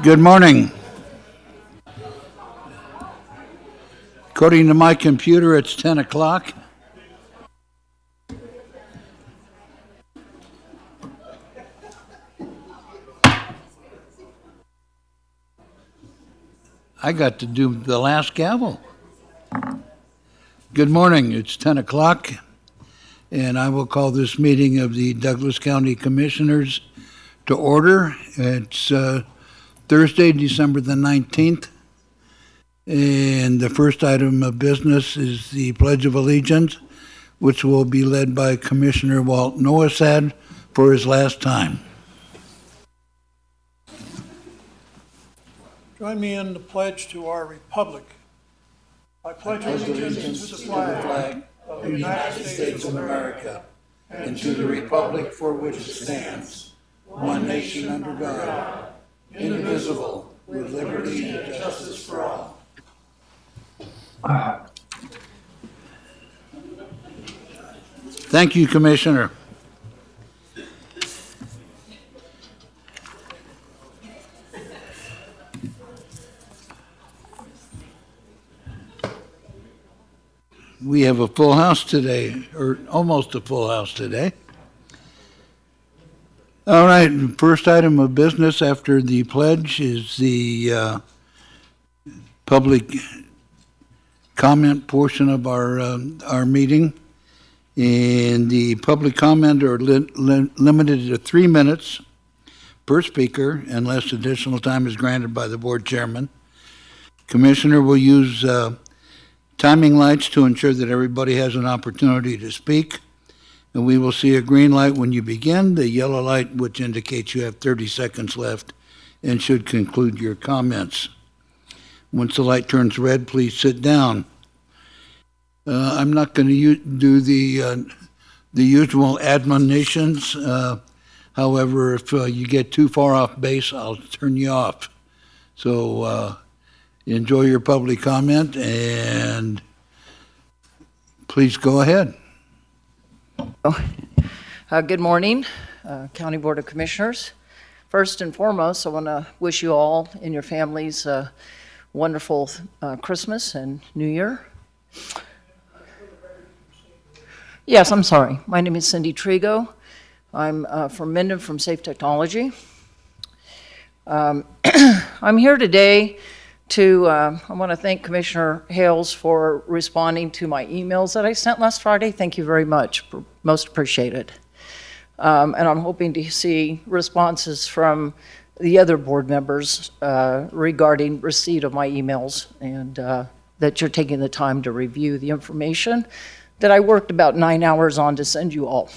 Good morning. According to my computer, it's 10 o'clock. I got to do the last gavel. Good morning. It's 10 o'clock, and I will call this meeting of the Douglas County Commissioners to order. It's Thursday, December the 19th, and the first item of business is the Pledge of Allegiance, which will be led by Commissioner Walt Noasad for his last time. Join me in the pledge to our republic. I pledge allegiance to the flag of the United States of America and to the republic for which it stands, one nation under God, indivisible, with liberty and justice for all. Thank you, Commissioner. We have a full house today, or almost a full house today. All right, first item of business after the pledge is the public comment portion of our meeting. And the public comment are limited to 3 minutes per speaker unless additional time is granted by the board chairman. Commissioner will use timing lights to ensure that everybody has an opportunity to speak. And we will see a green light when you begin, the yellow light which indicates you have 30 seconds left and should conclude your comments. Once the light turns red, please sit down. I'm not going to do the usual admonitions. However, if you get too far off base, I'll turn you off. So enjoy your public comment and please go ahead. Good morning, County Board of Commissioners. First and foremost, I want to wish you all and your families a wonderful Christmas and New Year. Yes, I'm sorry. My name is Cindy Trigo. I'm from Minden from Safe Technology. I'm here today I want to thank Commissioner Hales for responding to my emails that I sent last Friday. Thank you very much. Most appreciated. And I'm hoping to see responses from the other board members regarding receipt of my emails and that you're taking the time to review the information that I worked about 9 hours on to send you all.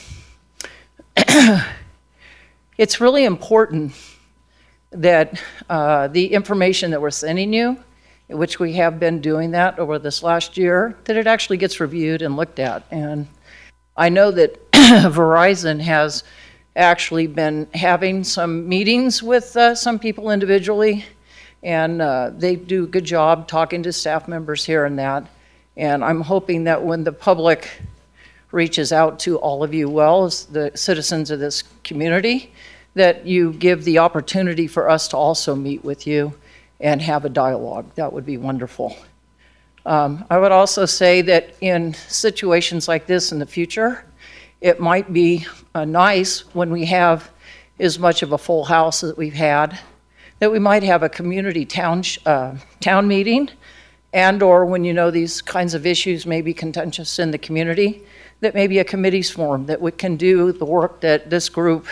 It's really important that the information that we're sending you, which we have been doing that over this last year, that it actually gets reviewed and looked at. And I know that Verizon has actually been having some meetings with some people individually, and they do a good job talking to staff members here and that. And I'm hoping that when the public reaches out to all of you, well, as the citizens of this community, that you give the opportunity for us to also meet with you and have a dialogue. That would be wonderful. I would also say that in situations like this in the future, it might be nice when we have as much of a full house that we've had, that we might have a community town meeting, and or when you know these kinds of issues may be contentious in the community, that maybe a committee's formed that we can do the work that this group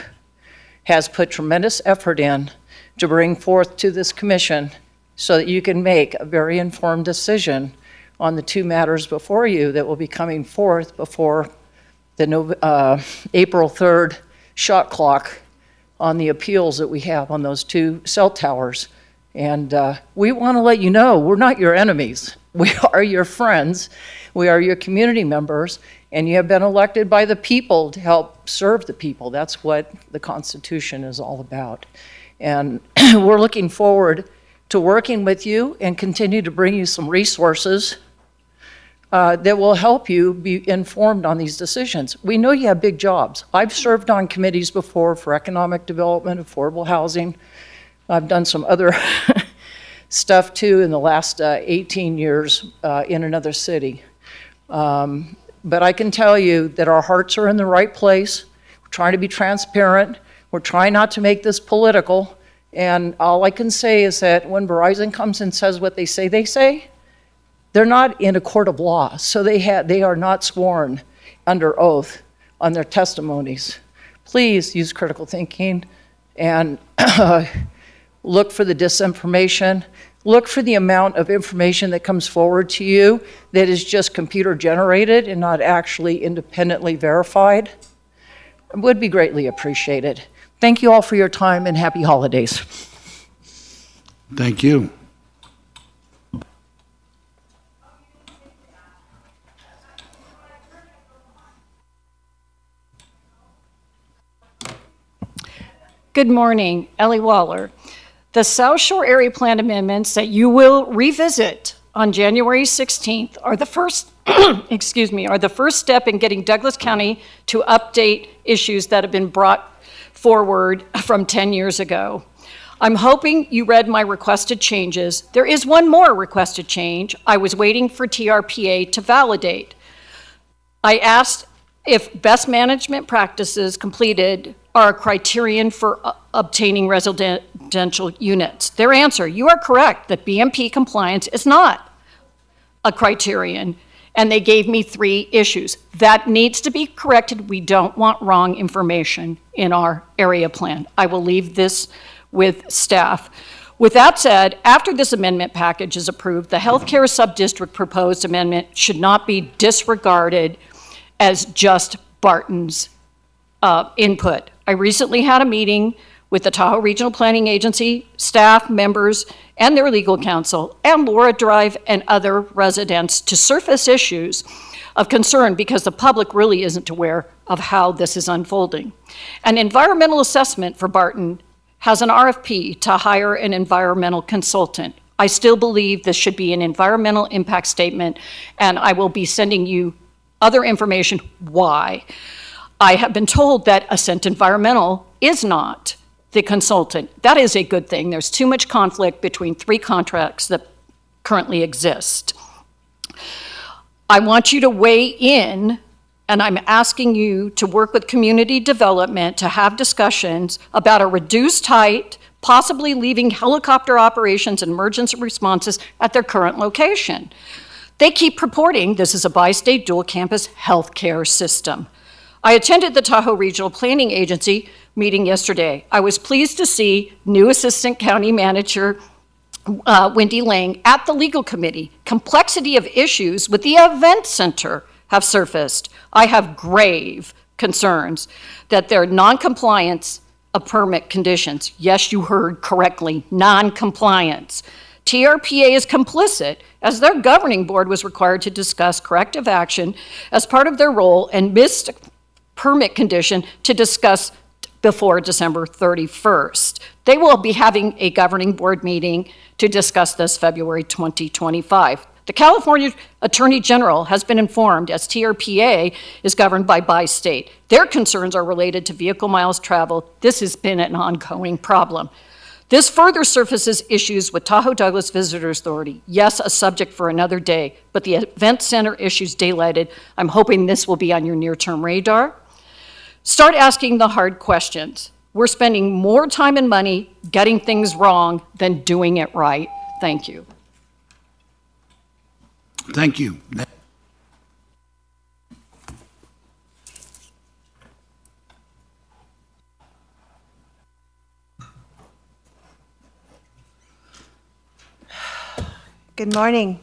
has put tremendous effort in to bring forth to this commission so that you can make a very informed decision on the two matters before you that will be coming forth before the April 3rd shot clock on the appeals that we have on those two cell towers. And we want to let you know we're not your enemies. We are your friends. We are your community members. And you have been elected by the people to help serve the people. That's what the Constitution is all about. And we're looking forward to working with you and continue to bring you some resources that will help you be informed on these decisions. We know you have big jobs. I've served on committees before for economic development, affordable housing, I've done some other stuff too in the last 18 years in another city. But I can tell you that our hearts are in the right place. We're trying to be transparent. We're trying not to make this political. And all I can say is that when Verizon comes and says what they say, they're not in a court of law. So they are not sworn under oath on their testimonies. Please use critical thinking and look for the disinformation. Look for the amount of information that comes forward to you that is just computer generated and not actually independently verified. It would be greatly appreciated. Thank you all for your time and happy holidays. Thank you. Good morning, Ellie Waller. The South Shore Area Plan amendments that you will revisit on January 16th are the first, are the first step in getting Douglas County to update issues that have been brought forward from 10 years ago. I'm hoping you read my requested changes. There is one more requested change I was waiting for TRPA to validate. I asked if best management practices completed are a criterion for obtaining residential units. Their answer, you are correct that BMP compliance is not a criterion, and they gave me 3 issues. That needs to be corrected. We don't want wrong information in our area plan. I will leave this with staff. With that said, after this amendment package is approved, the healthcare subdistrict proposed amendment should not be disregarded as just Barton's input. I recently had a meeting with the Tahoe Regional Planning Agency, staff members, and their legal counsel, and Laura Drive and other residents to surface issues of concern because the public really isn't aware of how this is unfolding. An environmental assessment for Barton has an RFP to hire an environmental consultant. I still believe this should be an environmental impact statement, and I will be sending you other information why. I have been told that Ascent Environmental is not the consultant. That is a good thing. There's too much conflict between 3 contracts that currently exist. I want you to weigh in, and I'm asking you to work with community development to have discussions about a reduced height, possibly leaving helicopter operations and emergency responses at their current location. They keep purporting this is a bi-state dual campus healthcare system. I attended the Tahoe Regional Planning Agency meeting yesterday. I was pleased to see new Assistant County Manager Wendy Lang at the legal committee. Complexity of issues with the event center have surfaced. I have grave concerns that their non-compliance of permit conditions. Yes, you heard correctly, non-compliance. TRPA is complicit as their governing board was required to discuss corrective action as part of their role and missed permit condition to discuss before December 31st. They will be having a governing board meeting to discuss this February 2025. The California Attorney General has been informed as TRPA is governed by state. Their concerns are related to vehicle miles traveled. This has been an ongoing problem. This further surfaces issues with Tahoe Douglas Visitors Authority. Yes, a subject for another day, but the event center issues daylighted. I'm hoping this will be on your near-term radar. Start asking the hard questions. We're spending more time and money getting things wrong than doing it right. Thank you. Thank you. Good morning.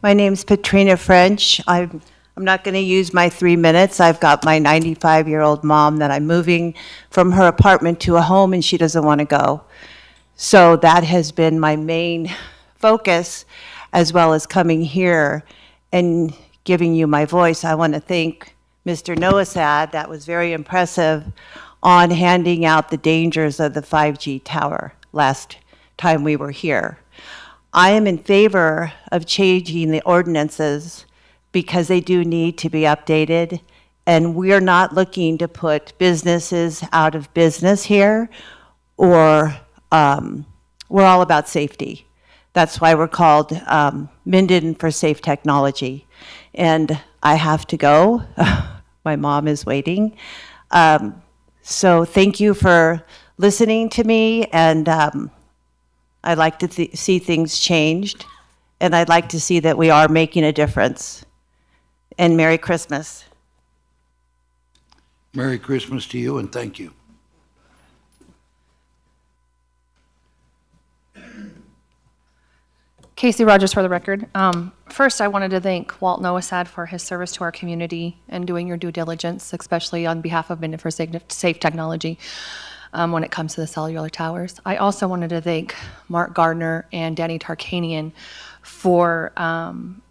My name's Patrina French. I'm not going to use my 3 minutes. I've got my 95-year-old mom that I'm moving from her apartment to a home, and she doesn't want to go. So that has been my main focus, as well as coming here and giving you my voice. I want to thank Mr. Noasad. That was very impressive on handing out the dangers of the 5G tower last time we were here. I am in favor of changing the ordinances because they do need to be updated, and we're not looking to put businesses out of business here or we're all about safety. That's why we're called Minden for Safe Technology. And I have to go. My mom is waiting. So thank you for listening to me, and I'd like to see things changed, and I'd like to see that we are making a difference. And Merry Christmas. Merry Christmas to you, and thank you. Casey Rogers for the record. First, I wanted to thank Walt Noasad for his service to our community and doing your due diligence, especially on behalf of Minden for Safe Technology when it comes to the cellular towers. I also wanted to thank Mark Gardner and Danny Tarkanian for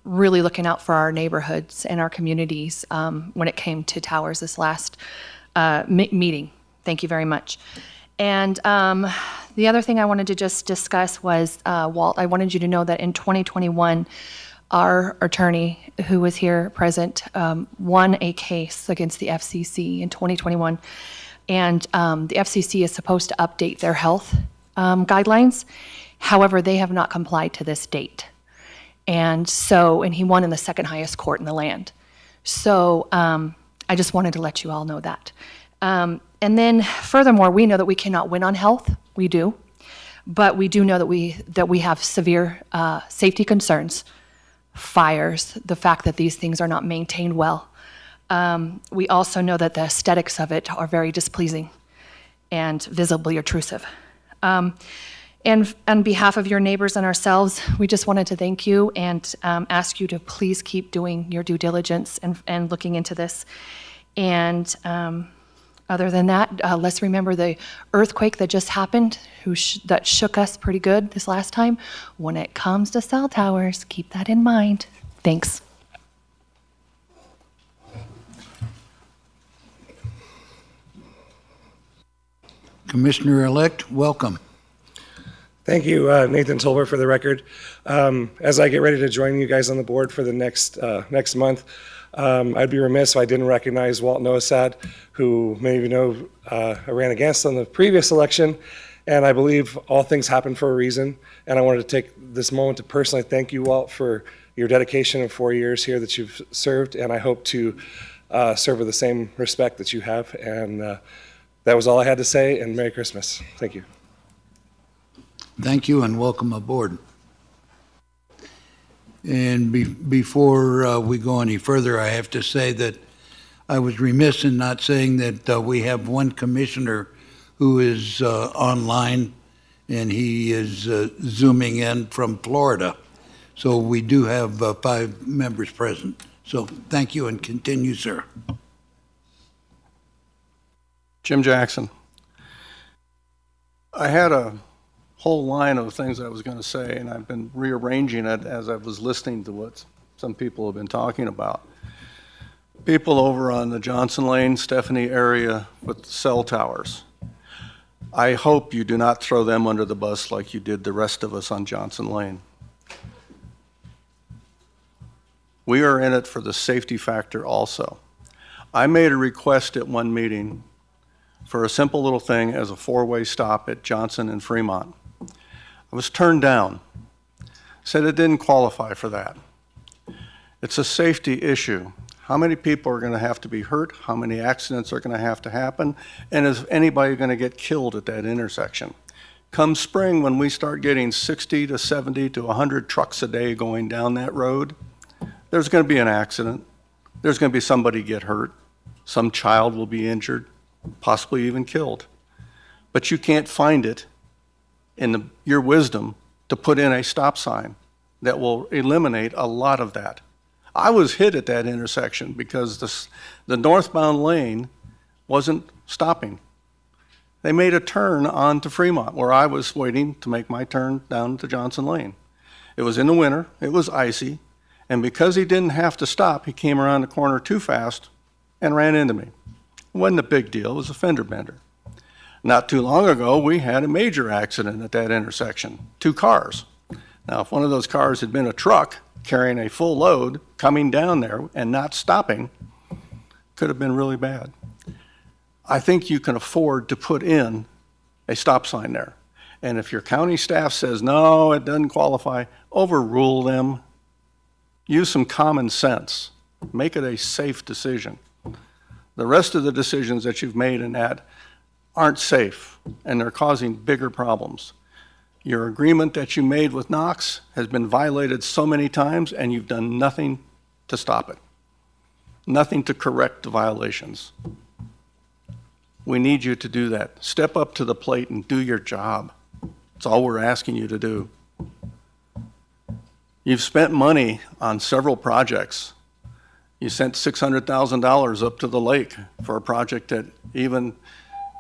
really looking out for our neighborhoods and our communities when it came to towers this last meeting. Thank you very much. And the other thing I wanted to just discuss was, Walt, I wanted you to know that in 2021, our attorney, who was here present, won a case against the FCC in 2021. And the FCC is supposed to update their health guidelines. However, they have not complied to this date. And he won in the second highest court in the land. So I just wanted to let you all know that. And then furthermore, we know that we cannot win on health. We do. But we do know that we have severe safety concerns, fires, the fact that these things are not maintained well. We also know that the aesthetics of it are very displeasing and visibly intrusive. And on behalf of your neighbors and ourselves, we just wanted to thank you and ask you to please keep doing your due diligence and looking into this. And other than that, let's remember the earthquake that just happened, that shook us pretty good this last time. When it comes to cell towers, keep that in mind. Thanks. Commissioner-elect, welcome. Thank you, Nathan Tolbert, for the record. As I get ready to join you guys on the board for the next month, I'd be remiss if I didn't recognize Walt Noasad, who many of you know I ran against on the previous election, and I believe all things happen for a reason. And I wanted to take this moment to personally thank you, Walt, for your dedication in 4 years here that you've served, and I hope to serve with the same respect that you have. And that was all I had to say, and Merry Christmas. Thank you. Thank you and welcome aboard. And before we go any further, I have to say that I was remiss in not saying that we have one commissioner who is online, and he is Zooming in from Florida. So we do have 5 members present. So thank you and continue, sir. Jim Jackson. I had a whole line of things I was going to say, and I've been rearranging it as I was listening to what some people have been talking about. People over on the Johnson Lane, Stephanie area with cell towers. I hope you do not throw them under the bus like you did the rest of us on Johnson Lane. We are in it for the safety factor also. I made a request at one meeting for a simple little thing as a 4-way stop at Johnson and Fremont. I was turned down, said it didn't qualify for that. It's a safety issue. How many people are going to have to be hurt? How many accidents are going to have to happen? And is anybody going to get killed at that intersection? Come spring, when we start getting 60 to 70 to 100 trucks a day going down that road, there's going to be an accident. There's going to be somebody get hurt. Some child will be injured, possibly even killed. But you can't find it in your wisdom to put in a stop sign that will eliminate a lot of that. I was hit at that intersection because the northbound lane wasn't stopping. They made a turn onto Fremont where I was waiting to make my turn down to Johnson Lane. It was in the winter, it was icy, and because he didn't have to stop, he came around the corner too fast and ran into me. It wasn't a big deal, it was a fender bender. Not too long ago, we had a major accident at that intersection, 2 cars. Now, if one of those cars had been a truck carrying a full load coming down there and not stopping, could have been really bad. I think you can afford to put in a stop sign there. And if your county staff says, no, it doesn't qualify, overrule them. Use some common sense. Make it a safe decision. The rest of the decisions that you've made in that aren't safe, and they're causing bigger problems. Your agreement that you made with Knox has been violated so many times, and you've done nothing to stop it. Nothing to correct the violations. We need you to do that. Step up to the plate and do your job. That's all we're asking you to do. You've spent money on several projects. You sent $600,000 up to the lake for a project that even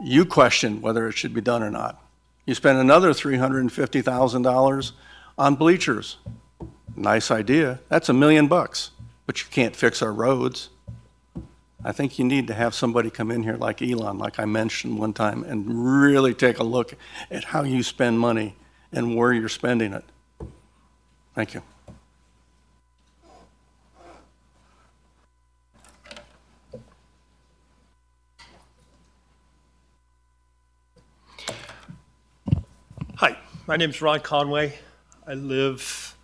you question whether it should be done or not. You spent another $350,000 on bleachers. Nice idea. That's $1 million, but you can't fix our roads. I think you need to have somebody come in here like Elon, like I mentioned one time, and really take a look at how you spend money and where you're spending it. Thank you. Hi, my name is Ron Conway. I live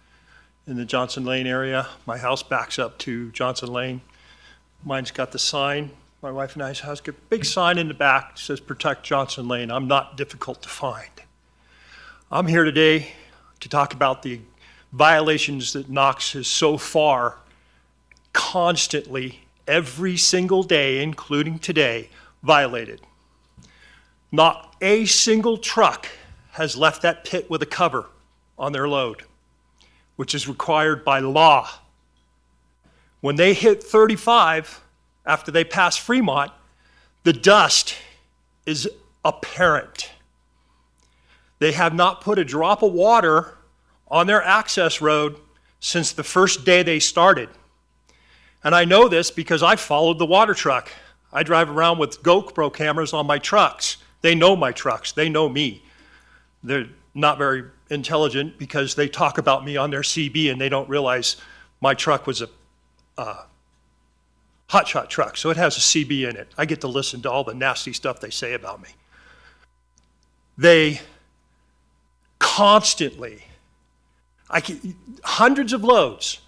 in the Johnson Lane area. My house backs up to Johnson Lane. Mine's got the sign. My wife and I's house got a big sign in the back that says Protect Johnson Lane. I'm not difficult to find. I'm here today to talk about the violations that Knox has so far constantly, every single day, including today, violated. Not a single truck has left that pit with a cover on their load, which is required by law. When they hit 35, after they pass Fremont, the dust is apparent. They have not put a drop of water on their access road since the first day they started. And I know this because I followed the water truck. I drive around with GoPro cameras on my trucks. They know my trucks. They know me. They're not very intelligent because they talk about me on their CB and they don't realize my truck was a hotshot truck, so it has a CB in it. I get to listen to all the nasty stuff they say about me. They constantly, hundreds of loads,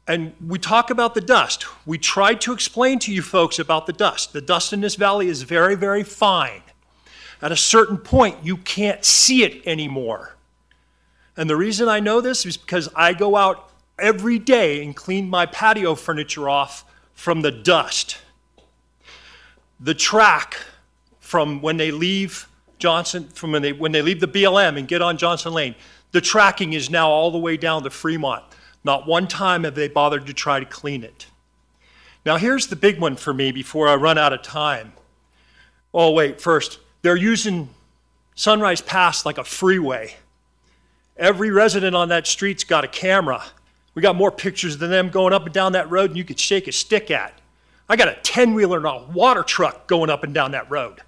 and we talk about the dust. We tried to explain to you folks about the dust. The dust in this valley is very, very fine. At a certain point, you can't see it anymore. And the reason I know this is because I go out every day and clean my patio furniture off from the dust. The track from when they leave Johnson, from when they leave the BLM and get on Johnson Lane, the tracking is now all the way down to Fremont. Not one time have they bothered to try to clean it. Now here's the big one for me before I run out of time. Oh wait, first, they're using Sunrise Pass like a freeway. Every resident on that street's got a camera. We got more pictures than them going up and down that road than you could shake a stick at. I got a 10-wheeler and a water truck going up and down that road.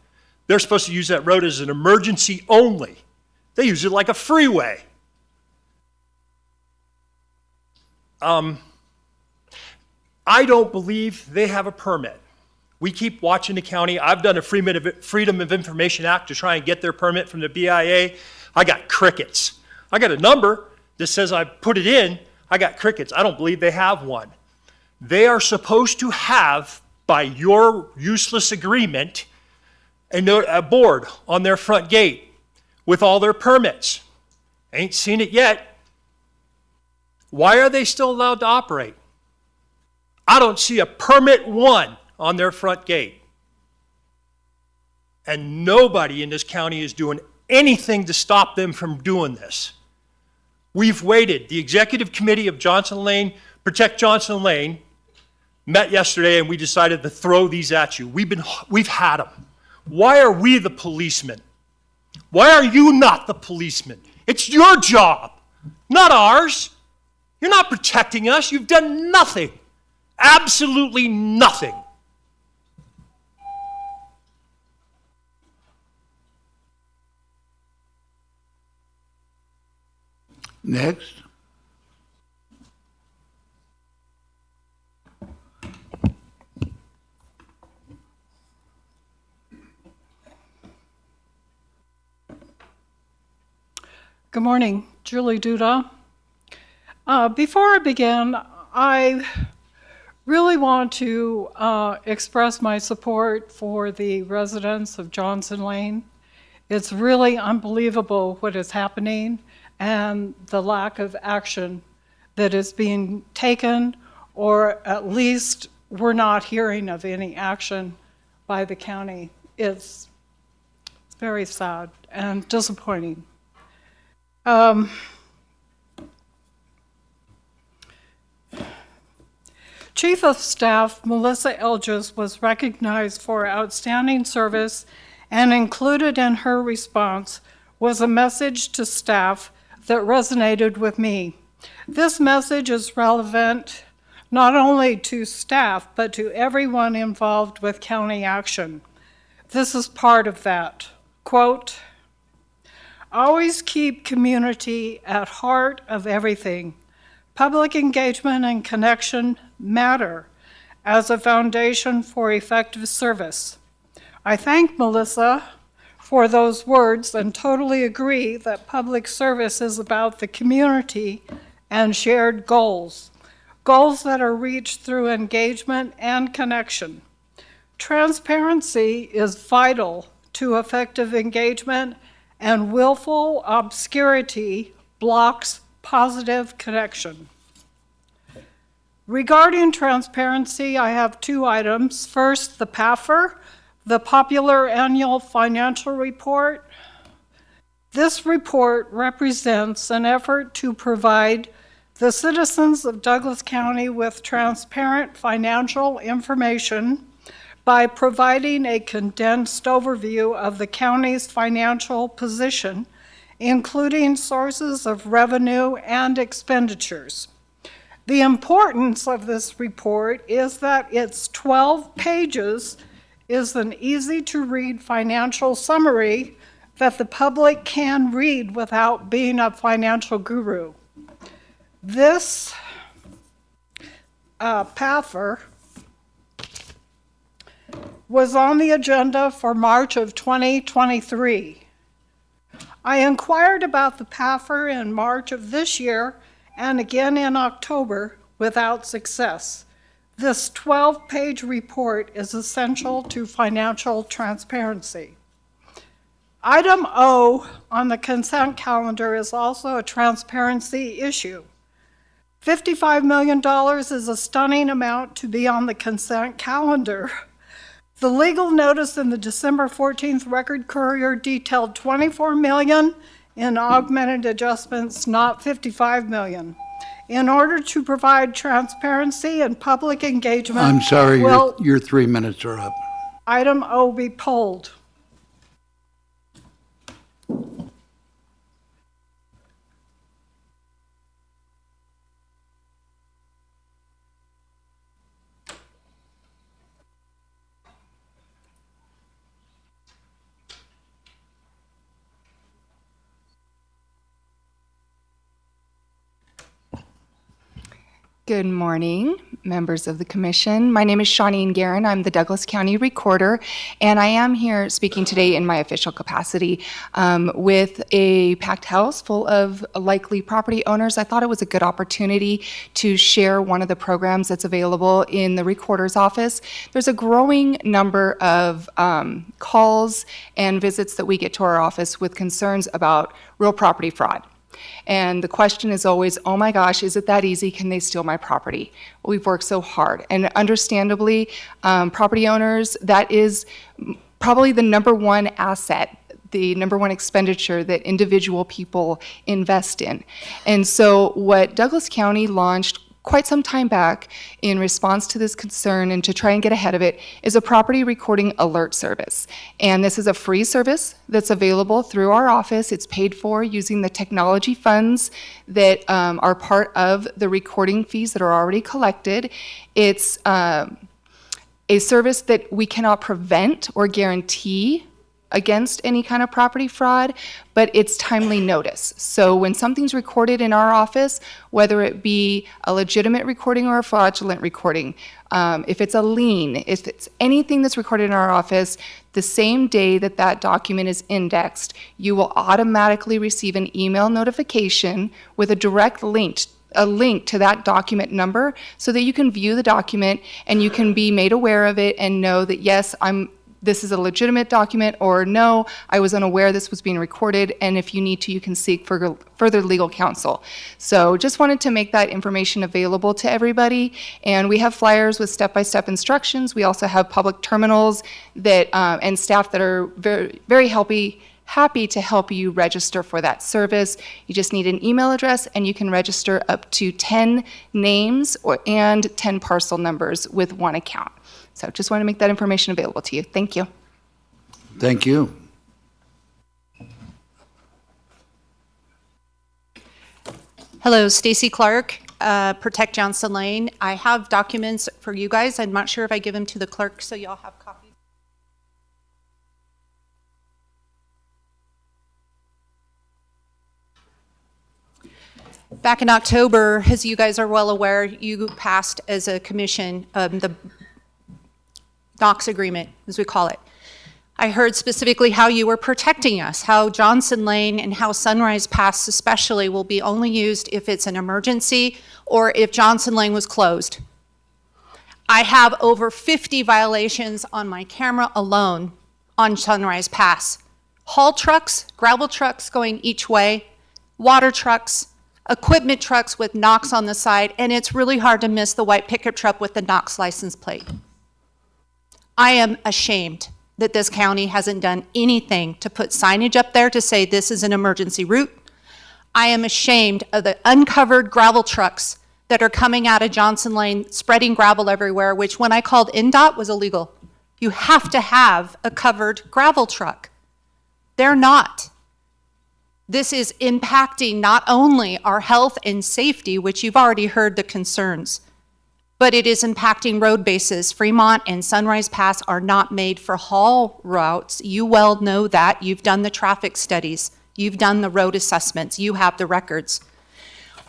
They're supposed to use that road as an emergency only. They use it like a freeway. I don't believe they have a permit. We keep watching the county. I've done a Freedom of Information Act to try and get their permit from the BIA. I got crickets. I got a number that says I put it in. I got crickets. I don't believe they have one. They are supposed to have, by your useless agreement, a board on their front gate with all their permits. Ain't seen it yet. Why are they still allowed to operate? I don't see a permit one on their front gate. And nobody in this county is doing anything to stop them from doing this. We've waited. The executive committee of Johnson Lane, Protect Johnson Lane, met yesterday and we decided to throw these at you. We've had them. Why are we the policemen? Why are you not the policemen? It's your job, not ours. You're not protecting us. You've done nothing. Absolutely nothing. Next. Good morning, Julie Duda. Before I begin, I really want to express my support for the residents of Johnson Lane. It's really unbelievable what is happening and the lack of action that is being taken, or at least we're not hearing of any action by the county. It's very sad and disappointing. Chief of Staff Melissa Elgis was recognized for outstanding service, and included in her response was a message to staff that resonated with me. This message is relevant not only to staff, but to everyone involved with county action. This is part of that. Quote, "Always keep community at heart of everything. Public engagement and connection matter as a foundation for effective service." I thank Melissa for those words and totally agree that public service is about the community and shared goals, goals that are reached through engagement and connection. Transparency is vital to effective engagement, and willful obscurity blocks positive connection. Regarding transparency, I have two items. First, the PAFR, the Popular Annual Financial Report. This report represents an effort to provide the citizens of Douglas County with transparent financial information by providing a condensed overview of the county's financial position, including sources of revenue and expenditures. The importance of this report is that its 12 pages is an easy-to-read financial summary that the public can read without being a financial guru. This PAFR was on the agenda for March of 2023. I inquired about the PAFR in March of this year and again in October without success. This 12-page report is essential to financial transparency. Item O on the consent calendar is also a transparency issue. $55 million is a stunning amount to be on the consent calendar. The legal notice in the December 14th Record Courier detailed $24 million in augmented adjustments, not $55 million. In order to provide transparency and public engagement, I'm sorry, will your 3 minutes are up. item O be pulled? Good morning, members of the commission. My name is Shaunie Garen. I'm the Douglas County Recorder, and I am here speaking today in my official capacity with a packed house full of likely property owners. I thought it was a good opportunity to share one of the programs that's available in the Recorder's office. There's a growing number of calls and visits that we get to our office with concerns about real property fraud. And the question is always, oh my gosh, is it that easy? Can they steal my property? We've worked so hard. And understandably, property owners, that is probably the number one asset, the number one expenditure that individual people invest in. And so what Douglas County launched quite some time back in response to this concern and to try and get ahead of it is a property recording alert service. And this is a free service that's available through our office. It's paid for using the technology funds that are part of the recording fees that are already collected. It's a service that we cannot prevent or guarantee against any kind of property fraud, but it's timely notice. So when something's recorded in our office, whether it be a legitimate recording or a fraudulent recording, if it's a lien, if it's anything that's recorded in our office, the same day that that document is indexed, you will automatically receive an email notification with a direct link to that document number so that you can view the document and you can be made aware of it and know that, yes, this is a legitimate document, or no, I was unaware this was being recorded, and if you need to, you can seek further legal counsel. So just wanted to make that information available to everybody, and we have flyers with step-by-step instructions. We also have public terminals that and staff that are very, very happy to help you register for that service. You just need an email address, and you can register up to 10 names and 10 parcel numbers with one account. So just want to make that information available to you. Thank you. Thank you. Hello, Stacy Clark, Protect Johnson Lane. I have documents for you guys. I'm not sure if I give them to the clerk, so y'all have copies. Back in October, as you guys are well aware, you passed as a commission the Knox agreement, as we call it. I heard specifically how you were protecting us, how Johnson Lane and how Sunrise Pass especially will be only used if it's an emergency or if Johnson Lane was closed. I have over 50 violations on my camera alone on Sunrise Pass. Haul trucks, gravel trucks going each way, water trucks, equipment trucks with Knox on the side, and it's really hard to miss the white pickup truck with the Knox license plate. I am ashamed that this county hasn't done anything to put signage up there to say this is an emergency route. I am ashamed of the uncovered gravel trucks that are coming out of Johnson Lane, spreading gravel everywhere, which when I called NDOT was illegal. You have to have a covered gravel truck. They're not. This is impacting not only our health and safety, which you've already heard the concerns, but it is impacting road bases. Fremont and Sunrise Pass are not made for haul routes. You well know that. You've done the traffic studies. You've done the road assessments. You have the records.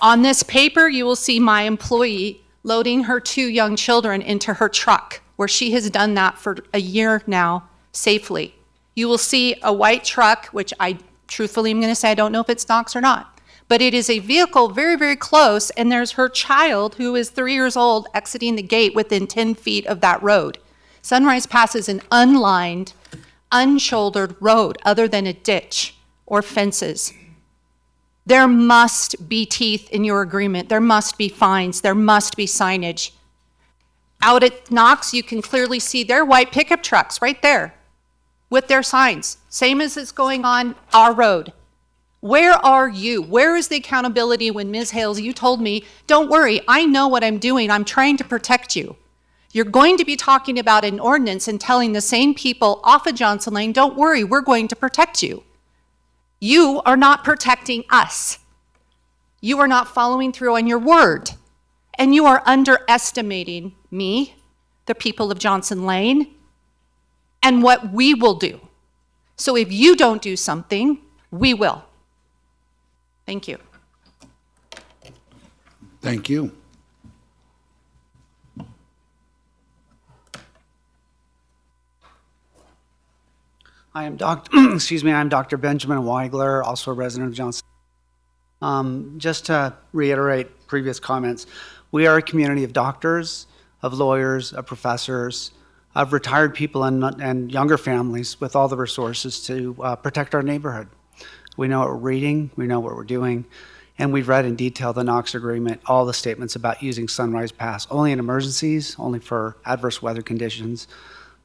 On this paper, you will see my employee loading her 2 young children into her truck, where she has done that for a year now safely. You will see a white truck, which I truthfully am going to say I don't know if it's Knox or not. But it is a vehicle very, very close, and there's her child who is 3 years old exiting the gate within 10 feet of that road. Sunrise Pass is an unlined, unshouldered road other than a ditch or fences. There must be teeth in your agreement. There must be fines. There must be signage. Out at Knox, you can clearly see their white pickup trucks right there with their signs, same as is going on our road. Where are you? Where is the accountability when Ms. Hales, you told me, don't worry, I know what I'm doing. I'm trying to protect you. You're going to be talking about an ordinance and telling the same people off of Johnson Lane, don't worry, we're going to protect you. You are not protecting us. You are not following through on your word. And you are underestimating me, the people of Johnson Lane, and what we will do. So if you don't do something, we will. Thank you. Thank you. I am I'm Dr. Benjamin Wiler, also a resident of Johnson. Just to reiterate previous comments, we are a community of doctors, of lawyers, of professors, of retired people and younger families with all the resources to protect our neighborhood. We know what we're reading, we know what we're doing, and we've read in detail the Knox agreement, all the statements about using Sunrise Pass only in emergencies, only for adverse weather conditions.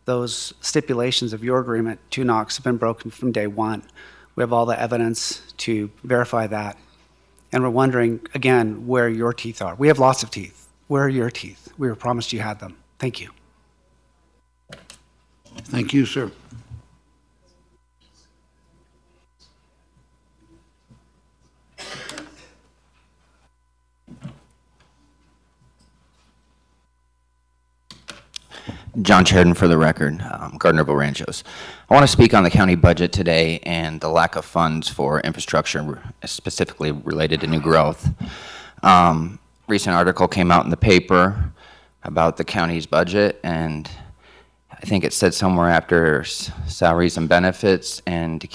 Those stipulations of your agreement to Knox have been broken from day one. We have all the evidence to verify that. And we're wondering, again, where your teeth are. We have lots of teeth. Where are your teeth? We were promised you had them. Thank you. Thank you, sir. John Sheridan for the record, Gardnerville Ranchos. I want to speak on the county budget today and the lack of funds for infrastructure, specifically related to new growth. Recent article came out in the paper about the county's budget, and I think it said somewhere after salaries and benefits and to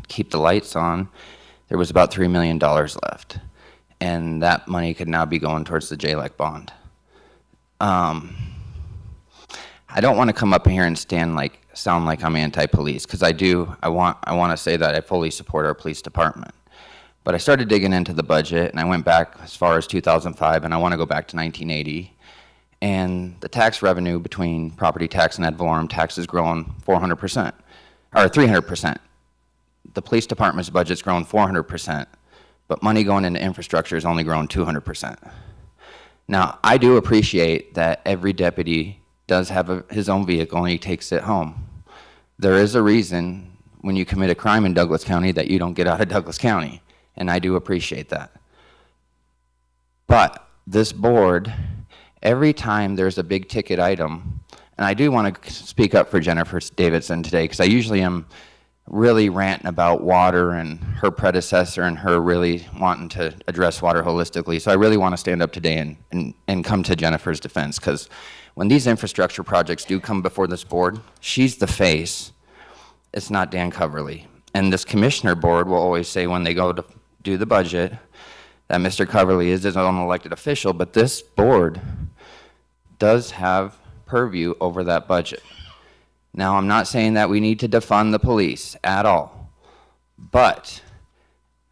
keep the lights on, there was about $3 million left. And that money could now be going towards the JLEC bond. I don't want to come up here and sound like I'm anti-police, because I do. I want to say that I fully support our police department. But I started digging into the budget, and I went back as far as 2005, and I want to go back to 1980. And the tax revenue between property tax and ad valorem tax has grown 400%, or 300%. The police department's budget's grown 400%, but money going into infrastructure has only grown 200%. Now, I do appreciate that every deputy does have his own vehicle and he takes it home. There is a reason when you commit a crime in Douglas County that you don't get out of Douglas County, and I do appreciate that. But this board, every time there's a big ticket item, and I do want to speak up for Jennifer Davidson today, because I usually am really ranting about water and her predecessor and her really wanting to address water holistically. So I really want to stand up today and come to Jennifer's defense, because when these infrastructure projects do come before this board, she's the face. It's not Dan Coverly. And this commissioner board will always say when they go to do the budget that Mr. Coverly is his own elected official, but this board does have purview over that budget. Now, I'm not saying that we need to defund the police at all, but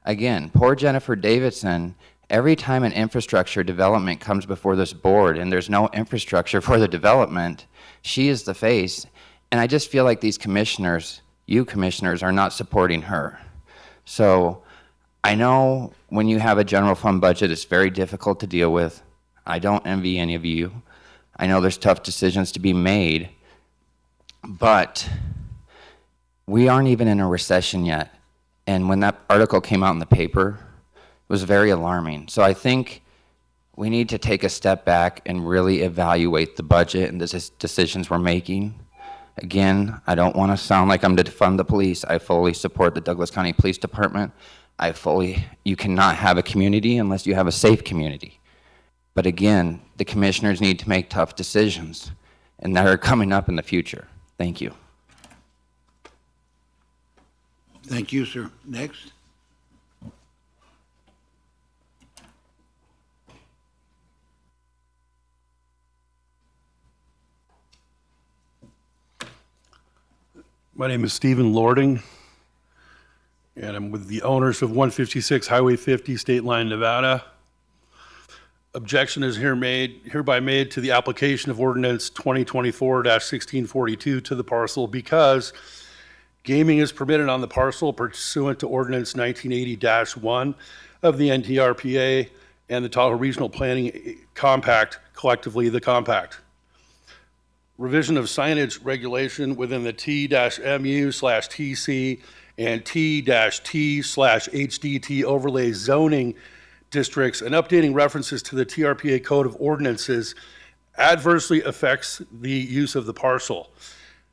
again, poor Jennifer Davidson, every time an infrastructure development comes before this board and there's no infrastructure for the development, she is the face. And I just feel like these commissioners, you commissioners, are not supporting her. So I know when you have a general fund budget, it's very difficult to deal with. I don't envy any of you. I know there's tough decisions to be made, but we aren't even in a recession yet. And when that article came out in the paper, it was very alarming. So I think we need to take a step back and really evaluate the budget and the decisions we're making. Again, I don't want to sound like I'm to defund the police. I fully support the Douglas County Police Department. You cannot have a community unless you have a safe community. But again, the commissioners need to make tough decisions, and that are coming up in the future. Thank you. Thank you, sir. Next. My name is Stephen Lording, and I'm with the owners of 156 Highway 50, State Line, Nevada. Objection is hereby made to the application of ordinance 2024-1642 to the parcel because gaming is permitted on the parcel pursuant to ordinance 1980-1 of the NTRPA and the Tahoe Regional Planning Compact, collectively the Compact. Revision of signage regulation within the T-MU/TC and T-T/HDT overlay zoning districts and updating references to the TRPA Code of Ordinances adversely affects the use of the parcel.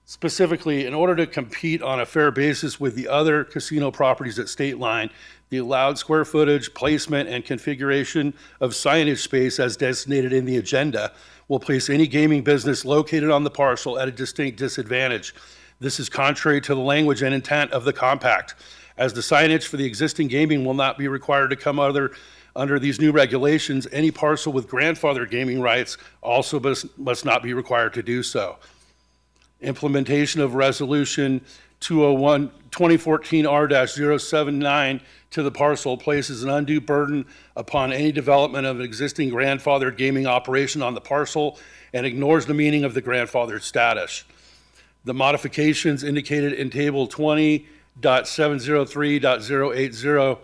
Specifically, in order to compete on a fair basis with the other casino properties at State Line, the allowed square footage, placement, and configuration of signage space as designated in the agenda will place any gaming business located on the parcel at a distinct disadvantage. This is contrary to the language and intent of the compact, as the signage for the existing gaming will not be required to come under these new regulations. Any parcel with grandfather gaming rights also must not be required to do so. Implementation of Resolution 2014 R-079 to the parcel places an undue burden upon any development of an existing grandfathered gaming operation on the parcel and ignores the meaning of the grandfathered status. The modifications indicated in Table 20.703.080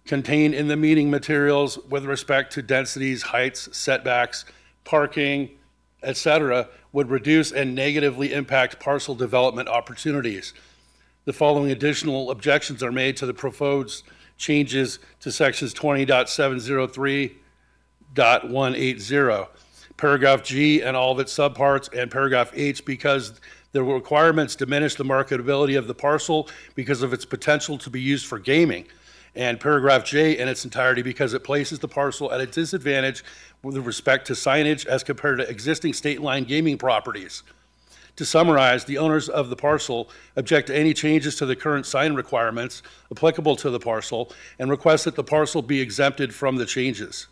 contained in the meeting materials with respect to densities, heights, setbacks, parking, etc., would reduce and negatively impact parcel development opportunities. The following additional objections are made to the proposed changes to sections 20.703.180. paragraph G and all of its subparts, and paragraph H because the requirements diminish the marketability of the parcel because of its potential to be used for gaming. And paragraph J in its entirety because it places the parcel at a disadvantage with respect to signage as compared to existing state line gaming properties. To summarize, the owners of the parcel object to any changes to the current sign requirements applicable to the parcel and request that the parcel be exempted from the changes.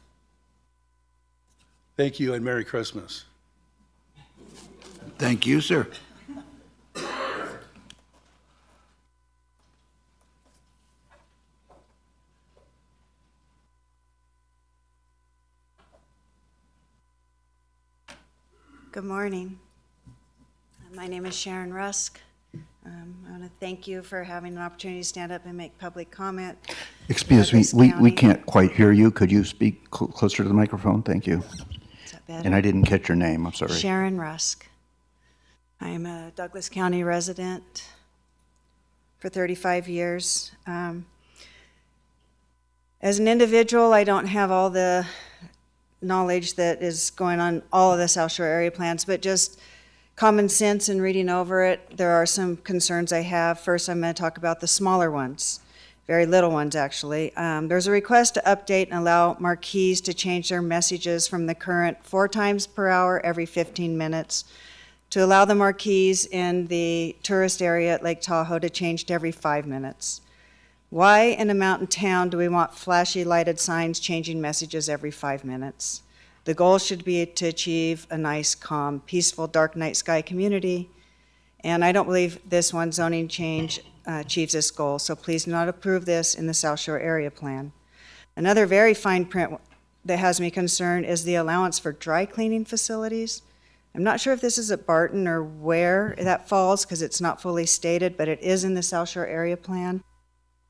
Thank you and Merry Christmas. Thank you, sir. Good morning. My name is Sharon Rusk. I want to thank you for having an opportunity to stand up and make public comment. Excuse me, Douglas we County. can't quite hear you. Could you speak closer to the microphone? Thank you. Is that better? And I didn't catch your name, I'm sorry. Sharon Rusk. I am a Douglas County resident for 35 years. As an individual, I don't have all the knowledge that is going on all of the South Shore area plans, but just common sense in reading over it, there are some concerns I have. First, I'm going to talk about the smaller ones, very little ones actually. There's a request to update and allow marquees to change their messages from the current 4 times per hour every 15 minutes to allow the marquees in the tourist area at Lake Tahoe to change to every 5 minutes. Why in a mountain town do we want flashy lighted signs changing messages every 5 minutes? The goal should be to achieve a nice, calm, peaceful, dark night sky community. And I don't believe this one zoning change achieves this goal, so please do not approve this in the South Shore area plan. Another very fine print that has me concerned is the allowance for dry cleaning facilities. I'm not sure if this is at Barton or where that falls because it's not fully stated, but it is in the South Shore area plan.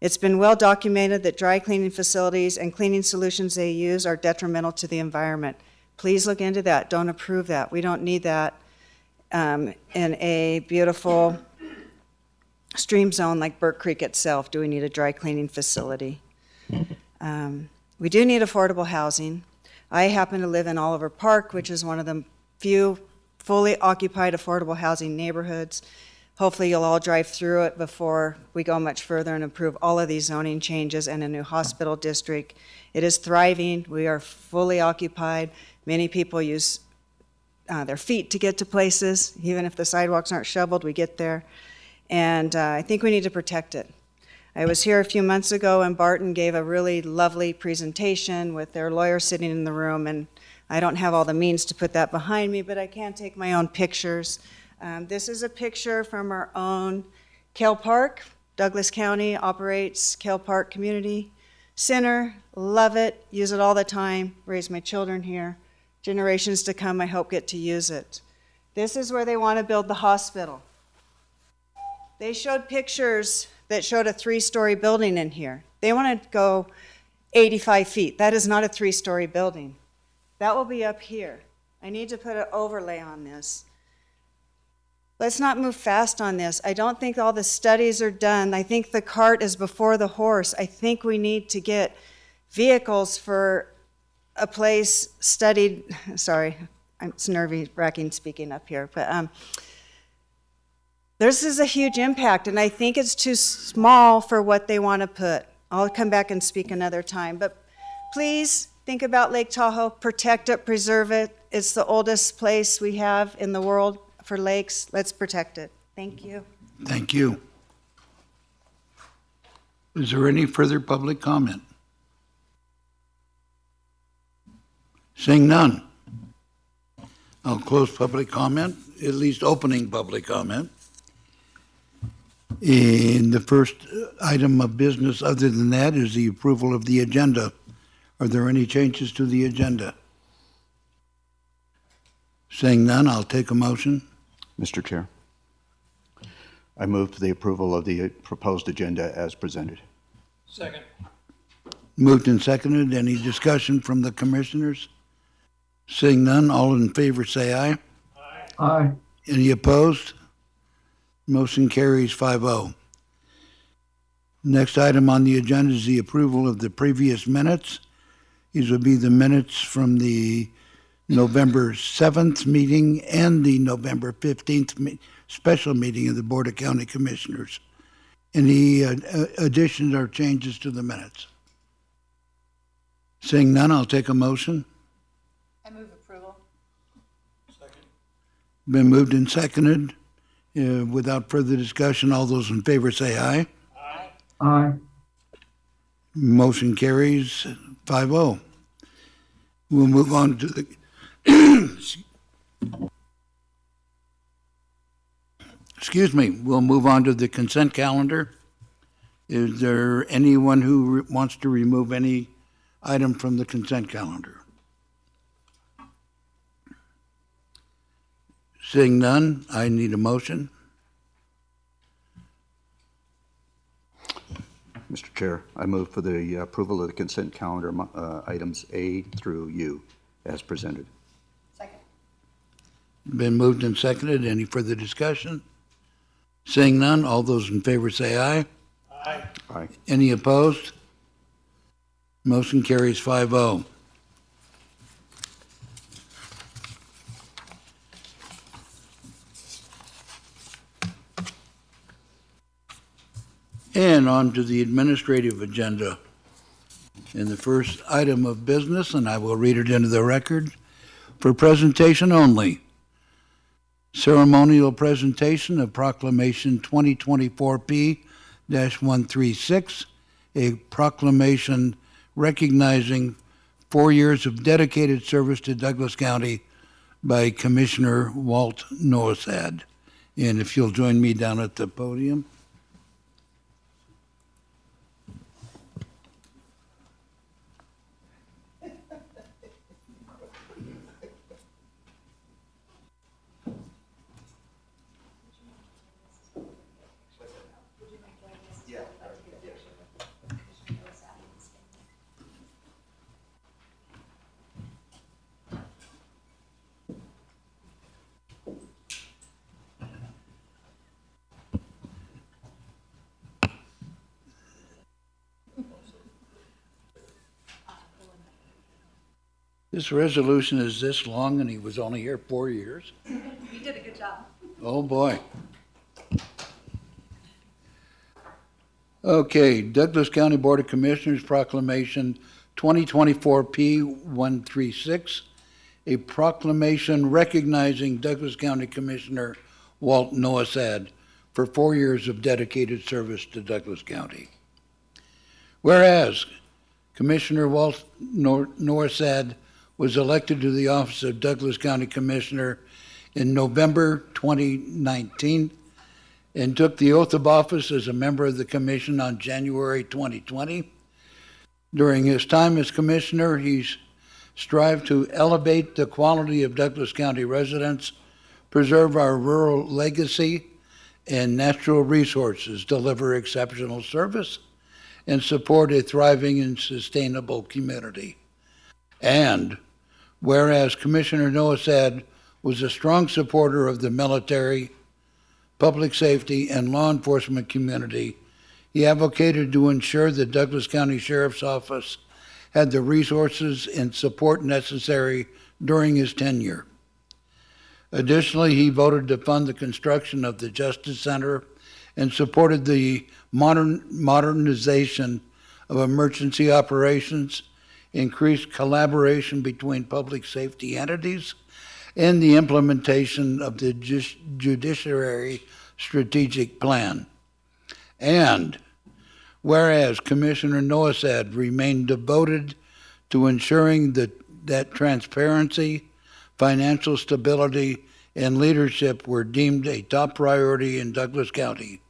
It's been well documented that dry cleaning facilities and cleaning solutions they use are detrimental to the environment. Please look into that. Don't approve that. We don't need that in a beautiful stream zone like Burke Creek itself. Do we need a dry cleaning facility? We do need affordable housing. I happen to live in Oliver Park, which is one of the few fully occupied affordable housing neighborhoods. Hopefully you'll all drive through it before we go much further and approve all of these zoning changes and a new hospital district. It is thriving. We are fully occupied. Many people use their feet to get to places. Even if the sidewalks aren't shoveled, we get there. And I think we need to protect it. I was here a few months ago and Barton gave a really lovely presentation with their lawyer sitting in the room, and I don't have all the means to put that behind me, but I can take my own pictures. This is a picture from our own Kell Park. Douglas County operates Kell Park Community Center. Love it, use it all the time, raise my children here. Generations to come, I hope, get to use it. This is where they want to build the hospital. They showed pictures that showed a 3-story building in here. They want to go 85 feet. That is not a 3-story building. That will be up here. I need to put an overlay on this. Let's not move fast on this. I don't think all the studies are done. I think the cart is before the horse. I think we need to get vehicles for a place studied. Sorry, it's nerve-wracking speaking up here, but this is a huge impact, and I think it's too small for what they want to put. I'll come back and speak another time, but please think about Lake Tahoe, protect it, preserve it. It's the oldest place we have in the world for lakes. Let's protect it. Thank you. Thank you. Is there any further public comment? Seeing none, I'll close public comment, at least opening public comment. And the first item of business other than that is the approval of the agenda. Are there any changes to the agenda? Seeing none, I'll take a motion. Mr. Chair, I move to the approval of the proposed agenda as presented. Second. Moved and seconded. Any discussion from the commissioners? Seeing none, all in favor say aye. Aye. Aye. Any opposed? Motion carries 5-0. Next item on the agenda is the approval of the previous minutes. These would be the minutes from the November 7th meeting and the November 15th special meeting of the Board of County Commissioners. Any additions or changes to the minutes? Seeing none, I'll take a motion. I move approval. Been moved and seconded. Without further discussion, all those in favor say aye. Aye. Motion carries 5-0. We'll move on to the excuse me, we'll move on to the consent calendar. Is there anyone who wants to remove any item from the consent calendar? Seeing none, I need a motion. Mr. Chair, I move for the approval of the consent calendar items A through U as presented. Been moved and seconded. Any further discussion? Seeing none, all those in favor say aye. Aye. Aye. Any opposed? Motion carries 5-0. And on to the administrative agenda. And the first item of business, and I will read it into the record, for presentation only. Ceremonial presentation of Proclamation 2024P-136, a proclamation recognizing 4 years of dedicated service to Douglas County by Commissioner Walt Noasad. And if you'll join me down at the podium. This resolution is this long, and he was only here 4 years. You did a good job. Oh, boy. Okay, Douglas County Board of Commissioners Proclamation 2024P-136, a proclamation recognizing Douglas County Commissioner Walt Noasad for 4 years of dedicated service to Douglas County. Whereas Commissioner Walt Noasad was elected to the office of Douglas County Commissioner in November 2019 and took the oath of office as a member of the commission on January 2020. During his time as commissioner, he's strived to elevate the quality of Douglas County residents, preserve our rural legacy and natural resources, deliver exceptional service, and support a thriving and sustainable community. And whereas Commissioner Noasad was a strong supporter of the military, public safety, and law enforcement community, he advocated to ensure the Douglas County Sheriff's Office had the resources and support necessary during his tenure. Additionally, he voted to fund the construction of the Justice Center and supported the modernization of emergency operations, increased collaboration between public safety entities, and the implementation of the Judiciary Strategic Plan. And whereas Commissioner Noasad remained devoted to ensuring that transparency, financial stability, and leadership were deemed a top priority in Douglas County,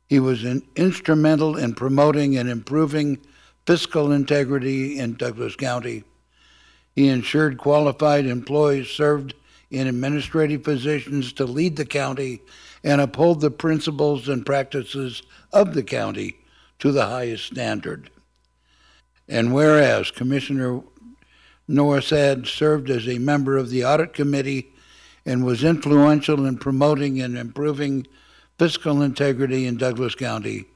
he was instrumental in promoting and improving fiscal integrity in Douglas County. He ensured qualified employees served in administrative positions to lead the county and uphold the principles and practices of the county to the highest standard. And whereas Commissioner Noasad served as a member of the Audit Committee and was influential in promoting and improving fiscal integrity in Douglas County,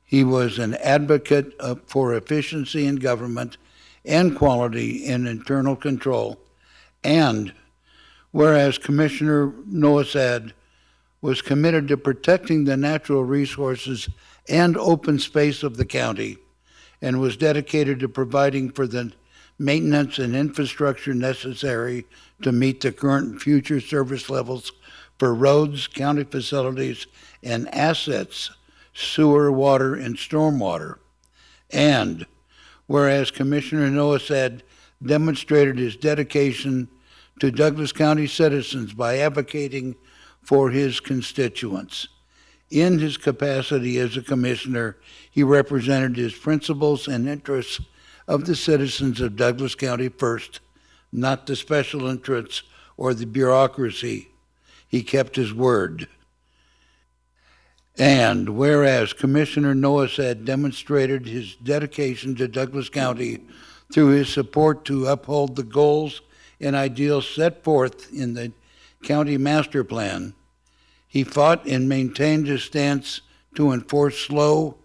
he was an advocate for efficiency in government and quality in internal control, And whereas Commissioner Noasad was committed to protecting the natural resources and open space of the county and was dedicated to providing for the maintenance and infrastructure necessary to meet the current and future service levels for roads, county facilities, and assets, sewer, water, and stormwater. And whereas Commissioner Noasad demonstrated his dedication to Douglas County citizens by advocating for his constituents. In his capacity as a commissioner, he represented his principles and interests of the citizens of Douglas County first, not the special interests or the bureaucracy. He kept his word. And whereas Commissioner Noasad demonstrated his dedication to Douglas County through his support to uphold the goals and ideals set forth in the county master plan, he fought and maintained his stance to enforce slow,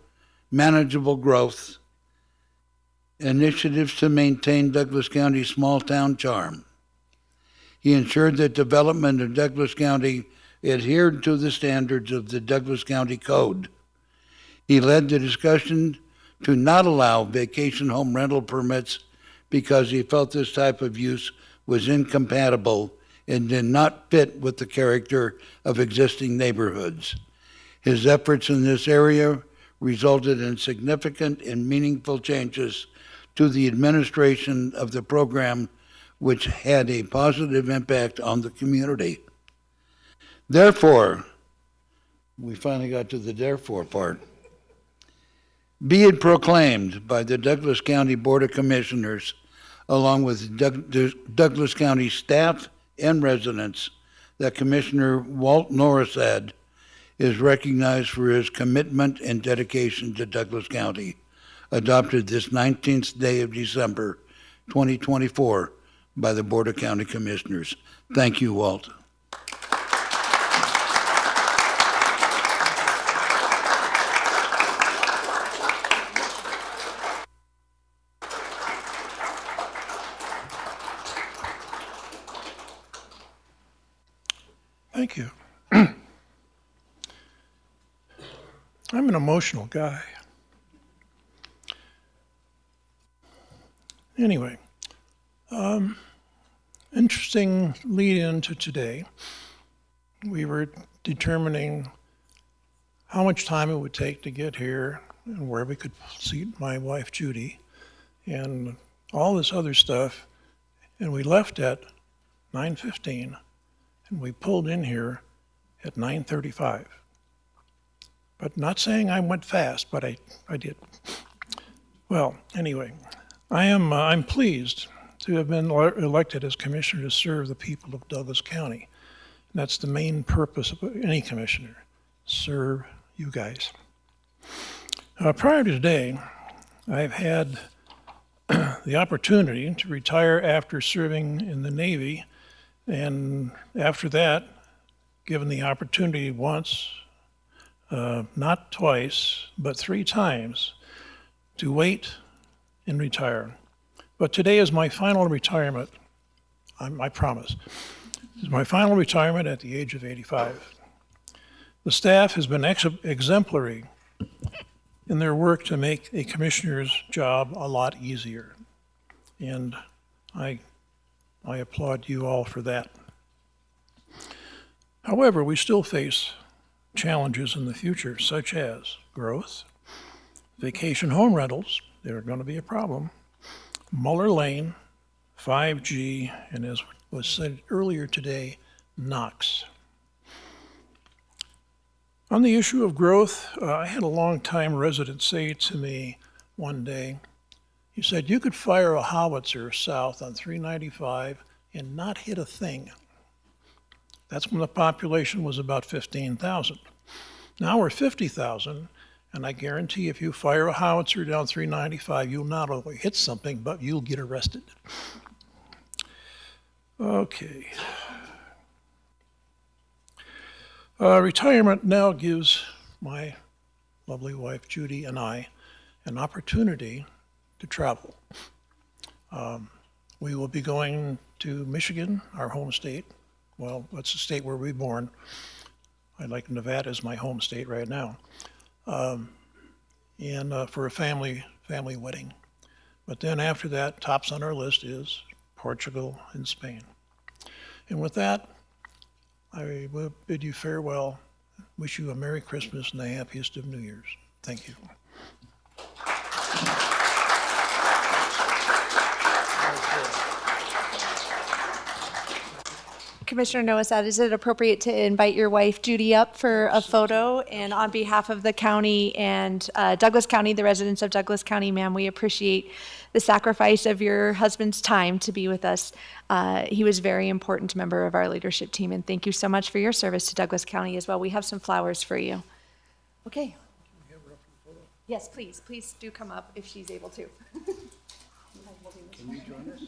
manageable growth, initiatives to maintain Douglas County's small-town charm. He ensured that development of Douglas County adhered to the standards of the Douglas County Code. He led the discussion to not allow vacation home rental permits because he felt this type of use was incompatible and did not fit with the character of existing neighborhoods. His efforts in this area resulted in significant and meaningful changes to the administration of the program, which had a positive impact on the community. Therefore, we finally got to the therefore part. Be it proclaimed by the Douglas County Board of Commissioners, along with Douglas County staff and residents, that Commissioner Walt Noasad is recognized for his commitment and dedication to Douglas County, adopted this 19th day of December, 2024, by the Board of County Commissioners. Thank you, Walt. Thank you. I'm an emotional guy. Anyway, interesting lead into today. We were determining how much time it would take to get here and where we could seat my wife Judy and all this other stuff. And we left at 9:15 and we pulled in here at 9:35. But not saying I went fast, but I did. Well, anyway, I'm pleased to have been elected as commissioner to serve the people of Douglas County. And that's the main purpose of any commissioner, serve you guys. Prior to today, I've had the opportunity to retire after serving in the Navy, and after that, given the opportunity once, not twice, but 3 times, to wait and retire. But today is my final retirement, I promise. This is my final retirement at the age of 85. The staff has been exemplary in their work to make a commissioner's job a lot easier. And I applaud you all for that. However, we still face challenges in the future, such as growth, vacation home rentals, they're going to be a problem, Muller Lane, 5G, and as was said earlier today, NOx. On the issue of growth, I had a longtime resident say to me one day, he said, you could fire a howitzer south on 395 and not hit a thing. That's when the population was about 15,000. Now we're 50,000, and I guarantee if you fire a howitzer down 395, you'll not only hit something, but you'll get arrested. Okay. Retirement now gives my lovely wife Judy and I an opportunity to travel. We will be going to Michigan, our home state. Well, that's the state where we were born. I like Nevada as my home state right now. And for a family wedding. But then after that, tops on our list is Portugal and Spain. And with that, I will bid you farewell. Wish you a Merry Christmas and the happiest of New Year's. Thank you. Commissioner Noasad, is it appropriate to invite your wife Judy up for a photo? And on behalf of the county and Douglas County, the residents of Douglas County, ma'am, we appreciate the sacrifice of your husband's time to be with us. He was a very important member of our leadership team, and thank you so much for your service to Douglas County as well. We have some flowers for you. Okay. Yes, please. Please do come up if she's able to. Can you join us?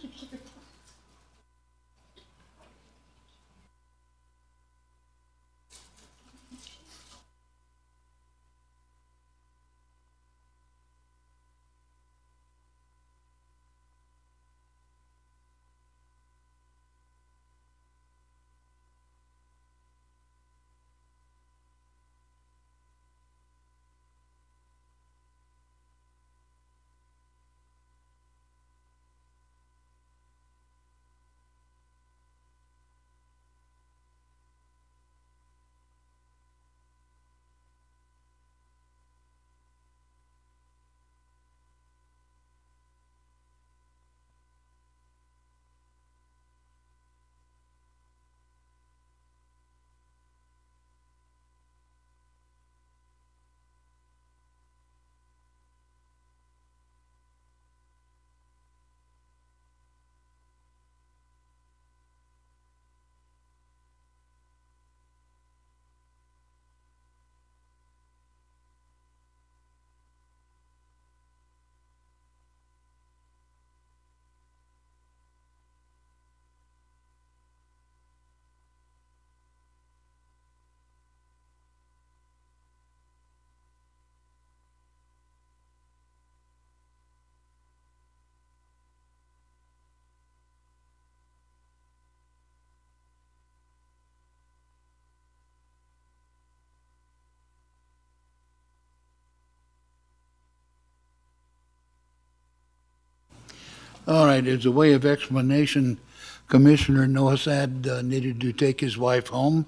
All right, as a way of explanation, Commissioner Noasad needed to take his wife home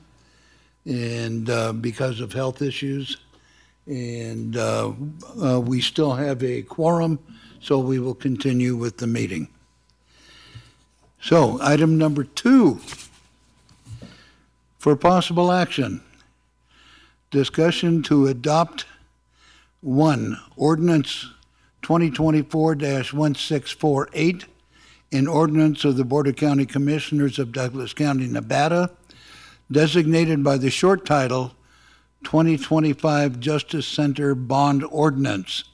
and because of health issues. And we still have a quorum, so we will continue with the meeting. So, item number 2, for possible action, discussion to adopt 1, ordinance 2024-1648, an ordinance of the Board of County Commissioners of Douglas County, Nevada, designated by the short title 2025 Justice Center Bond Ordinance,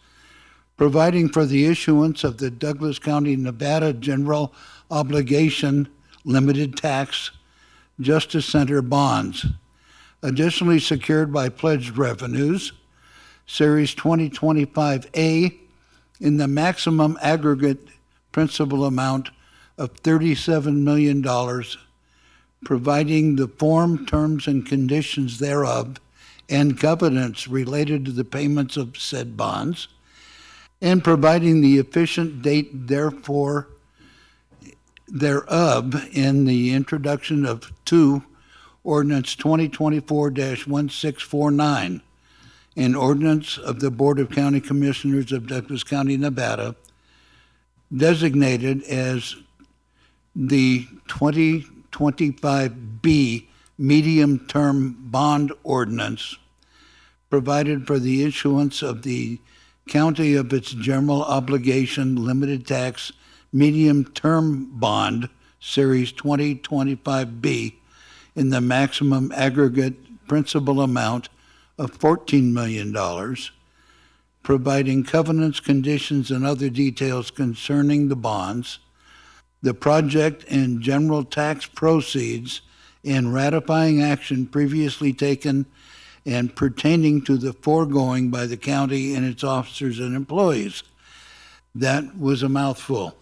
providing for the issuance of the Douglas County, Nevada General Obligation Limited Tax Justice Center bonds, additionally secured by pledged revenues, Series 2025A, in the maximum aggregate principal amount of $37 million, providing the form, terms, and conditions thereof, and covenants related to the payments of said bonds, and providing the efficient date thereof, in the introduction of 2, ordinance 2024-1649, an ordinance of the Board of County Commissioners of Douglas County, Nevada, designated as the 2025B medium-term bond ordinance, provided for the issuance of the county of its general obligation limited tax medium-term bond, Series 2025B, in the maximum aggregate principal amount of $14 million, providing covenants, conditions, and other details concerning the bonds, the project and general tax proceeds, and ratifying action previously taken and pertaining to the foregoing by the county and its officers and employees. That was a mouthful.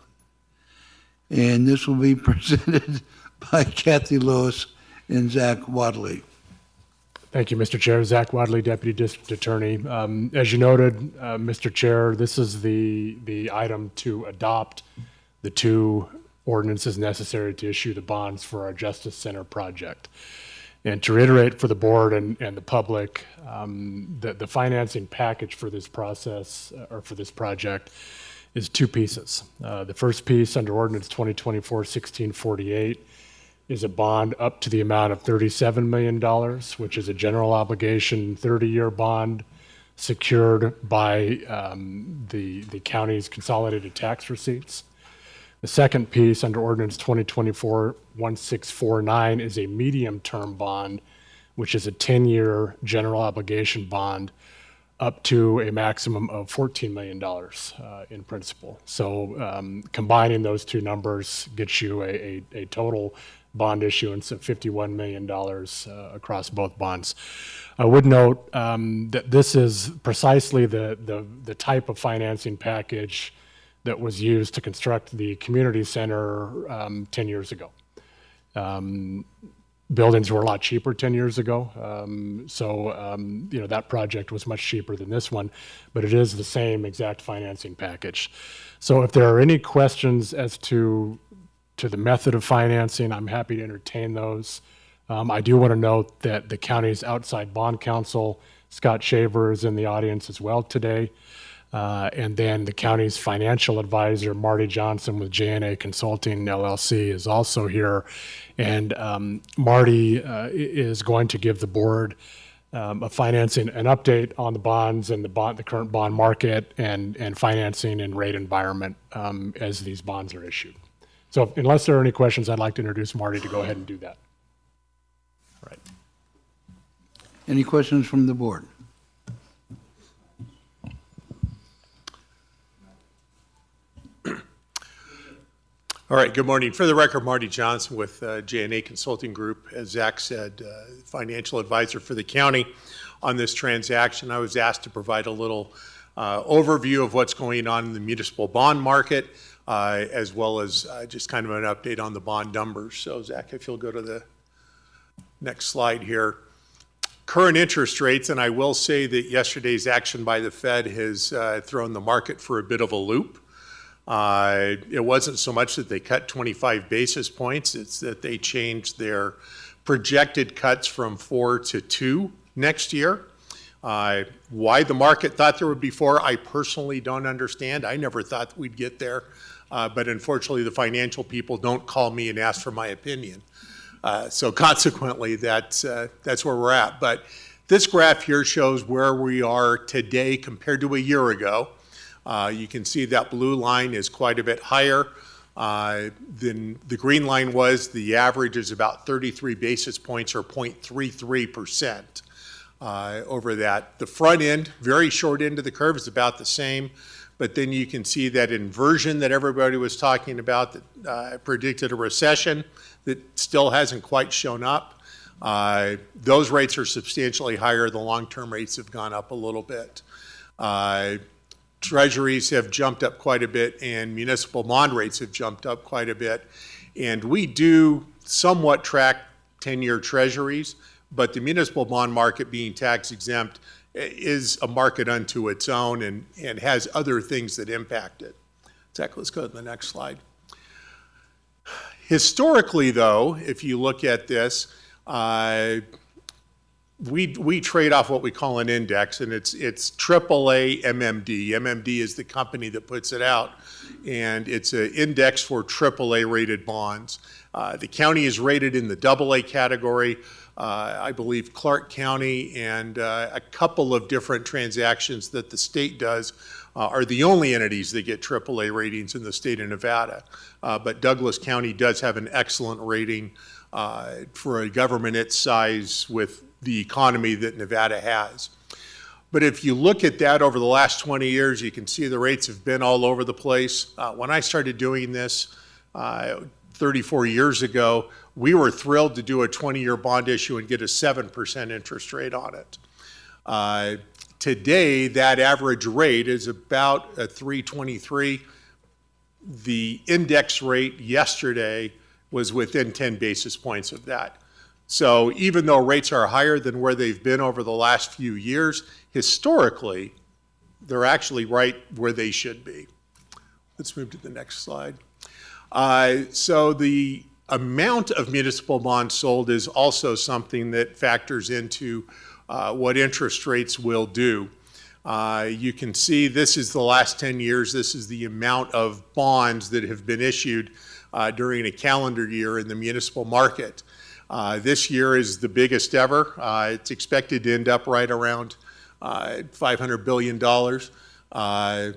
And this will be presented by Kathy Lewis and Zach Wadley. Thank you, Mr. Chair. Zach Wadley, Deputy District Attorney. As you noted, Mr. Chair, this is the item to adopt the two ordinances necessary to issue the bonds for our Justice Center project. And to reiterate for the board and the public, the financing package for this process or for this project is two pieces. The first piece under Ordinance 2024-1648 is a bond up to the amount of $37 million, which is a general obligation 30-year bond secured by the county's consolidated tax receipts. The second piece under Ordinance 2024-1649 is a medium-term bond, which is a 10-year general obligation bond up to a maximum of $14 million in principal. So combining those two numbers gets you a total bond issuance of $51 million across both bonds. I would note that this is precisely the type of financing package that was used to construct the community center 10 years ago. Buildings were a lot cheaper 10 years ago. That project was much cheaper than this one, but it is the same exact financing package. So if there are any questions as to the method of financing, I'm happy to entertain those. I do want to note that the county's outside bond counsel, Scott Shaver, is in the audience as well today. And then the county's financial advisor, Marty Johnson with J&A Consulting LLC, is also here. And Marty is going to give the board an update on the bonds and the current bond market and financing and rate environment as these bonds are issued. So unless there are any questions, I'd like to introduce Marty to go ahead and do that. All right. Any questions from the board? All right, good morning. For the record, Marty Johnson with J&A Consulting Group. As Zach said, financial advisor for the county on this transaction. I was asked to provide a little overview of what's going on in the municipal bond market, as well as just kind of an update on the bond numbers. So Zach, if you'll go to the next slide here. Current interest rates, and I will say that yesterday's action by the Fed has thrown the market for a bit of a loop. It wasn't so much that they cut 25 basis points, it's that they changed their projected cuts from 4 to 2 next year. Why the market thought there would be 4, I personally don't understand. I never thought we'd get there, but unfortunately the financial people don't call me and ask for my opinion. So consequently, that's where we're at. But this graph here shows where we are today compared to a year ago. You can see that blue line is quite a bit higher than the green line was. The average is about 33 basis points or 0.33% over that. The front end, very short end of the curve, is about the same. But then you can see that inversion that everybody was talking about that predicted a recession that still hasn't quite shown up. Those rates are substantially higher. The long-term rates have gone up a little bit. Treasuries have jumped up quite a bit, and municipal bond rates have jumped up quite a bit. And we do somewhat track 10-year treasuries, but the municipal bond market, being tax exempt, is a market unto its own and has other things that impact it. Zach, let's go to the next slide. Historically, though, if you look at this, we trade off what we call an index, and it's AAA MMD. MMD is the company that puts it out, and it's an index for AAA rated bonds. The county is rated in the AA category. I believe Clark County and a couple of different transactions that the state does are the only entities that get AAA ratings in the state of Nevada. But Douglas County does have an excellent rating for a government its size with the economy that Nevada has. But if you look at that over the last 20 years, you can see the rates have been all over the place. When I started doing this 34 years ago, we were thrilled to do a 20-year bond issue and get a 7% interest rate on it. Today, that average rate is about a 3.23. the index rate yesterday was within 10 basis points of that. So even though rates are higher than where they've been over the last few years, historically, they're actually right where they should be. Let's move to the next slide. So the amount of municipal bonds sold is also something that factors into what interest rates will do. You can see this is the last 10 years. This is the amount of bonds that have been issued during a calendar year in the municipal market. This year is the biggest ever. It's expected to end up right around $500 billion. A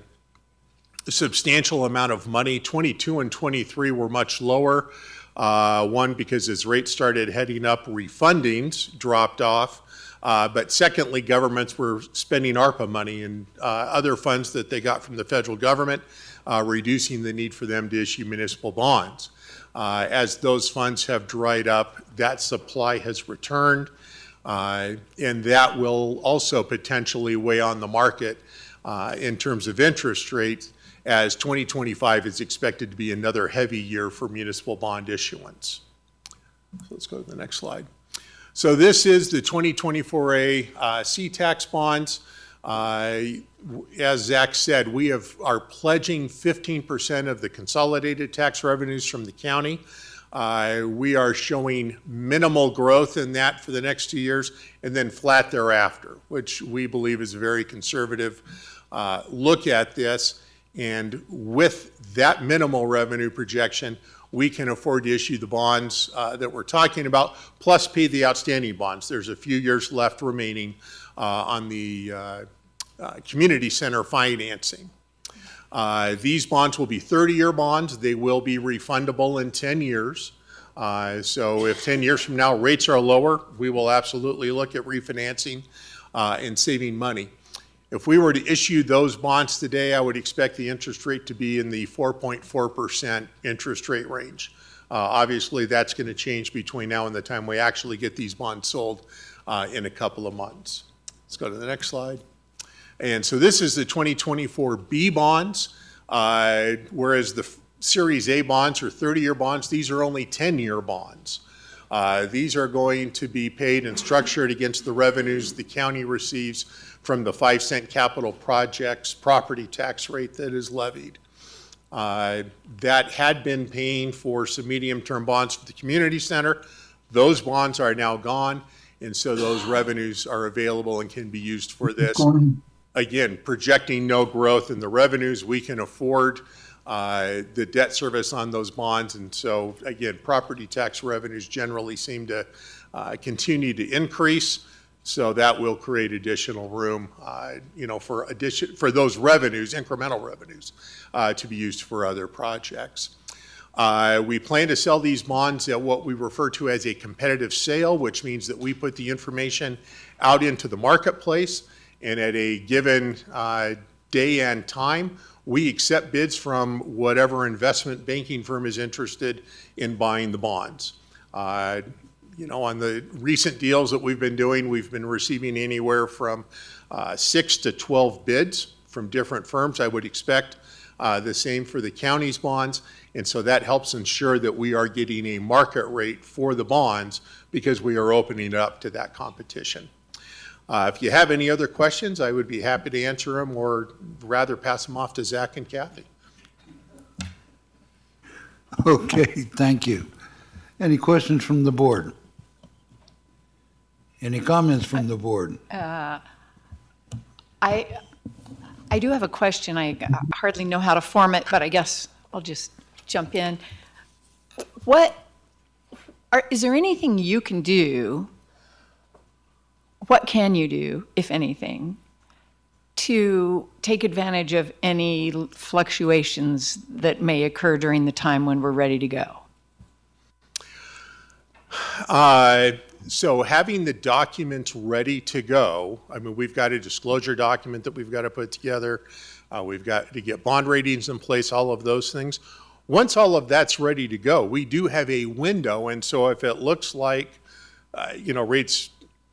substantial amount of money. 22 and 23 were much lower. One, because as rates started heading up, refundings dropped off. But secondly, governments were spending ARPA money and other funds that they got from the federal government, reducing the need for them to issue municipal bonds. As those funds have dried up, that supply has returned, and that will also potentially weigh on the market in terms of interest rates, as 2025 is expected to be another heavy year for municipal bond issuance. So let's go to the next slide. So this is the 2024A C-tax bonds. As Zach said, we are pledging 15% of the consolidated tax revenues from the county. We are showing minimal growth in that for the next 2 years and then flat thereafter, which we believe is a very conservative look at this. And with that minimal revenue projection, we can afford to issue the bonds that we're talking about, plus pay the outstanding bonds. There's a few years left remaining on the community center financing. These bonds will be 30-year bonds. They will be refundable in 10 years. So if 10 years from now rates are lower, we will absolutely look at refinancing and saving money. If we were to issue those bonds today, I would expect the interest rate to be in the 4.4% interest rate range. Obviously, that's going to change between now and the time we actually get these bonds sold in a couple of months. Let's go to the next slide. And so this is the 2024 B bonds, whereas the Series A bonds are 30-year bonds. These are only 10-year bonds. These are going to be paid and structured against the revenues the county receives from the 5-cent capital projects property tax rate that is levied. That had been paying for some medium-term bonds for the community center. Those bonds are now gone, and so those revenues are available and can be used for this. Again, projecting no growth in the revenues, we can afford the debt service on those bonds, and so again, property tax revenues generally seem to continue to increase. So that will create additional room, for those revenues, incremental revenues, to be used for other projects. We plan to sell these bonds at what we refer to as a competitive sale, which means that we put the information out into the marketplace, and at a given day and time, we accept bids from whatever investment banking firm is interested in buying the bonds. On the recent deals that we've been doing, we've been receiving anywhere from 6 to 12 bids from different firms. I would expect the same for the county's bonds. And so that helps ensure that we are getting a market rate for the bonds because we are opening up to that competition. If you have any other questions, I would be happy to answer them or rather pass them off to Zach and Kathy. Okay, thank you. Any questions from the board? Any comments from the board? I do have a question. I hardly know how to form it, but I guess I'll just jump in. Is there anything you can do? What can you do, if anything, to take advantage of any fluctuations that may occur during the time when we're ready to go? So having the documents ready to go, I mean, we've got a disclosure document that we've got to put together. We've got to get bond ratings in place, all of those things. Once all of that's ready to go, we do have a window. And so if it looks like, rates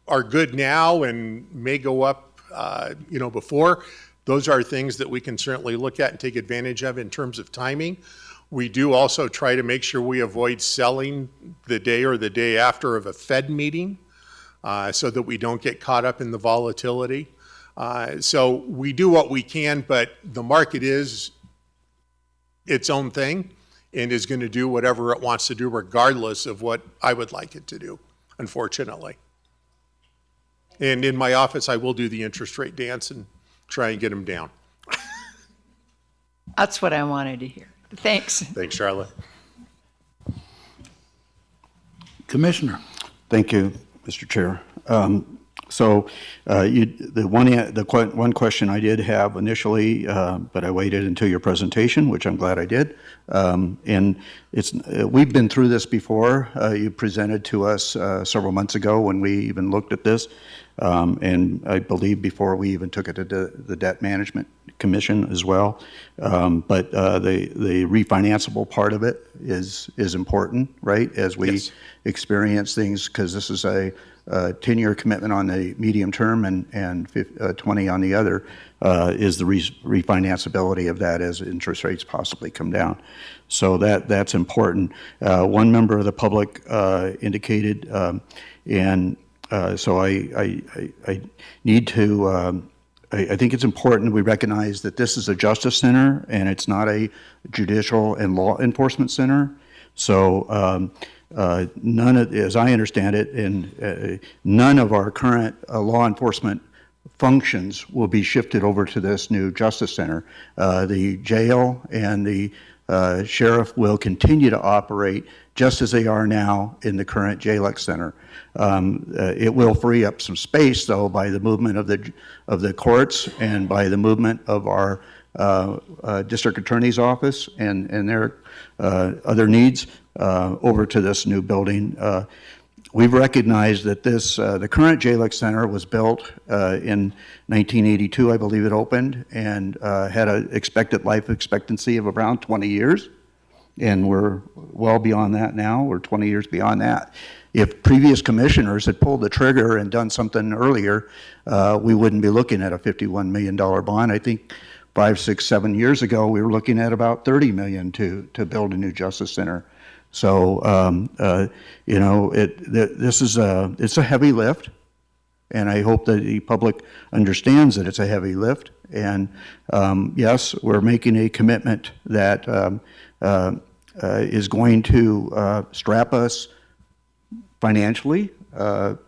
are good now and may go up, before, those are things that we can certainly look at and take advantage of in terms of timing. We do also try to make sure we avoid selling the day or the day after of a Fed meeting so that we don't get caught up in the volatility. So we do what we can, but the market is its own thing and is going to do whatever it wants to do regardless of what I would like it to do, unfortunately. And in my office, I will do the interest rate dance and try and get them down. That's what I wanted to hear. Thanks. Thanks, Charlotte. Commissioner. Thank you, Mr. Chair. The one question I did have initially, but I waited until your presentation, which I'm glad I did. And we've been through this before. You presented to us several months ago when we even looked at this. And I believe before we even took it to the Debt Management Commission as well. But the refinanceable part of it is important, right? As we experience things, because this is a 10-year commitment on the medium term and 20 on the other, is the refinanceability of that as interest rates possibly come down. So that's important. One member of the public indicated, so I need to, I think it's important we recognize that this is a justice center and it's not a judicial and law enforcement center. So as I understand it, none of our current law enforcement functions will be shifted over to this new justice center. The jail and the sheriff will continue to operate just as they are now in the current JLEX center. It will free up some space, though, by the movement of the courts and by the movement of our district attorney's office and their other needs over to this new building. We've recognized that the current JLEX Center was built in 1982, I believe it opened, and had an expected life expectancy of around 20 years. And we're well beyond that now. We're 20 years beyond that. If previous commissioners had pulled the trigger and done something earlier, we wouldn't be looking at a $51 million bond. I think 5, 6, 7 years ago, we were looking at about $30 million to build a new justice center. So, it's a heavy lift, and I hope that the public understands that it's a heavy lift. And yes, we're making a commitment that is going to strap us financially,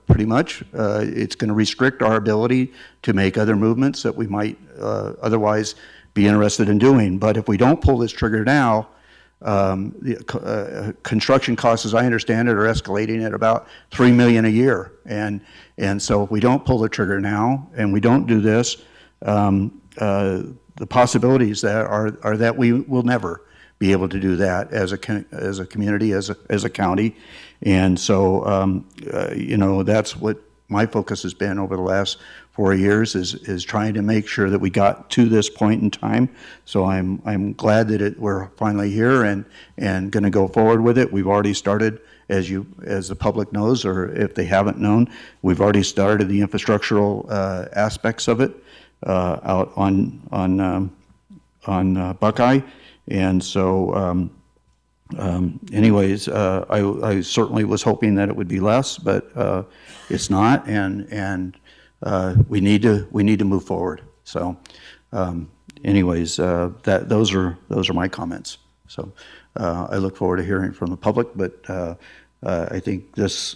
pretty much. It's going to restrict our ability to make other movements that we might otherwise be interested in doing. But if we don't pull this trigger now, the construction costs, as I understand it, are escalating at about $3 million a year. And so if we don't pull the trigger now and we don't do this, the possibilities that are that we will never be able to do that as a community, as a county. And so, that's what my focus has been over the last 4 years is trying to make sure that we got to this point in time. So I'm glad that we're finally here and going to go forward with it. We've already started, as the public knows, or if they haven't known, we've already started the infrastructural aspects of it out on Buckeye. And so, anyways, I certainly was hoping that it would be less, but it's not, and we need to move forward. So, anyways, those are my comments. So, I look forward to hearing from the public, but I think this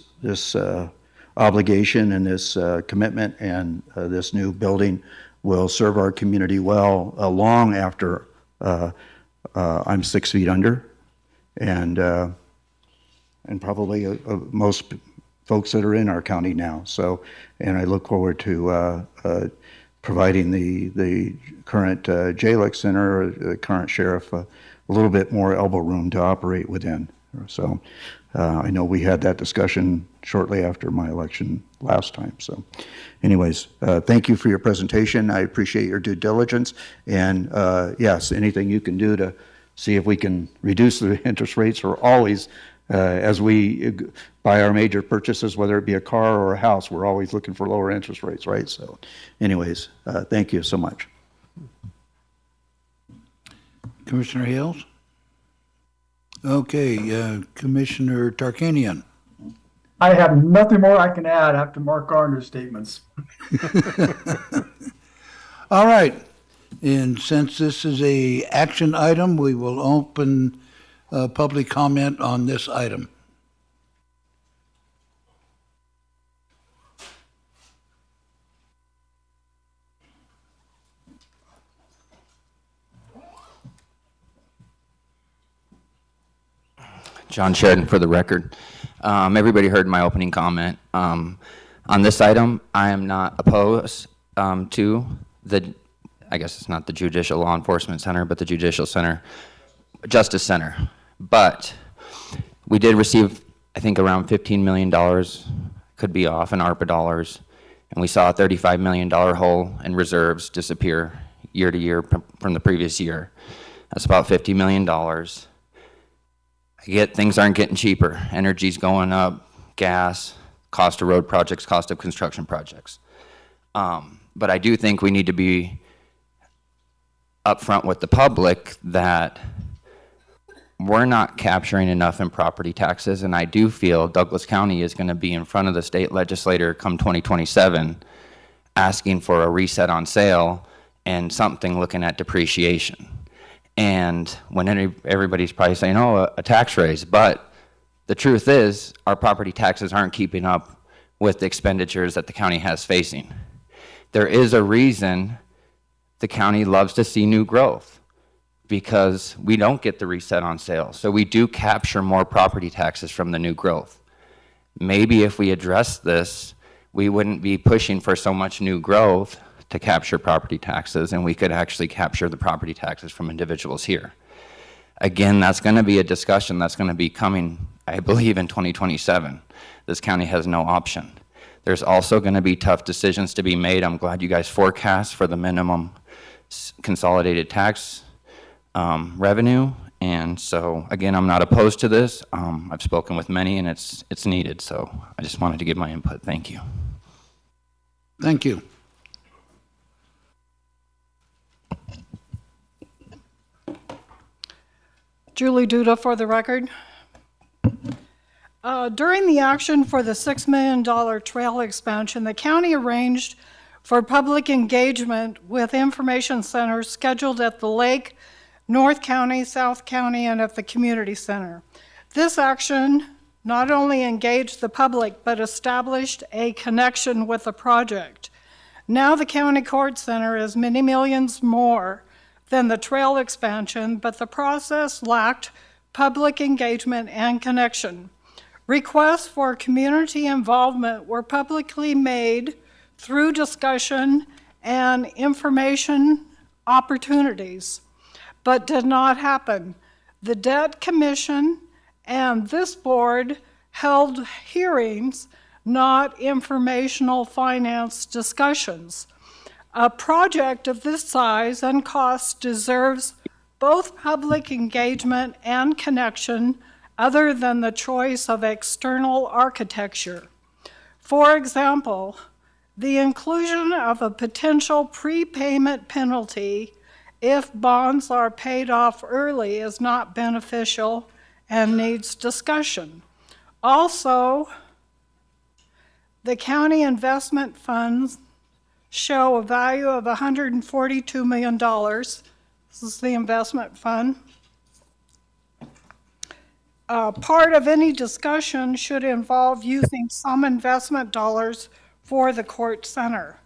obligation and this commitment and this new building will serve our community well long after I'm 6 feet under, and probably most folks that are in our county now. So, and I look forward to providing the current JLEX Center, or the current sheriff, a little bit more elbow room to operate within. So, I know we had that discussion shortly after my election last time. So, anyways, thank you for your presentation. I appreciate your due diligence. And yes, anything you can do to see if we can reduce the interest rates. We're always, as we buy our major purchases, whether it be a car or a house, we're always looking for lower interest rates, right? So, anyways, thank you so much. Commissioner Hales? Okay, Commissioner Tarkanian. I have nothing more I can add after Mark Gardner's statements. All right, and since this is a action item, we will open public comment on this item. John Sheridan for the record. Everybody heard my opening comment. On this item, I am not opposed to the, I guess it's not the Judicial Law Enforcement Center, but the Judicial Center, Justice Center. But we did receive, I think, around $15 million, could be off, in ARPA dollars. And we saw a $35 million hole in reserves disappear year to year from the previous year. That's about $50 million. I get things aren't getting cheaper. Energy's going up, gas, cost of road projects, cost of construction projects. But I do think we need to be upfront with the public that we're not capturing enough in property taxes, and I do feel Douglas County is going to be in front of the state legislator come 2027 asking for a reset on sale and something looking at depreciation. And when everybody's probably saying, oh, a tax raise, but the truth is our property taxes aren't keeping up with the expenditures that the county has facing. There is a reason the county loves to see new growth, because we don't get the reset on sales. So we do capture more property taxes from the new growth. Maybe if we address this, we wouldn't be pushing for so much new growth to capture property taxes, and we could actually capture the property taxes from individuals here. Again, that's going to be a discussion that's going to be coming, I believe, in 2027. This county has no option. There's also going to be tough decisions to be made. I'm glad you guys forecast for the minimum consolidated tax revenue. And so, again, I'm not opposed to this. I've spoken with many, and it's needed. So I just wanted to give my input. Thank you. Thank you. Julie Duda for the record. During the action for the $6 million trail expansion, the county arranged for public engagement with information centers scheduled at the lake, North County, South County, and at the community center. This action not only engaged the public, but established a connection with the project. Now the county court center is many millions more than the trail expansion, but the process lacked public engagement and connection. Requests for community involvement were publicly made through discussion and information opportunities, but did not happen. The Debt Commission and this board held hearings, not informational finance discussions. A project of this size and cost deserves both public engagement and connection other than the choice of external architecture. For example, the inclusion of a potential prepayment penalty if bonds are paid off early is not beneficial and needs discussion. Also, the county investment funds show a value of $142 million. This is the investment fund. Part of any discussion should involve using some investment dollars for the court center.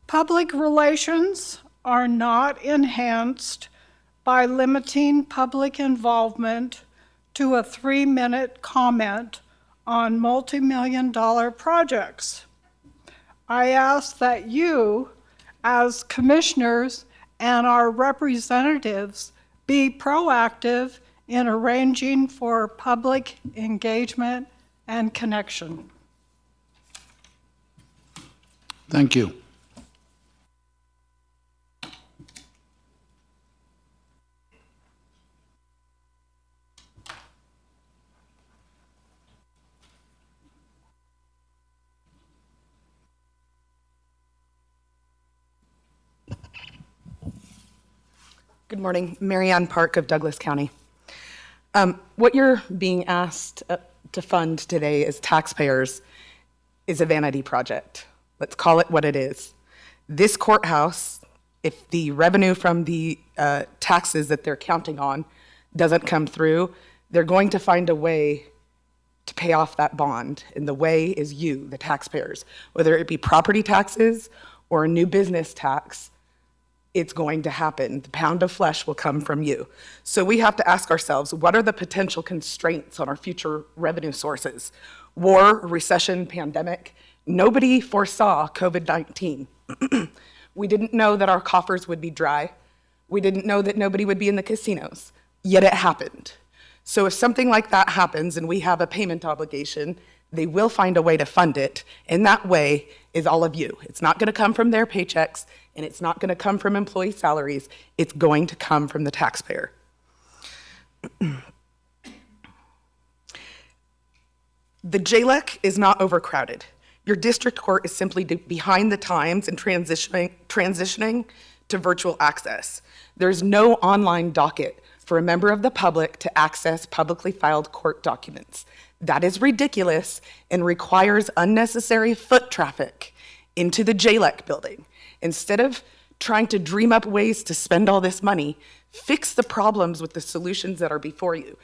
Public relations are not enhanced by limiting public involvement to a 3-minute comment on multi-million-dollar projects. I ask that you, as commissioners and our representatives, be proactive in arranging for public engagement and connection. Thank you. Good morning. Marianne Park of Douglas County. What you're being asked to fund today as taxpayers is a vanity project. Let's call it what it is. This courthouse, if the revenue from the taxes that they're counting on doesn't come through, they're going to find a way to pay off that bond. And the way is you, the taxpayers. Whether it be property taxes or a new business tax, it's going to happen. The pound of flesh will come from you. So we have to ask ourselves, what are the potential constraints on our future revenue sources? War, recession, pandemic. Nobody foresaw COVID-19. We didn't know that our coffers would be dry. We didn't know that nobody would be in the casinos, yet it happened. So if something like that happens and we have a payment obligation, they will find a way to fund it, and that way is all of you. It's not gonna come from their paychecks, and it's not gonna come from employee salaries, it's going to come from the taxpayer. The JLEC is not overcrowded. Your district court is simply behind the times and transitioning to virtual access. There's no online docket for a member of the public to access publicly filed court documents. That is ridiculous and requires unnecessary foot traffic into the JLEC building. Instead of trying to dream up ways to spend all this money, fix the problems with the solutions that are before you.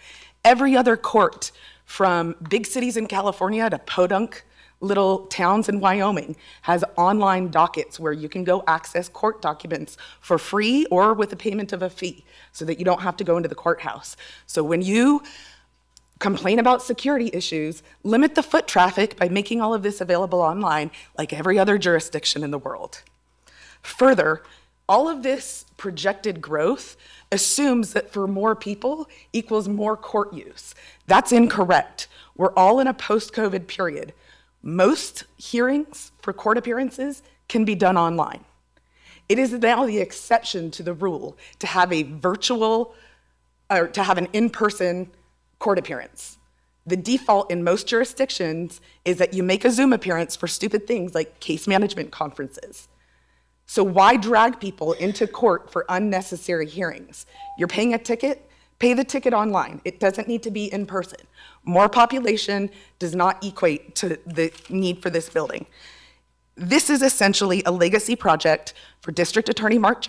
Every other court, from big cities in California to podunk little towns in Wyoming, has online dockets where you can go access court documents for free or with the payment of a fee so that you don't have to go into the courthouse. So when you complain about security issues, limit the foot traffic by making all of this available online like every other jurisdiction in the world. Further, all of this projected growth assumes that for more people equals more court use. That's incorrect. We're all in a post-COVID period. Most hearings for court appearances can be done online. It is now the exception to the rule to have a virtual, or to have an in-person court appearance. The default in most jurisdictions is that you make a Zoom appearance for stupid things like case management conferences. So why drag people into court for unnecessary hearings? You're paying a ticket, pay the ticket online. It doesn't need to be in person. More population does not equate to the need for this building. This is essentially a legacy project for District Attorney Mark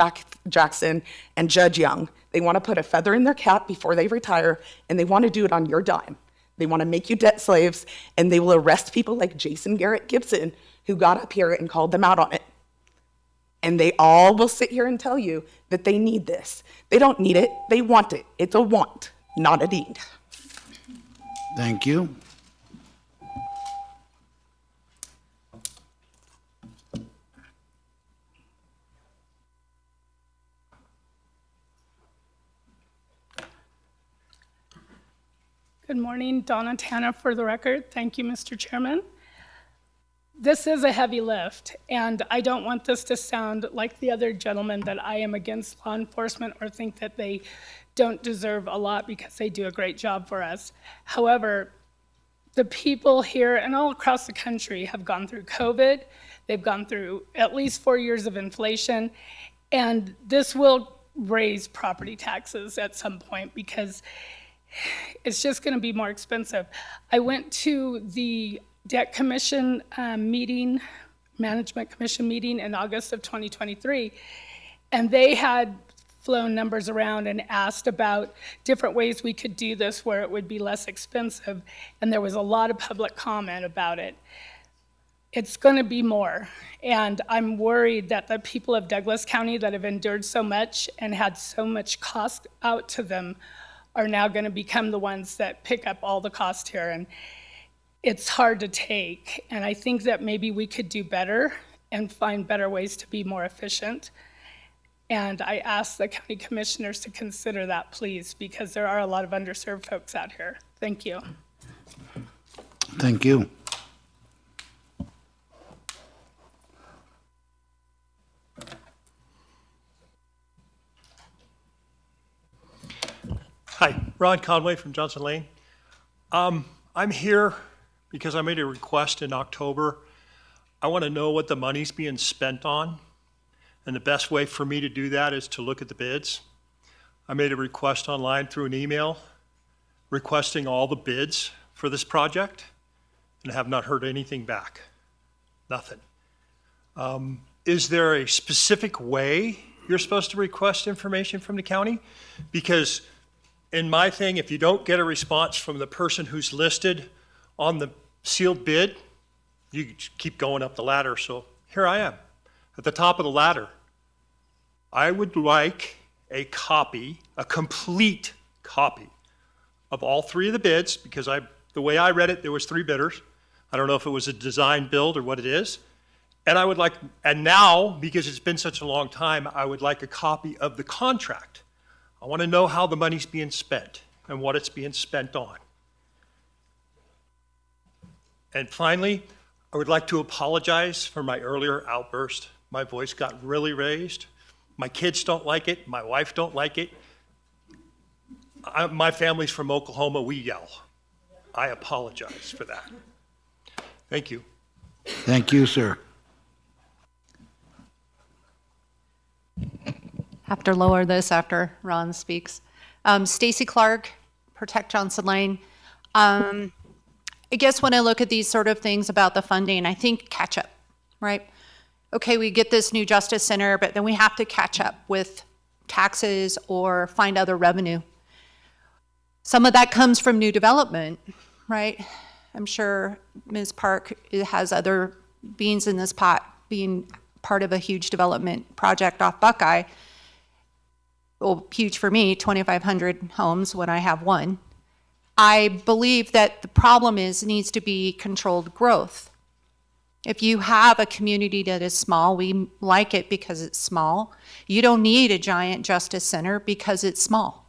Jackson and Judge Young. They want to put a feather in their cap before they retire, and they want to do it on your dime. They want to make you debt slaves, and they will arrest people like Jason Garrett Gibson, who got up here and called them out on it. And they all will sit here and tell you that they need this. They don't need it, they want it. It's a want, not a need. Thank you. Good morning, Donna Tanner for the record. Thank you, Mr. Chairman. This is a heavy lift, and I don't want this to sound like the other gentleman that I am against law enforcement or think that they don't deserve a lot because they do a great job for us. However, the people here and all across the country have gone through COVID. They've gone through at least 4 years of inflation, and this will raise property taxes at some point because it's just going to be more expensive. I went to the Debt Commission meeting, Management Commission meeting in August of 2023, and they had flown numbers around and asked about different ways we could do this where it would be less expensive, and there was a lot of public comment about it. It's going to be more, and I'm worried that the people of Douglas County that have endured so much and had so much cost out to them are now going to become the ones that pick up all the cost here, and it's hard to take. And I think that maybe we could do better and find better ways to be more efficient. And I ask the county commissioners to consider that, please, because there are a lot of underserved folks out here. Thank you. Thank you. Hi, Ron Conway from Johnson Lane. I'm here because I made a request in October. I want to know what the money's being spent on, and the best way for me to do that is to look at the bids. I made a request online through an email requesting all the bids for this project and have not heard anything back. Nothing. Is there a specific way you're supposed to request information from the county? Because in my thing, if you don't get a response from the person who's listed on the sealed bid, you keep going up the ladder. So here I am at the top of the ladder. I would like a copy, a complete copy of all three of the bids, because the way I read it, there was 3 bidders. I don't know if it was a design build or what it is. And now, because it's been such a long time, I would like a copy of the contract. I want to know how the money's being spent and what it's being spent on. And finally, I would like to apologize for my earlier outburst. My voice got really raised. My kids don't like it. My wife don't like it. My family's from Oklahoma. We yell. I apologize for that. Thank you. Thank you, sir. Have to lower this after Ron speaks. Stacy Clark, Protect Johnson Lane. I guess when I look at these sort of things about the funding, I think catch up, right? Okay, we get this new justice center, but then we have to catch up with taxes or find other revenue. Some of that comes from new development, right? I'm sure Ms. Park has other beans in this pot, being part of a huge development project off Buckeye. Well, huge for me, 2,500 homes when I have one. I believe that the problem needs to be controlled growth. If you have a community that is small, we like it because it's small. You don't need a giant justice center because it's small.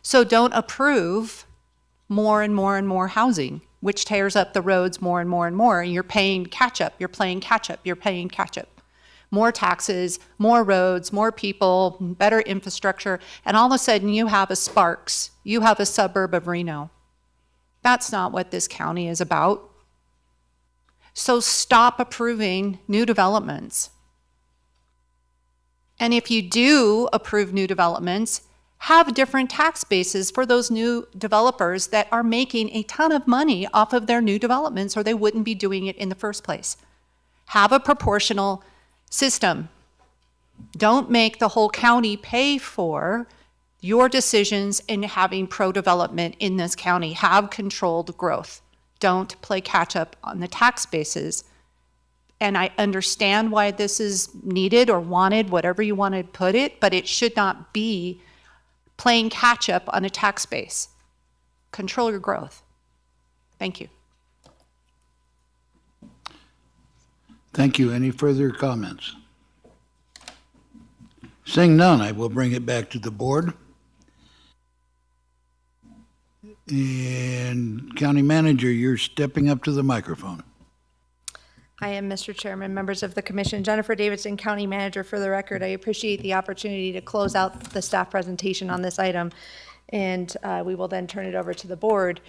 So don't approve more and more and more housing, which tears up the roads more and more and more. And you're paying catch up, you're playing catch up, you're paying catch up. More taxes, more roads, more people, better infrastructure, and all of a sudden you have a Sparks, you have a suburb of Reno. That's not what this county is about. So stop approving new developments. And if you do approve new developments, have different tax bases for those new developers that are making a ton of money off of their new developments, or they wouldn't be doing it in the first place. Have a proportional system. Don't make the whole county pay for your decisions in having pro-development in this county. Have controlled growth. Don't play catch up on the tax bases. And I understand why this is needed or wanted, whatever you want to put it, but it should not be playing catch up on a tax base. Control your growth. Thank you. Thank you. Any further comments? Seeing none, I will bring it back to the board. And County Manager, you're stepping up to the microphone. I am, Mr. Chairman, members of the commission. Jennifer Davidson, County Manager. For the record, I appreciate the opportunity to close out the staff presentation on this item, and we will then turn it over to the board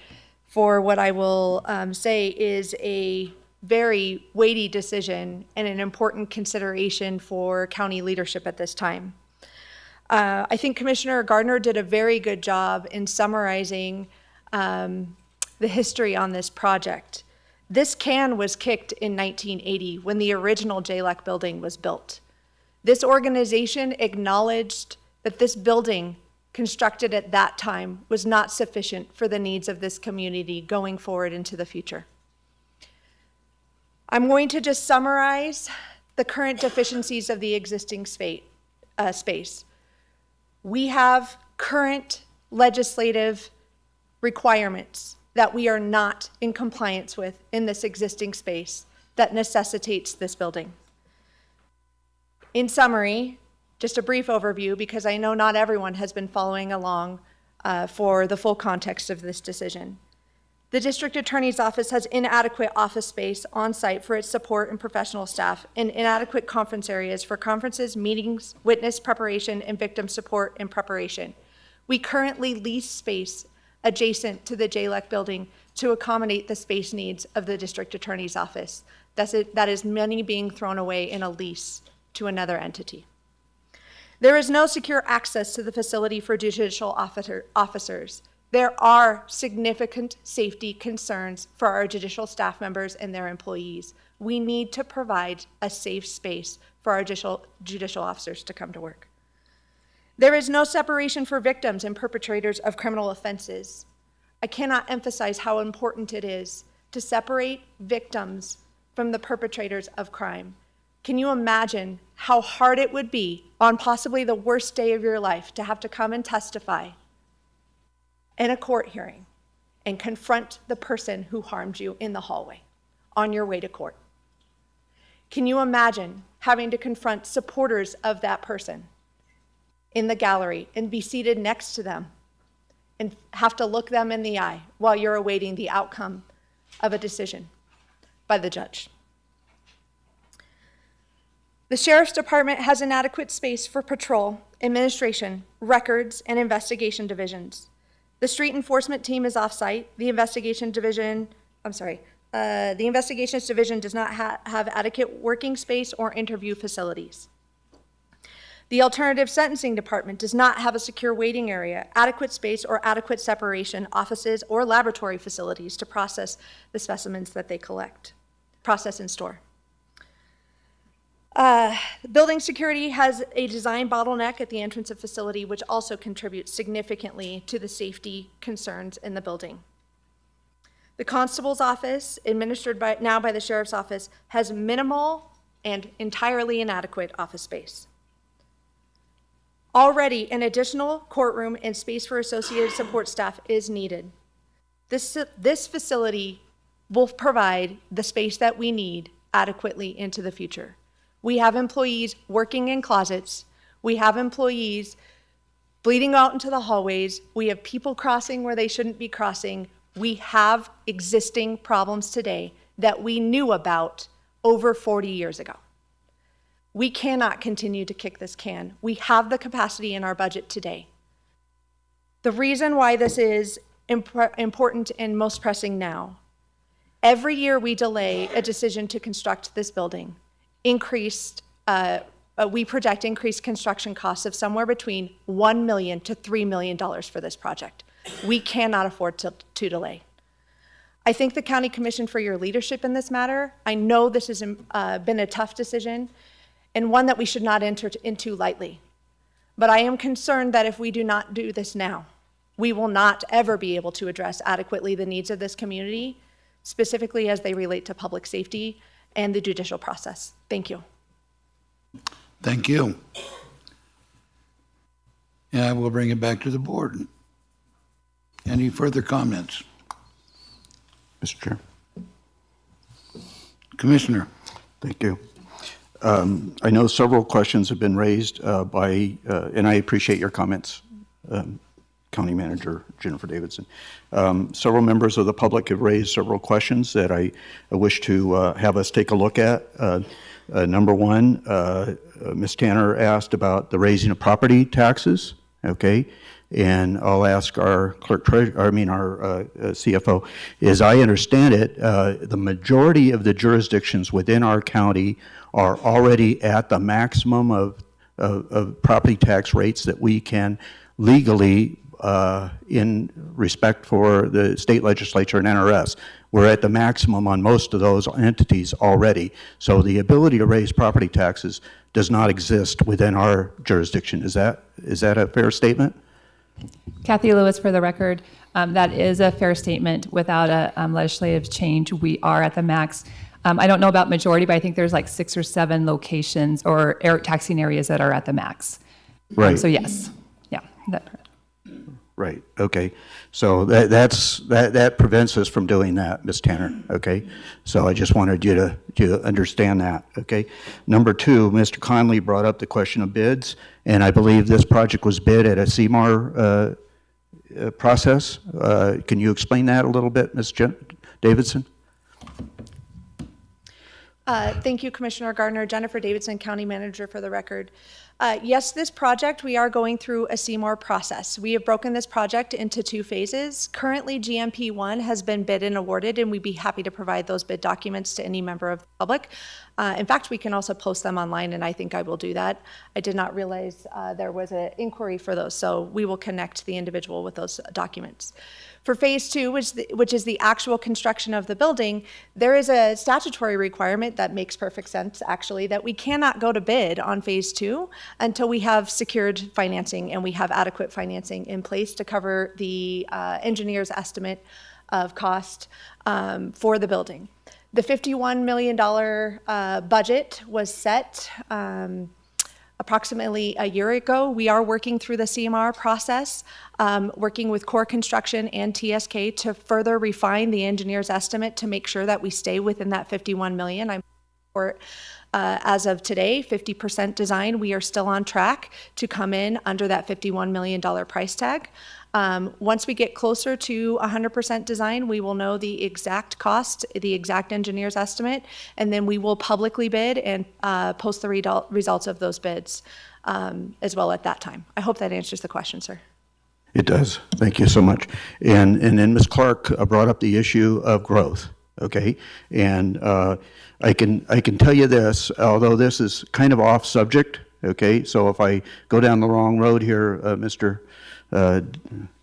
for what I will say is a very weighty decision and an important consideration for county leadership at this time. I think Commissioner Gardner did a very good job in summarizing the history on this project. This can was kicked in 1980 when the original JLEC building was built. This organization acknowledged that this building constructed at that time was not sufficient for the needs of this community going forward into the future. I'm going to just summarize the current deficiencies of the existing space. We have current legislative requirements that we are not in compliance with in this existing space that necessitates this building. In summary, just a brief overview, because I know not everyone has been following along for the full context of this decision. The District Attorney's Office has inadequate office space on site for its support and professional staff, and inadequate conference areas for conferences, meetings, witness preparation, and victim support and preparation. We currently lease space adjacent to the JLEC building to accommodate the space needs of the District Attorney's Office. That is money being thrown away in a lease to another entity. There is no secure access to the facility for judicial officers. There are significant safety concerns for our judicial staff members and their employees. We need to provide a safe space for our judicial officers to come to work. There is no separation for victims and perpetrators of criminal offenses. I cannot emphasize how important it is to separate victims from the perpetrators of crime. Can you imagine how hard it would be on possibly the worst day of your life to have to come and testify in a court hearing and confront the person who harmed you in the hallway on your way to court? Can you imagine having to confront supporters of that person in the gallery and be seated next to them and have to look them in the eye while you're awaiting the outcome of a decision by the judge? The Sheriff's Department has inadequate space for patrol, administration, records, and investigation divisions. The street enforcement team is off-site. The investigations division does not have adequate working space or interview facilities. The alternative sentencing department does not have a secure waiting area, adequate space, or adequate separation, offices, or laboratory facilities to process the specimens that they process and store. Building security has a design bottleneck at the entrance of facility, which also contributes significantly to the safety concerns in the building. The constable's office, administered now by the sheriff's office, has minimal and entirely inadequate office space. Already, an additional courtroom and space for associated support staff is needed. This facility will provide the space that we need adequately into the future. We have employees working in closets. We have employees bleeding out into the hallways. We have people crossing where they shouldn't be crossing. We have existing problems today that we knew about over 40 years ago. We cannot continue to kick this can. We have the capacity in our budget today. The reason why this is important and most pressing now, every year we delay a decision to construct this building, we project increased construction costs of somewhere between $1 million to $3 million for this project. We cannot afford to delay. I thank the County Commission for your leadership in this matter. I know this has been a tough decision and one that we should not enter into lightly. But I am concerned that if we do not do this now, we will not ever be able to address adequately the needs of this community, specifically as they relate to public safety and the judicial process. Thank you. Thank you. And I will bring it back to the board. Any further comments? Mr. Chair. Commissioner. Thank you. I know several questions have been raised and I appreciate your comments, County Manager Jennifer Davidson. Several members of the public have raised several questions that I wish to have us take a look at. Number one, Ms. Tanner asked about the raising of property taxes, okay? And I'll ask our CFO, as I understand it, the majority of the jurisdictions within our county are already at the maximum of property tax rates that we can legally, in respect for the state legislature and NRS. We're at the maximum on most of those entities already. So the ability to raise property taxes does not exist within our jurisdiction. Is that a fair statement? Kathy Lewis, for the record, that is a fair statement. Without a legislative change, we are at the max. I don't know about majority, but I think there's like 6 or 7 locations or taxing areas that are at the max. Right. So yes, yeah. Right, okay. So that prevents us from doing that, Ms. Tanner, okay? So I just wanted you to understand that, okay? Number 2, Mr. Conley brought up the question of bids, and I believe this project was bid at a CMAR process. Can you explain that a little bit, Ms. Davidson? Thank you, Commissioner Gardner. Jennifer Davidson, County Manager, for the record. Yes, this project, we are going through a CMOR process. We have broken this project into 2 phases. Currently, GMP 1 has been bid and awarded, and we'd be happy to provide those bid documents to any member of the public. In fact, we can also post them online, and I think I will do that. I did not realize there was an inquiry for those, so we will connect the individual with those documents. For phase 2, which is the actual construction of the building, there is a statutory requirement that makes perfect sense, actually, that we cannot go to bid on phase 2 until we have secured financing and we have adequate financing in place to cover the engineer's estimate of cost for the building. The $51 million budget was set approximately a year ago. We are working through the CMR process, working with Core Construction and TSK to further refine the engineer's estimate to make sure that we stay within that $51 million. I'm as of today, 50% design. We are still on track to come in under that $51 million price tag. Once we get closer to 100% design, we will know the exact cost, the exact engineer's estimate, and then we will publicly bid and post the results of those bids as well at that time. I hope that answers the question, sir. It does. Thank you so much. And then Ms. Clark brought up the issue of growth, okay? And I can tell you this, although this is kind of off subject, okay? So if I go down the wrong road here, Mr.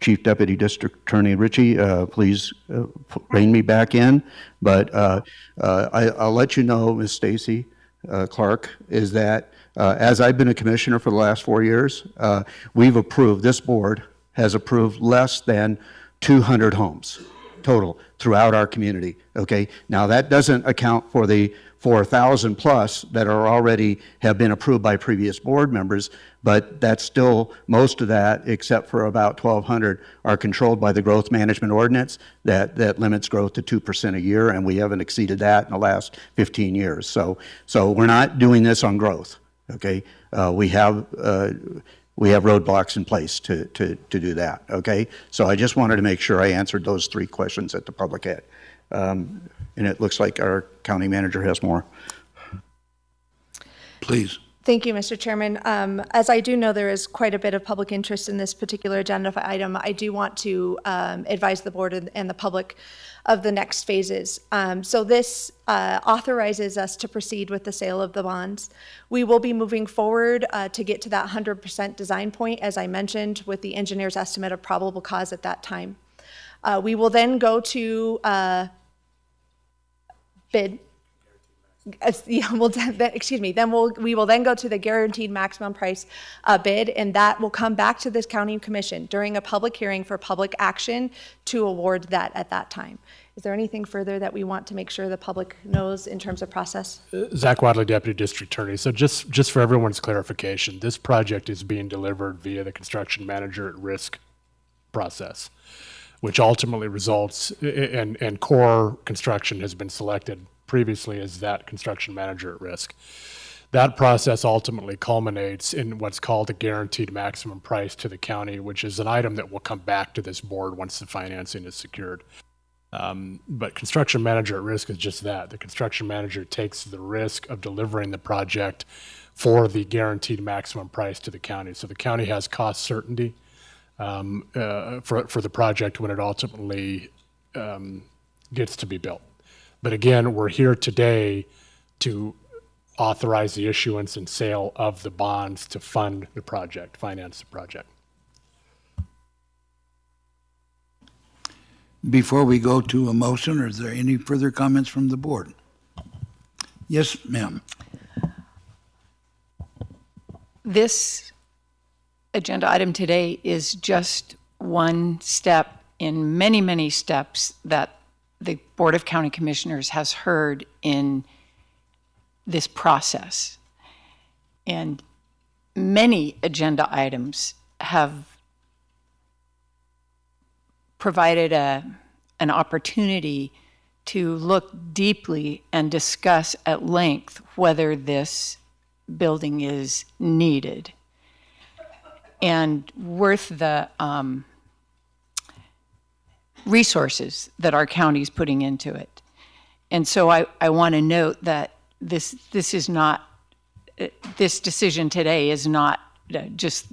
Chief Deputy District Attorney Ritchie, please rein me back in. But I'll let you know, Ms. Stacy Clark, is that as I've been a commissioner for the last 4 years, we've approved, this board has approved less than 200 homes total throughout our community, okay? Now, that doesn't account for the 4,000 plus that are already have been approved by previous board members, but that's still, most of that, except for about 1,200, are controlled by the growth management ordinance that limits growth to 2% a year, and we haven't exceeded that in the last 15 years. So we're not doing this on growth, okay? We have roadblocks in place to do that, okay? So I just wanted to make sure I answered those 3 questions that the public had. And it looks like our county manager has more. Please. Thank you, Mr. Chairman. As I do know there is quite a bit of public interest in this particular agenda item, I do want to advise the board and the public of the next phases. So this authorizes us to proceed with the sale of the bonds. We will be moving forward to get to that 100% design point, as I mentioned, with the engineer's estimate of probable cause at that time. We will then go to bid. Yeah, we will then go to the guaranteed maximum price bid, and that will come back to this county commission during a public hearing for public action to award that at that time. Is there anything further that we want to make sure the public knows in terms of process? Zach Wadley, Deputy District Attorney. So just for everyone's clarification, this project is being delivered via the construction manager at risk process, which ultimately results, and Core Construction has been selected previously as that construction manager at risk. That process ultimately culminates in what's called a guaranteed maximum price to the county, which is an item that will come back to this board once the financing is secured. But construction manager at risk is just that. The construction manager takes the risk of delivering the project for the guaranteed maximum price to the county. So the county has cost certainty for the project when it ultimately gets to be built. But again, we're here today to authorize the issuance and sale of the bonds to fund the project, finance the project. Before we go to a motion, is there any further comments from the board? Yes, ma'am. This agenda item today is just one step in many, many steps that the Board of County Commissioners has heard in this process. And many agenda items have provided an opportunity to look deeply and discuss at length whether this building is needed and worth the resources that our county is putting into it. And so I want to note that this is not, this decision today is not just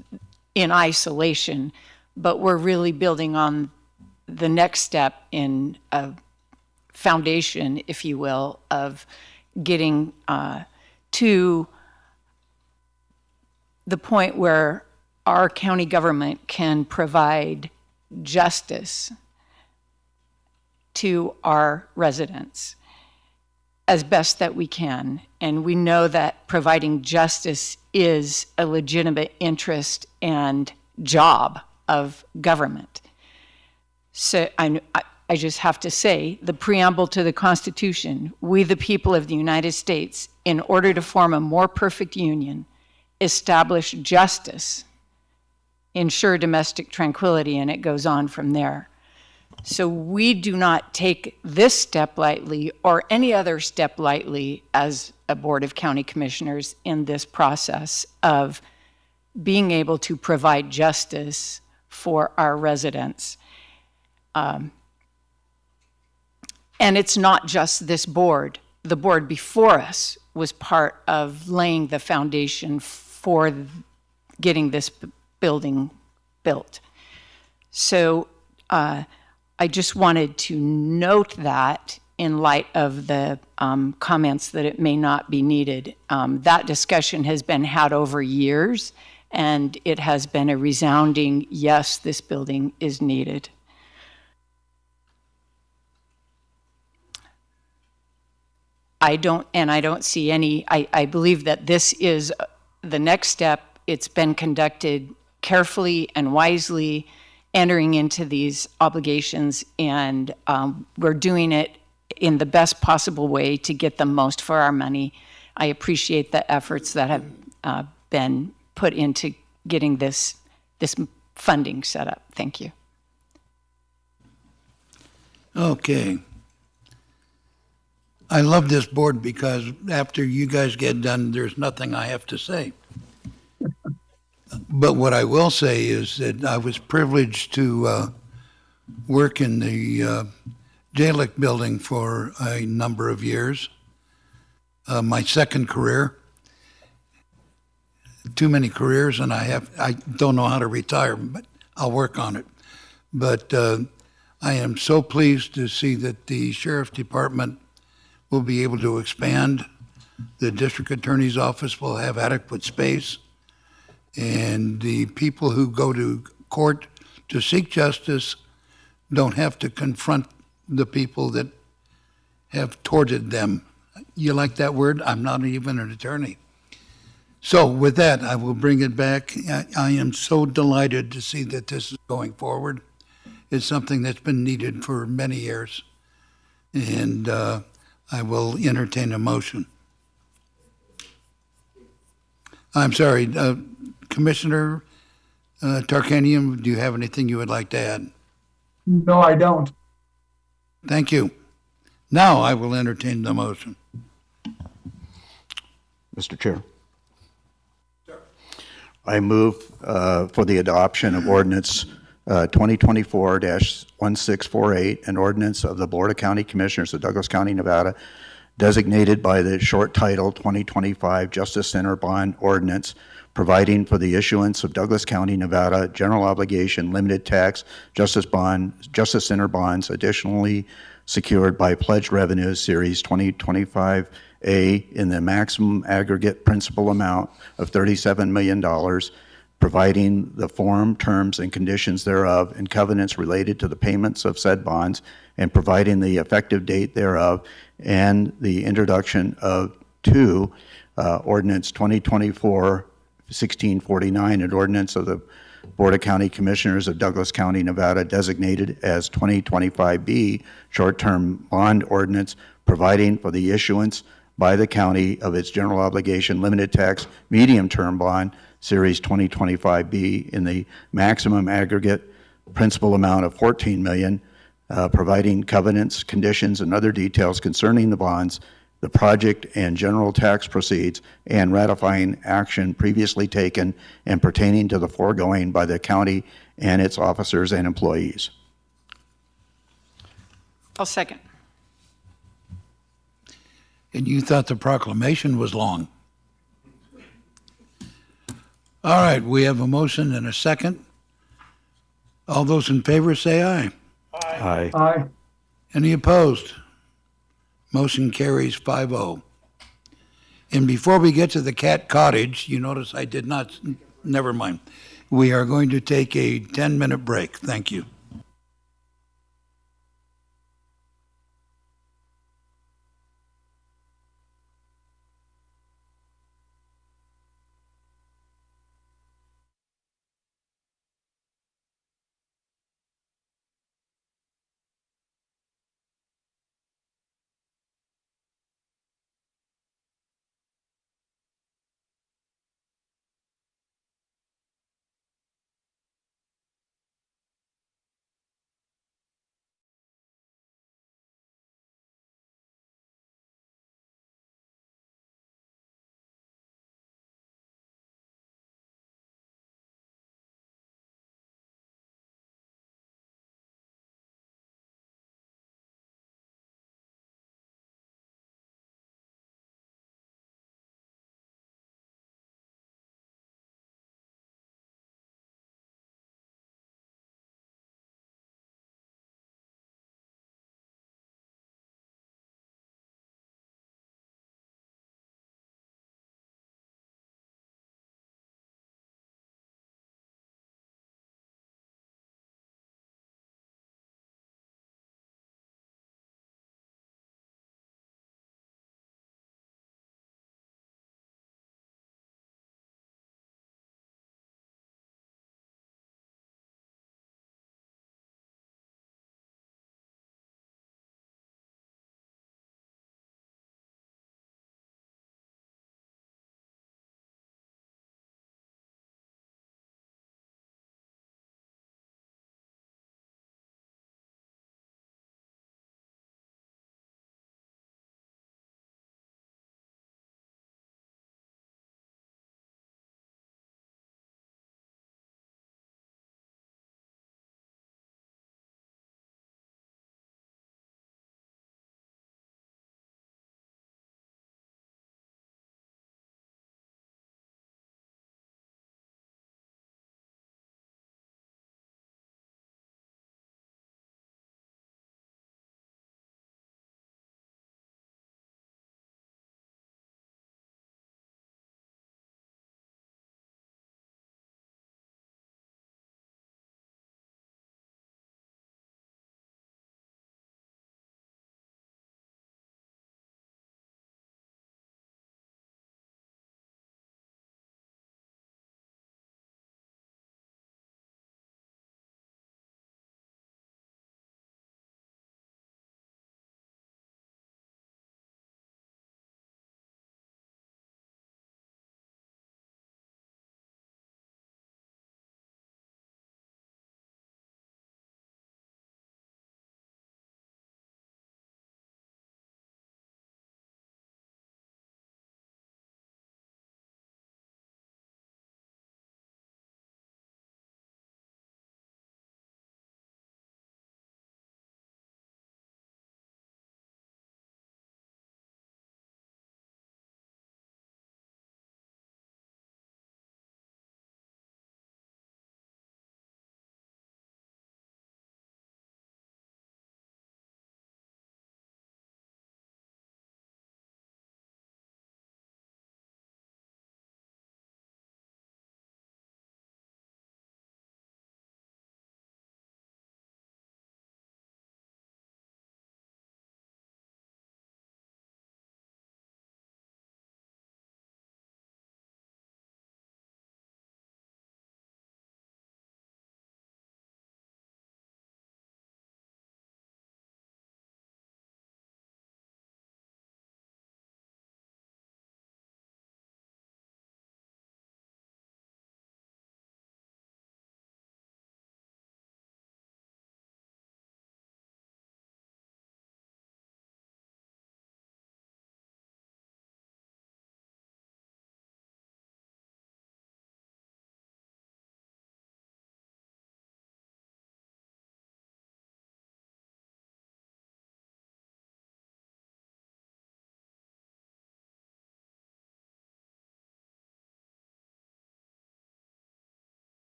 in isolation, but we're really building on the next step in a foundation, if you will, of getting to the point where our county government can provide justice to our residents as best that we can. And we know that providing justice is a legitimate interest and job of government. So I just have to say, the preamble to the Constitution, we the people of the United States, in order to form a more perfect union, establish justice, ensure domestic tranquility, and it goes on from there. So we do not take this step lightly or any other step lightly as a Board of County Commissioners in this process of being able to provide justice for our residents. And it's not just this board. The board before us was part of laying the foundation for getting this building built. So I just wanted to note that in light of the comments that it may not be needed. That discussion has been had over years, and it has been a resounding, yes, this building is needed. I don't see any, I believe that this is the next step. It's been conducted carefully and wisely, entering into these obligations, and we're doing it in the best possible way to get the most for our money. I appreciate the efforts that have been put into getting this funding set up. Thank you. Okay. I love this board because after you guys get done, there's nothing I have to say. But what I will say is that I was privileged to work in the JLIC building for a number of years. My second career. Too many careers, and I don't know how to retire, but I'll work on it. But I am so pleased to see that the Sheriff's Department will be able to expand. The District Attorney's Office will have adequate space. And the people who go to court to seek justice don't have to confront the people that have tortured them. You like that word? I'm not even an attorney. So with that, I will bring it back. I am so delighted to see that this is going forward. It's something that's been needed for many years. And I will entertain a motion. I'm sorry, Commissioner Tarkanian, do you have anything you would like to add? No, I don't. Thank you. Now I will entertain the motion. Mr. Chair. I move for the adoption of ordinance 2024-1648, an ordinance of the Board of County Commissioners of Douglas County, Nevada, designated by the short title 2025 Justice Center Bond Ordinance, providing for the issuance of Douglas County, Nevada general obligation limited tax justice center bonds, additionally secured by pledged revenues series 2025A in the maximum aggregate principal amount of $37 million, providing the form, terms, and conditions thereof and covenants related to the payments of said bonds, and providing the effective date thereof, and the introduction of ordinance 2024-1649, an ordinance of the Board of County Commissioners of Douglas County, Nevada, designated as 2025B, short-term bond ordinance, providing for the issuance by the county of its general obligation limited tax medium-term bond, Series 2025B, in the maximum aggregate principal amount of $14 million, providing covenants, conditions, and other details concerning the bonds, the project and general tax proceeds, and ratifying action previously taken and pertaining to the foregoing by the county and its officers and employees. I'll second. And you thought the proclamation was long. All right, we have a motion and a second. All those in favor say aye. Aye. Aye. Any opposed? Motion carries 5-0. And before we get to the cat cottage, you notice I did not, never mind. We are going to take a 10-minute break. Thank you.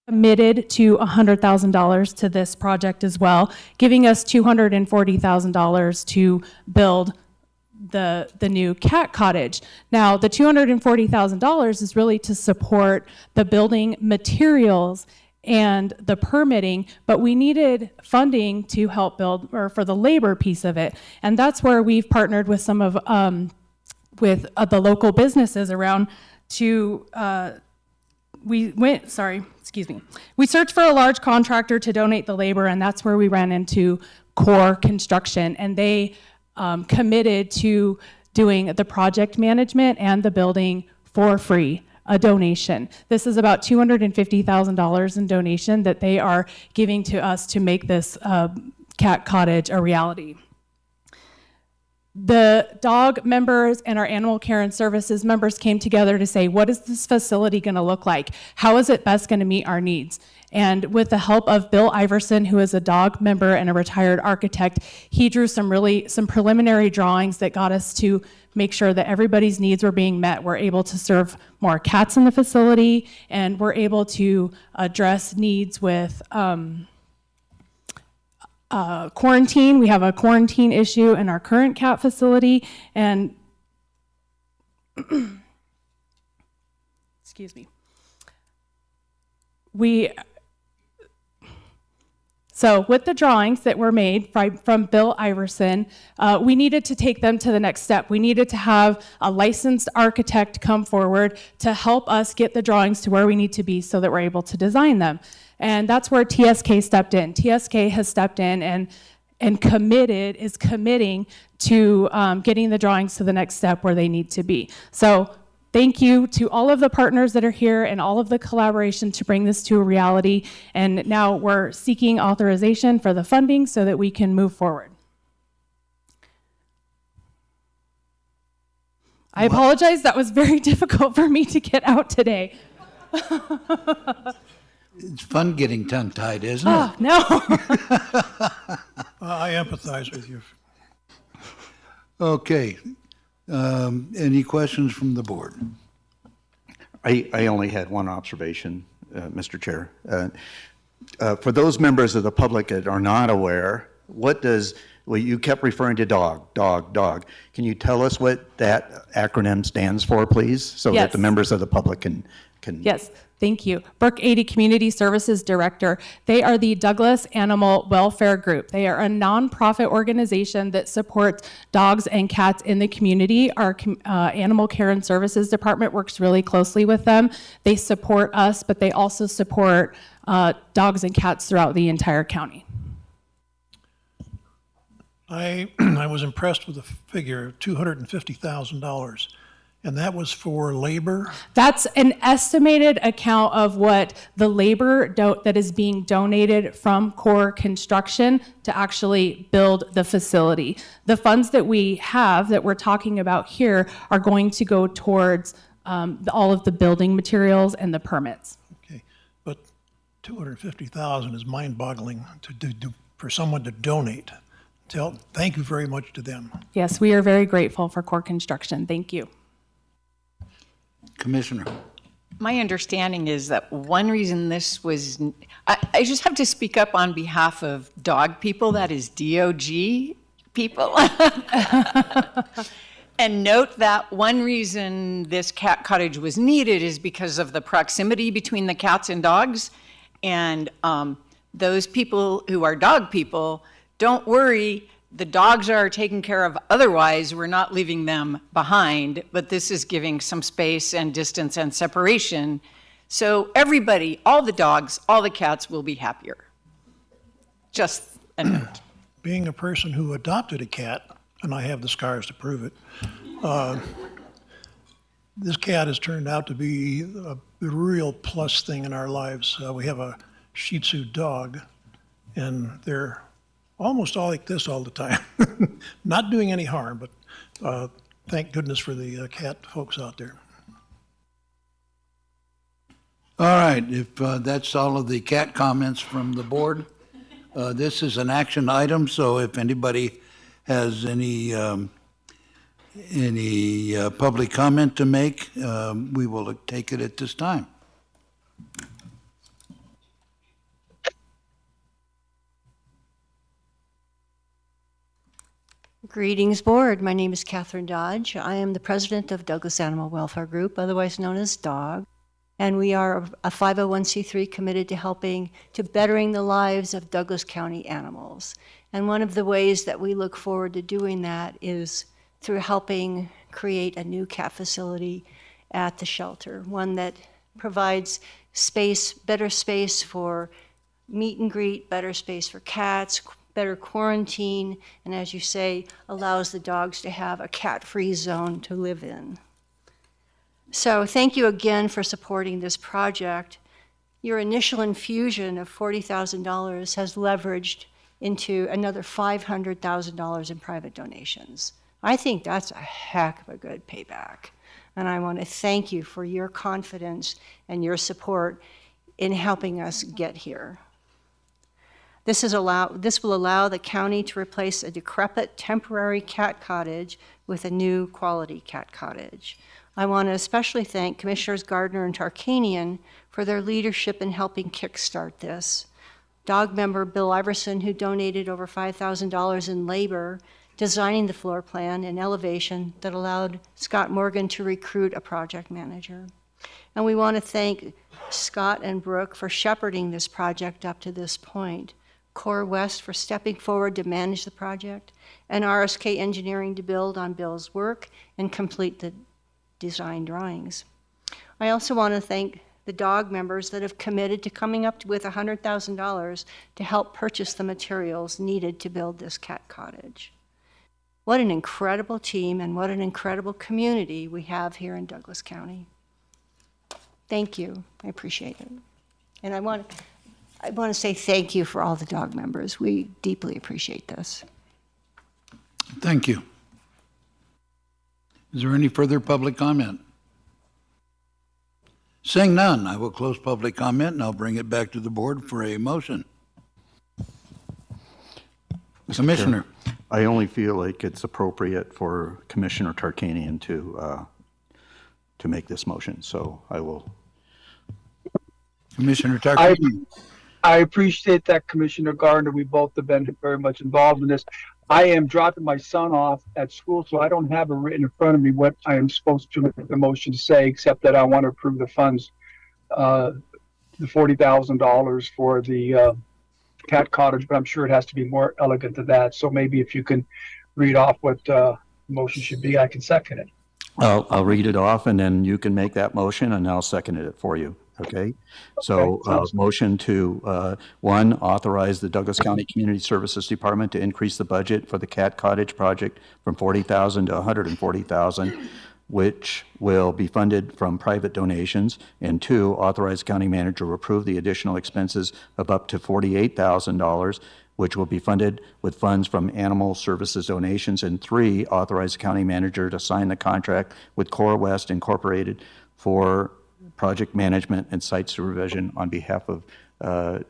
committed to $100,000 to this project as well, giving us $240,000 to build the new cat cottage. Now, the $240,000 is really to support the building materials and the permitting, but we needed funding to help build, or for the labor piece of it. And that's where we've partnered with some of, the local businesses around to, we searched for a large contractor to donate the labor, and that's where we ran into Core Construction, and they committed to doing the project management and the building for free, a donation. This is about $250,000 in donation that they are giving to us to make this cat cottage a reality. The dog members and our animal care and services members came together to say, what is this facility going to look like? How is it best going to meet our needs? And with the help of Bill Iverson, who is a dog member and a retired architect, he drew some preliminary drawings that got us to make sure that everybody's needs were being met. We're able to serve more cats in the facility, and we're able to address needs with quarantine. We have a quarantine issue in our current cat facility, and excuse me. So with the drawings that were made from Bill Iverson, we needed to take them to the next step. We needed to have a licensed architect come forward to help us get the drawings to where we need to be so that we're able to design them. And that's where TSK stepped in. TSK has stepped in and is committing to getting the drawings to the next step where they need to be. So thank you to all of the partners that are here and all of the collaboration to bring this to a reality. And now we're seeking authorization for the funding so that we can move forward. I apologize, that was very difficult for me to get out today. It's fun getting tongue-tied, isn't it? Oh, no. I empathize with you. Okay. Any questions from the board? I only had one observation, Mr. Chair. For those members of the public that are not aware, well, you kept referring to dog. Can you tell us what that acronym stands for, please? So Yes. that the members of the public can. Yes, thank you. Burke 80 Community Services Director. They are the Douglas Animal Welfare Group. They are a nonprofit organization that supports dogs and cats in the community. Our Animal Care and Services Department works really closely with them. They support us, but they also support dogs and cats throughout the entire county. I was impressed with the figure of $250,000. And that was for labor? That's an estimated account of what the labor that is being donated from Core Construction to actually build the facility. The funds that we have that we're talking about here are going to go towards all of the building materials and the permits. Okay, but $250,000 is mind-boggling for someone to donate. Thank you very much to them. Yes, we are very grateful for Core Construction. Thank you. Commissioner. My understanding is that one reason this was, I just have to speak up on behalf of dog people, that is DOG people. And note that one reason this cat cottage was needed is because of the proximity between the cats and dogs. And those people who are dog people, don't worry, the dogs are taken care of otherwise. We're not leaving them behind, but this is giving some space and distance and separation. So everybody, all the dogs, all the cats will be happier. Just a note. Being a person who adopted a cat, and I have the scars to prove it, this cat has turned out to be a real plus thing in our lives. We have a Shih Tzu dog, and they're almost all like this all the time. Not doing any harm, but thank goodness for the cat folks out there. All right, if that's all of the cat comments from the board, this is an action item, so if anybody has any public comment to make, we will take it at this time. Greetings, Board. My name is Catherine Dodge. I am the president of Douglas Animal Welfare Group, otherwise known as DOG, and we are a 501c3 committed to helping to bettering the lives of Douglas County animals. And one of the ways that we look forward to doing that is through helping create a new cat facility at the shelter, one that provides space, better space for meet and greet, better space for cats, better quarantine, and as you say, allows the dogs to have a cat-free zone to live in. So thank you again for supporting this project. Your initial infusion of $40,000 has leveraged into another $500,000 in private donations. I think that's a heck of a good payback. And I want to thank you for your confidence and your support in helping us get here. This will allow the county to replace a decrepit temporary cat cottage with a new quality cat cottage. I want to especially thank Commissioners Gardner and Tarkanian for their leadership in helping kickstart this. Dog member Bill Iverson, who donated over $5,000 in labor, designing the floor plan and elevation that allowed Scott Morgan to recruit a project manager. And we want to thank Scott and Brooke for shepherding this project up to this point. Core West for stepping forward to manage the project, and RSK Engineering to build on Bill's work and complete the design drawings. I also want to thank the dog members that have committed to coming up with $100,000 to help purchase the materials needed to build this cat cottage. What an incredible team and what an incredible community we have here in Douglas County. Thank you. I appreciate it. And I want to say thank you for all the dog members. We deeply appreciate this. Thank you. Is there any further public comment? Seeing none, I will close public comment and I'll bring it back to the board for a motion. Commissioner. I only feel like it's appropriate for Commissioner Tarkanian to make this motion, so I will. Commissioner Tarkanian. I appreciate that, Commissioner Gardner. We both have been very much involved in this. I am dropping my son off at school, so I don't have it written in front of me what I am supposed to make the motion to say, except that I want to approve the funds, the $40,000 for the cat cottage, but I'm sure it has to be more elegant than that. So maybe if you can read off what the motion should be, I can second it. I'll read it off and then you can make that motion and I'll second it for you. Okay. So motion to, one, authorize the Douglas County Community Services Department to increase the budget for the cat cottage project from $40,000 to $140,000, which will be funded from private donations. And two, authorize county manager to approve the additional expenses of up to $48,000, which will be funded with funds from animal services donations. And three, authorize the county manager to sign the contract with Core West Incorporated for project management and site supervision on behalf of, on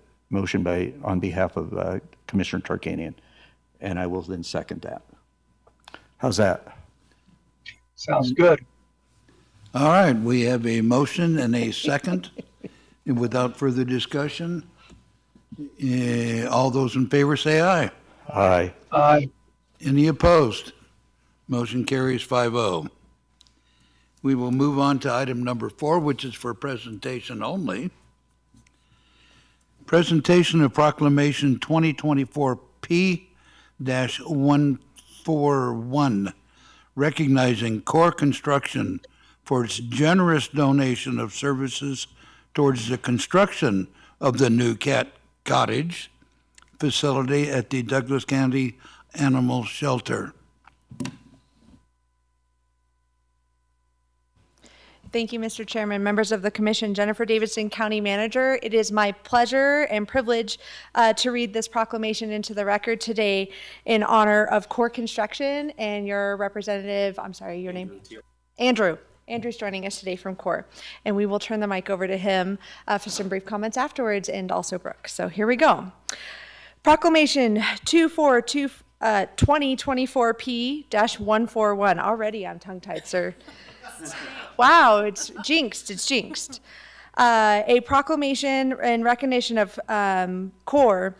behalf of Commissioner Tarkanian. And I will then second that. How's that? Sounds good. All right, we have a motion and a second. And without further discussion, all those in favor say aye. Aye. Aye. Any opposed? Motion carries 5-0. We will move on to item number 4, which is for presentation only. Presentation of Proclamation 2024 P-141, recognizing Core Construction for its generous donation of services towards the construction of the new cat cottage facility at the Douglas County Animal Shelter. Thank you, Mr. Chairman, members of the Commission, Jennifer Davidson, County Manager. It is my pleasure and privilege to read this proclamation into the record today in honor of Core Construction and your representative, I'm sorry, your name? Andrew. Andrew's joining us today from Core, and we will turn the mic over to him for some brief comments afterwards, and also Brooke. So here we go. Proclamation 2024 P-141. Already I'm tongue-tied, sir. Wow, it's jinxed. A proclamation in recognition of Core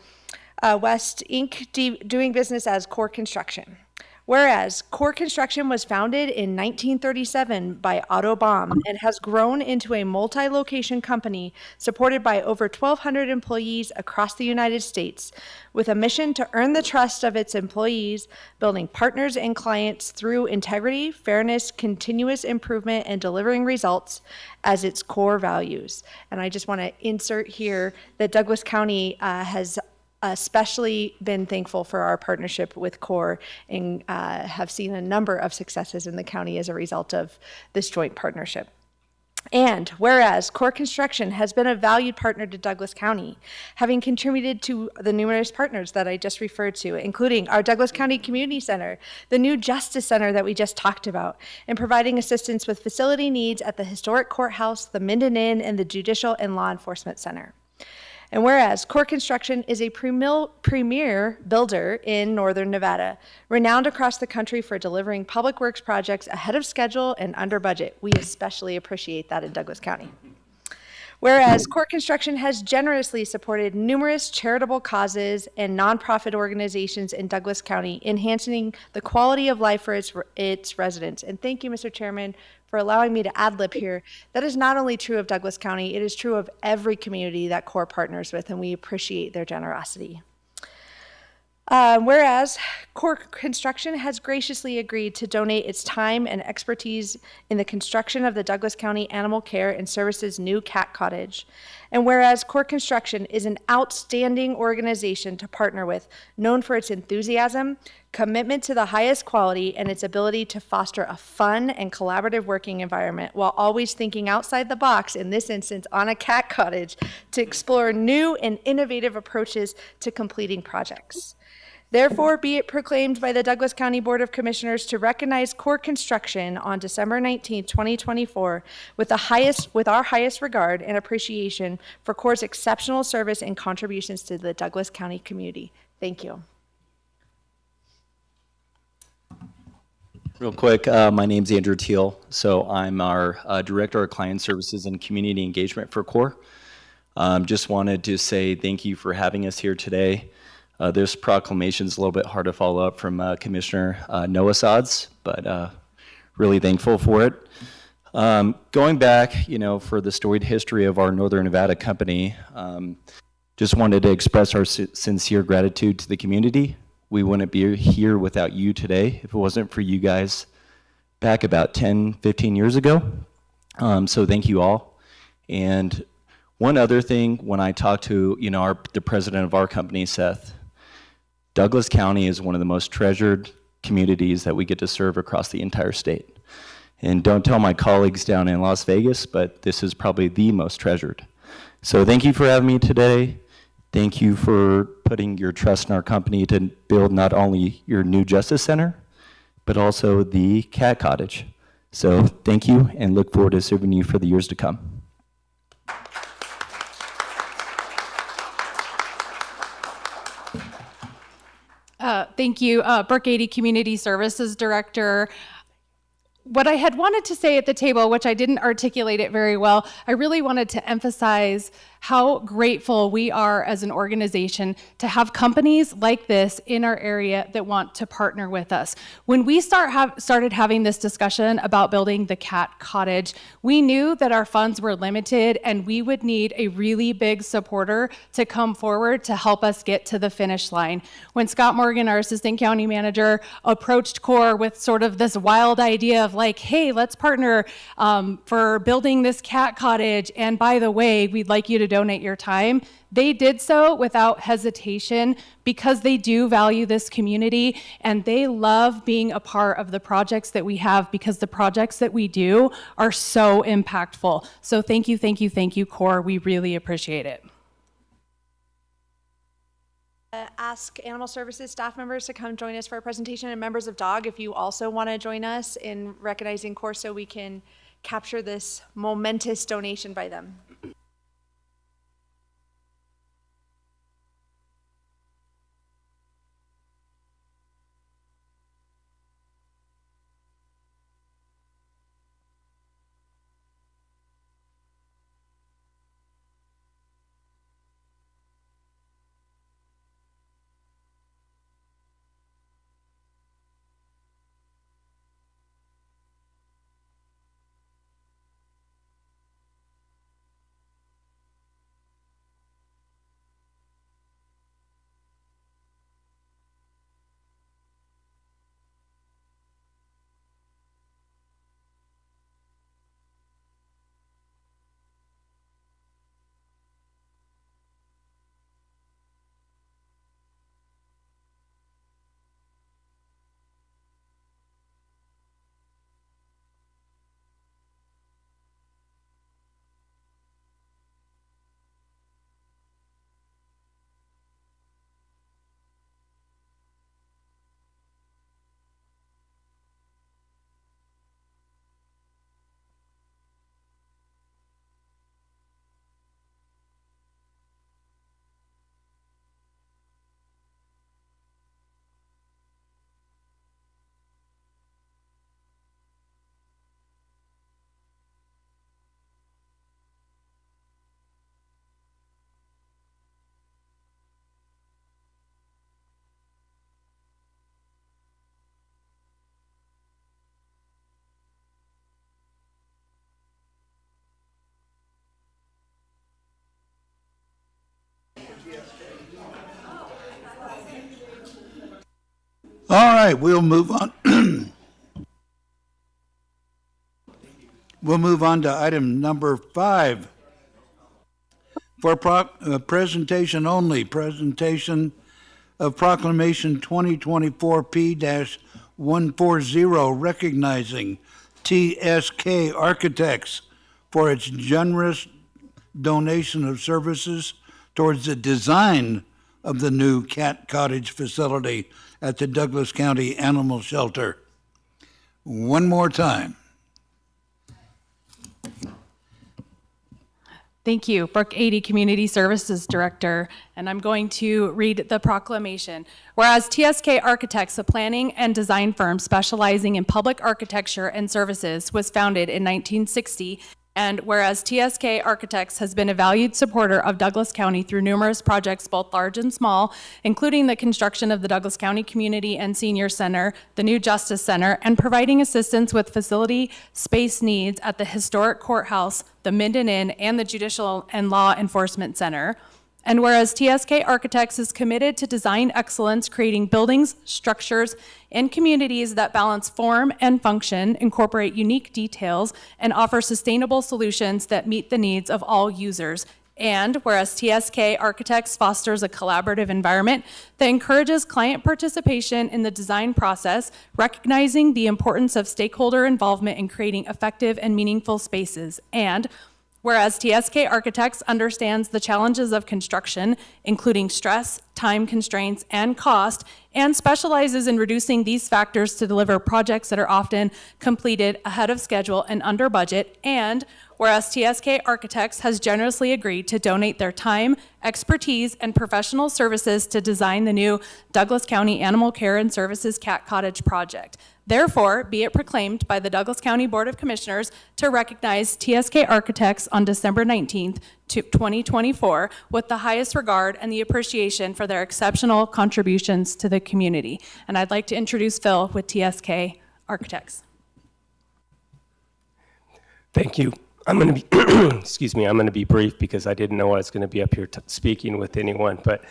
West Inc. doing business as Core Construction. Whereas Core Construction was founded in 1937 by Otto Baum and has grown into a multi-location company supported by over 1,200 employees across the United States, with a mission to earn the trust of its employees, building partners and clients through integrity, fairness, continuous improvement, and delivering results as its core values. And I just want to insert here that Douglas County has especially been thankful for our partnership with CORE and have seen a number of successes in the county as a result of this joint partnership. And whereas Core Construction has been a valued partner to Douglas County, having contributed to the numerous partners that I just referred to, including our Douglas County Community Center, the new Justice Center that we just talked about, and providing assistance with facility needs at the historic courthouse, the Minden Inn, and the Judicial and Law Enforcement Center. And whereas Core Construction is a premier builder in Northern Nevada, renowned across the country for delivering public works projects ahead of schedule and under budget. We especially appreciate that in Douglas County. Whereas Core Construction has generously supported numerous charitable causes and nonprofit organizations in Douglas County, enhancing the quality of life for its residents. And thank you, Mr. Chairman, for allowing me to ad lib here. That is not only true of Douglas County, it is true of every community that CORE partners with, and we appreciate their generosity. Whereas Core Construction has graciously agreed to donate its time and expertise in the construction of the Douglas County Animal Care and Services new cat cottage. And whereas Core Construction is an outstanding organization to partner with, known for its enthusiasm, commitment to the highest quality, and its ability to foster a fun and collaborative working environment while always thinking outside the box, in this instance on a cat cottage, to explore new and innovative approaches to completing projects. Therefore, be it proclaimed by the Douglas County Board of Commissioners to recognize Core Construction on December 19, 2024, with our highest regard and appreciation for Core's exceptional service and contributions to the Douglas County community. Thank you. Real quick, my name's Andrew Teal. So I'm our Director of Client Services and Community Engagement for CORE. Just wanted to say thank you for having us here today. This proclamation is a little bit hard to follow up from Commissioner Noasad's, but really thankful for it. Going back, for the storied history of our Northern Nevada company, just wanted to express our sincere gratitude to the community. We wouldn't be here without you today if it wasn't for you guys back about 10, 15 years ago. So thank you all. And one other thing, when I talked to the president of our company, Seth, Douglas County is one of the most treasured communities that we get to serve across the entire state. And don't tell my colleagues down in Las Vegas, but this is probably the most treasured. So thank you for having me today. Thank you for putting your trust in our company to build not only your new Justice Center, but also the cat cottage. So thank you, and look forward to serving you for the years to come. Thank you, Burke 80 Community Services Director. What I had wanted to say at the table, which I didn't articulate it very well, I really wanted to emphasize how grateful we are as an organization to have companies like this in our area that want to partner with us. When we started having this discussion about building the cat cottage, we knew that our funds were limited and we would need a really big supporter to come forward to help us get to the finish line. When Scott Morgan, our assistant county manager, approached CORE with sort of this wild idea of like, hey, let's partner for building this cat cottage, and by the way, we'd like you to donate your time. They did so without hesitation because they do value this community and they love being a part of the projects that we have, because the projects that we do are so impactful. So thank you, thank you, thank you, CORE. We really appreciate it. Ask Animal Services staff members to come join us for a presentation, and members of DOG, if you also want to join us in recognizing CORE so we can capture this momentous donation by them. All right, we'll move on. We'll move on to item number 5. For presentation only, presentation of Proclamation 2024 P-140 recognizing TSK Architects for its generous donation of services towards the design of the new cat cottage facility at the Douglas County Animal Shelter. One more time. Thank you, Brooke 80 Community Services Director, and I'm going to read the proclamation. Whereas TSK Architects, a planning and design firm specializing in public architecture and services, was founded in 1960, and whereas TSK Architects has been a valued supporter of Douglas County through numerous projects, both large and small, including the construction of the Douglas County Community and Senior Center, the new Justice Center, and providing assistance with facility space needs at the historic courthouse, the Minden Inn, and the Judicial and Law Enforcement Center. And whereas TSK Architects is committed to design excellence, creating buildings, structures, and communities that balance form and function, incorporate unique details, and offer sustainable solutions that meet the needs of all users. And whereas TSK Architects fosters a collaborative environment that encourages client participation in the design process, recognizing the importance of stakeholder involvement in creating effective and meaningful spaces. And whereas TSK Architects understands the challenges of construction, including stress, time constraints, and cost, and specializes in reducing these factors to deliver projects that are often completed ahead of schedule and under budget. And whereas TSK Architects has generously agreed to donate their time, expertise, and professional services to design the new Douglas County Animal Care and Services Cat Cottage project. Therefore, be it proclaimed by the Douglas County Board of Commissioners to recognize TSK Architects on December 19th, 2024, with the highest regard and the appreciation for their exceptional contributions to the community. And I'd like to introduce Phil with TSK Architects. Thank you. I'm going to be, excuse me, I'm going to be brief because I didn't know I was going to be up here speaking with anyone. But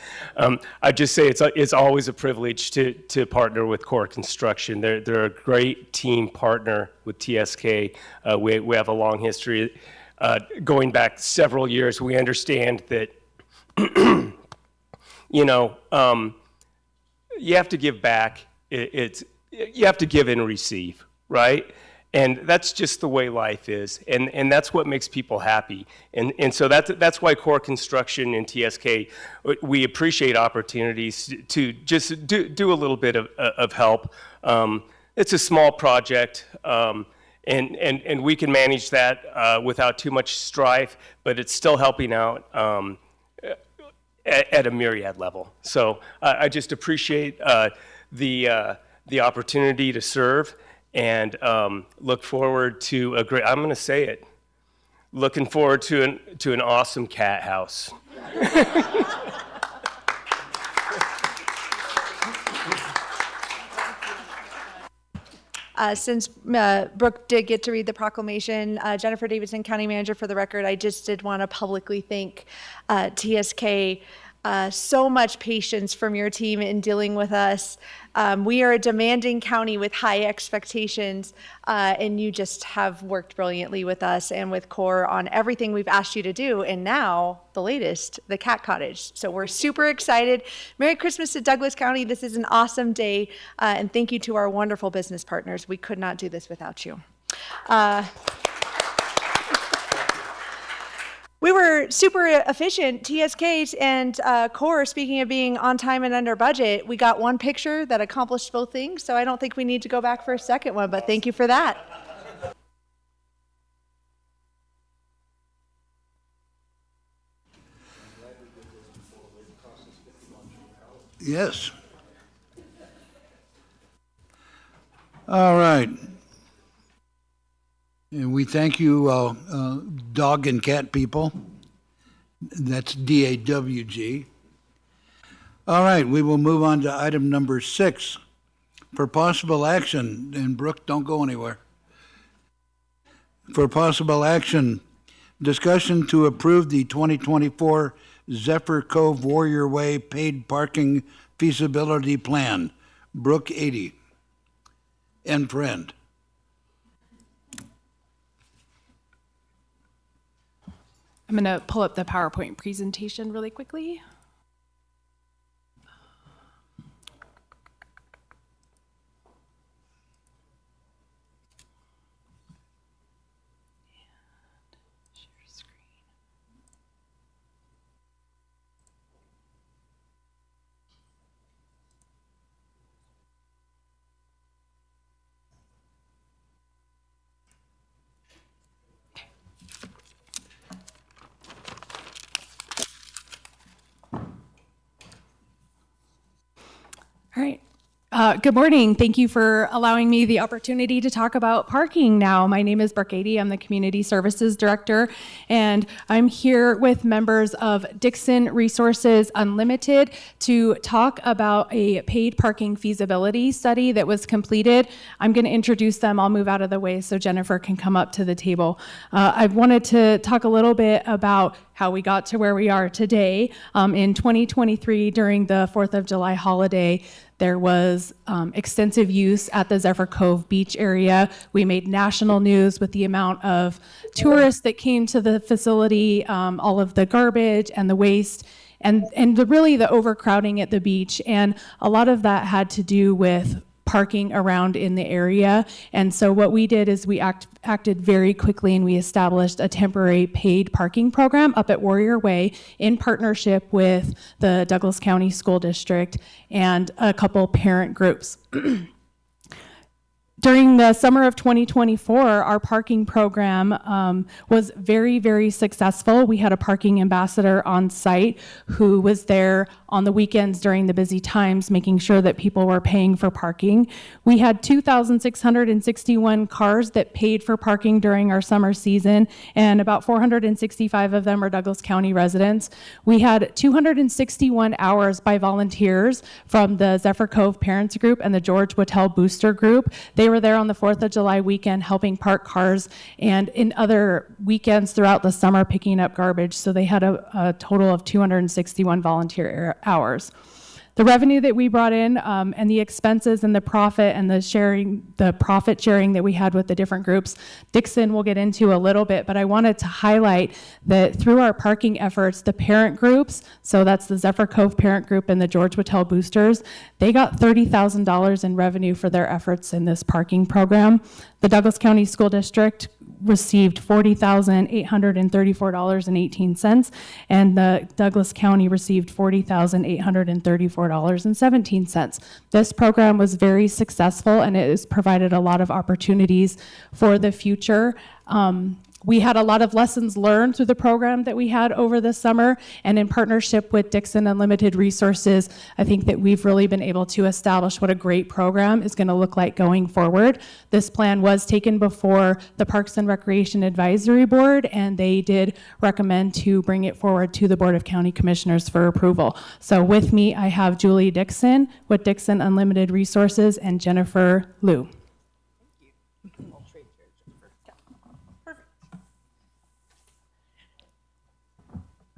I'd just say it's always a privilege to partner with Core Construction. They're a great team partner with TSK. We have a long history going back several years. We understand that, you have to give back. You have to give and receive, right? And that's just the way life is, and that's what makes people happy. And so that's why Core Construction and TSK, we appreciate opportunities to just do a little bit of help. It's a small project, and we can manage that without too much strife, but it's still helping out at a myriad level. So I just appreciate the opportunity to serve. And look forward to a great, I'm going to say it, looking forward to an awesome cat house. Since Brooke did get to read the proclamation, Jennifer Davidson, County Manager, for the record, I just did want to publicly thank TSK. So much patience from your team in dealing with us. We are a demanding county with high expectations, and you just have worked brilliantly with us and with Core on everything we've asked you to do, and now, the latest, the cat cottage. So we're super excited. Merry Christmas to Douglas County. This is an awesome day, and thank you to our wonderful business partners. We could not do this without you. We were super efficient, TSK and Core, speaking of being on time and under budget. We got one picture that accomplished both things, so I don't think we need to go back for a second one, but thank you for that. Yes. All right. And we thank you, dog and cat people. That's DAWG. All right, we will move on to item number 6 for possible action. And Brooke, don't go anywhere. For possible action, discussion to approve the 2024 Zephyr Cove Warrior Way paid parking feasibility plan, Brooke 80, and friend. I'm going to pull up the PowerPoint presentation really quickly. All right. Good morning. Thank you for allowing me the opportunity to talk about parking now. My name is Brooke 80. I'm the Community Services Director, and I'm here with members of Dixon Resources Unlimited to talk about a paid parking feasibility study that was completed. I'm going to introduce them. I'll move out of the way so Jennifer can come up to the table. I wanted to talk a little bit about how we got to where we are today. In 2023, during the 4th of July holiday, there was extensive use at the Zephyr Cove beach area. We made national news with the amount of tourists that came to the facility, all of the garbage and the waste, and really the overcrowding at the beach. And a lot of that had to do with parking around in the area. And so what we did is we acted very quickly, and we established a temporary paid parking program up at Warrior Way in partnership with the Douglas County School District and a couple parent groups. During the summer of 2024, our parking program was very, very successful. We had a parking ambassador on site who was there on the weekends during the busy times, making sure that people were paying for parking. We had 2,661 cars that paid for parking during our summer season, and about 465 of them are Douglas County residents. We had 261 hours by volunteers from the Zephyr Cove Parents Group and the George Whittle Booster Group. They were there on the 4th of July weekend helping park cars, and in other weekends throughout the summer picking up garbage. So they had a total of 261 volunteer hours. The revenue that we brought in and the expenses and the profit and the profit sharing that we had with the different groups, Dixon will get into a little bit, but I wanted to highlight that through our parking efforts, the parent groups, so that's the Zephyr Cove Parent Group and the George Whittle Boosters, they got $30,000 in revenue for their efforts in this parking program. The Douglas County School District received $40,834.18, and the Douglas County received $40,834.17. This program was very successful, and it has provided a lot of opportunities for the future. We had a lot of lessons learned through the program that we had over the summer, and in partnership with Dixon Unlimited Resources, I think that we've really been able to establish what a great program is going to look like going forward. This plan was taken before the Parks and Recreation Advisory Board, and they did recommend to bring it forward to the Board of County Commissioners for approval. So with me, I have Julie Dixon with Dixon Unlimited Resources and Jennifer Liu.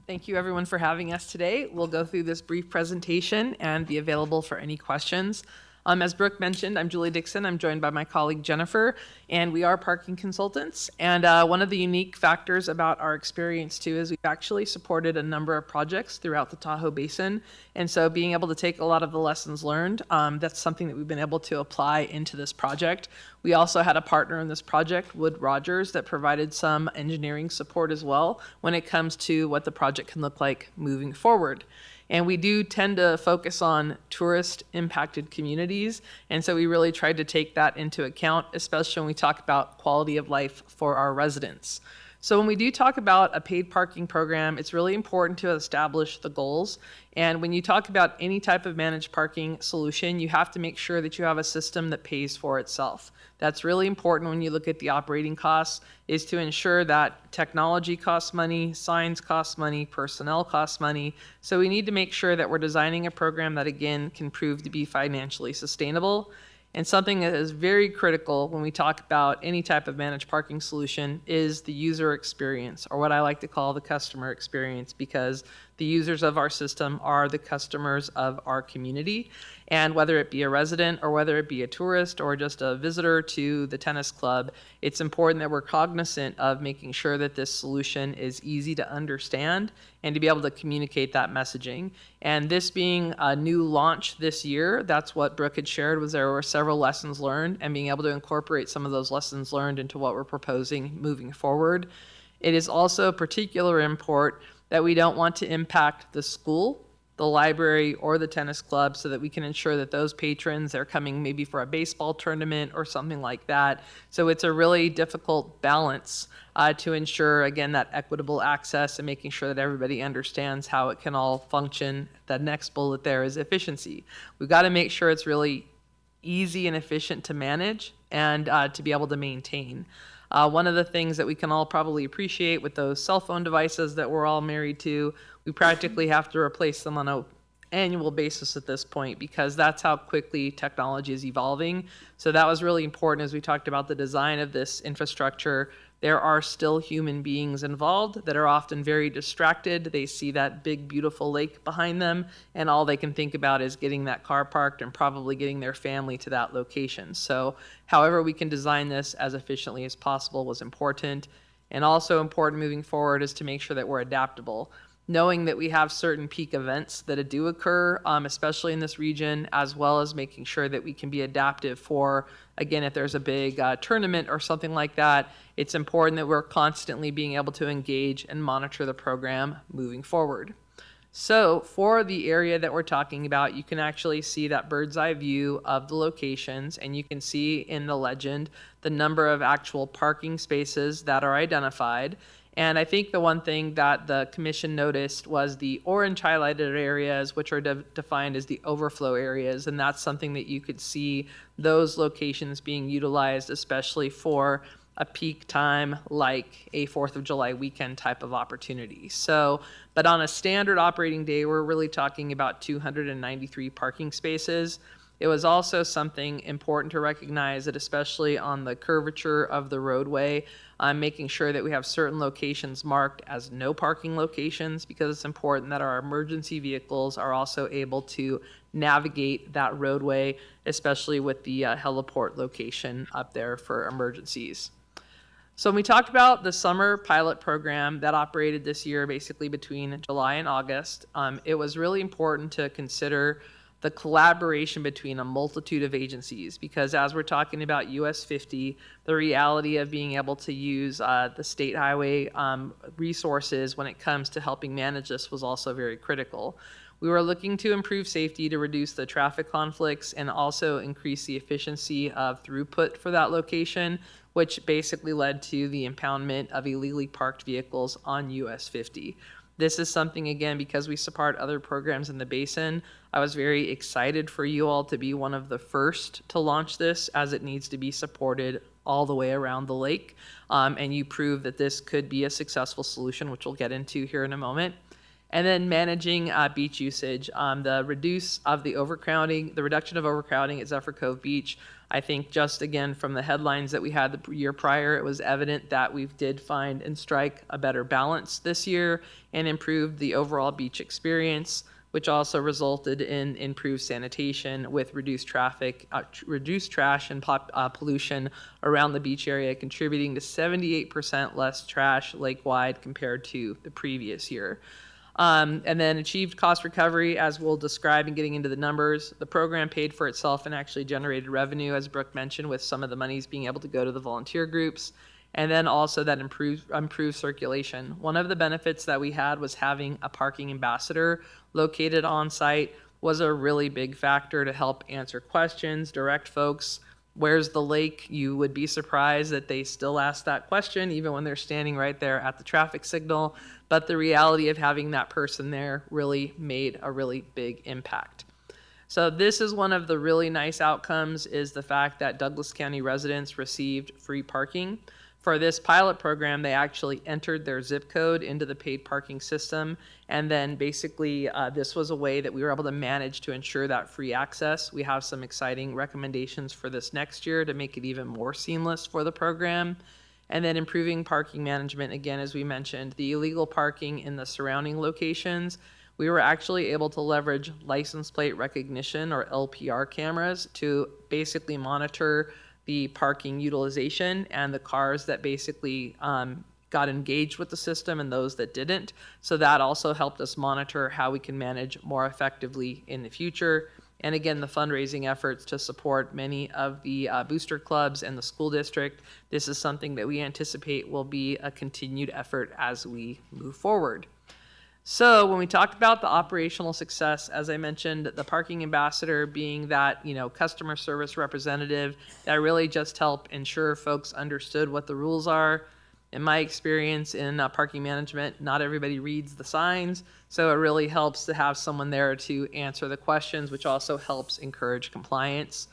Thank you, everyone, for having us today. We'll go through this brief presentation and be available for any questions. As Brooke mentioned, I'm Julie Dixon. I'm joined by my colleague Jennifer, and we are parking consultants. And one of the unique factors about our experience, too, is we've actually supported a number of projects throughout the Tahoe Basin. And so being able to take a lot of the lessons learned, that's something that we've been able to apply into this project. We also had a partner in this project, Wood Rogers, that provided some engineering support as well when it comes to what the project can look like moving forward. And we do tend to focus on tourist impacted communities. And so we really tried to take that into account, especially when we talk about quality of life for our residents. So when we do talk about a paid parking program, it's really important to establish the goals. And when you talk about any type of managed parking solution, you have to make sure that you have a system that pays for itself. That's really important when you look at the operating costs, is to ensure that technology costs money, signs cost money, personnel costs money. So we need to make sure that we're designing a program that, again, can prove to be financially sustainable. And something that is very critical when we talk about any type of managed parking solution is the user experience, or what I like to call the customer experience, because the users of our system are the customers of our community. And whether it be a resident or whether it be a tourist or just a visitor to the tennis club, it's important that we're cognizant of making sure that this solution is easy to understand and to be able to communicate that messaging. And this being a new launch this year, that's what Brooke had shared, was there were several lessons learned, and being able to incorporate some of those lessons learned into what we're proposing moving forward. It is also of particular import that we don't want to impact the school, the library, or the tennis club, so that we can ensure that those patrons are coming maybe for a baseball tournament or something like that. So it's a really difficult balance to ensure, again, that equitable access and making sure that everybody understands how it can all function. The next bullet there is efficiency. We've got to make sure it's really easy and efficient to manage and to be able to maintain. One of the things that we can all probably appreciate with those cell phone devices that we're all married to, we practically have to replace them on an annual basis at this point, because that's how quickly technology is evolving. So that was really important as we talked about the design of this infrastructure. There are still human beings involved that are often very distracted. They see that big, beautiful lake behind them, and all they can think about is getting that car parked and probably getting their family to that location. So however we can design this as efficiently as possible was important. And also important moving forward is to make sure that we're adaptable, knowing that we have certain peak events that do occur, especially in this region, as well as making sure that we can be adaptive for, again, if there's a big tournament or something like that, it's important that we're constantly being able to engage and monitor the program moving forward. So for the area that we're talking about, you can actually see that bird's eye view of the locations, and you can see in the legend the number of actual parking spaces that are identified. And I think the one thing that the commission noticed was the orange highlighted areas, which are defined as the overflow areas. And that's something that you could see those locations being utilized, especially for a peak time like a 4th of July weekend type of opportunity. So, but on a standard operating day, we're really talking about 293 parking spaces. It was also something important to recognize that, especially on the curvature of the roadway, making sure that we have certain locations marked as no parking locations, because it's important that our emergency vehicles are also able to navigate that roadway, especially with the heliport location up there for emergencies. So when we talked about the summer pilot program that operated this year, basically between July and August, it was really important to consider the collaboration between a multitude of agencies, because as we're talking about US 50, the reality of being able to use the state highway resources when it comes to helping manage this was also very critical. We were looking to improve safety to reduce the traffic conflicts and also increase the efficiency of throughput for that location, which basically led to the impoundment of illegally parked vehicles on US 50. This is something, again, because we support other programs in the basin, I was very excited for you all to be one of the first to launch this, as it needs to be supported all the way around the lake. And you proved that this could be a successful solution, which we'll get into here in a moment. And then managing beach usage, the reduction of overcrowding at Zephyr Cove Beach. I think just again from the headlines that we had the year prior, it was evident that we did find and strike a better balance this year and improved the overall beach experience, which also resulted in improved sanitation with reduced traffic, reduced trash and pollution around the beach area, contributing to 78% less trash lake-wide compared to the previous year. And then achieved cost recovery, as we'll describe in getting into the numbers. The program paid for itself and actually generated revenue, as Brooke mentioned, with some of the monies being able to go to the volunteer groups. And then also that improved circulation. One of the benefits that we had was having a parking ambassador located on site was a really big factor to help answer questions, direct folks. Where's the lake? You would be surprised that they still ask that question even when they're standing right there at the traffic signal. But the reality of having that person there really made a really big impact. So this is one of the really nice outcomes, is the fact that Douglas County residents received free parking. For this pilot program, they actually entered their zip code into the paid parking system. And then basically, this was a way that we were able to manage to ensure that free access. We have some exciting recommendations for this next year to make it even more seamless for the program. And then improving parking management, again, as we mentioned, the illegal parking in the surrounding locations. We were actually able to leverage license plate recognition, or LPR cameras, to basically monitor the parking utilization and the cars that basically got engaged with the system and those that didn't. So that also helped us monitor how we can manage more effectively in the future. And again, the fundraising efforts to support many of the booster clubs and the school district. This is something that we anticipate will be a continued effort as we move forward. So when we talked about the operational success, as I mentioned, the parking ambassador being that, customer service representative that really just helped ensure folks understood what the rules are. In my experience in parking management, not everybody reads the signs, so it really helps to have someone there to answer the questions, which also helps encourage compliance.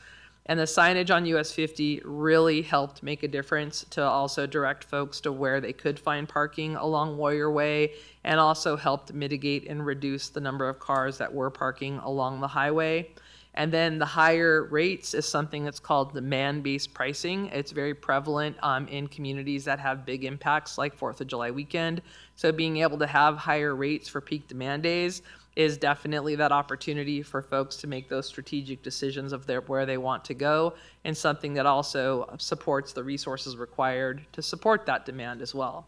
And the signage on US 50 really helped make a difference to also direct folks to where they could find parking along Warrior Way, and also helped mitigate and reduce the number of cars that were parking along the highway. And then the higher rates is something that's called demand-based pricing. It's very prevalent in communities that have big impacts like 4th of July weekend. So being able to have higher rates for peak demand days is definitely that opportunity for folks to make those strategic decisions of where they want to go, and something that also supports the resources required to support that demand as well.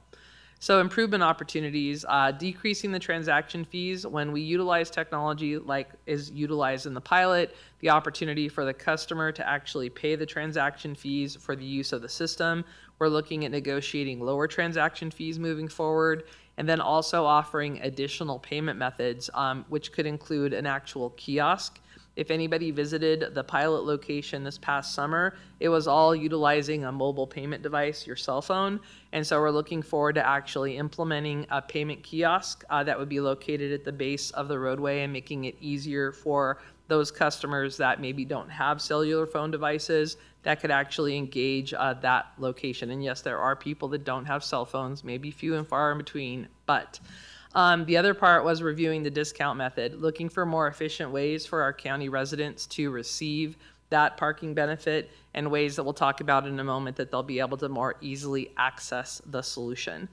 So improvement opportunities, decreasing the transaction fees when we utilize technology like is utilized in the pilot, the opportunity for the customer to actually pay the transaction fees for the use of the system. We're looking at negotiating lower transaction fees moving forward, and then also offering additional payment methods, which could include an actual kiosk. If anybody visited the pilot location this past summer, it was all utilizing a mobile payment device, your cell phone. And so we're looking forward to actually implementing a payment kiosk that would be located at the base of the roadway, and making it easier for those customers that maybe don't have cellular phone devices that could actually engage that location. And yes, there are people that don't have cell phones, maybe few and far in between, but the other part was reviewing the discount method, looking for more efficient ways for our county residents to receive that parking benefit, and ways that we'll talk about in a moment that they'll be able to more easily access the solution.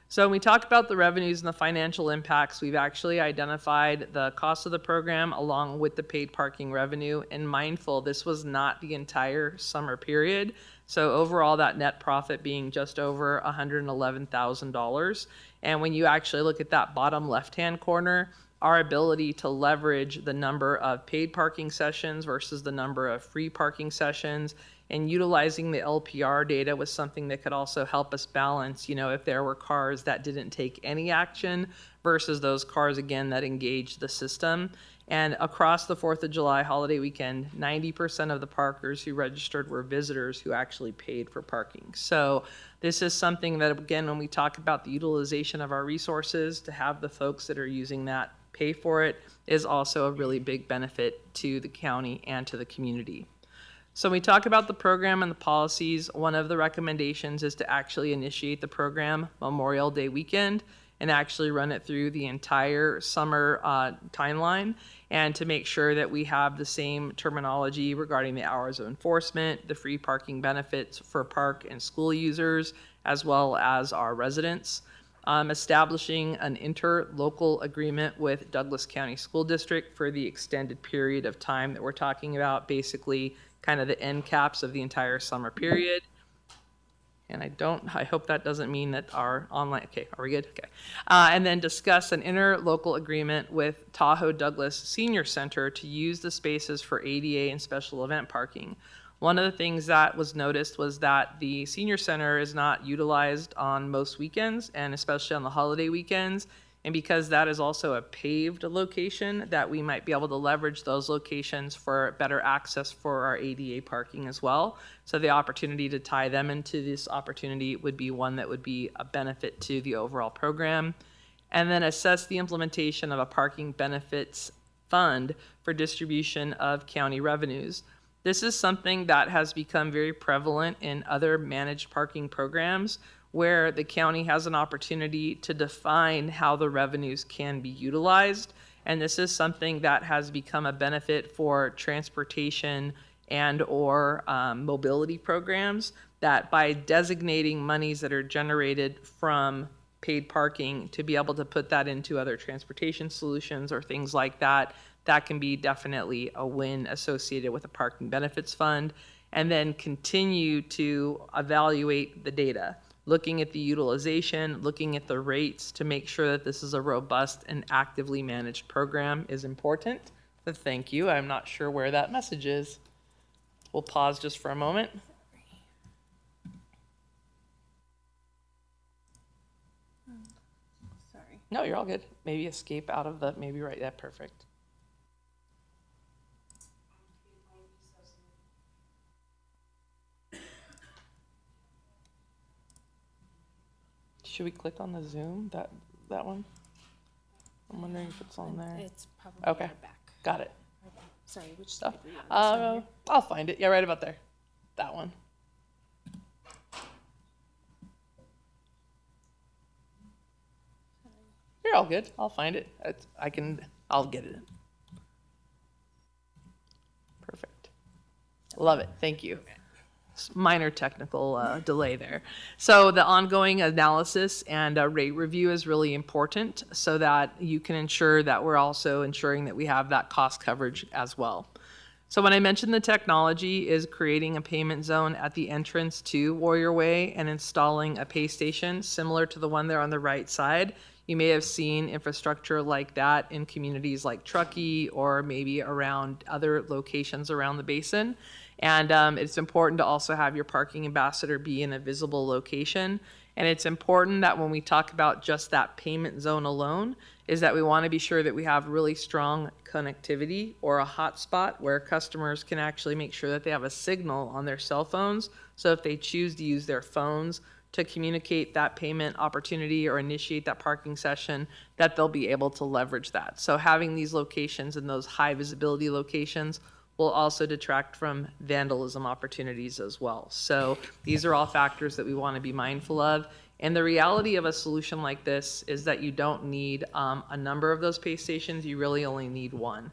So when we talk about the revenues and the financial impacts, we've actually identified the cost of the program along with the paid parking revenue, and mindful this was not the entire summer period. So overall, that net profit being just over $111,000. And when you actually look at that bottom left-hand corner, our ability to leverage the number of paid parking sessions versus the number of free parking sessions, and utilizing the LPR data was something that could also help us balance, if there were cars that didn't take any action versus those cars, again, that engaged the system. And across the 4th of July holiday weekend, 90% of the parkers who registered were visitors who actually paid for parking. So this is something that, again, when we talk about the utilization of our resources, to have the folks that are using that pay for it is also a really big benefit to the county and to the community. So when we talk about the program and the policies, one of the recommendations is to actually initiate the program Memorial Day weekend and actually run it through the entire summer timeline, and to make sure that we have the same terminology regarding the hours of enforcement, the free parking benefits for park and school users, as well as our residents. Establishing an interlocal agreement with Douglas County School District for the extended period of time that we're talking about, basically kind of the end caps of the entire summer period. And I hope that doesn't mean that our online, okay, are we good? Okay. And then discuss an interlocal agreement with Tahoe Douglas Senior Center to use the spaces for ADA and special event parking. One of the things that was noticed was that the senior center is not utilized on most weekends, and especially on the holiday weekends. And because that is also a paved location, that we might be able to leverage those locations for better access for our ADA parking as well. So the opportunity to tie them into this opportunity would be one that would be a benefit to the overall program. And then assess the implementation of a parking benefits fund for distribution of county revenues. This is something that has become very prevalent in other managed parking programs where the county has an opportunity to define how the revenues can be utilized. And this is something that has become a benefit for transportation and/or mobility programs, that by designating monies that are generated from paid parking to be able to put that into other transportation solutions or things like that, that can be definitely a win associated with a parking benefits fund. And then continue to evaluate the data, looking at the utilization, looking at the rates to make sure that this is a robust and actively managed program is important. But thank you. I'm not sure where that message is. We'll pause just for a moment. Sorry. No, you're all good. Maybe escape out of the, maybe right, yeah, perfect. Should we click on the Zoom, that one? I'm wondering if it's on there. It's probably Okay, our back. got it. Sorry, which slide were you on? This one here? I'll find it. Yeah, right about there. That one. You're all good. I'll find it. I'll get it. Perfect. Love it. Thank you. Minor technical delay there. So the ongoing analysis and rate review is really important so that you can ensure that we're also ensuring that we have that cost coverage as well. So when I mentioned the technology is creating a payment zone at the entrance to Warrior Way and installing a pay station similar to the one there on the right side. You may have seen infrastructure like that in communities like Truckee or maybe around other locations around the basin. And it's important to also have your parking ambassador be in a visible location. And it's important that when we talk about just that payment zone alone, is that we want to be sure that we have really strong connectivity or a hotspot where customers can actually make sure that they have a signal on their cell phones. So if they choose to use their phones to communicate that payment opportunity or initiate that parking session, that they'll be able to leverage that. So having these locations in those high visibility locations will also detract from vandalism opportunities as well. So these are all factors that we want to be mindful of. And the reality of a solution like this is that you don't need a number of those pay stations. You really only need one.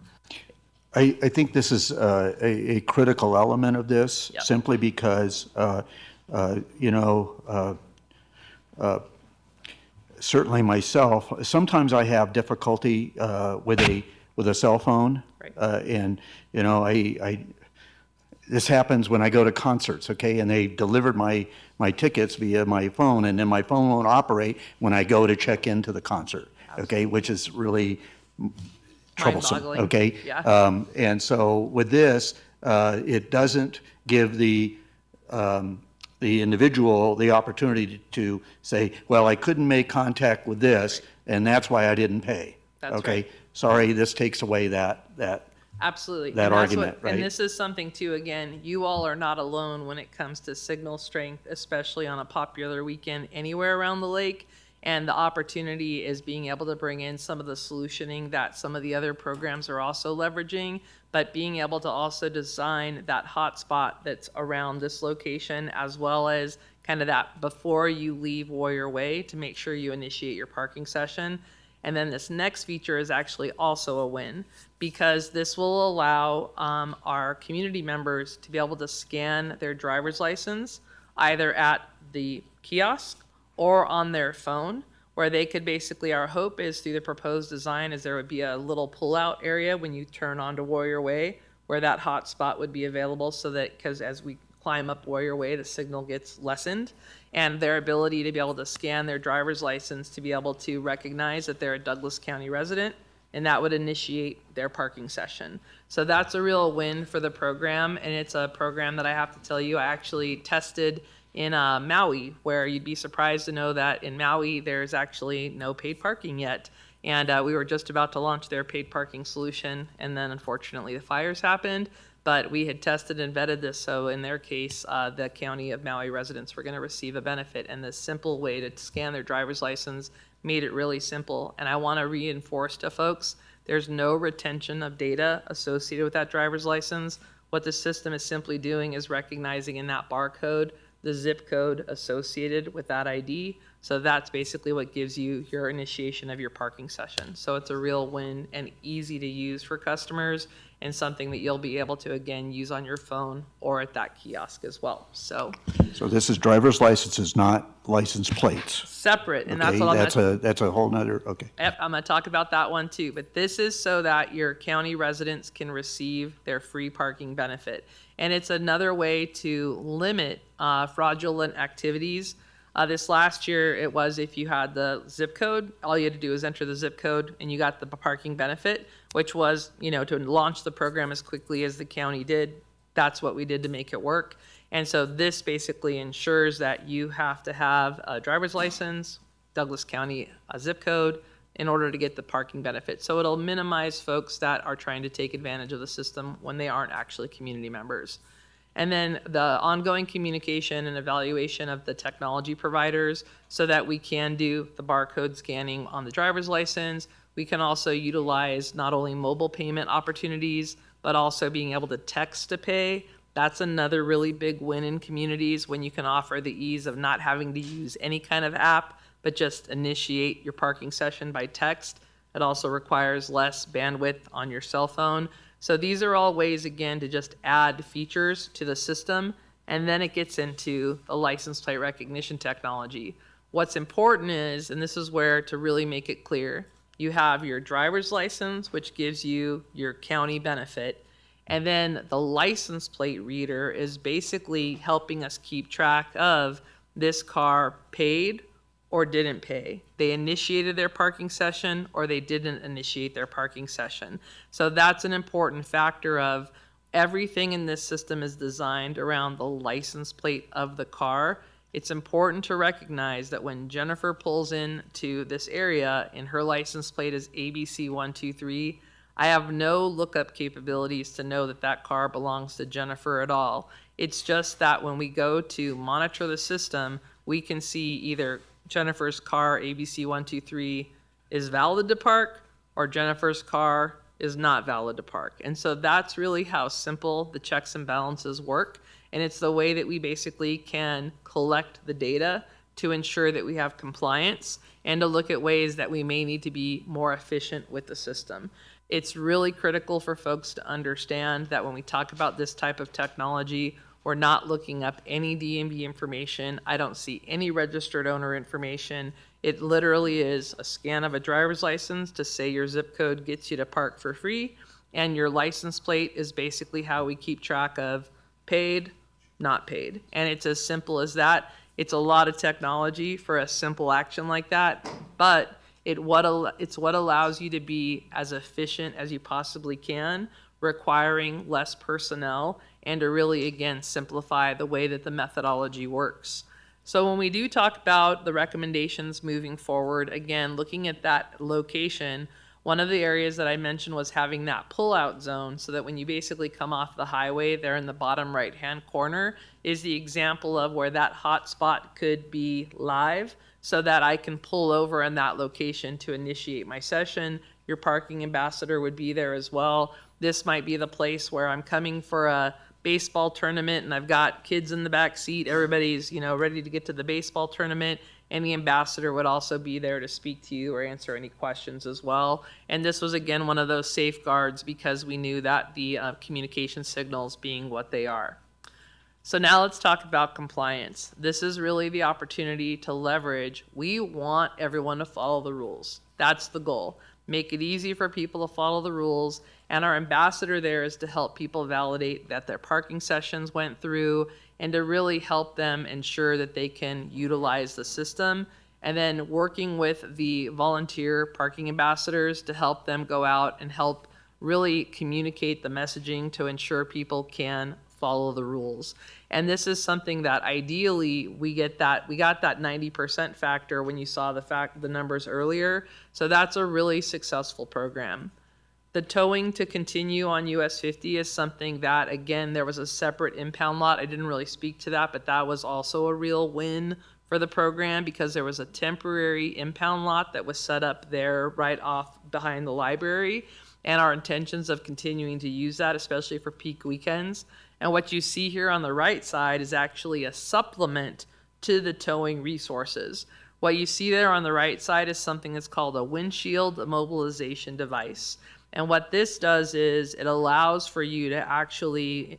I think this is a critical element of this, Yep. simply because, certainly myself, sometimes I have difficulty with a cell phone. Right. And, this happens when I go to concerts, okay? And they delivered my tickets via my phone, and then my phone won't operate when I go to check into the concert, okay? Which is really troublesome, Mind-boggling. okay? Yeah. And so with this, it doesn't give the individual the opportunity to say, well, I couldn't make contact with this, and that's why I didn't pay. That's okay? right. Sorry, this takes away that Absolutely. that And that's argument, right? And this is something too, again, you all are not alone when it comes to signal strength, especially on a popular weekend anywhere around the lake. And the opportunity is being able to bring in some of the solutioning that some of the other programs are also leveraging, but being able to also design that hotspot that's around this location, as well as kind of that before you leave Warrior Way to make sure you initiate your parking session. And then this next feature is actually also a win, because this will allow our community members to be able to scan their driver's license either at the kiosk or on their phone, where they could basically, our hope is through the proposed design is there would be a little pull-out area when you turn onto Warrior Way where that hotspot would be available, so that, because as we climb up Warrior Way, the signal gets lessened, and their ability to be able to scan their driver's license to be able to recognize that they're a Douglas County resident, and that would initiate their parking session. So that's a real win for the program, and it's a program that I have to tell you, I actually tested in Maui, where you'd be surprised to know that in Maui, there's actually no paid parking yet. And we were just about to launch their paid parking solution, and then unfortunately the fires happened. But we had tested and vetted this, so in their case, the County of Maui residents were going to receive a benefit, and this simple way to scan their driver's license made it really simple. And I want to reinforce to folks, there's no retention of data associated with that driver's license. What the system is simply doing is recognizing in that barcode the zip code associated with that ID. So that's basically what gives you your initiation of your parking session. So it's a real win and easy to use for customers, and something that you'll be able to, again, use on your phone or at that kiosk as well. So this is driver's licenses, not license plates. separate, and Okay, that's what that's a whole nother, okay. Yep, I'm going to talk about that one too. But this is so that your county residents can receive their free parking benefit. And it's another way to limit fraudulent activities. This last year, it was if you had the zip code, all you had to do was enter the zip code and you got the parking benefit, which was, to launch the program as quickly as the county did. That's what we did to make it work. And so this basically ensures that you have to have a driver's license, Douglas County zip code, in order to get the parking benefit. So it'll minimize folks that are trying to take advantage of the system when they aren't actually community members. And then the ongoing communication and evaluation of the technology providers so that we can do the barcode scanning on the driver's license. We can also utilize not only mobile payment opportunities, but also being able to text to pay. That's another really big win in communities when you can offer the ease of not having to use any kind of app, but just initiate your parking session by text. It also requires less bandwidth on your cell phone. So these are all ways, again, to just add features to the system, and then it gets into the license plate recognition technology. What's important is, and this is where to really make it clear, you have your driver's license, which gives you your county benefit, and then the license plate reader is basically helping us keep track of this car paid or didn't pay. They initiated their parking session or they didn't initiate their parking session. So that's an important factor of everything in this system is designed around the license plate of the car. It's important to recognize that when Jennifer pulls into this area and her license plate is ABC123, I have no lookup capabilities to know that that car belongs to Jennifer at all. It's just that when we go to monitor the system, we can see either Jennifer's car, ABC123, is valid to park, or Jennifer's car is not valid to park. And so that's really how simple the checks and balances work. And it's the way that we basically can collect the data to ensure that we have compliance and to look at ways that we may need to be more efficient with the system. It's really critical for folks to understand that when we talk about this type of technology, we're not looking up any DMV information. I don't see any registered owner information. It literally is a scan of a driver's license to say your zip code gets you to park for free, and your license plate is basically how we keep track of paid, not paid. And it's as simple as that. It's a lot of technology for a simple action like that, but it's what allows you to be as efficient as you possibly can, requiring less personnel, and to really, again, simplify the way that the methodology works. So when we do talk about the recommendations moving forward, again, looking at that location, one of the areas that I mentioned was having that pull-out zone so that when you basically come off the highway there in the bottom right-hand corner is the example of where that hotspot could be live so that I can pull over in that location to initiate my session. Your parking ambassador would be there as well. This might be the place where I'm coming for a baseball tournament and I've got kids in the back seat. Everybody's, ready to get to the baseball tournament, and the ambassador would also be there to speak to you or answer any questions as well. And this was, again, one of those safeguards because we knew that the communication signals being what they are. So now let's talk about compliance. This is really the opportunity to leverage. We want everyone to follow the rules. That's the goal. Make it easy for people to follow the rules. And our ambassador there is to help people validate that their parking sessions went through and to really help them ensure that they can utilize the system. And then working with the volunteer parking ambassadors to help them go out and help really communicate the messaging to ensure people can follow the rules. And this is something that ideally we got that 90% factor when you saw the numbers earlier. So that's a really successful program. The towing to continue on US 50 is something that, again, there was a separate impound lot. I didn't really speak to that, but that was also a real win for the program because there was a temporary impound lot that was set up there right off behind the library, and our intentions of continuing to use that, especially for peak weekends. And what you see here on the right side is actually a supplement to the towing resources. What you see there on the right side is something that's called a windshield immobilization device. And what this does is it allows for you to actually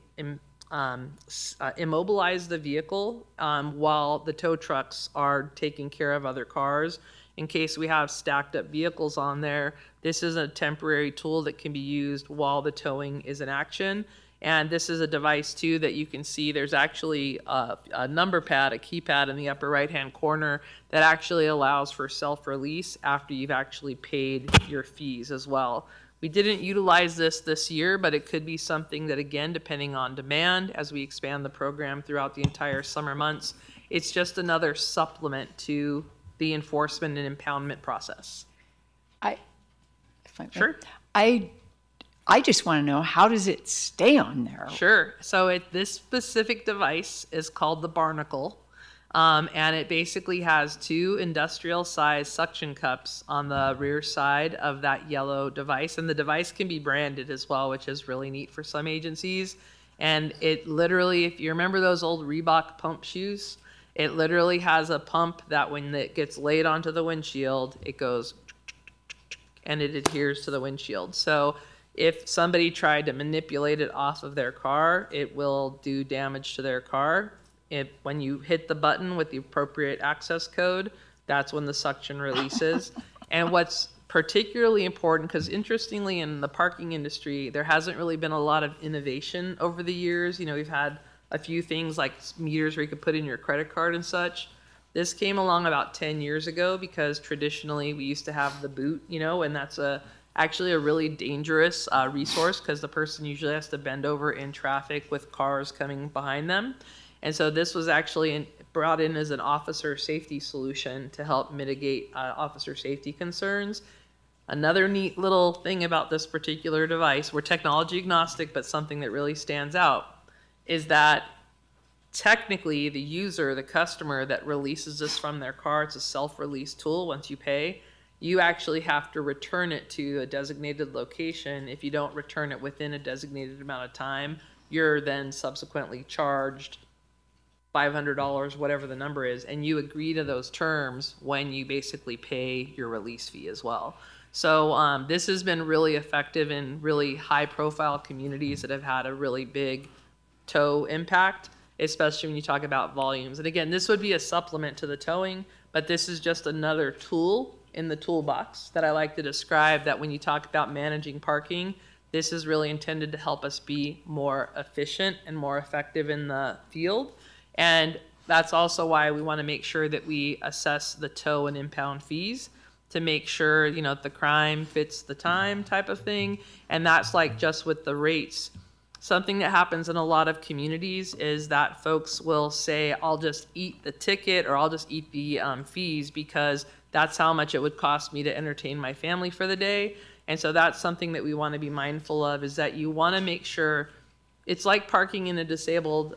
immobilize the vehicle while the tow trucks are taking care of other cars. In case we have stacked up vehicles on there, this is a temporary tool that can be used while the towing is in action. And this is a device too that you can see there's actually a number pad, a keypad in the upper right-hand corner that actually allows for self-release after you've actually paid your fees as well. We didn't utilize this year, but it could be something that, again, depending on demand, as we expand the program throughout the entire summer months, it's just another supplement to the enforcement and impoundment process. Sure. I just want to know, how does it stay on there? Sure. So this specific device is called the Barnacle, and it basically has two industrial-sized suction cups on the rear side of that yellow device, and the device can be branded as well, which is really neat for some agencies. And it literally, if you remember those old Reebok pump shoes, it literally has a pump that when it gets laid onto the windshield, it goes and it adheres to the windshield. So if somebody tried to manipulate it off of their car, it will do damage to their car. When you hit the button with the appropriate access code, that's when the suction releases. And what's particularly important, because interestingly in the parking industry, there hasn't really been a lot of innovation over the years. You know, we've had a few things like meters where you could put in your credit card and such. This came along about 10 years ago because traditionally we used to have the boot, you know, and that's actually a really dangerous resource because the person usually has to bend over in traffic with cars coming behind them. And so this was actually brought in as an officer safety solution to help mitigate officer safety concerns. Another neat little thing about this particular device, we're technology agnostic, but something that really stands out, is that technically the user, the customer that releases this from their car, it's a self-release tool once you pay, you actually have to return it to a designated location. If you don't return it within a designated amount of time, you're then subsequently charged $500, whatever the number is, and you agree to those terms when you basically pay your release fee as well. So this has been really effective in really high-profile communities that have had a really big tow impact, especially when you talk about volumes. And again, this would be a supplement to the towing, but this is just another tool in the toolbox that I like to describe that when you talk about managing parking, this is really intended to help us be more efficient and more effective in the field. And that's also why we want to make sure that we assess the tow and impound fees to make sure, you know, the crime fits the time type of thing. And that's like just with the rates. Something that happens in a lot of communities is that folks will say, I'll just eat the ticket or I'll just eat the fees because that's how much it would cost me to entertain my family for the day. And so that's something that we want to be mindful of, is that you want to make sure it's like parking in a disabled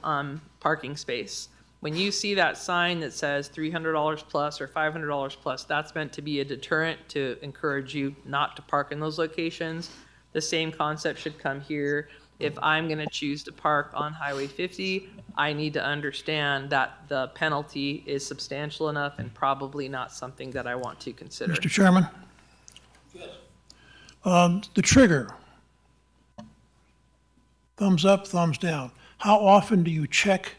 parking space. When you see that sign that says $300 plus or $500 plus, that's meant to be a deterrent to encourage you not to park in those locations. The same concept should come here. If I'm going to choose to park on Highway 50, I need to understand that the penalty is substantial enough and probably not something that I want to consider. Mr. Chairman? The trigger, thumbs up, thumbs down. How often do you check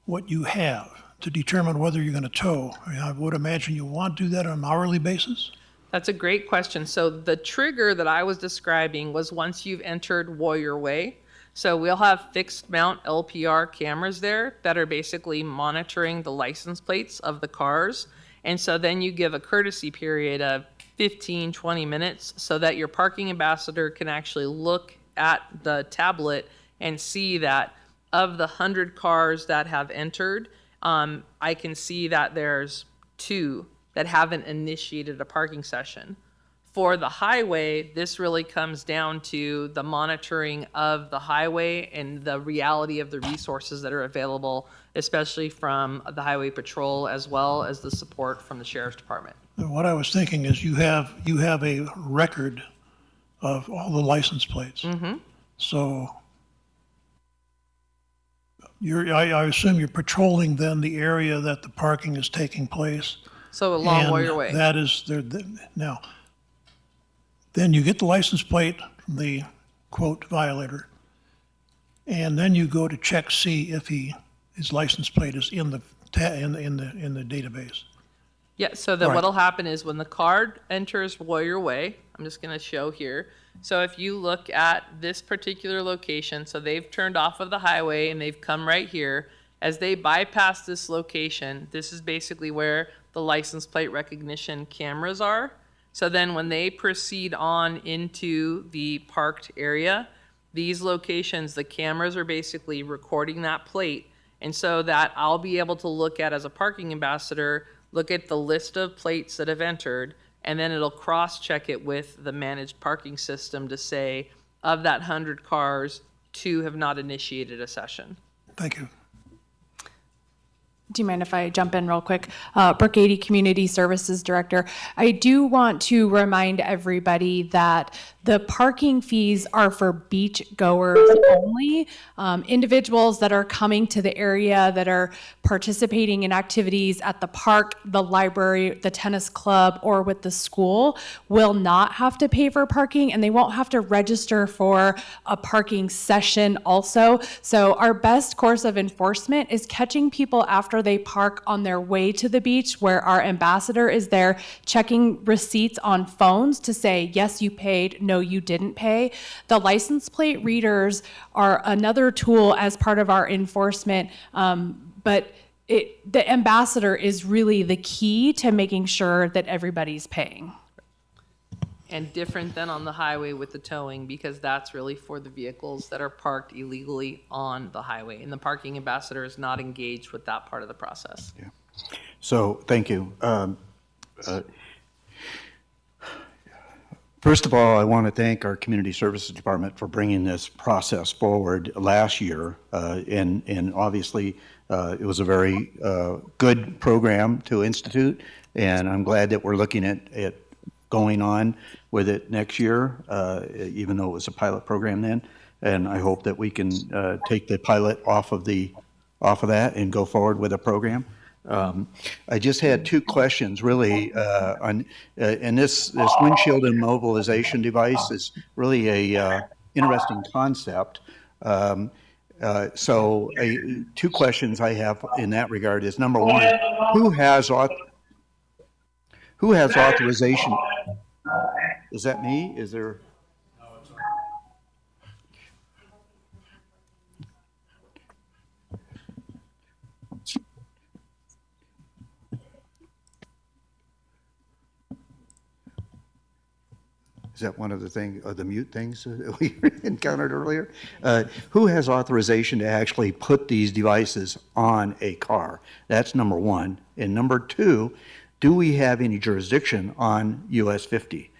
what you have to determine whether you're going to tow? I mean, I would imagine you want to do that on an hourly basis. That's a great question. So the trigger that I was describing was once you've entered Warrior Way. So we'll have fixed mount LPR cameras there that are basically monitoring the license plates of the cars. And so then you give a courtesy period of 15, 20 minutes so that your parking ambassador can actually look at the tablet and see that of the 100 cars that have entered, I can see that there's 2 that haven't initiated a parking session. For the highway, this really comes down to the monitoring of the highway and the reality of the resources that are available, especially from the Highway Patrol as well as the support from the Sheriff's Department. What I was thinking is you have a record of all the license plates. So I assume you're patrolling then the area that the parking is taking place. So along and Warrior Way. That is now. Then you get the license plate from the quote violator, and then you go to check see if his license plate is in the database. Yeah, so then Right. what'll happen is when the card enters Warrior Way, I'm just gonna show here. So if you look at this particular location, so they've turned off of the highway and they've come right here. As they bypass this location, this is basically where the license plate recognition cameras are. So then when they proceed on into the parked area, these locations, the cameras are basically recording that plate. And so that I'll be able to look at as a parking ambassador, look at the list of plates that have entered, and then it'll cross-check it with the managed parking system to say, of that 100 cars, 2 have not initiated a session. Thank you. Do you mind if I jump in real quick? Brooke 80 Community Services Director. I do want to remind everybody that the parking fees are for beach goers only. Individuals that are coming to the area that are participating in activities at the park, the library, the tennis club, or with the school will not have to pay for parking, and they won't have to register for a parking session also. So our best course of enforcement is catching people after they park on their way to the beach, where our ambassador is there checking receipts on phones to say, yes, you paid, no, you didn't pay. The license plate readers are another tool as part of our enforcement, but the ambassador is really the key to making sure that everybody's paying. And different than on the highway with the towing, because that's really for the vehicles that are parked illegally on the highway. And the parking ambassador is not engaged with that part of the process. Yeah. So, thank you. First of all, I want to thank our Community Services Department for bringing this process forward last year. And obviously, it was a very good program to institute. And I'm glad that we're looking at going on with it next year, even though it was a pilot program then. And I hope that we can take the pilot off of that and go forward with a program. I just had two questions really on, and this windshield immobilization device is really a interesting concept. So two questions I have in that regard is, number one, who has authorization? Is that me? Is there? Is that one of the the mute things that we encountered earlier? Who has authorization to actually put these devices on a car? That's number one. And number two, do we have any jurisdiction on US 50?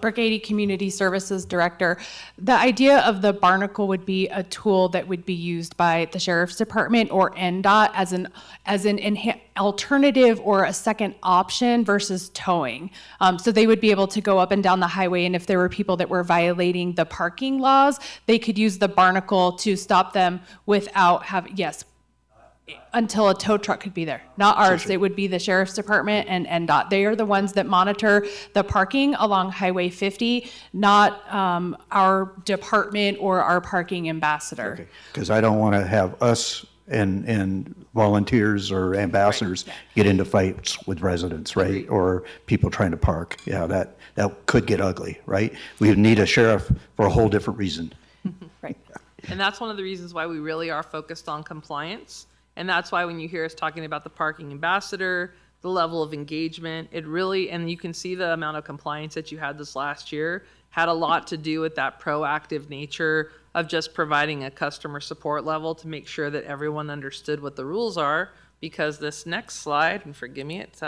Brooke 80 Community Services Director. The idea of the barnacle would be a tool that would be used by the Sheriff's Department or NDOT as an alternative or a second option versus towing. So they would be able to go up and down the highway, and if there were people that were violating the parking laws, they could use the barnacle to stop them without having, yes, until a tow truck could be there. Not ours. It would be the Sheriff's Department and NDOT. They are the ones that monitor the parking along Highway 50, not our department or our parking ambassador. Because I don't want to have us and volunteers or ambassadors get into fights with residents, right? Or people trying to park. Yeah, that could get ugly, right? We need a sheriff for a whole different reason. Right. And that's one of the reasons why we really are focused on compliance. And that's why when you hear us talking about the parking ambassador, the level of engagement, it really, and you can see the amount of compliance that you had this last year, had a lot to do with that proactive nature of just providing a customer support level to make sure that everyone understood what the rules are. Because this next slide, and forgive me, it's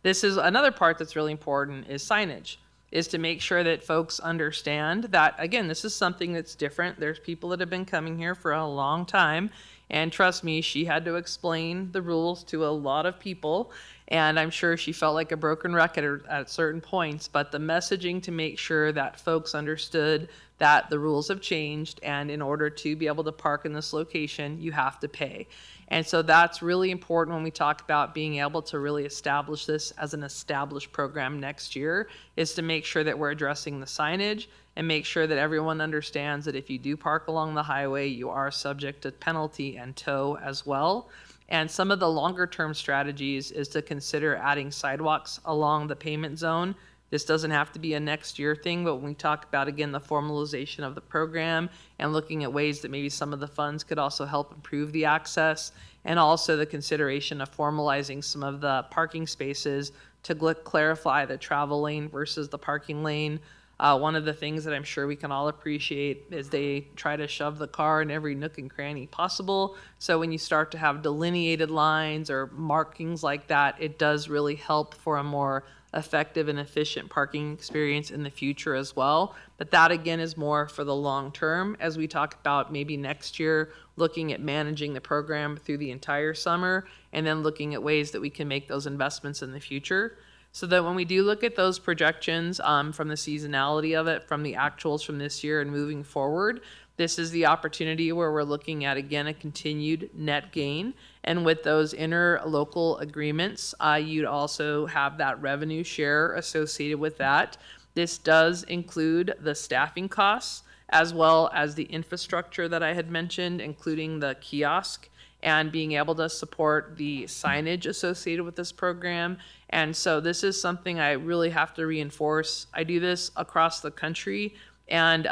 This is another part that's really important is signage, is to make sure that folks understand that, again, this is something that's different. There's people that have been coming here for a long time. And trust me, she had to explain the rules to a lot of people. And I'm sure she felt like a broken record at certain points. But the messaging to make sure that folks understood that the rules have changed, and in order to be able to park in this location, you have to pay. And so that's really important when we talk about being able to really establish this as an established program next year, is to make sure that we're addressing the signage and make sure that everyone understands that if you do park along the highway, you are subject to penalty and tow as well. And some of the longer term strategies is to consider adding sidewalks along the payment zone. This doesn't have to be a next year thing, but when we talk about, again, the formalization of the program and looking at ways that maybe some of the funds could also help improve the access, and also the consideration of formalizing some of the parking spaces to clarify the travel lane versus the parking lane. One of the things that I'm sure we can all appreciate is they try to shove the car in every nook and cranny possible. So when you start to have delineated lines or markings like that, it does really help for a more effective and efficient parking experience in the future as well. But that again is more for the long term as we talk about maybe next year looking at managing the program through the entire summer and then looking at ways that we can make those investments in the future. So that when we do look at those projections from the seasonality of it, from the actuals from this year and moving forward, this is the opportunity where we're looking at, again, a continued net gain. And with those interlocal agreements, you'd also have that revenue share associated with that. This does include the staffing costs as well as the infrastructure that I had mentioned, including the kiosk and being able to support the signage associated with this program. And so this is something I really have to reinforce. I do this across the country, and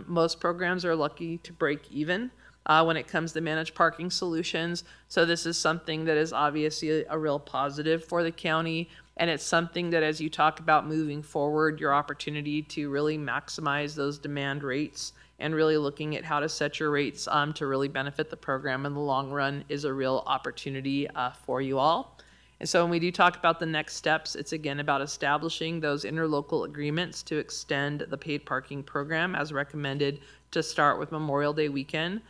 most programs are lucky to break even when it comes to managed parking solutions. So this is something that is obviously a real positive for the county. And it's something that as you talk about moving forward, your opportunity to really maximize those demand rates and really looking at how to set your rates to really benefit the program in the long run is a real opportunity for you all. And so when we do talk about the next steps, it's again about establishing those interlocal agreements to extend the paid parking program as recommended to start with Memorial Day weekend,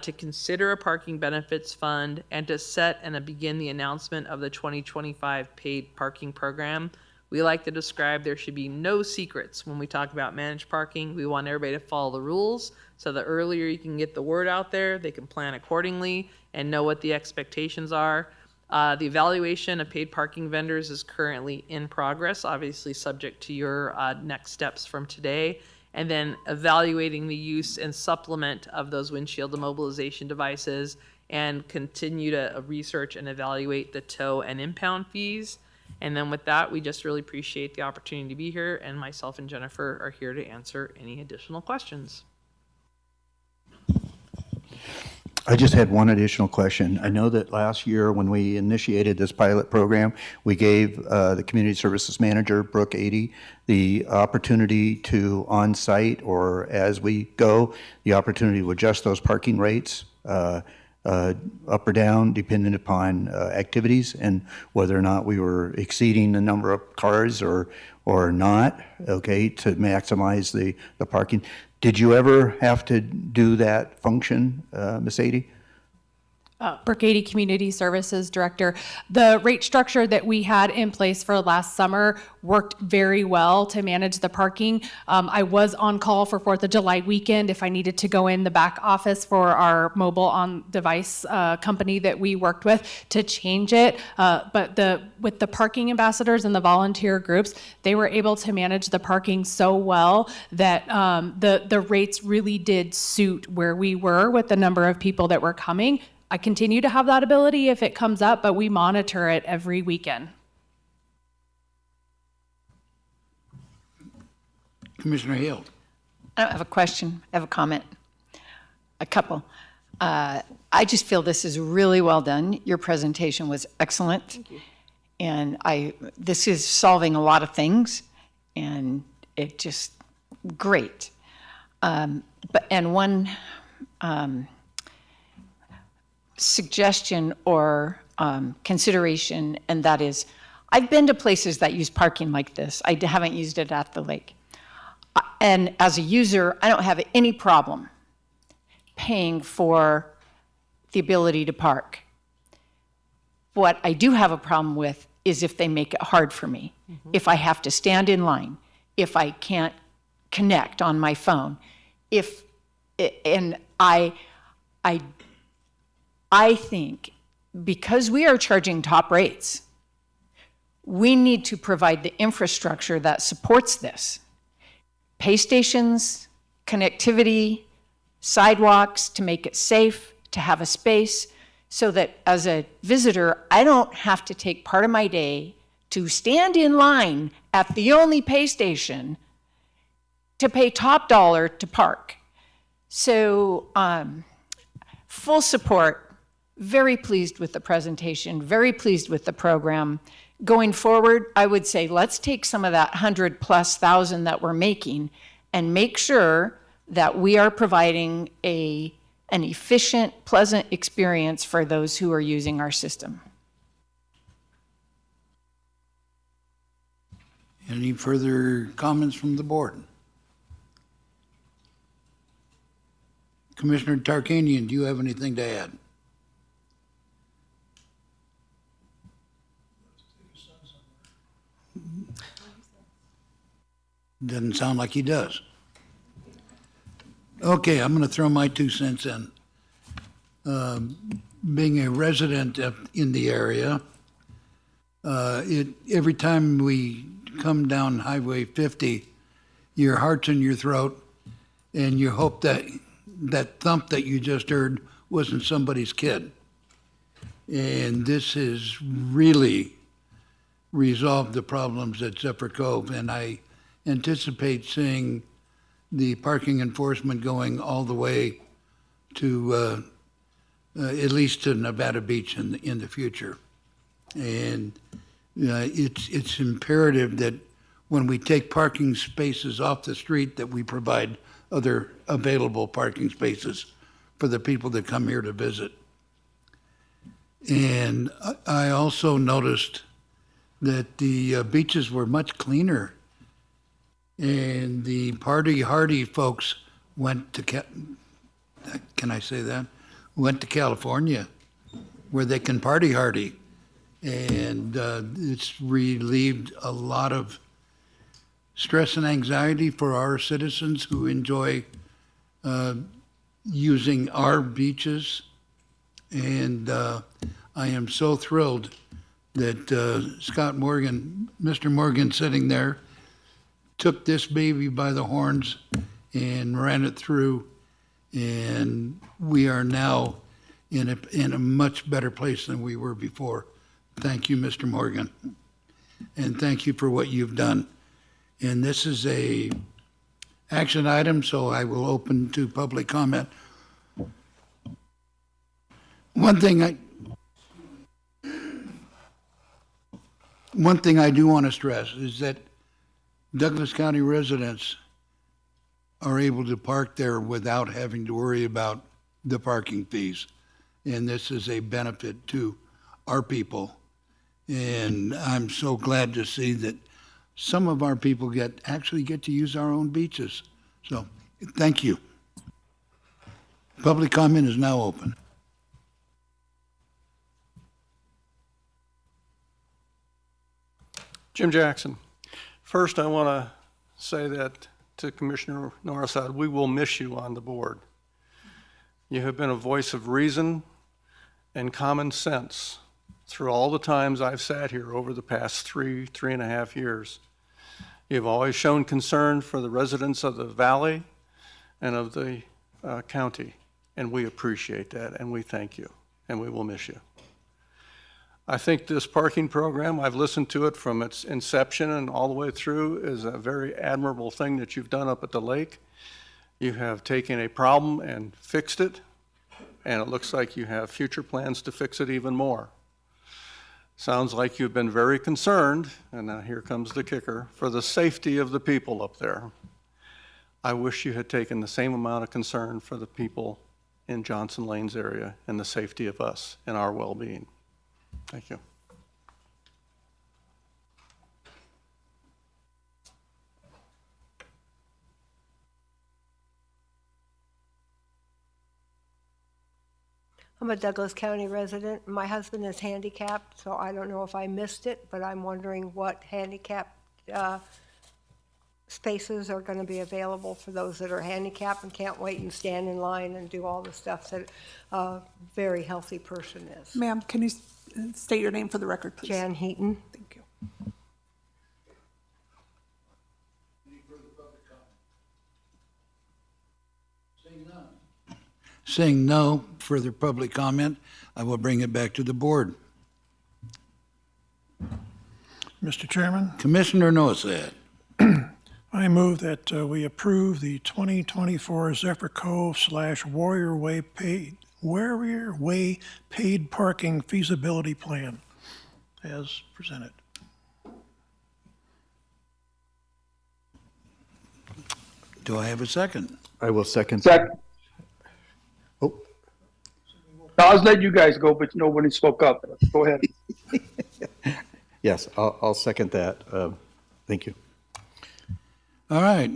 to consider a parking benefits fund, and to set and begin the announcement of the 2025 paid parking program. We like to describe there should be no secrets when we talk about managed parking. We want everybody to follow the rules. So the earlier you can get the word out there, they can plan accordingly and know what the expectations are. The evaluation of paid parking vendors is currently in progress, obviously subject to your next steps from today. And then evaluating the use and supplement of those windshield immobilization devices, and continue to research and evaluate the tow and impound fees. And then with that, we just really appreciate the opportunity to be here, and myself and Jennifer are here to answer any additional questions. I just had one additional question. I know that last year when we initiated this pilot program, we gave the community services manager, Brooke 80, the opportunity to on-site or as we go, the opportunity to adjust those parking rates up or down depending upon activities and whether or not we were exceeding the number of cars or not, okay, to maximize the parking. Did you ever have to do that function, Ms. 80? Brooke 80 Community Services Director. The rate structure that we had in place for last summer worked very well to manage the parking. I was on call for 4th of July weekend if I needed to go in the back office for our mobile on device company that we worked with to change it. But with the parking ambassadors and the volunteer groups, they were able to manage the parking so well that the rates really did suit where we were with the number of people that were coming. I continue to have that ability if it comes up, but we monitor it every weekend. Commissioner Hill. I don't have a question, I have a comment. A couple. I just feel this is really well done. Your presentation was excellent. Thank you. And this is solving a lot of things, and it just great. One suggestion or consideration, and that is, I've been to places that use parking like this. I haven't used it at the lake. And as a user, I don't have any problem paying for the ability to park. What I do have a problem with is if they make it hard for me, if I have to stand in line, if I can't connect on my phone, and I think because we are charging top rates, we need to provide the infrastructure that supports this. Pay stations, connectivity, sidewalks to make it safe, to have a space, so that as a visitor, I don't have to take part of my day to stand in line at the only pay station to pay top dollar to park. So full support, very pleased with the presentation, very pleased with the program. Going forward, I would say let's take some of that 100,000+ that we're making and make sure that we are providing an efficient, pleasant experience for those who are using our system. Any further comments from the board? Commissioner Tarkanian, do you have anything to add? Doesn't sound like he does. Okay, I'm going to throw my 2 cents in. Being a resident in the area, every time we come down Highway 50, your heart's in your throat, and you hope that that thump that you just heard wasn't somebody's kid. And this has really resolved the problems at Zephyr Cove, and I anticipate seeing the parking enforcement going all the way to at least to Nevada Beach in the future. And it's imperative that when we take parking spaces off the street, that we provide other available parking spaces for the people that come here to visit. And I also noticed that the beaches were much cleaner, and the party hardy folks went to can I say that? Went to California, where they can party hardy, and it's relieved a lot of stress and anxiety for our citizens who enjoy using our beaches. And I am so thrilled that Scott Morgan, Mr. Morgan sitting there, took this baby by the horns and ran it through. And we are now in a much better place than we were before. Thank you, Mr. Morgan. And thank you for what you've done. And this is a action item, so I will open to public comment. One thing I do want to stress is that Douglas County residents are able to park there without having to worry about the parking fees. And this is a benefit to our people. And I'm so glad to see that some of our people actually get to use our own beaches. So, thank you. Public comment is now open. Jim Jackson. First, I want to say that to Commissioner Norrisad, we will miss you on the board. You have been a voice of reason and common sense through all the times I've sat here over the past 3.5 years. You've always shown concern for the residents of the valley and of the county, and we appreciate that, and we thank you, and we will miss you. I think this parking program, I've listened to it from its inception and all the way through, is a very admirable thing that you've done up at the lake. You have taken a problem and fixed it, and it looks like you have future plans to fix it even more. Sounds like you've been very concerned, and now here comes the kicker, for the safety of the people up there. I wish you had taken the same amount of concern for the people in Johnson Lanes area and the safety of us and our well-being. Thank you. I'm a Douglas County resident. My husband is handicapped, so I don't know if I missed it, but I'm wondering what handicap spaces are going to be available for those that are handicapped and can't wait and stand in line and do all the stuff that a very healthy person is. Ma'am, can you state your name for the record, please? Jan Heaton. Thank you. Seeing no further public comment, I will bring it back to the board. Mr. Chairman, Commissioner Nosad. I move that we approve the 2024 Zephyr Cove / Warrior Way paid parking feasibility plan as presented. Do I have a second? I will second. Second. Oh, I was letting you guys go, but nobody spoke up. Go ahead. yes, I'll second that. Thank you. All right,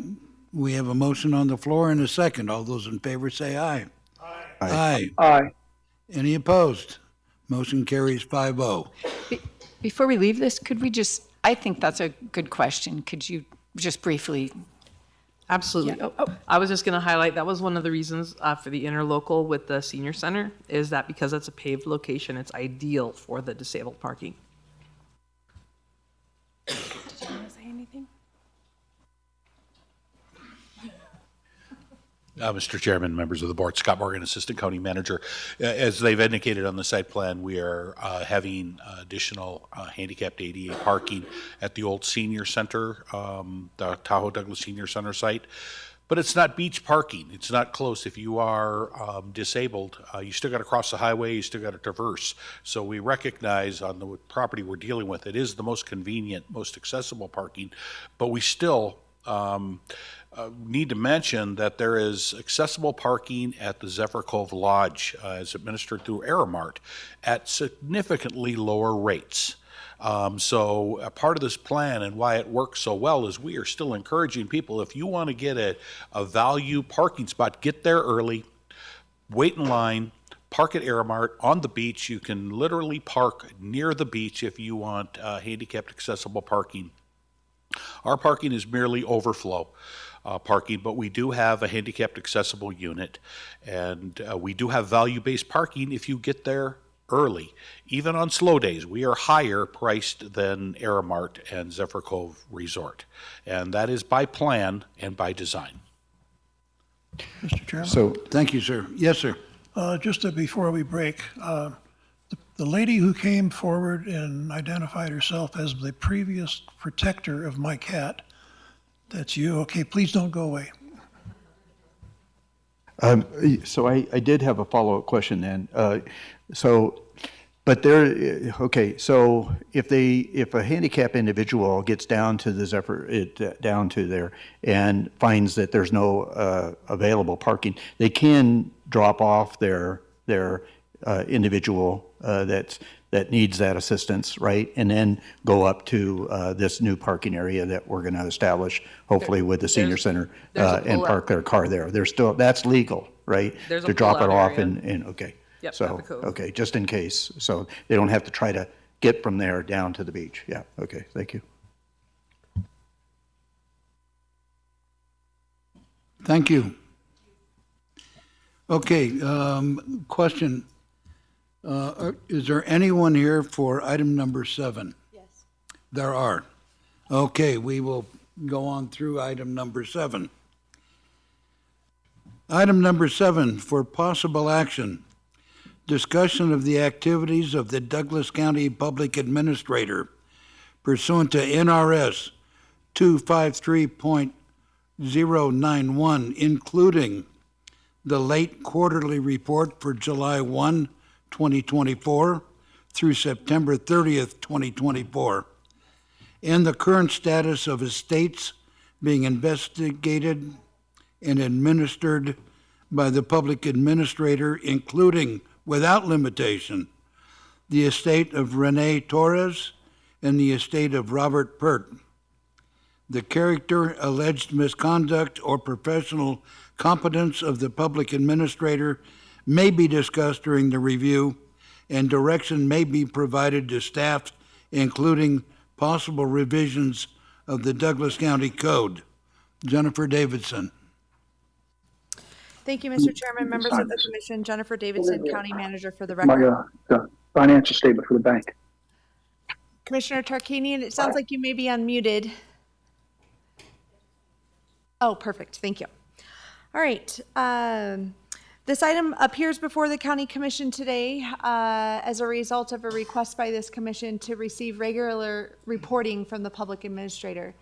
we have a motion on the floor and a second. All those in favor say aye. Aye. Aye. Any opposed? Motion carries 5-0. Before we leave this, could we just, I think that's a good question. Could you just briefly? Absolutely. Yeah. I was just going to highlight, that was one of the reasons for the interlocal with the senior center, is that because it's a paved location, it's ideal for the disabled parking. Did you want to say anything? Mr. Chairman, members of the board, Scott Morgan, Assistant County Manager. As they've indicated on the site plan, we are having additional handicapped ADA parking at the old senior center, the Tahoe Douglas Senior Center site. But it's not beach parking. It's not close. If you are disabled, you still got to cross the highway, you still got to traverse. So we recognize on the property we're dealing with, it is the most convenient, most accessible parking, but we still need to mention that there is accessible parking at the Zephyr Cove Lodge as administered through Aramart at significantly lower rates. So a part of this plan and why it works so well is we are still encouraging people, if you want to get a value parking spot, get there early, wait in line, park at Aramart on the beach. You can literally park near the beach if you want handicapped accessible parking. Our parking is merely overflow parking, but we do have a handicapped accessible unit, and we do have value-based parking if you get there early. Even on slow days, we are higher priced than Aramart and Zephyr Cove Resort, and that is by plan and by design. Mr. Chairman? So, thank you, sir. Yes, sir. Just before we break, the lady who came forward and identified herself as the previous protector of my cat, that's you. Okay, please don't go away. So I did have a follow-up question then. Okay, so if a handicapped individual gets down to the down to there and finds that there's no available parking, they can drop off their individual that needs that assistance, right? And then go up to this new parking area that we're going to establish, hopefully with the senior center, and park their car there. That's legal, right? There's a to drop it pull-out off area. and okay. Yep, So, at the cove. okay, just in case. So they don't have to try to get from there down to the beach. Yeah, okay, thank you. Thank you. Okay, question. Is there anyone here for item number 7? Yes. There are. Okay, we will go on through item number 7. Item number 7, for possible action, discussion of the activities of the Douglas County Public Administrator pursuant to NRS 253.091, including the late quarterly report for July 1, 2024 through September 30th, 2024, and the current status of estates being investigated and administered by the public administrator, including, without limitation, the estate of Renee Torres and the estate of Robert Pert. The character, alleged misconduct, or professional competence of the public administrator may be discussed during the review, and direction may be provided to staff, including possible revisions of the Douglas County Code. Jennifer Davidson. Thank you, Mr. Chairman, members of the commission. Jennifer Davidson, County Manager for the record. The financial statement for the bank. Commissioner Tarkanian, it sounds like you may be unmuted. Oh, perfect. Thank you. All right. This item appears before the County Commission today as a result of a request by this commission to receive regular reporting from the public administrator.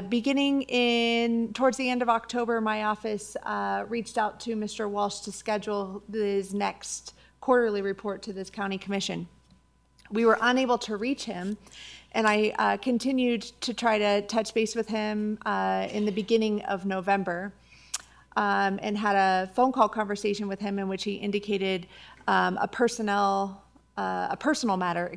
Beginning towards the end of October, my office reached out to Mr. Walsh to schedule his next quarterly report to this County Commission. We were unable to reach him, and I continued to try to touch base with him in the beginning of November, and had a phone call conversation with him in which he indicated a personal matter,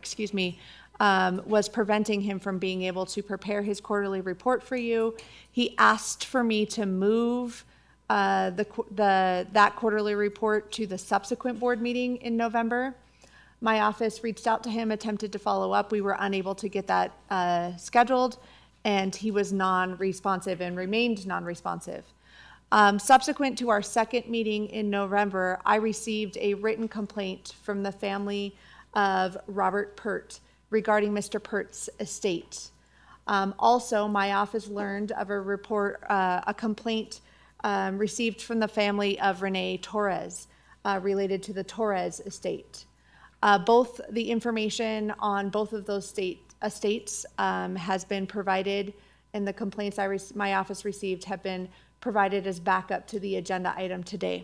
was preventing him from being able to prepare his quarterly report for you. He asked for me to move that quarterly report to the subsequent board meeting in November. My office reached out to him, attempted to follow up. We were unable to get that scheduled, and he was non-responsive and remained non-responsive. Subsequent to our second meeting in November, I received a written complaint from the family of Robert Pert regarding Mr. Pert's estate. Also, my office learned of a complaint received from the family of Renee Torres related to the Torres estate. Both the information on both of those estates has been provided, and the complaints my office received have been provided as backup to the agenda item today.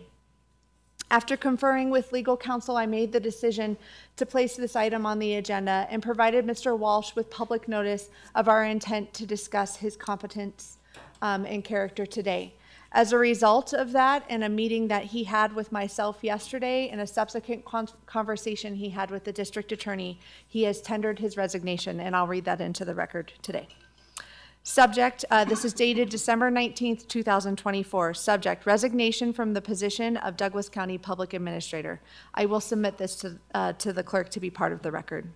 After conferring with legal counsel, I made the decision to place this item on the agenda and provided Mr. Walsh with public notice of our intent to discuss his competence and character today. As a result of that, and a meeting that he had with myself yesterday and a subsequent conversation he had with the district attorney, he has tendered his resignation, and I'll read that into the record today. Subject, this is dated December 19th, 2024. Subject, resignation from the position of Douglas County Public Administrator. I will submit this to the clerk to be part of the record.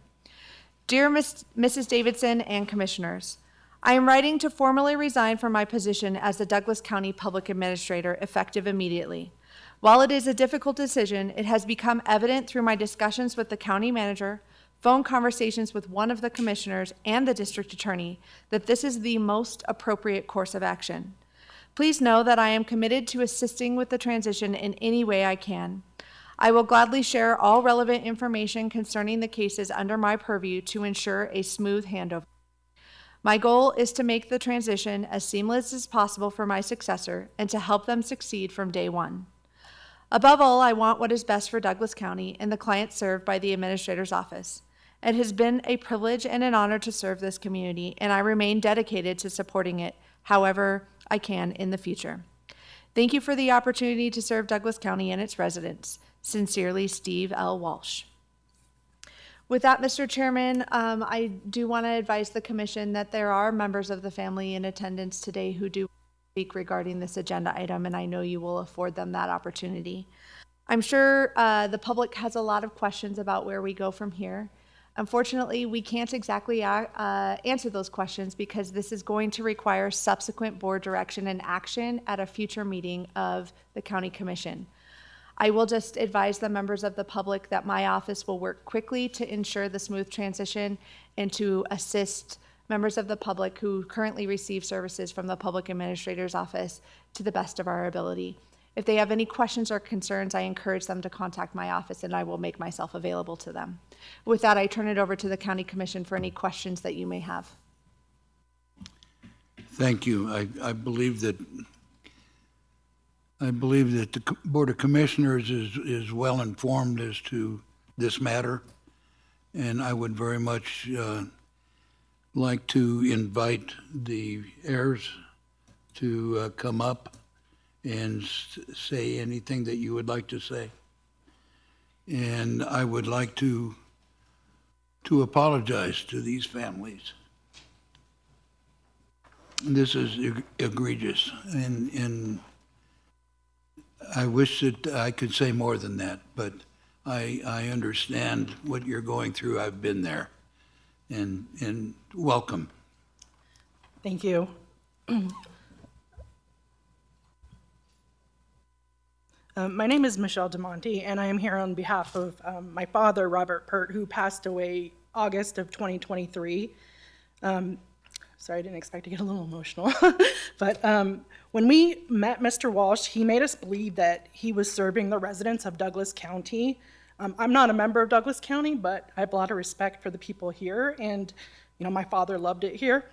Dear Mrs. Davidson and Commissioners, I am writing to formally resign from my position as the Douglas County Public Administrator effective immediately. While it is a difficult decision, it has become evident through my discussions with the county manager, phone conversations with one of the commissioners and the district attorney that this is the most appropriate course of action. Please know that I am committed to assisting with the transition in any way I can. I will gladly share all relevant information concerning the cases under my purview to ensure a smooth handover. My goal is to make the transition as seamless as possible for my successor and to help them succeed from day one. Above all, I want what is best for Douglas County and the clients served by the Administrator's Office. It has been a privilege and an honor to serve this community, and I remain dedicated to supporting it however I can in the future. Thank you for the opportunity to serve Douglas County and its residents. Sincerely, Steve L. Walsh. With that, Mr. Chairman, I do want to advise the Commission that there are members of the family in attendance today who do speak regarding this agenda item, and I know you will afford them that opportunity. I'm sure the public has a lot of questions about where we go from here. Unfortunately, we can't exactly answer those questions because this is going to require subsequent board direction and action at a future meeting of the County Commission. I will just advise the members of the public that my office will work quickly to ensure the smooth transition and to assist members of the public who currently receive services from the Public Administrator's Office to the best of our ability. If they have any questions or concerns, I encourage them to contact my office and I will make myself available to them. With that, I turn it over to the County Commission for any questions that you may have. Thank you. I believe that the Board of Commissioners is well informed as to this matter, and I would very much like to invite the heirs to come up and say anything that you would like to say. And I would like to apologize to these families. This is egregious, and I wish that I could say more than that, but I understand what you're going through. I've been there. And welcome. Thank you. My name is Michelle DeMonte, and I am here on behalf of my father, Robert Pert, who passed away August of 2023. Sorry, I didn't expect to get a little emotional. But when we met Mr. Walsh, he made us believe that he was serving the residents of Douglas County. I'm not a member of Douglas County, but I have a lot of respect for the people here, and my father loved it here.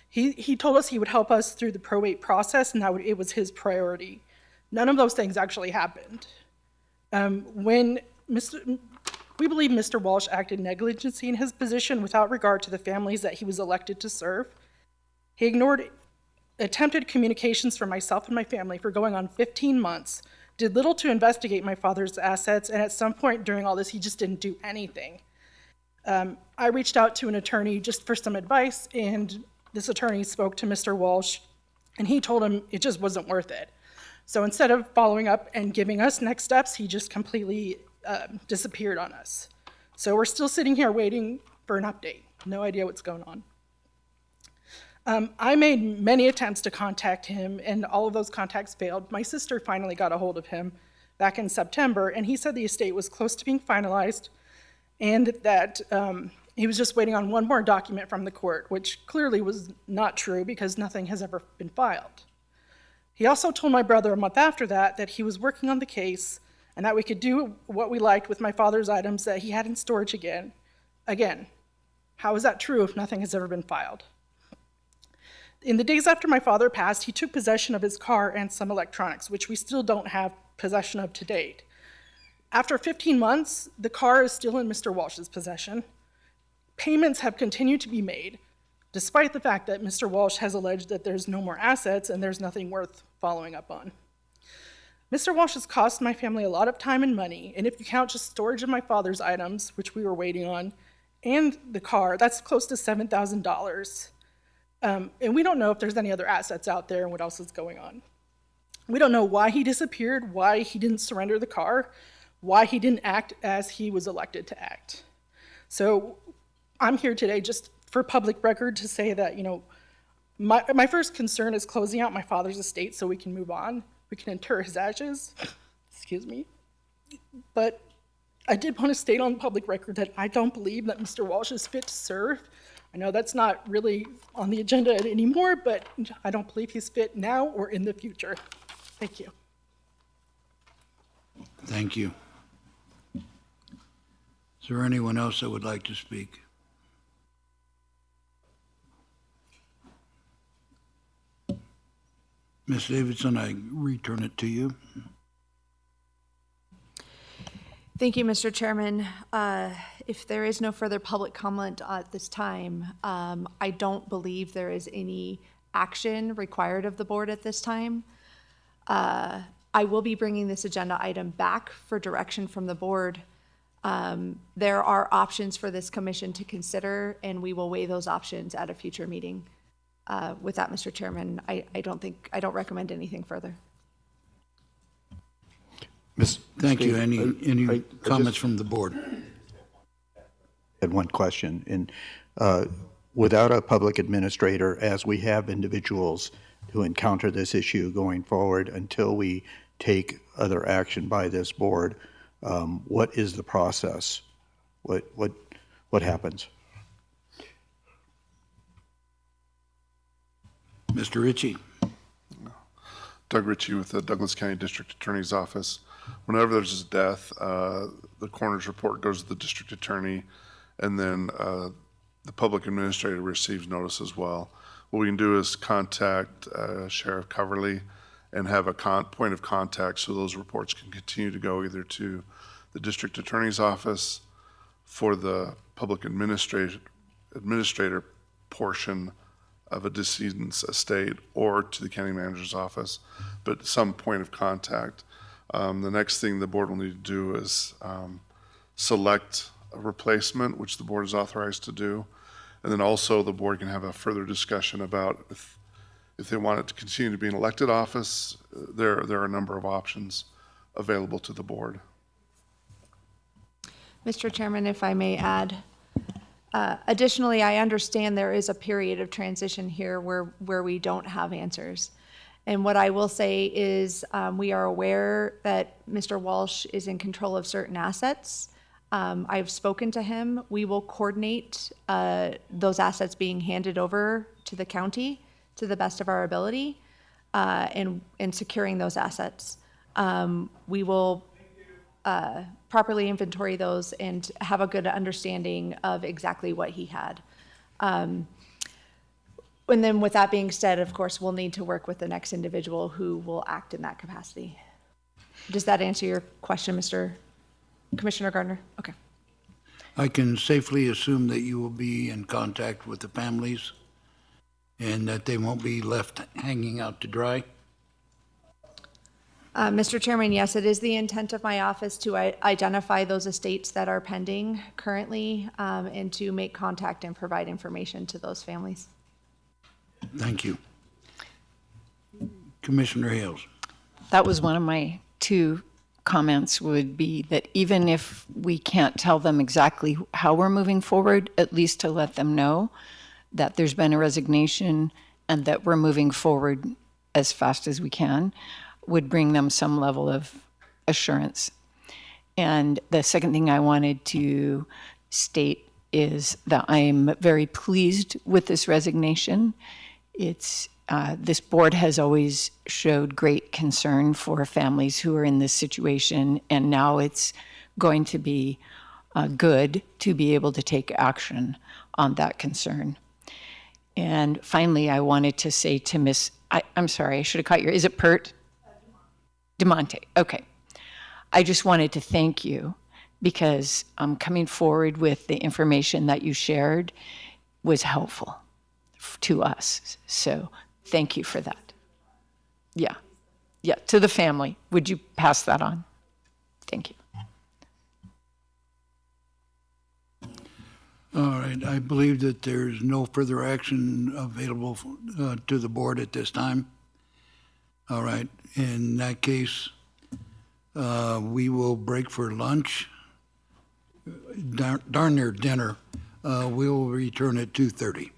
He told us he would help us through the probate process, and that it was his priority. None of those things actually happened. We believe Mr. Walsh acted negligently in his position without regard to the families that he was elected to serve. He ignored attempted communications from myself and my family for going on 15 months, did little to investigate my father's assets, and at some point during all this, he just didn't do anything. I reached out to an attorney just for some advice, and this attorney spoke to Mr. Walsh, and he told him it just wasn't worth it. So instead of following up and giving us next steps, he just completely disappeared on us. So we're still sitting here waiting for an update. No idea what's going on. I made many attempts to contact him, and all of those contacts failed. My sister finally got a hold of him back in September, and he said the estate was close to being finalized, and that he was just waiting on one more document from the court, which clearly was not true because nothing has ever been filed. He also told my brother a month after that he was working on the case and that we could do what we liked with my father's items that he had in storage again. Again, how is that true if nothing has ever been filed? In the days after my father passed, he took possession of his car and some electronics, which we still don't have possession of to date. After 15 months, the car is still in Mr. Walsh's possession. Payments have continued to be made, despite the fact that Mr. Walsh has alleged that there's no more assets and there's nothing worth following up on. Mr. Walsh has cost my family a lot of time and money, and if you count just storage of my father's items, which we were waiting on, and the car, that's close to $7,000. And we don't know if there's any other assets out there and what else is going on. We don't know why he disappeared, why he didn't surrender the car, why he didn't act as he was elected to act. So I'm here today just for public record to say that, my first concern is closing out my father's estate so we can move on. We can inter his ashes, excuse me. But I did want to state on public record that I don't believe that Mr. Walsh is fit to serve. I know that's not really on the agenda anymore, but I don't believe he's fit now or in the future. Thank you. Thank you. Is there anyone else that would like to speak? Ms. Davidson, I return it to you. Thank you, Mr. Chairman. If there is no further public comment at this time, I don't believe there is any action required of the board at this time. I will be bringing this agenda item back for direction from the board. There are options for this commission to consider, and we will weigh those options at a future meeting. With that, Mr. Chairman, I don't recommend anything further. Thank you. Any comments from the board? I had one question. And without a public administrator, as we have individuals who encounter this issue going forward, until we take other action by this board, what is the process? What happens? Mr. Ritchie. Doug Ritchie with the Douglas County District Attorney's Office. Whenever there's a death, the coroner's report goes to the district attorney, and then the public administrator receives notice as well. What we can do is contact Sheriff Coverly and have a point of contact so those reports can continue to go either to the district attorney's office for the public administrator portion of a decedent's estate, or to the county manager's office, but some point of contact. The next thing the board will need to do is select a replacement, which the board is authorized to do. And then also the board can have a further discussion about If they wanted to continue to be an elected office, there are a number of options available to the board. Mr. Chairman, if I may add, additionally, I understand there is a period of transition here where we don't have answers. And what I will say is we are aware that Mr. Walsh is in control of certain assets. I've spoken to him. We will coordinate those assets being handed over to the county to the best of our ability in securing those assets. We will properly inventory those and have a good understanding of exactly what he had. And then with that being said, of course, we'll need to work with the next individual who will act in that capacity. Does that answer your question, Commissioner Gardner? Okay. I can safely assume that you will be in contact with the families and that they won't be left hanging out to dry. Mr. Chairman, yes, it is the intent of my office to identify those estates that are pending currently and to make contact and provide information to those families. Thank you. Commissioner Hales. That was one of my two comments, would be that even if we can't tell them exactly how we're moving forward, at least to let them know that there's been a resignation and that we're moving forward as fast as we can, would bring them some level of assurance. And the second thing I wanted to state is that I'm very pleased with this resignation. It's this board has always showed great concern for families who are in this situation, and now it's going to be good to be able to take action on that concern. And finally, I wanted to say to I'm sorry, I should have caught your, is it Pert? DeMonte, okay. I just wanted to thank you because coming forward with the information that you shared was helpful to us. So thank you for that. Yeah, to the family. Would you pass that on? Thank you. All right, I believe that there's no further action available to the board at this time. All right, in that case, we will break for lunch, darn near dinner. We will return at 2:30.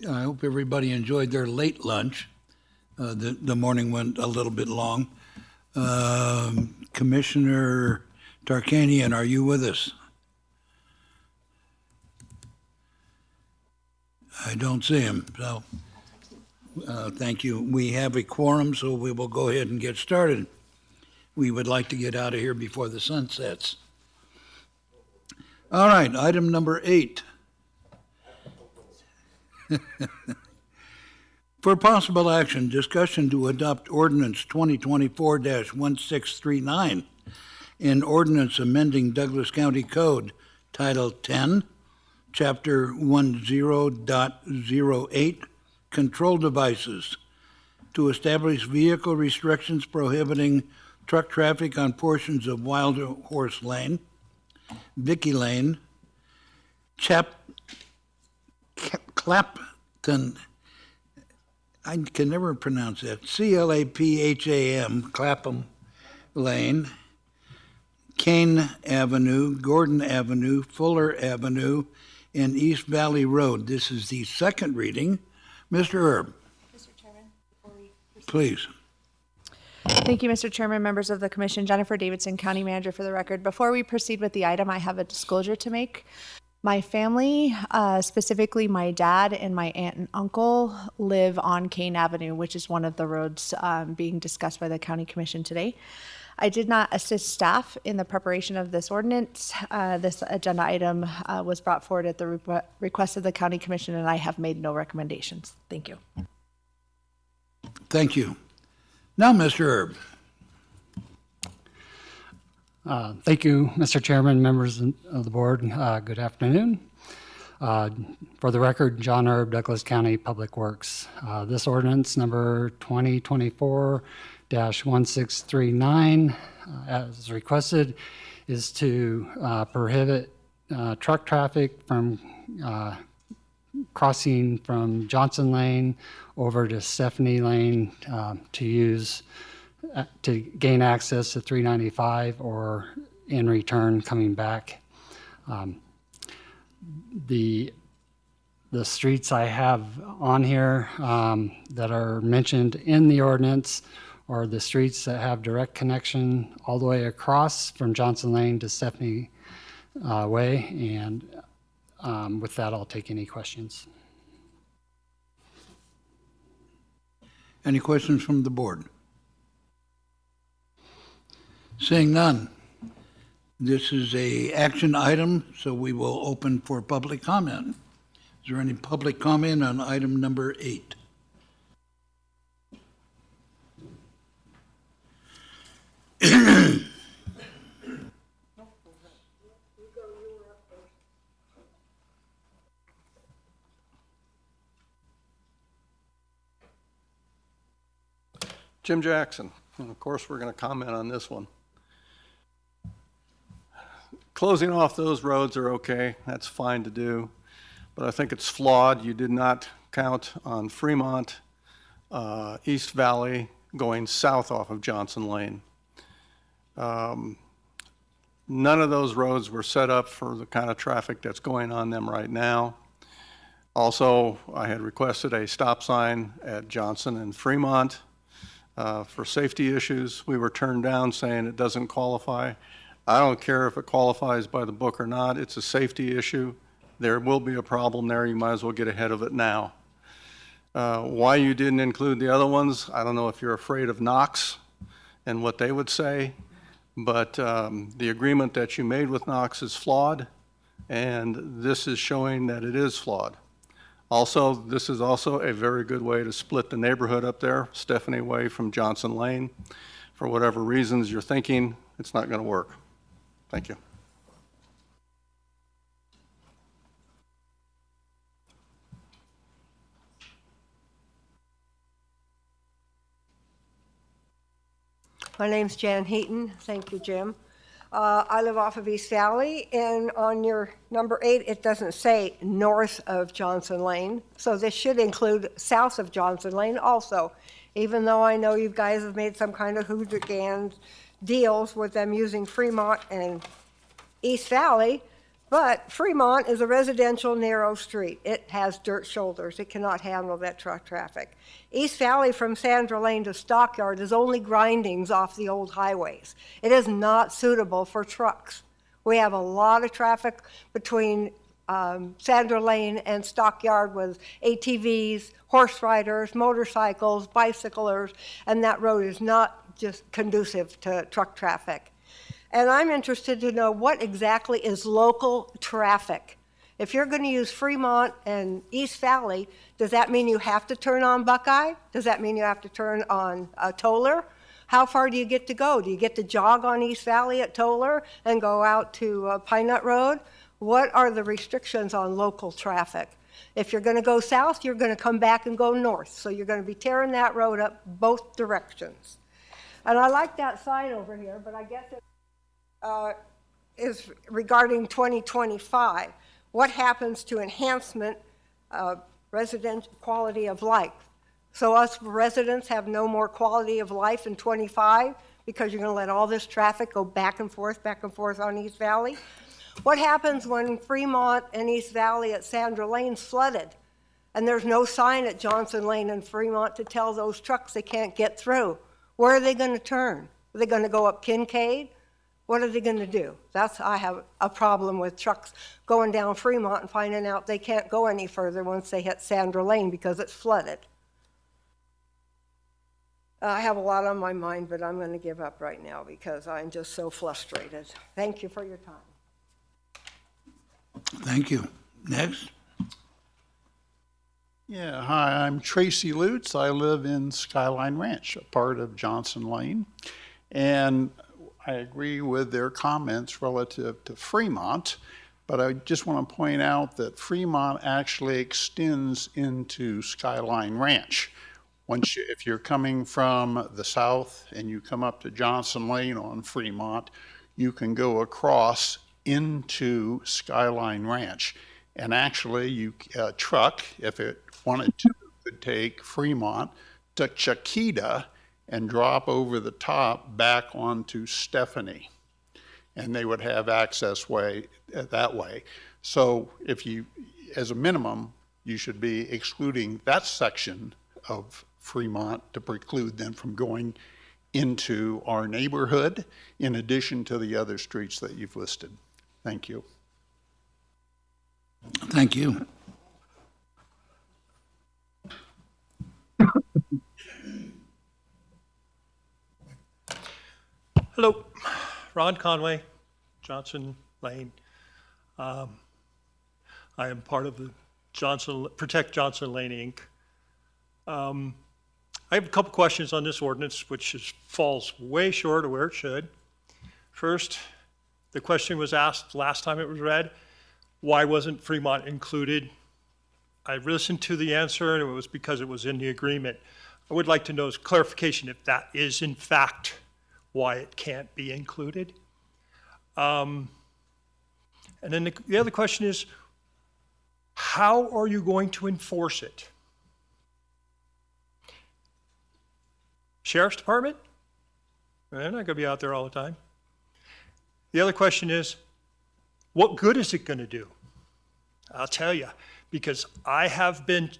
I hope everybody enjoyed their late lunch. The morning went a little bit long. Commissioner Tarkanian, are you with us? I don't see him, so thank you. We have a quorum, so we will go ahead and get started. We would like to get out of here before the sun sets. All right, item number 8. For possible action, discussion to adopt ordinance 2024-1639, an ordinance amending Douglas County Code, Title 10, Chapter 10.08, Control Devices, to establish vehicle restrictions prohibiting truck traffic on portions of Wild Horse Lane, Vicky Lane, Clapton, I can never pronounce that, Clapham, Clapham Lane, Kane Avenue, Gordon Avenue, Fuller Avenue, and East Valley Road. This is the second reading. Mr. Erb. Mr. Chairman, before we proceed. Please. Thank you, Mr. Chairman, members of the commission. Jennifer Davidson, County Manager for the record. Before we proceed with the item, I have a disclosure to make. My family, specifically my dad and my aunt and uncle, live on Kane Avenue, which is one of the roads being discussed by the County Commission today. I did not assist staff in the preparation of this ordinance. This agenda item was brought forward at the request of the County Commission, and I have made no recommendations. Thank you. Thank you. Now, Mr. Erb. Thank you, Mr. Chairman, members of the board. Good afternoon. For the record, John Erb, Douglas County Public Works. This ordinance number 2024-1639, as requested, is to prohibit truck traffic from crossing from Johnson Lane over to Stephanie Lane to gain access to 395 or in return coming back. The streets I have on here that are mentioned in the ordinance are the streets that have direct connection all the way across from Johnson Lane to Stephanie Way. And with that, I'll take any questions. Any questions from the board? Seeing none, this is an action item, so we will open for public comment. Is there any public comment on item number 8? Jim Jackson, and of course, we're going to comment on this one. Closing off those roads are okay, that's fine to do, but I think it's flawed. You did not count on Fremont, East Valley going south off of Johnson Lane. None of those roads were set up for the kind of traffic that's going on them right now. Also, I had requested a stop sign at Johnson and Fremont for safety issues. We were turned down saying it doesn't qualify. I don't care if it qualifies by the book or not. It's a safety issue. There will be a problem there. You might as well get ahead of it now. Why you didn't include the other ones, I don't know if you're afraid of Knox and what they would say, but the agreement that you made with Knox is flawed, and this is showing that it is flawed. Also, this is also a very good way to split the neighborhood up there, Stephanie Way from Johnson Lane. For whatever reasons you're thinking, it's not going to work. Thank you. My name's Jan Heaton. Thank you, Jim. I live off of East Valley, and on your number 8, it doesn't say north of Johnson Lane, so this should include south of Johnson Lane also, even though I know you guys have made some kind of hooligan deals with them using Fremont and East Valley, But Fremont is a residential narrow street. It has dirt shoulders. It cannot handle that truck traffic. East Valley from Sandra Lane to Stockyard is only grindings off the old highways. It is not suitable for trucks. We have a lot of traffic between Sandra Lane and Stockyard with ATVs, horse riders, motorcycles, bicyclers, and that road is not just conducive to truck traffic. And I'm interested to know what exactly is local traffic. If you're going to use Fremont and East Valley, does that mean you have to turn on Buckeye? Does that mean you have to turn on Toller? How far do you get to go? Do you get to jog on East Valley at Toller and go out to Pine Nut Road? What are the restrictions on local traffic? If you're going to go south, you're going to come back and go north. So you're going to be tearing that road up both directions. And I like that sign over here, but I guess it is regarding 2025. What happens to enhancement of resident quality of life? So us residents have no more quality of life in 25 because you're going to let all this traffic go back and forth on East Valley? What happens when Fremont and East Valley at Sandra Lane's flooded and there's no sign at Johnson Lane and Fremont to tell those trucks they can't get through? Where are they going to turn? Are they going to go up Kincaid? What are they going to do? I have a problem with trucks going down Fremont and finding out they can't go any further once they hit Sandra Lane because it's flooded. I have a lot on my mind, but I'm going to give up right now because I'm just so frustrated. Thank you for your time. Thank you. Next. Yeah, hi, I'm Tracy Lutz. I live in Skyline Ranch, a part of Johnson Lane. And I agree with their comments relative to Fremont, but I just want to point out that Fremont actually extends into Skyline Ranch. If you're coming from the south and you come up to Johnson Lane on Fremont, you can go across into Skyline Ranch. And actually, a truck, if it wanted to, could take Fremont to Chiquita and drop over the top back onto Stephanie. And they would have access that way. So as a minimum, you should be excluding that section of Fremont to preclude them from going into our neighborhood in addition to the other streets that you've listed. Thank you. Thank you. Hello, Ron Conway, Johnson Lane. I am part of the Protect Johnson Lane, Inc. I have a couple questions on this ordinance, which falls way short of where it should. First, the question was asked last time it was read, why wasn't Fremont included? I listened to the answer, and it was because it was in the agreement. I would like to know clarification if that is in fact why it can't be included. And then the other question is, how are you going to enforce it? Sheriff's Department? They're not going to be out there all the time. The other question is, what good is it going to do? I'll tell you, because I have been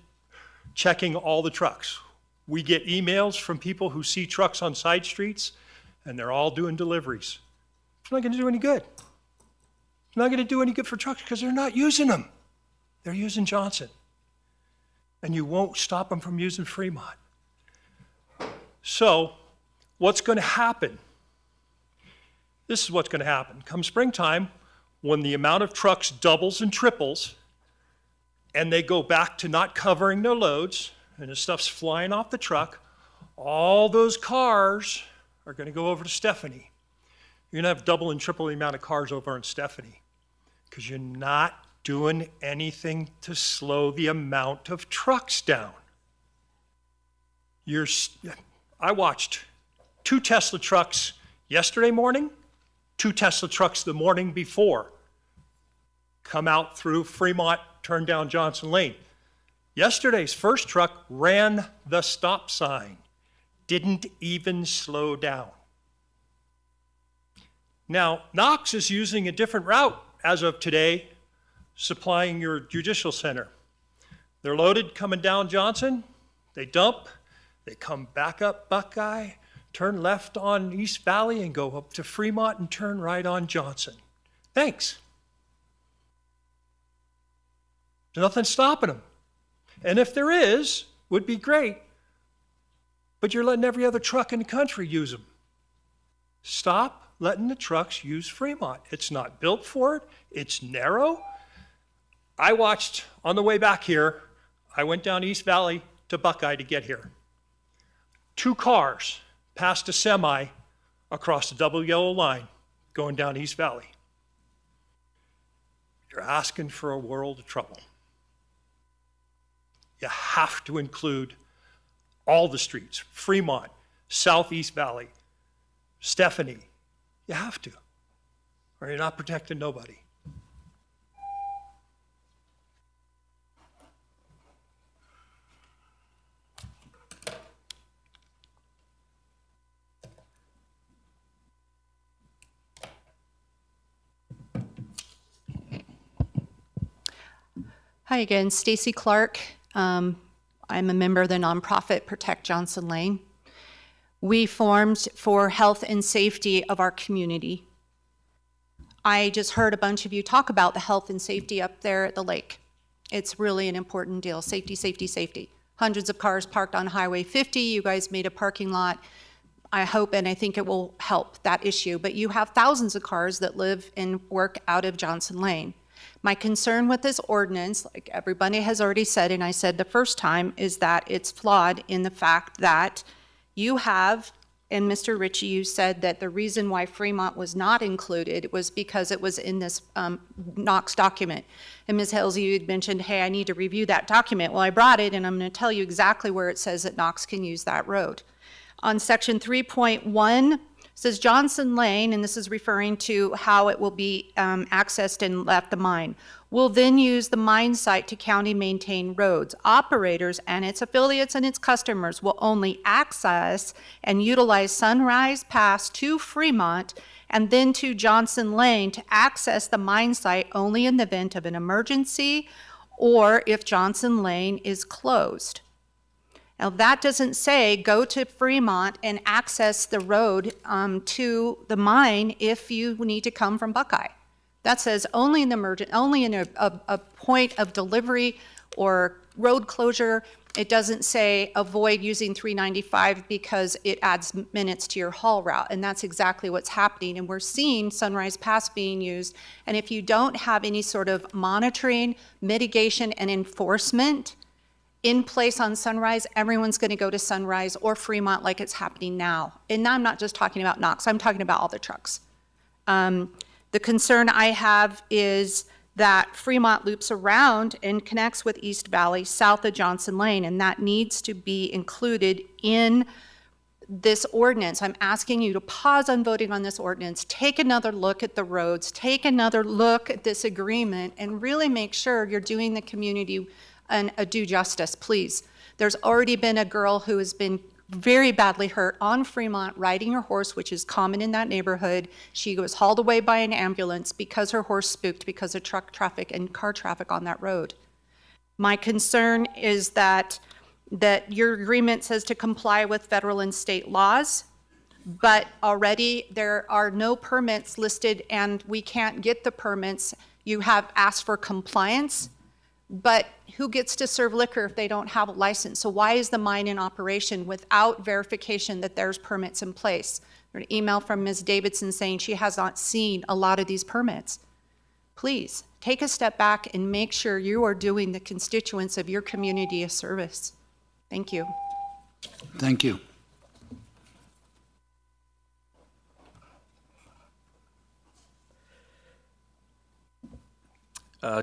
checking all the trucks. We get emails from people who see trucks on side streets, and they're all doing deliveries. It's not going to do any good. It's not going to do any good for trucks because they're not using them. They're using Johnson. And you won't stop them from using Fremont. So what's going to happen? This is what's going to happen. Come springtime, when the amount of trucks doubles and triples, and they go back to not covering their loads, and the stuff's flying off the truck, all those cars are going to go over to Stephanie. You're going to have double and triple the amount of cars over in Stephanie because you're not doing anything to slow the amount of trucks down. I watched 2 Tesla trucks yesterday morning, 2 Tesla trucks the morning before come out through Fremont, turn down Johnson Lane. Yesterday's first truck ran the stop sign, didn't even slow down. Now, Knox is using a different route, as of today, supplying your judicial center. They're loaded coming down Johnson, they dump, they come back up Buckeye, turn left on East Valley and go up to Fremont and turn right on Johnson. Thanks. There's nothing stopping them. And if there is, would be great, but you're letting every other truck in the country use them. Stop letting the trucks use Fremont. It's not built for it. It's narrow. I watched on the way back here, I went down East Valley to Buckeye to get here. 2 cars passed a semi across the double yellow line going down East Valley. You're asking for a world of trouble. You have to include all the streets, Fremont, Southeast Valley, Stephanie. You have to, or you're not protecting nobody. Hi again, Stacy Clark. I'm a member of the nonprofit Protect Johnson Lane. We formed for health and safety of our community. I just heard a bunch of you talk about the health and safety up there at the lake. It's really an important deal. Safety, safety, safety. Hundreds of cars parked on Highway 50. You guys made a parking lot. I hope and I think it will help that issue. But you have thousands of cars that live and work out of Johnson Lane. My concern with this ordinance, like everybody has already said, and I said the first time, is that it's flawed in the fact that you have, and Mr. Ritchie, you said that the reason why Fremont was not included was because it was in this Knox document. And Ms. Halsey, you had mentioned, hey, I need to review that document. Well, I brought it, and I'm going to tell you exactly where it says that Knox can use that road. On section 3.1, says Johnson Lane, and this is referring to how it will be accessed and left the mine, will then use the mine site to county maintain roads. Operators and its affiliates and its customers will only access and utilize Sunrise Pass to Fremont and then to Johnson Lane to access the mine site only in the event of an emergency or if Johnson Lane is closed. Now, that doesn't say go to Fremont and access the road to the mine if you need to come from Buckeye. That says only in a point of delivery or road closure. It doesn't say avoid using 395 because it adds minutes to your haul route, and that's exactly what's happening. And we're seeing Sunrise Pass being used, and if you don't have any sort of monitoring, mitigation, and enforcement in place on Sunrise, everyone's going to go to Sunrise or Fremont like it's happening now. And I'm not just talking about Knox, I'm talking about all the trucks. The concern I have is that Fremont loops around and connects with East Valley south of Johnson Lane, and that needs to be included in this ordinance. I'm asking you to pause on voting on this ordinance, take another look at the roads, take another look at this agreement, and really make sure you're doing the community a due justice, please. There's already been a girl who has been very badly hurt on Fremont riding her horse, which is common in that neighborhood. She was hauled away by an ambulance because her horse spooked because of truck traffic and car traffic on that road. My concern is that your agreement says to comply with federal and state laws, but already there are no permits listed and we can't get the permits. You have asked for compliance, but who gets to serve liquor if they don't have a license? So why is the mine in operation without verification that there's permits in place? There's an email from Ms. Davidson saying she has not seen a lot of these permits. Please take a step back and make sure you are doing the constituents of your community a service. Thank you. Thank you.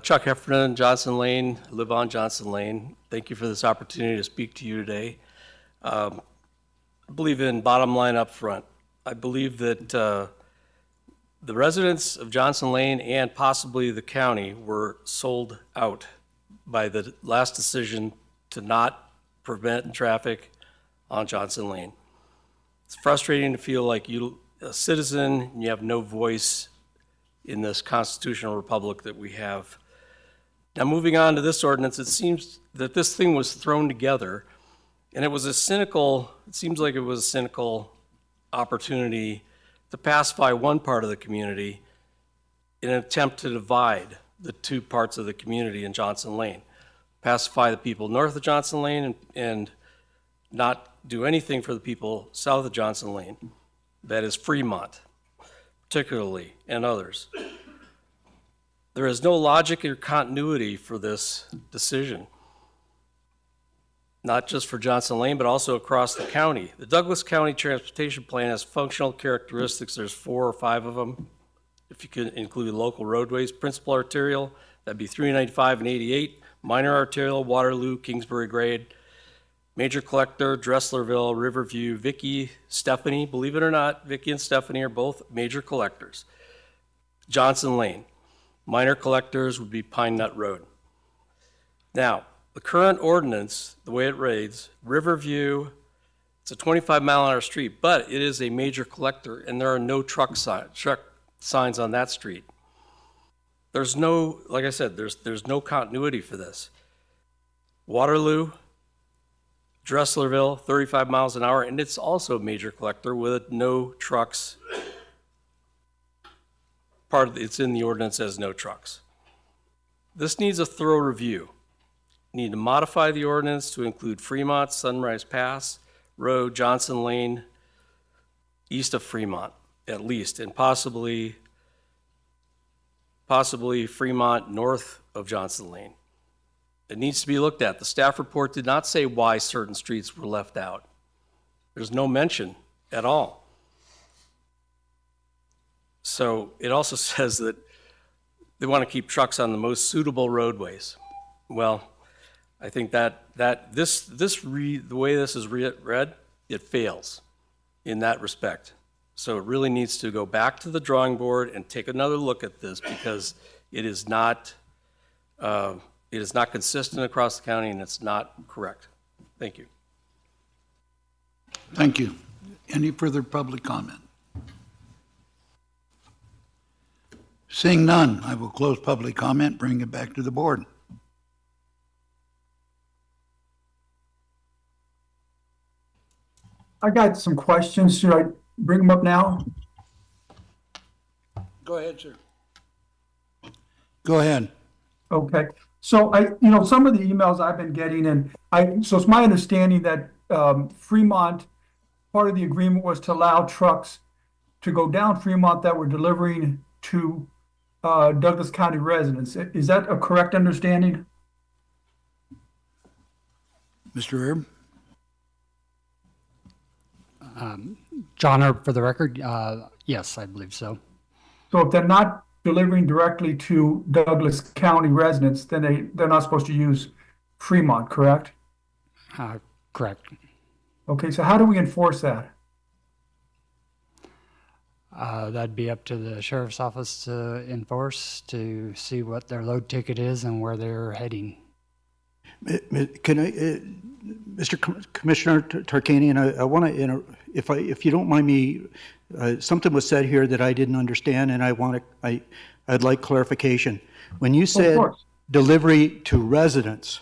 Chuck Heffernan, Johnson Lane, live on Johnson Lane. Thank you for this opportunity to speak to you today. I believe in bottom line up front. I believe that the residents of Johnson Lane and possibly the county were sold out by the last decision to not prevent traffic on Johnson Lane. It's frustrating to feel like you're a citizen and you have no voice in this constitutional republic that we have. Now, moving on to this ordinance, it seems that this thing was thrown together, and it seems like it was a cynical opportunity to pacify one part of the community in an attempt to divide the two parts of the community in Johnson Lane. Pacify the people north of Johnson Lane and not do anything for the people south of Johnson Lane, that is Fremont, particularly, and others. There is no logic or continuity for this decision, not just for Johnson Lane, but also across the county. The Douglas County Transportation Plan has functional characteristics. There's 4 or 5 of them, if you could include local roadways. Principal arterial, that'd be 395 and 88. Minor arterial, Waterloo, Kingsbury Grade. Major collector, Dresslerville, Riverview, Vicky, Stephanie. Believe it or not, Vicky and Stephanie are both major collectors. Johnson Lane. Minor collectors would be Pine Nut Road. Now, the current ordinance, the way it reads, Riverview, it's a 25-mile-an-hour street, but it is a major collector, and there are no truck signs on that street. There's no, like I said, there's no continuity for this. Waterloo, Dresslerville, 35 miles an hour, and it's also a major collector with no trucks. It's in the ordinance as no trucks. This needs a thorough review. You need to modify the ordinance to include Fremont, Sunrise Pass Road, Johnson Lane, east of Fremont, at least, and possibly Fremont north of Johnson Lane. It needs to be looked at. The staff report did not say why certain streets were left out. There's no mention at all. So it also says that they want to keep trucks on the most suitable roadways. Well, I think the way this is read, it fails in that respect. So it really needs to go back to the drawing board and take another look at this, because it is not consistent across the county, and it's not correct. Thank you. Thank you. Any further public comment? Seeing none, I will close public comment, bring it back to the board. I got some questions. Should I bring them up now? Go ahead, sir. Go ahead. Okay. So some of the emails I've been getting, so it's my understanding that Fremont, part of the agreement was to allow trucks to go down Fremont that were delivering to Douglas County residents. Is that a correct understanding? Mr. Erb? John Erb, for the record, yes, I believe so. So if they're not delivering directly to Douglas County residents, then they're not supposed to use Fremont, correct? Correct. Okay, so how do we enforce that? That'd be up to the sheriff's office to enforce, to see what their load ticket is and where they're heading. Can I, Mr. Commissioner Tarkanian, I want to, if you don't mind me, something was said here that I didn't understand, and I'd like clarification. When you said delivery to residents,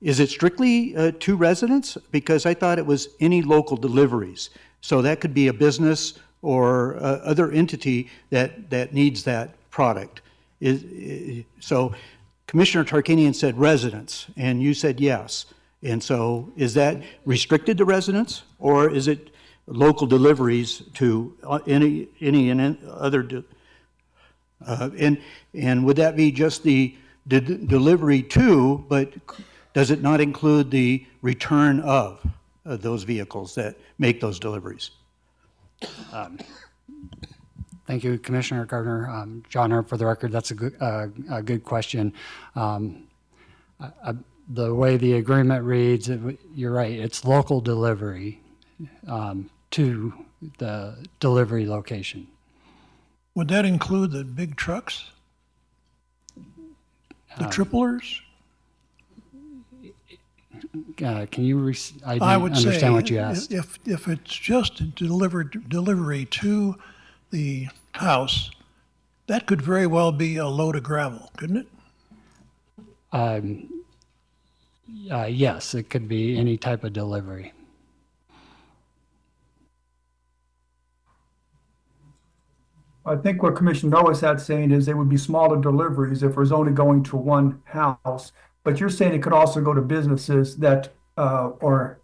is it strictly to residents? Because I thought it was any local deliveries. So that could be a business or other entity that needs that product. So Commissioner Tarkanian said residents, and you said yes. And so is that restricted to residents, or is it local deliveries to any other? And would that be just the delivery to, but does it not include the return of those vehicles that make those deliveries? Thank you, Commissioner Gardner. John Erb, for the record, that's a good question. The way the agreement reads, you're right, it's local delivery to the delivery location. Would that include the big trucks? The triplers? Can you? I would understand say what you asked. If it's just delivery to the house, That could very well be a load of gravel, couldn't it? Yes, it could be any type of delivery. I think what Commissioner Noah's had saying is they would be smaller deliveries if it was only going to one house. But you're saying it could also go to businesses that, or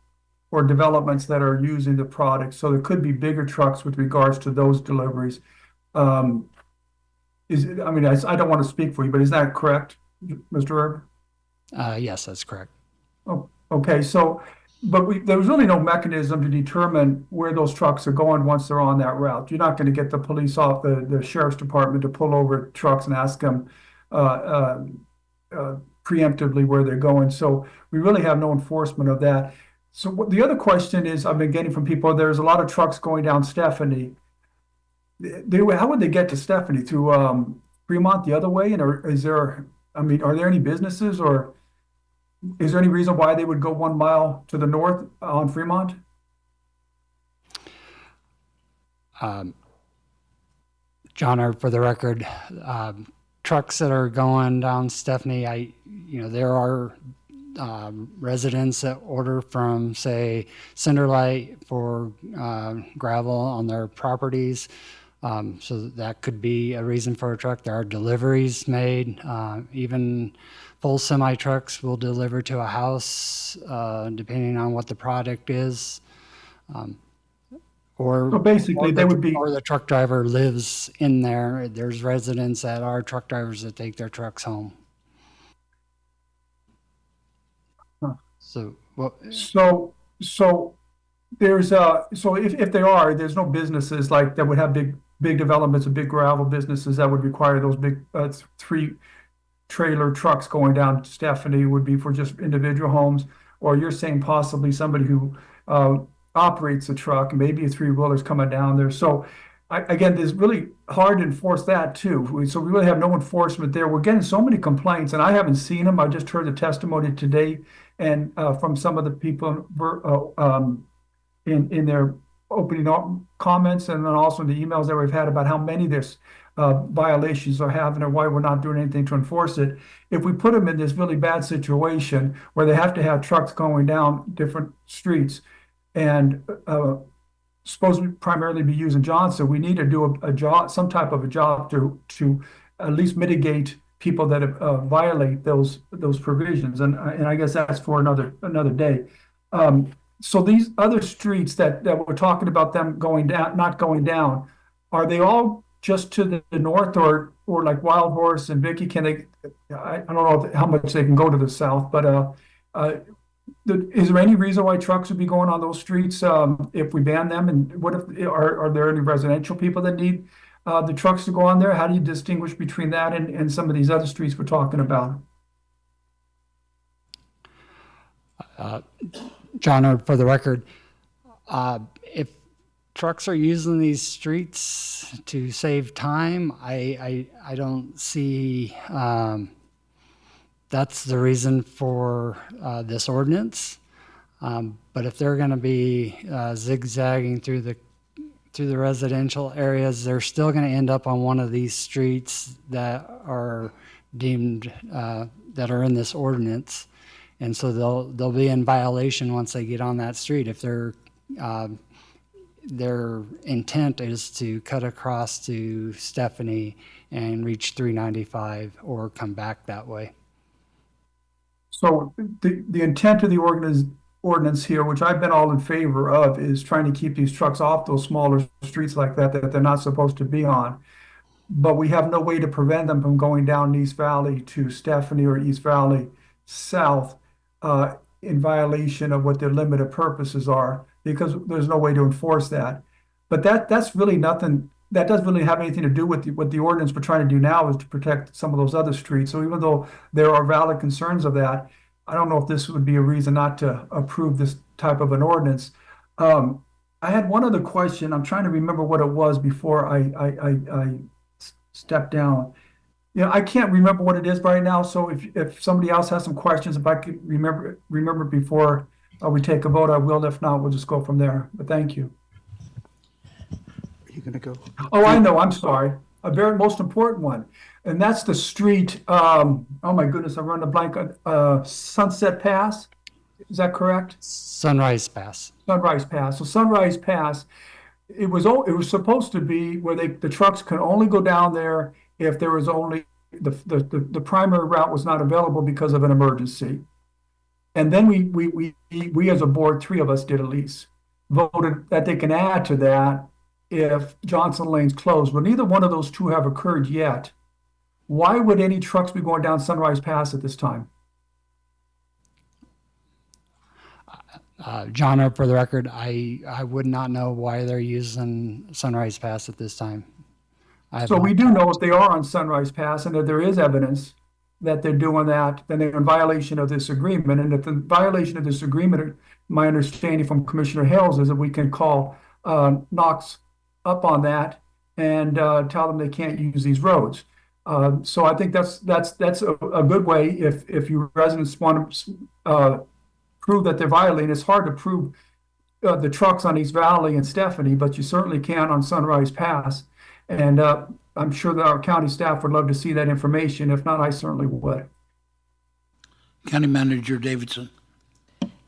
developments that are using the product. So there could be bigger trucks with regards to those deliveries. I don't want to speak for you, but is that correct, Mr. Erb? Yes, that's correct. Oh, okay, so, but there was really no mechanism to determine where those trucks are going once they're on that route. You're not going to get the police off the sheriff's department to pull over trucks and ask them preemptively where they're going. So we really have no enforcement of that. So the other question is, I've been getting from people, there's a lot of trucks going down Stephanie. How would they get to Stephanie? Through Fremont the other way? And are there any businesses, or is there any reason why they would go 1 mile to the north on Fremont? John, for the record, trucks that are going down Stephanie, there are residents that order from, say, Cinderlight for gravel on their properties. So that could be a reason for a truck. There are deliveries made. Even full semi trucks will deliver to a house, depending on what the product is. So basically, they would be. Or the truck driver lives in there. There's residents that are truck drivers that take their trucks home. Huh. So there's so if there are, there's no businesses like that would have big developments of big gravel businesses that would require those big 3 trailer trucks going down to Stephanie. Would be for just individual homes, or you're saying possibly somebody who operates a truck, maybe a 3-wheeler's coming down there. So again, it's really hard to enforce that too. So we really have no enforcement there. We're getting so many complaints, and I haven't seen them. I just heard the testimony today, and from some of the people in their opening comments, and then also in the emails that we've had about how many there's violations are having, or why we're not doing anything to enforce it. If we put them in this really bad situation where they have to have trucks going down different streets, and supposed to primarily be using Johnson, we need to do a job, some type of a job to at least mitigate people that violate those provisions, and I guess that's for another day. So these other streets that we're talking about them going down, not going down, are they all just to the north, or like Wild Horse and Vicky? Can they? I don't know how much they can go to the south, but is there any reason why trucks would be going on those streets if we ban them? And what if are there any residential people that need the trucks to go on there? How do you distinguish between that and some of these other streets we're talking about? John, for the record, if trucks are using these streets to save time, I don't see that's the reason for this ordinance. But if they're going to be zigzagging through the residential areas, they're still going to end up on one of these streets that are deemed that are in this ordinance, and so they'll be in violation once they get on that street if their intent is to cut across to Stephanie and reach 395 or come back that way. So the intent of the ordinance here, which I've been all in favor of, is trying to keep these trucks off those smaller streets like that they're not supposed to be on. But we have no way to prevent them from going down East Valley to Stephanie or East Valley South in violation of what their limited purposes are, because there's no way to enforce that. But that's really nothing. That doesn't really have anything to do with what the ordinance we're trying to do now is to protect some of those other streets. So even though there are valid concerns of that, I don't know if this would be a reason not to approve this type of an ordinance. I had one other question. I'm trying to remember what it was before I stepped down. I can't remember what it is right now. So if somebody else has some questions, if I could remember before we take a vote, I will. If not, we'll just go from there. But thank you. Are you going to go? Oh, I know. I'm sorry. a very most important one. And that's the street, oh my goodness, I'm running a blank, Sunset Pass. Is that correct? Sunrise Pass. Sunrise Pass. So Sunrise Pass, it was supposed to be where the trucks can only go down there if there was only the primary route was not available because of an emergency. And then we as a board, three of us did at least, voted that they can add to that if Johnson Lane's closed. But neither one of those two have occurred yet. Why would any trucks be going down Sunrise Pass at this time? John, for the record, I would not know why they're using Sunrise Pass at this time. So we do know if they are on Sunrise Pass and that there is evidence that they're doing that, then they're in violation of this agreement. And if the violation of this agreement, my understanding from Commissioner Hales is that we can call Knox up on that and tell them they can't use these roads. So I think that's a good way if you residents want to prove that they're violating. It's hard to prove the trucks on East Valley and Stephanie, but you certainly can on Sunrise Pass. And I'm sure that our county staff would love to see that information. If not, I certainly would. County Manager Davidson.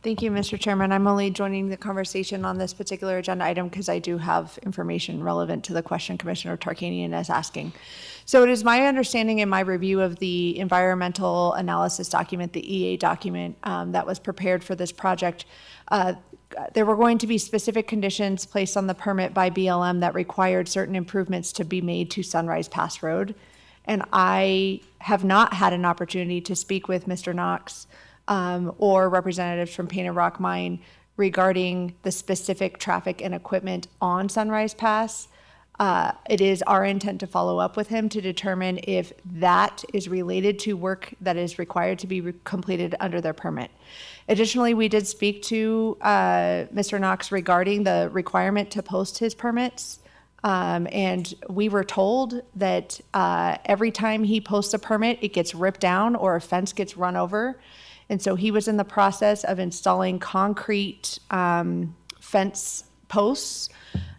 Thank you, Mr. Chairman. I'm only joining the conversation on this particular agenda item because I do have information relevant to the question Commissioner Tarkanian is asking. So it is my understanding in my review of the environmental analysis document, the EA document that was prepared for this project, there were going to be specific conditions placed on the permit by BLM that required certain improvements to be made to Sunrise Pass Road. And I have not had an opportunity to speak with Mr. Knox or representatives from Painted Rock Mine regarding the specific traffic and equipment on Sunrise Pass. It is our intent to follow up with him to determine if that is related to work that is required to be completed under their permit. Additionally, we did speak to Mr. Knox regarding the requirement to post his permits. And we were told that every time he posts a permit, it gets ripped down or a fence gets run over. And so he was in the process of installing concrete fence posts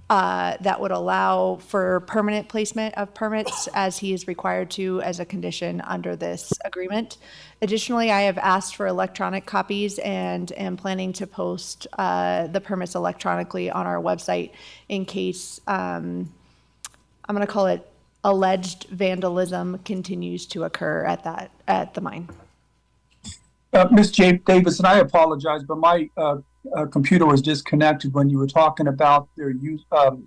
that would allow for permanent placement of permits as he is required to as a condition under this agreement. Additionally, I have asked for electronic copies and am planning to post the permits electronically on our website in case, I'm going to call it alleged vandalism continues to occur at the mine. Ms. Davidson, I apologize, but my computer was disconnected when you were talking about their use,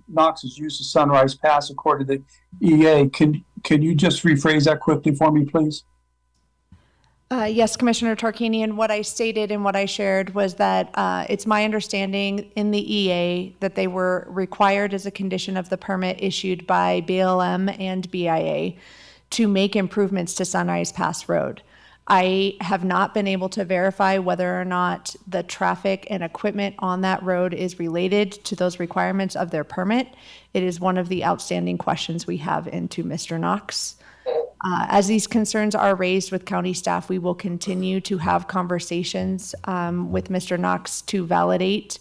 Knox's use of Sunrise Pass according to the EA. Can you just rephrase that quickly for me, please? Yes, Commissioner Tarkanian, what I stated and what I shared was that it's my understanding in the EA that they were required as a condition of the permit issued by BLM and BIA to make improvements to Sunrise Pass Road. I have not been able to verify whether or not the traffic and equipment on that road is related to those requirements of their permit. It is one of the outstanding questions we have into Mr. Knox. As these concerns are raised with county staff, we will continue to have conversations with Mr. Knox to validate.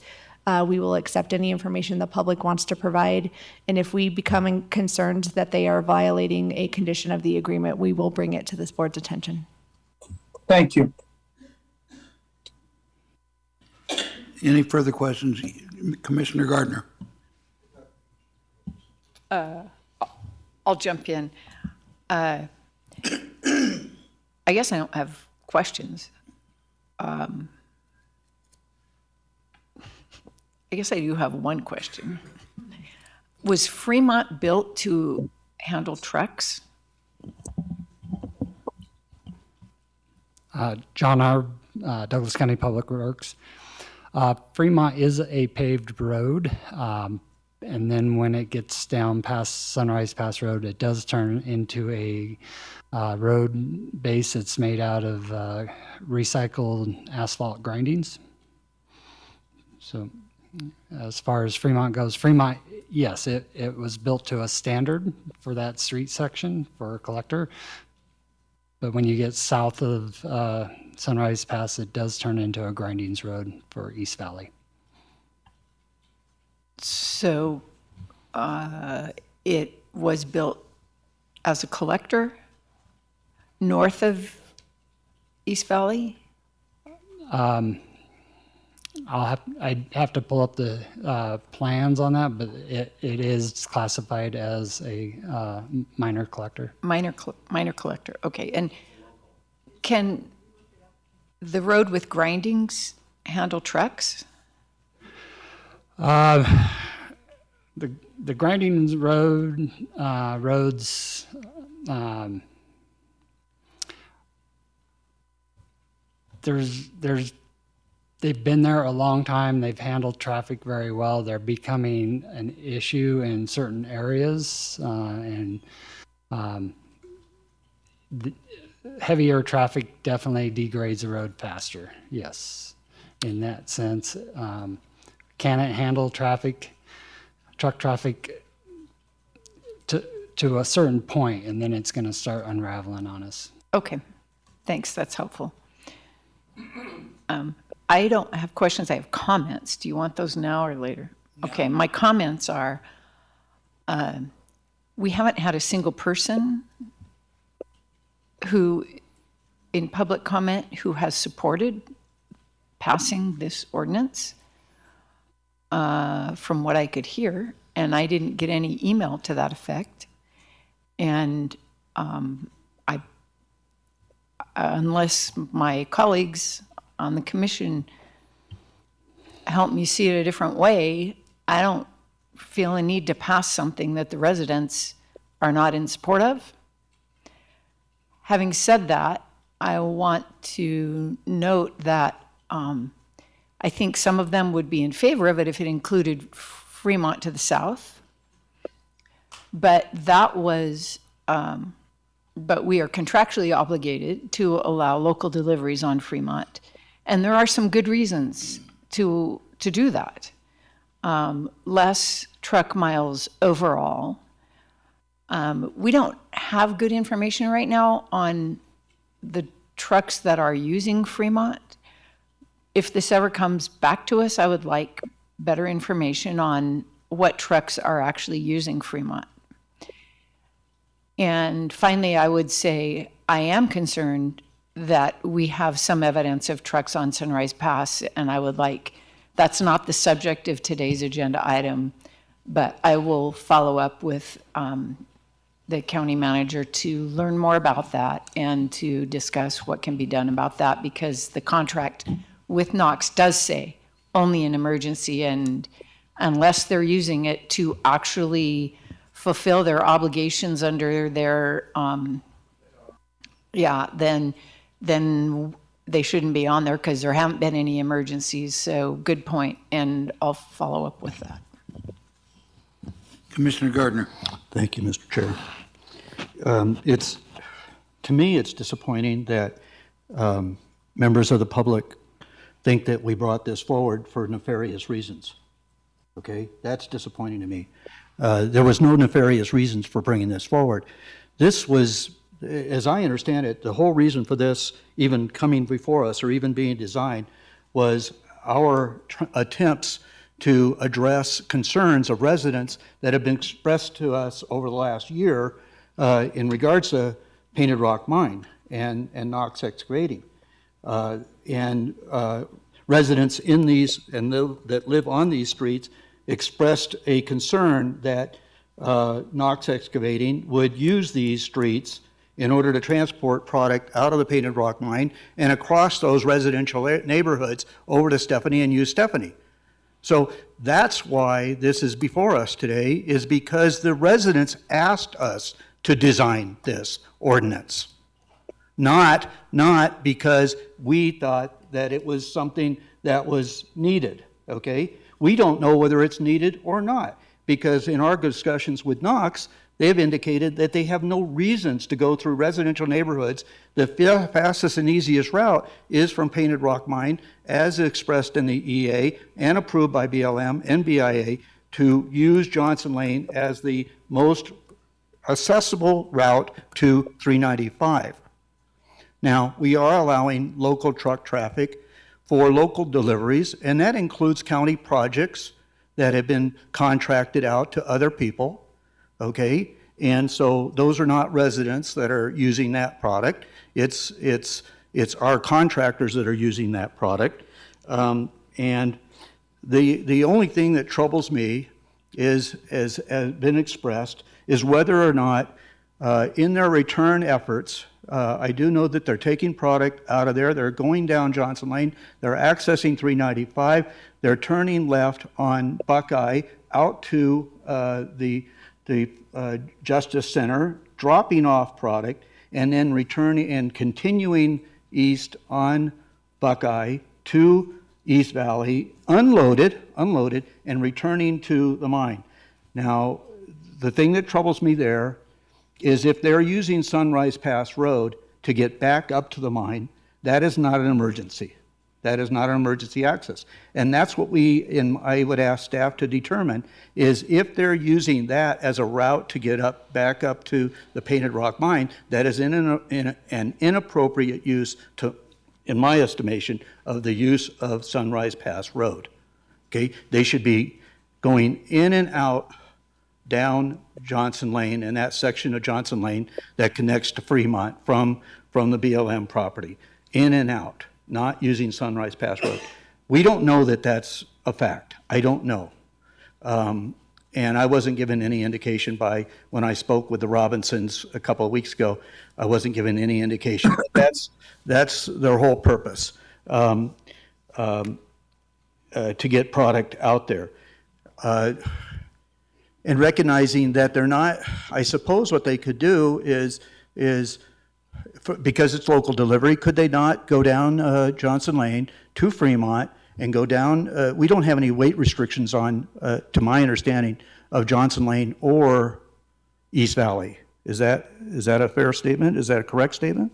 We will accept any information the public wants to provide. And if we become concerned that they are violating a condition of the agreement, we will bring it to this board's attention. Thank you. Any further questions? Commissioner Gardner. I'll jump in. I guess I don't have questions. I guess I do have one question. Was Fremont built to handle trucks? John R., Douglas County Public Works. Fremont is a paved road, and then when it gets down past Sunrise Pass Road, it does turn into a road base that's made out of recycled asphalt grindings. So as far as Fremont goes, Fremont, yes, it was built to a standard for that street section for a collector. But when you get south of Sunrise Pass, it does turn into a grindings road for East Valley. So it was built as a collector north of East Valley? I'd have to pull up the plans on that, but it is classified as a minor collector. Minor collector, okay. And can the road with grindings handle trucks? The grinding roads, they've been there a long time. They've handled traffic very well. They're becoming an issue in certain areas, heavier traffic definitely degrades the road faster. Yes, in that sense. Can it handle truck traffic to a certain point, and then it's going to start unraveling on us? Okay, thanks. That's helpful. I don't have questions. I have comments. Do you want those now or later? No. Okay, my comments are, we haven't had a single person who, in public comment, who has supported passing this ordinance, from what I could hear, and I didn't get any email to that effect. And unless my colleagues on the commission help me see it a different way, I don't feel a need to pass something that the residents are not in support of. Having said that, I want to note that I think some of them would be in favor of it if it included Fremont to the south. But that was, but we are contractually obligated to allow local deliveries on Fremont. And there are some good reasons to do that. Less truck miles overall. We don't have good information right now on the trucks that are using Fremont. If this ever comes back to us, I would like better information on what trucks are actually using Fremont. And finally, I would say I am concerned that we have some evidence of trucks on Sunrise Pass, and I would like, that's not the subject of today's agenda item, but I will follow up with the county manager to learn more about that and to discuss what can be done about that, because the contract with Knox does say only an emergency, and unless they're using it to actually fulfill their obligations under their, then they shouldn't be on there because there haven't been any emergencies. So good point, and I'll follow up with that. Commissioner Gardner. Thank you, Mr. Chair. To me, it's disappointing that members of the public think that we brought this forward for nefarious reasons. Okay, that's disappointing to me. There was no nefarious reasons for bringing this forward. This was, as I understand it, the whole reason for this even coming before us or even being designed was our attempts to address concerns of residents that have been expressed to us over the last year in regards to Painted Rock Mine and Knox Excavating. Residents in these and that live on these streets expressed a concern that Knox Excavating would use these streets in order to transport product out of the Painted Rock Mine and across those residential neighborhoods over to Stephanie and use Stephanie. So that's why this is before us today, is because the residents asked us to design this ordinance. Not because we thought that it was something that was needed, okay? We don't know whether it's needed or not, because in our discussions with Knox, they've indicated that they have no reasons to go through residential neighborhoods. The fastest and easiest route is from Painted Rock Mine, as expressed in the EA and approved by BLM and BIA, to use Johnson Lane as the most accessible route to 395. Now, we are allowing local truck traffic for local deliveries, and that includes county projects that have been contracted out to other people, okay? And so those are not residents that are using that product. It's our contractors that are using that product. And the only thing that troubles me is, as has been expressed, is whether or not in their return efforts, I do know that they're taking product out of there, they're going down Johnson Lane, they're accessing 395, they're turning left on Buckeye out to the Justice Center, dropping off product, and then returning and continuing east on Buckeye to East Valley, unloaded, and returning to the mine. Now, the thing that troubles me there is if they're using Sunrise Pass Road to get back up to the mine, that is not an emergency. That is not an emergency access. And that's what I would ask staff to determine, is if they're using that as a route to get back up to the Painted Rock Mine, that is in an inappropriate use, in my estimation, of the use of Sunrise Pass Road. Okay, they should be going in and out down Johnson Lane, and that section of Johnson Lane that connects to Fremont from the BLM property, in and out, not using Sunrise Pass Road. We don't know that that's a fact. I don't know. And I wasn't given any indication when I spoke with the Robinsons a couple of weeks ago, I wasn't given any indication. But that's their whole purpose, to get product out there. And recognizing that they're not, I suppose what they could do is because it's local delivery, could they not go down Johnson Lane to Fremont and go down, we don't have any weight restrictions on, to my understanding, of Johnson Lane or East Valley. Is that a fair statement? Is that a correct statement?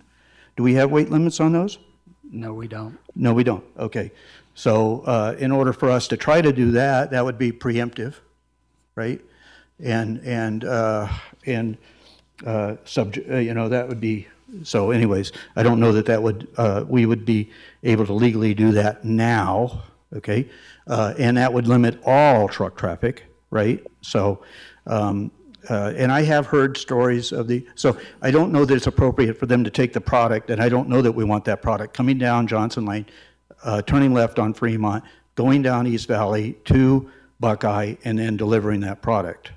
Do we have weight limits on those? No, we don't. No, we don't. Okay. So in order for us to try to do that, that would be preemptive, right? That would be, so anyways, I don't know that we would be able to legally do that now, okay? And that would limit all truck traffic, right? So, and I have heard stories so I don't know that it's appropriate for them to take the product, and I don't know that we want that product coming down Johnson Lane, turning left on Fremont, going down East Valley to Buckeye, and then delivering that product.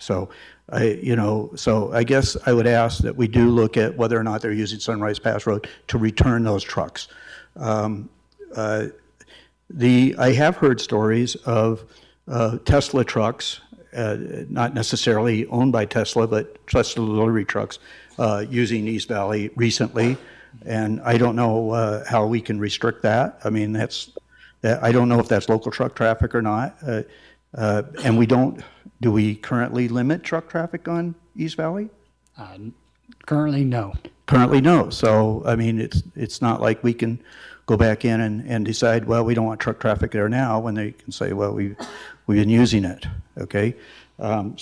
So, I guess I would ask that we do look at whether or not they're using Sunrise Pass Road to return those trucks. I have heard stories of Tesla trucks, not necessarily owned by Tesla, but Tesla delivery trucks using East Valley recently, and I don't know how we can restrict that. I mean, I don't know if that's local truck traffic or not. And do we currently limit truck traffic on East Valley? Currently, no. Currently, no. So, I mean, it's not like we can go back in and decide, well, we don't want truck traffic there now, when they can say, well, we've been using it, okay? I mean,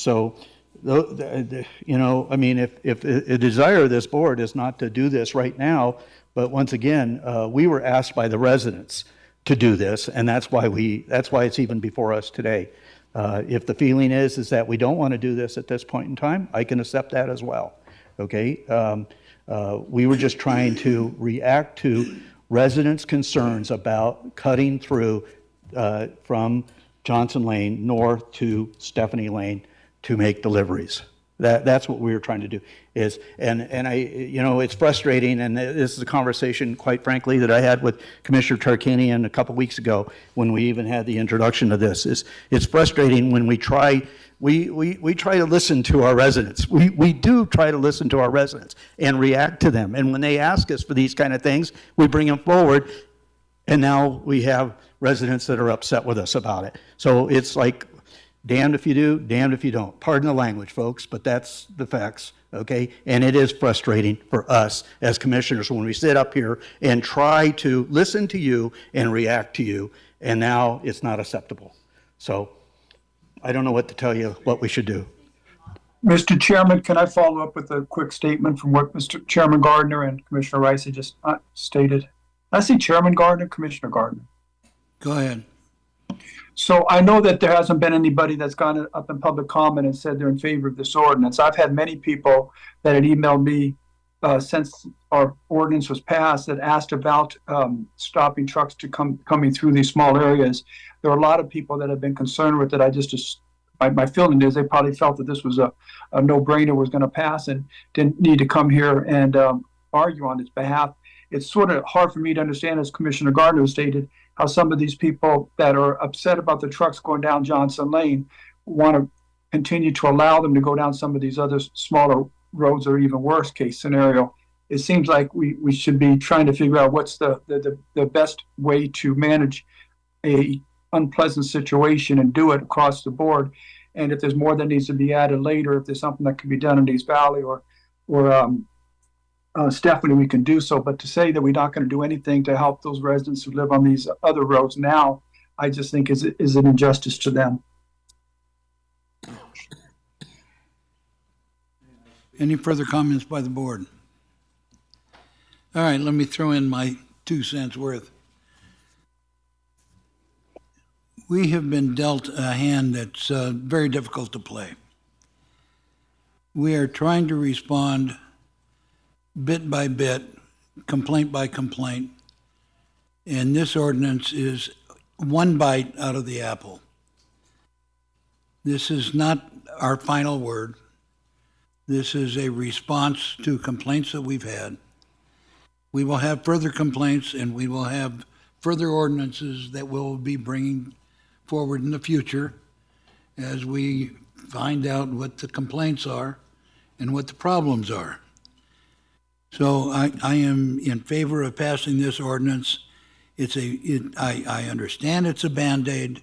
if the desire of this board is not to do this right now, but once again, we were asked by the residents to do this, and that's why it's even before us today. If the feeling is that we don't want to do this at this point in time, I can accept that as well, okay? We were just trying to react to residents' concerns about cutting through from Johnson Lane north to Stephanie Lane to make deliveries. That's what we were trying to do. It's frustrating, and this is a conversation, quite frankly, that I had with Commissioner Tarkanian a couple weeks ago when we even had the introduction of this. It's frustrating when we try to listen to our residents. We do try to listen to our residents and react to them. And when they ask us for these kind of things, we bring them forward, and now we have residents that are upset with us about it. So it's like, damned if you do, damned if you don't. Pardon the language, folks, but that's the facts, okay? And it is frustrating for us as commissioners when we sit up here and try to listen to you and react to you, and now it's not acceptable. So I don't know what to tell you what we should do. Mr. Chairman, can I follow up with a quick statement from what Mr. Chairman Gardner and Commissioner Rice had just stated? I see Chairman Gardner, Commissioner Gardner. Go ahead. So I know that there hasn't been anybody that's gone up in public comment and said they're in favor of this ordinance. I've had many people that had emailed me since our ordinance was passed that asked about stopping trucks to coming through these small areas. There are a lot of people that have been concerned with it. My feeling is they probably felt that this was a no-brainer, was going to pass, and didn't need to come here and argue on its behalf. It's sort of hard for me to understand, as Commissioner Gardner stated, how some of these people that are upset about the trucks going down Johnson Lane want to continue to allow them to go down some of these other smaller roads, or even worse case scenario. It seems like we should be trying to figure out what's the best way to manage a unpleasant situation and do it across the board. And if there's more that needs to be added later, if there's something that can be done in East Valley or Stephanie, we can do so. But to say that we're not going to do anything to help those residents who live on these other roads now, I just think is an injustice to them. Any further comments by the board? All right, let me throw in my 2 cents worth. We have been dealt a hand that's very difficult to play. We are trying to respond bit by bit, complaint by complaint, and this ordinance is one bite out of the apple. This is not our final word. This is a response to complaints that we've had. We will have further complaints, and we will have further ordinances that we'll be bringing forward in the future as we find out what the complaints are and what the problems are. So I am in favor of passing this ordinance. I understand it's a Band-Aid,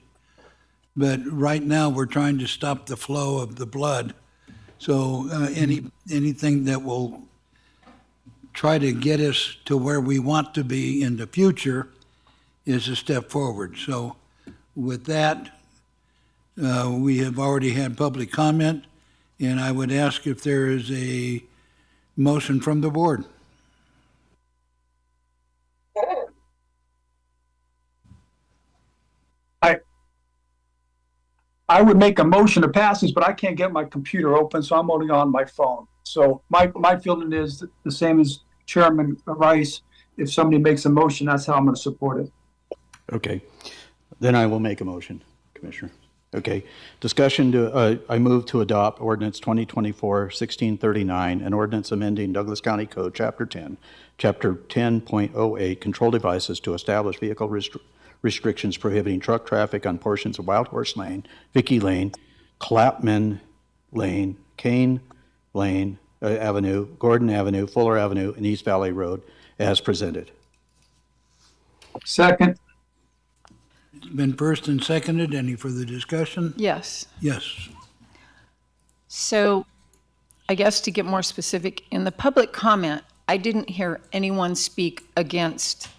but right now we're trying to stop the flow of the blood. So anything that will try to get us to where we want to be in the future is a step forward. So with that, we have already had public comment, and I would ask if there is a motion from the board. I would make a motion to pass this, but I can't get my computer open, so I'm only on my phone. So my feeling is the same as Chairman Rice. If somebody makes a motion, that's how I'm going to support it. Okay, then I will make a motion, Commissioner. Okay, discussion I move to adopt ordinance 2024-1639, an ordinance amending Douglas County Code, Chapter 10, Chapter 10.08, control devices to establish vehicle restrictions prohibiting truck traffic on portions of Wild Horse Lane, Vicky Lane, Clapman Lane, Kane Lane Avenue, Gordon Avenue, Fuller Avenue, and East Valley Road as presented. Second. It's been first and seconded. Any further discussion? Yes. Yes. So I guess to get more specific, in the public comment, I didn't hear anyone speak against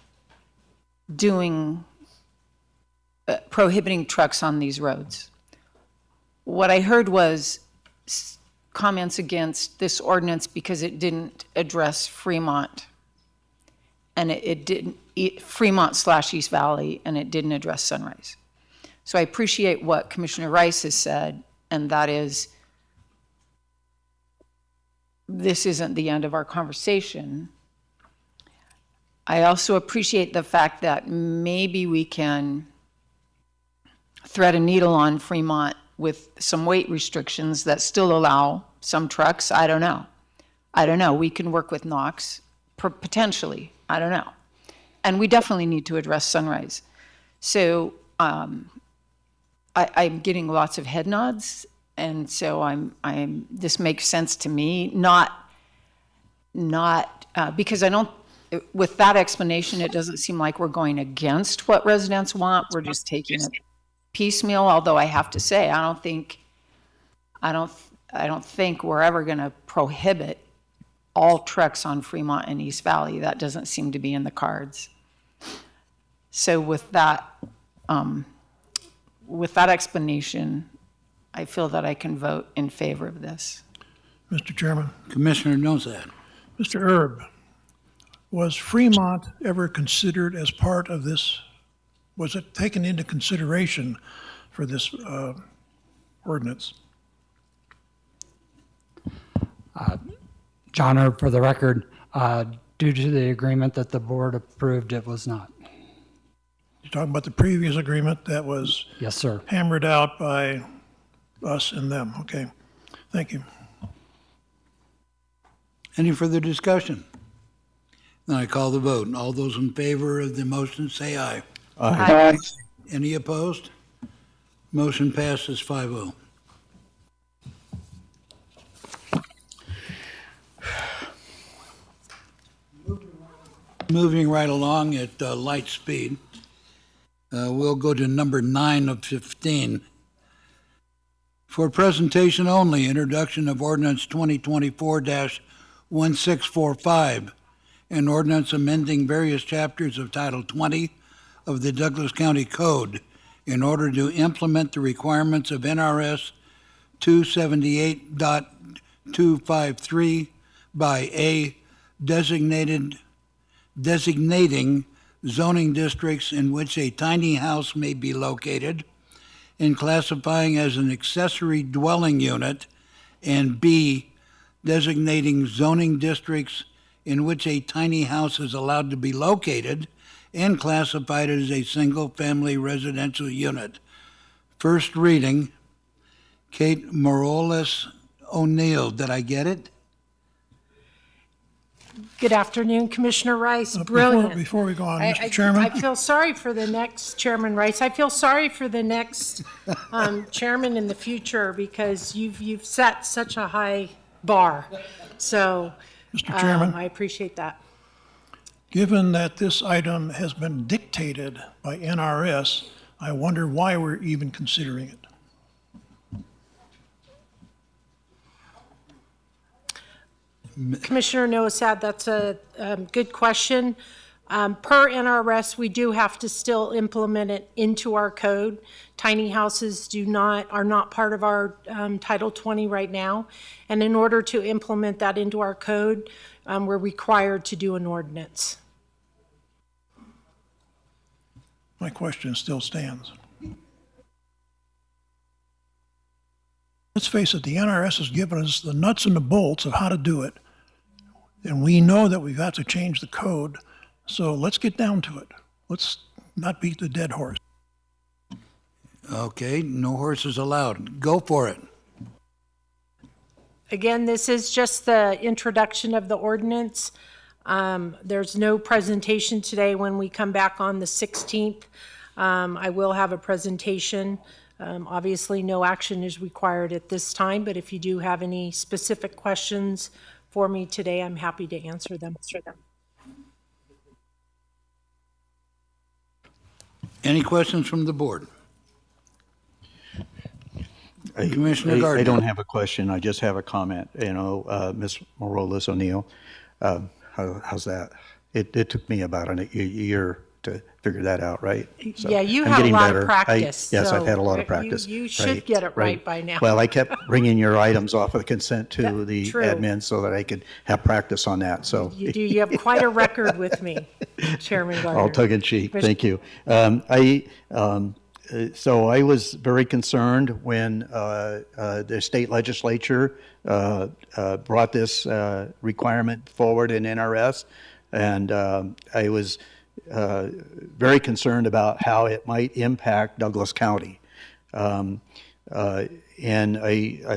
prohibiting trucks on these roads. What I heard was comments against this ordinance because it didn't address Fremont, and it didn't Fremont/East Valley, and it didn't address Sunrise. So I appreciate what Commissioner Rice has said, and that is, this isn't the end of our conversation. I also appreciate the fact that maybe we can thread a needle on Fremont with some weight restrictions that still allow some trucks. I don't know. We can work with Knox, potentially. I don't know. And we definitely need to address Sunrise. So I'm getting lots of head nods, and so this makes sense to me. Not because I don't. With that explanation, it doesn't seem like we're going against what residents want. We're just taking it piecemeal. Although I have to say, I don't think we're ever going to prohibit all trucks on Fremont and East Valley. That doesn't seem to be in the cards. So with that explanation, I feel that I can vote in favor of this. Mr. Chairman. Commissioner knows that. Mr. Erb, was Fremont ever considered as part of this was it taken into consideration for this ordinance? John, for the record, due to the agreement that the board approved, it was not. You're talking about the previous agreement that was Yes, sir. hammered out by us and them. Okay, thank you. Any further discussion? Then I call the vote. All those in favor of the motion say aye. Aye. Any opposed? Motion passes 5-0. Moving right along at light speed, we'll go to number 9 of 15. For presentation only, introduction of ordinance 2024-1645, an ordinance amending various chapters of Title 20 of the Douglas County Code in order to implement the requirements of NRS 278.253 by A, designating zoning districts in which a tiny house may be located, and classifying as an accessory dwelling unit, and B, designating zoning districts in which a tiny house is allowed to be located and classified as a single-family residential unit. First reading, Kate Morales O'Neill. Did I get it? Good afternoon, Commissioner Rice. Brilliant. Before we go on, Mr. Chairman. I feel sorry for the next Chairman Rice. I feel sorry for the next chairman in the future because you've set such a high bar. So, Mr. Chairman. I appreciate that. Given that this item has been dictated by NRS, I wonder why we're even considering it. Commissioner Noasad, that's a good question. Per NRS, we do have to still implement it into our code. Tiny houses are not part of our Title 20 right now. And in order to implement that into our code, we're required to do an ordinance. My question still stands. Let's face it, the NRS has given us the nuts and the bolts of how to do it. And we know that we've got to change the code, so let's get down to it. Let's not beat the dead horse. Okay, no horses allowed. Go for it. Again, this is just the introduction of the ordinance. There's no presentation today. When we come back on the 16th, I will have a presentation. Obviously, no action is required at this time, but if you do have any specific questions for me today, I'm happy to answer them. Any questions from the board? Commissioner I Gardner. don't have a question. I just have a comment. Ms. Morales O'Neill, how's that? It took me about a year to figure that out, right? So Yeah, you I'm had a getting lot better. of practice. Yes, so I've had a lot of practice. You should get it right by now. Well, I kept bringing your items off of the consent to the true. admin so that I could have practice on that. So You do. You have quite a record with me, Chairman Gardner. all tongue in cheek. Thank you. So I was very concerned when the state legislature brought this requirement forward in NRS, and I was very concerned about how it might impact Douglas County. And I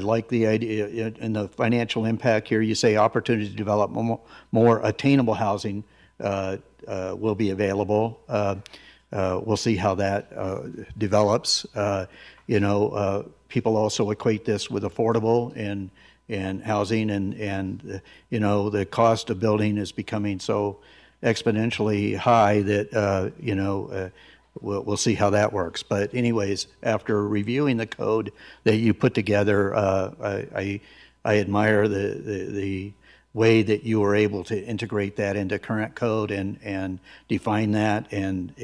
like the idea in the financial impact here. You say opportunity to develop more attainable housing will be available. We'll see how that develops. People also equate this with affordable and housing, and the cost of building is becoming so exponentially high that we'll see how that works. But anyways, after reviewing the code that you put together, I admire the way that you were able to integrate that into current code and define that and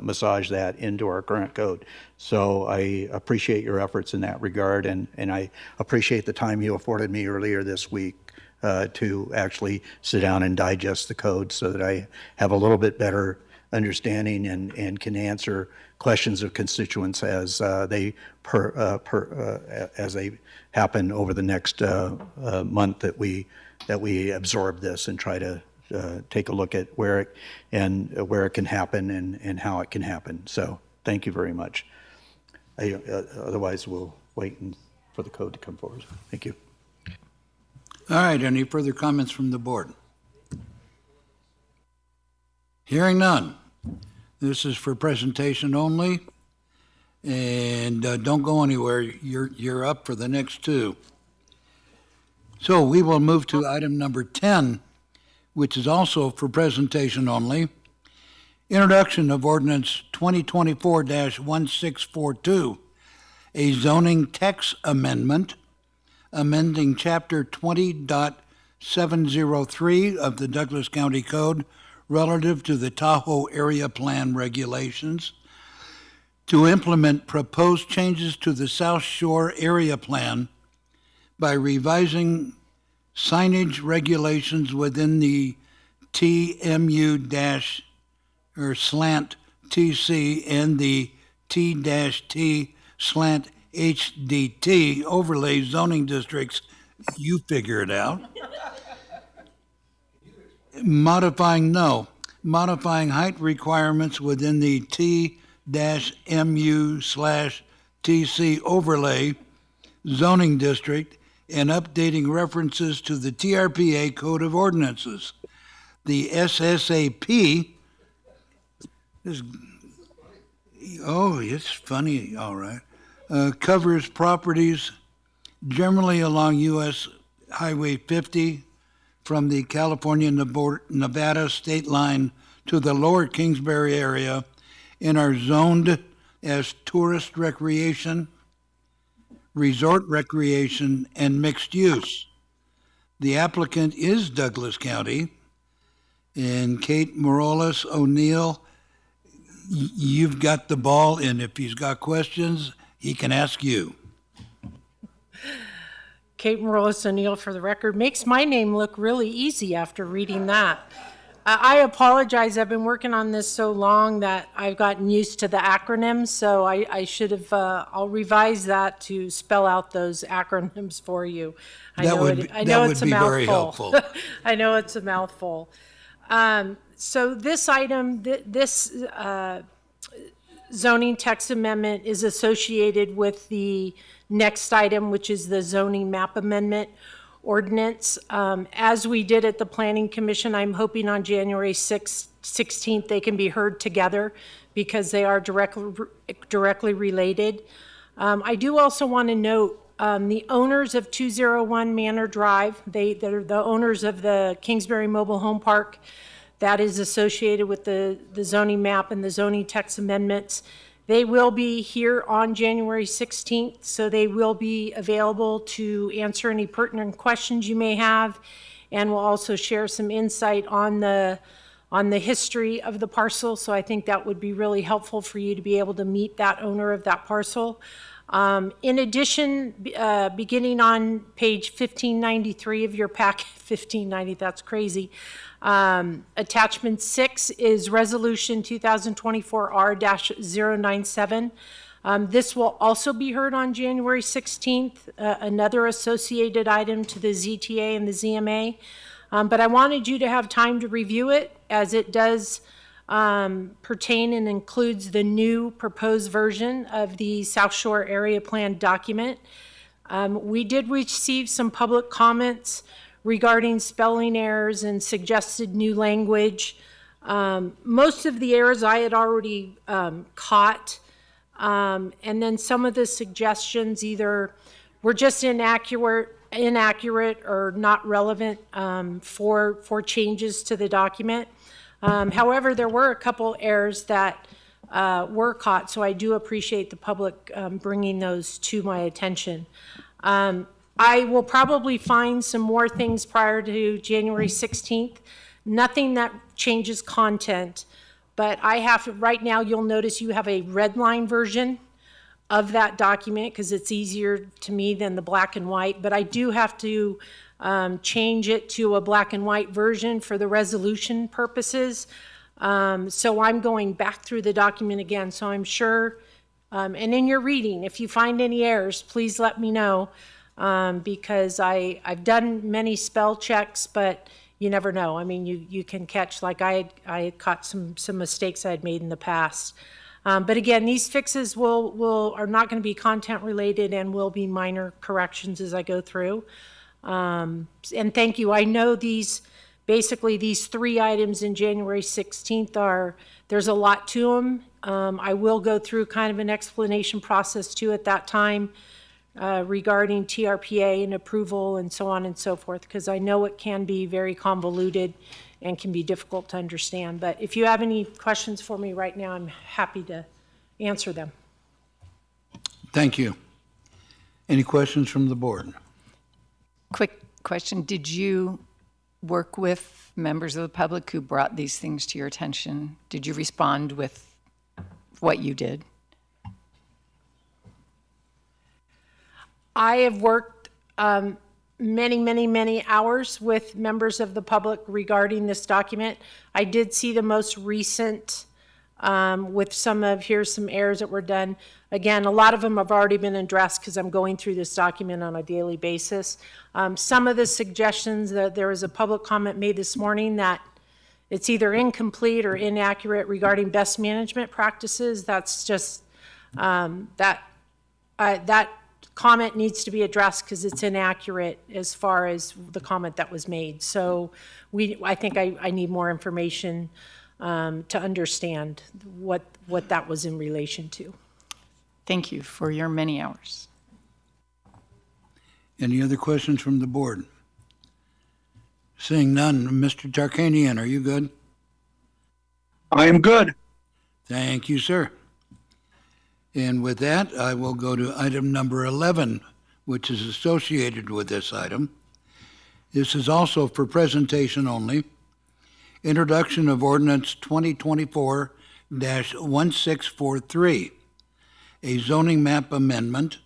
massage that into our current code. So I appreciate your efforts in that regard, and I appreciate the time you afforded me earlier this week to actually sit down and digest the code so that I have a little bit better understanding and can answer questions of constituents as they as they happen over the next month that we absorb this and try to take a look at where it can happen and how it can happen. So thank you very much. Otherwise, we'll wait for the code to come forward. Thank you. All right, any further comments from the board? Hearing none. This is for presentation only, and don't go anywhere. You're up for the next two. So we will move to item number 10, which is also for presentation only. Introduction of ordinance 2024-1642, a zoning text amendment, amending chapter 20.703 of the Douglas County Code relative to the Tahoe Area Plan regulations to implement proposed changes to the South Shore Area Plan by revising signage regulations within the TMU- or slant TC and the T-T slant HDT overlay zoning districts. You figure it out. Modifying height requirements within the T-MU/TC overlay zoning district and updating references to the TRPA Code of Ordinances. The SSAP is, it's funny, all right, covers properties generally along U.S. Highway 50 from the California-Nevada state line to the lower Kingsbury area and are zoned as tourist recreation, resort recreation, and mixed use. The applicant is Douglas County, and Kate Morales O'Neill, you've got the ball, and if he's got questions, he can ask you. Kate Morales O'Neill, for the record, makes my name look really easy after reading that. I apologize. I've been working on this so long that I've gotten used to the acronyms, so I should have, I'll revise that to spell out those acronyms for you. That would be very helpful. I know it's a mouthful. So this item, this zoning text amendment is associated with the next item, which is the zoning map amendment ordinance. As we did at the Planning Commission, I'm hoping on January 16th they can be heard together because they are directly related. I do also want to note the owners of 201 Manor Drive, they're the owners of the Kingsbury Mobile Home Park that is associated with the zoning map and the zoning text amendments. They will be here on January 16th, so they will be available to answer any pertinent questions you may have, and will also share some insight on the history of the parcel. So I think that would be really helpful for you to be able to meet that owner of that parcel. In addition, beginning on page 1593 of your packet, 1590, that's crazy. Attachment 6 is Resolution 2024-R-097. This will also be heard on January 16th, another associated item to the ZTA and the ZMA. But I wanted you to have time to review it as it does pertain and includes the new proposed version of the South Shore Area Plan document. We did receive some public comments regarding spelling errors and suggested new language. Most of the errors I had already caught, and then some of the suggestions either were just inaccurate or not relevant for changes to the document. However, there were a couple errors that were caught, so I do appreciate the public bringing those to my attention. I will probably find some more things prior to January 16th. Nothing that changes content, but I have to, right now you'll notice you have a red line version of that document because it's easier to me than the black and white, but I do have to change it to a black and white version for the resolution purposes. So I'm going back through the document again, so I'm sure, and in your reading, if you find any errors, please let me know, because I've done many spell checks, but you never know. I mean, you can catch, like I had caught some mistakes I had made in the past. But again, these fixes are not going to be content related and will be minor corrections as I go through. And thank you. I know basically these 3 items in January 16th there's a lot to them. I will go through kind of an explanation process too at that time regarding TRPA and approval and so on and so forth, because I know it can be very convoluted and can be difficult to understand. But if you have any questions for me right now, I'm happy to answer them. Thank you. Any questions from the board? Quick question. Did you work with members of the public who brought these things to your attention? Did you respond with what you did? I have worked many hours with members of the public regarding this document. I did see the most recent with here's some errors that were done. Again, a lot of them have already been addressed because I'm going through this document on a daily basis. Some of the suggestions, that there was a public comment made this morning that it's either incomplete or inaccurate regarding best management practices. That's just, that comment needs to be addressed because it's inaccurate as far as the comment that was made. So I think I need more information to understand what that was in relation to. Thank you for your many hours. Any other questions from the board? Seeing none, Mr. Tarkanian, are you good? I am good. Thank you, sir. And with that, I will go to item number 11, which is associated with this item. This is also for presentation only. Introduction of Ordinance 2024-1643, a zoning map amendment,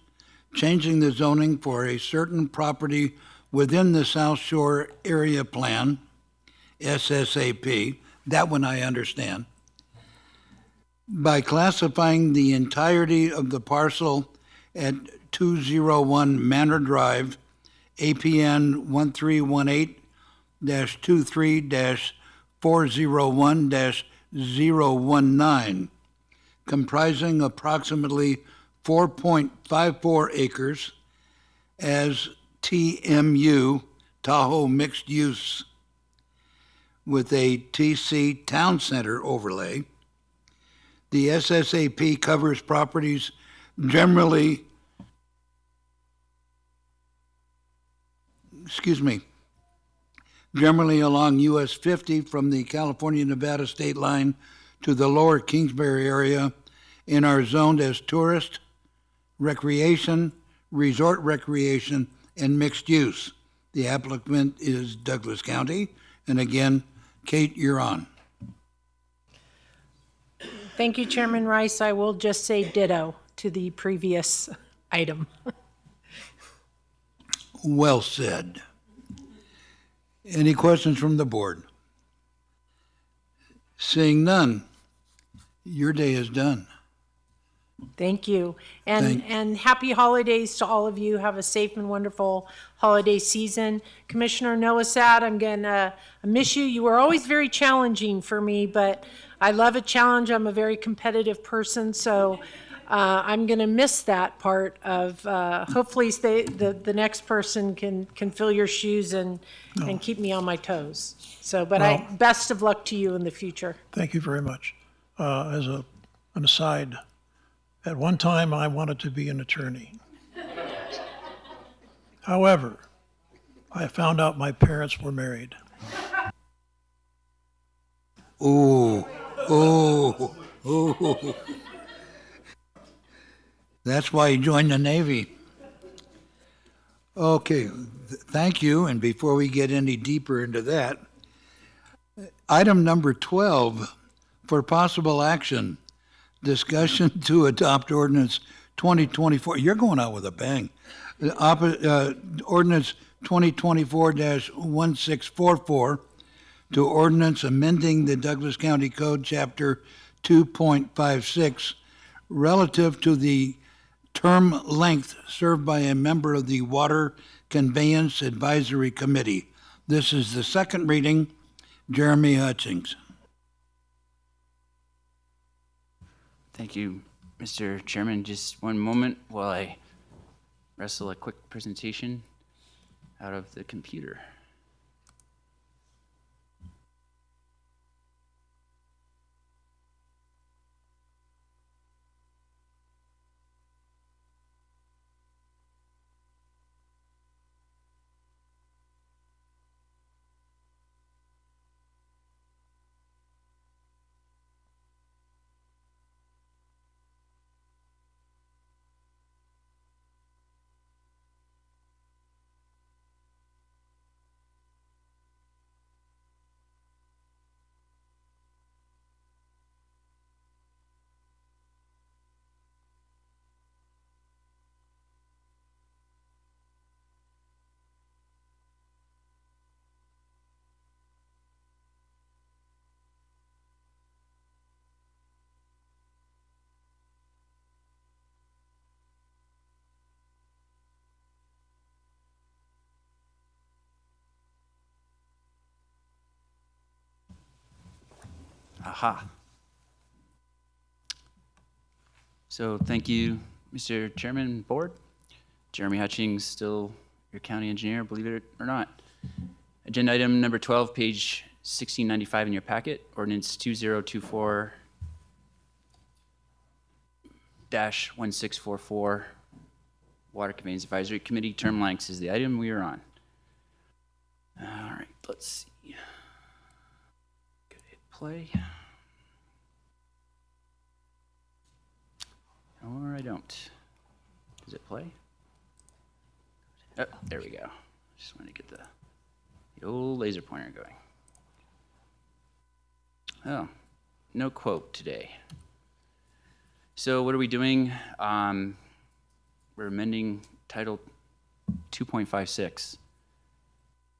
changing the zoning for a certain property within the South Shore Area Plan, SSAP, that one I understand, by classifying the entirety of the parcel at 201 Manor Drive, APN 1318-23-401-019, comprising approximately 4.54 acres as TMU, Tahoe Mixed Use, with a TC Town Center overlay. The SSAP covers properties generally along US 50 from the California-Nevada state line to the lower Kingsbury area and are zoned as tourist, recreation, resort recreation, and mixed use. The applicant is Douglas County. And again, Kate, you're on. Thank you, Chairman Rice. I will just say ditto to the previous item. Well said. Any questions from the board? Seeing none, your day is done. Thank you. And happy holidays to all of you. Have a safe and wonderful holiday season. Commissioner Noasad, I'm going to miss you. You were always very challenging for me, but I love a challenge. I'm a very competitive person, so I'm going to miss that part of hopefully the next person can fill your shoes and keep me on my toes. So, but best of luck to you in the future. Thank you very much. As an aside, at one time I wanted to be an attorney. However, I found out my parents were married. Ooh. That's why you joined the Navy. Okay, thank you. And before we get any deeper into that, item number 12 for possible action, discussion to adopt ordinance 2024. You're going out with a bang. Ordinance 2024-1644, to ordinance amending the Douglas County Code, Chapter 2.56, relative to the term length served by a member of the Water Conveyance Advisory Committee. This is the second reading. Jeremy Hutchings. Thank you, Mr. Chairman. Just one moment while I wrestle a quick presentation out of the computer. Aha. So thank you, Mr. Chairman, Board. Jeremy Hutchings, still your county engineer, believe it or not. Agenda item number 12, page 1695 in your packet, ordinance 2024-1644, Water Conveyance Advisory Committee, term lengths is the item we are on. All right, let's see. Go hit play. Or I don't. Does it play? Oh, there we go. Just want to get the old laser pointer going. Oh, no quote today. So what are we doing? We're amending Title 2.56,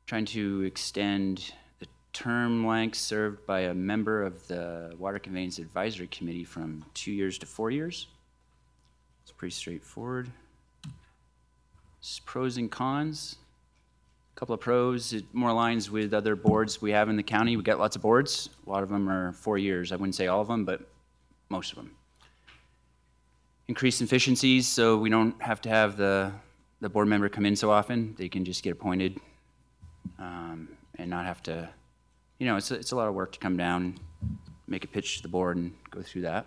trying to extend the term length served by a member of the Water Conveyance Advisory Committee from 2 years to 4 years. It's pretty straightforward. It's pros and cons. A couple of pros, it more aligns with other boards we have in the county. We got lots of boards. A lot of them are 4 years. I wouldn't say all of them, but most of them. Increased efficiencies, so we don't have to have the board member come in so often. They can just get appointed and not have to, you know, it's a lot of work to come down, make a pitch to the board and go through that.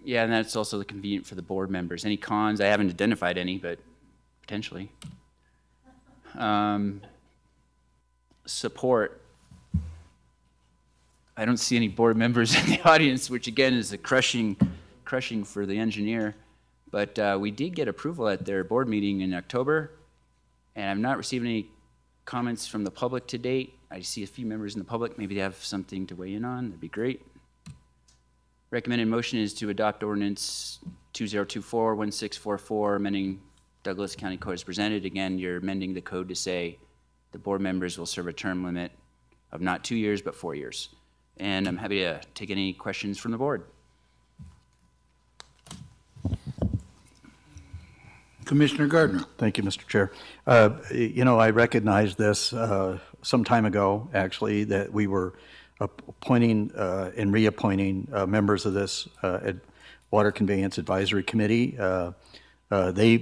Yeah, and that's also convenient for the board members. Any cons? I haven't identified any, but potentially. Support. I don't see any board members in the audience, which again is a crushing for the engineer. But we did get approval at their board meeting in October, and I've not received any comments from the public to date. I see a few members in the public. Maybe they have something to weigh in on. That'd be great. Recommended motion is to adopt ordinance 2024-1644, amending Douglas County Code as presented. Again, you're amending the code to say the board members will serve a term limit of not 2 years, but 4 years. And I'm happy to take any questions from the board. Commissioner Gardner. Thank you, Mr. Chair. You know, I recognized this some time ago, actually, that we were appointing and reappointing members of this Water Conveyance Advisory Committee. They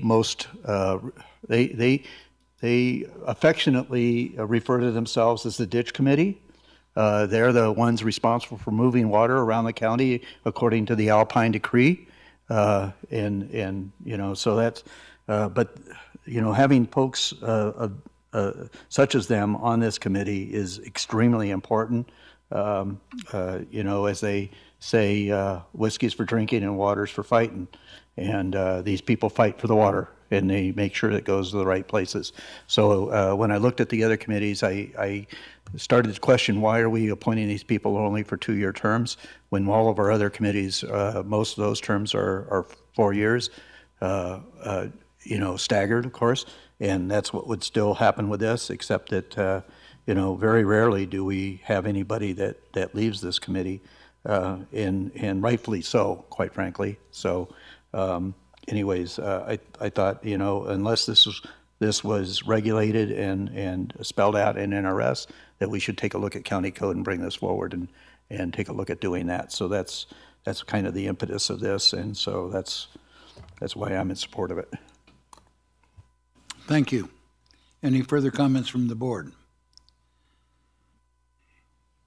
affectionately refer to themselves as the Ditch Committee. They're the ones responsible for moving water around the county according to the Alpine Decree. And you know, so that's, but, you know, having folks such as them on this committee is extremely important. You know, as they say, whiskey's for drinking and water's for fighting. And these people fight for the water, and they make sure it goes to the right places. So when I looked at the other committees, I started to question, why are we appointing these people only for 2-year terms when all of our other committees, most of those terms are 4 years, you know, staggered, of course. And that's what would still happen with this, except that very rarely do we have anybody that leaves this committee, and rightfully so, quite frankly. So anyways, I thought, unless this was regulated and spelled out in NRS, that we should take a look at county code and bring this forward and take a look at doing that. So that's kind of the impetus of this, and so that's why I'm in support of it. Thank you. Any further comments from the board?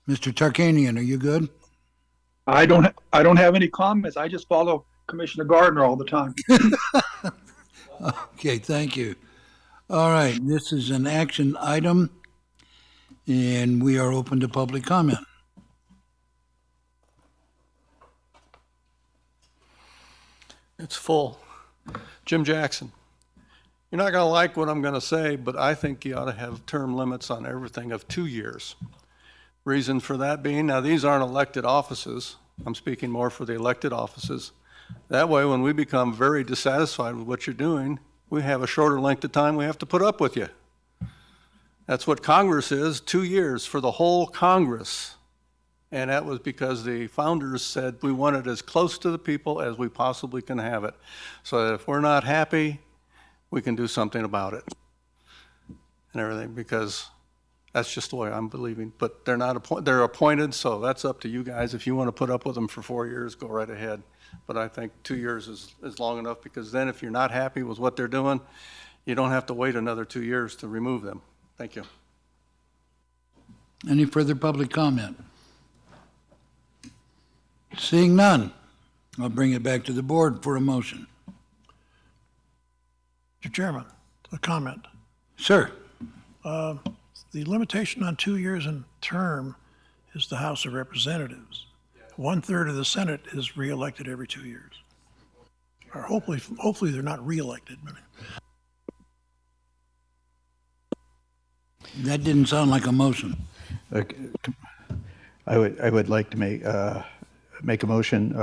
Mr. Tarkanian, are you good? I don't have any comments. I just follow Commissioner Gardner all the time. Okay, thank you. All right, this is an action item, and we are open to public comment. It's full. Jim Jackson. You're not going to like what I'm going to say, but I think you ought to have term limits on everything of 2 years. Reason for that being, now these aren't elected offices. I'm speaking more for the elected offices. That way, when we become very dissatisfied with what you're doing, we have a shorter length of time we have to put up with you. That's what Congress is, 2 years for the whole Congress. And that was because the founders said we want it as close to the people as we possibly can have it. So that if we're not happy, we can do something about it and everything, because that's just the way I'm believing. But they're not they're appointed, so that's up to you guys. If you want to put up with them for 4 years, go right ahead. But I think 2 years is long enough, because then if you're not happy with what they're doing, you don't have to wait another 2 years to remove them. Thank you. Any further public comment? Seeing none, I'll bring it back to the board for a motion. Mr. Chairman, a comment. Sir. The limitation on 2 years in term is the House of Representatives. 1/3 of the Senate is reelected every 2 years. Or hopefully they're not reelected. That didn't sound like a motion. I would like to make a motion.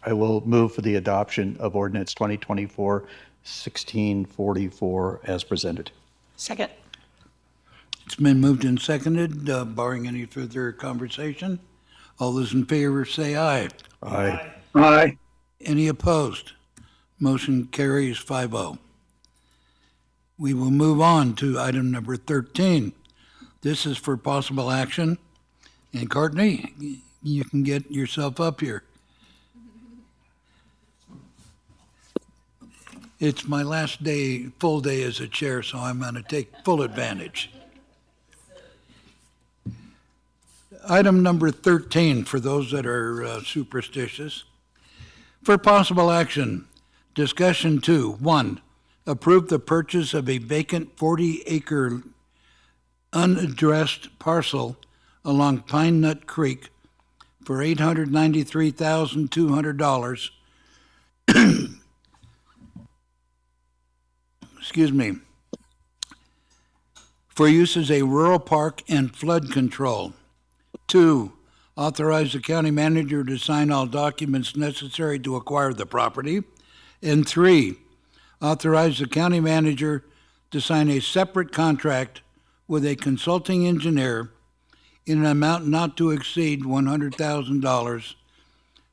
I will move for the adoption of ordinance 2024-1644 as presented. Second. It's been moved and seconded, barring any further conversation. All those in favor say aye. Aye. Aye. Any opposed? Motion carries 5-0. We will move on to item number 13. This is for possible action. And Courtney, you can get yourself up here. It's my last day, full day as a chair, so I'm going to take full advantage. Item number 13, for those that are superstitious. For possible action, discussion 2. 1, approve the purchase of a vacant 40-acre unaddressed parcel along Pine Nut Creek for $893,200. Excuse me. For use as a rural park and flood control. 2, authorize the county manager to sign all documents necessary to acquire the property. And 3, authorize the county manager to sign a separate contract with a consulting engineer in an amount not to exceed $100,000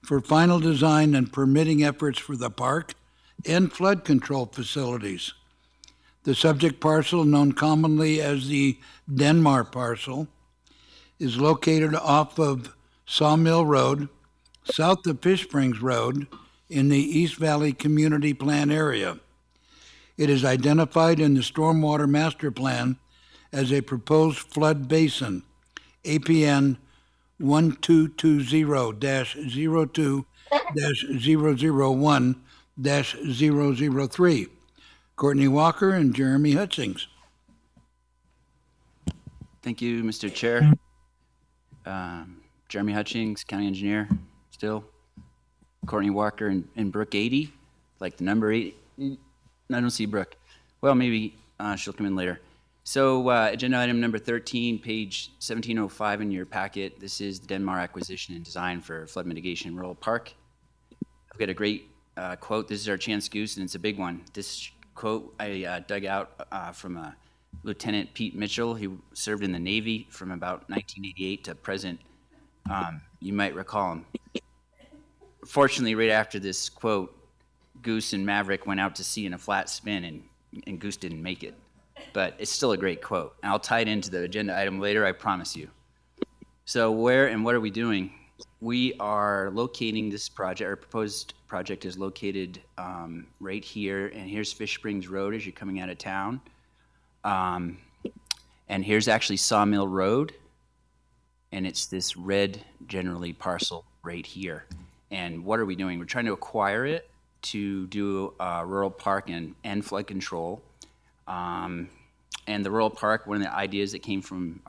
for final design and permitting efforts for the park and flood control facilities. The subject parcel, known commonly as the Denmark parcel, is located off of Sawmill Road, south of Fish Springs Road, in the East Valley Community Plan area. It is identified in the Stormwater Master Plan as a proposed flood basin, APN 1220-02-001-003. Courtney Walker and Jeremy Hutchings. Thank you, Mr. Chair. Jeremy Hutchings, County Engineer, still. Courtney Walker and Brooke 80, like the number 8. I don't see Brooke. Well, maybe she'll come in later. So agenda item number 13, page 1705 in your packet. This is the Denmark acquisition and design for flood mitigation rural park. I've got a great quote. This is our chance goose, and it's a big one. This quote I dug out from a Lieutenant Pete Mitchell, who served in the Navy from about 1988 to present. You might recall him. Fortunately, right after this quote, Goose and Maverick went out to sea in a flat spin, and Goose didn't make it. But it's still a great quote. And I'll tie it into the agenda item later, I promise you. So where and what are we doing? We are locating this project, our proposed project is located right here, and here's Fish Springs Road as you're coming out of town. And here's actually Sawmill Road, and it's this red generally parcel right here. And what are we doing? We're trying to acquire it to do rural park and flood control. And the rural park, one of the ideas that came from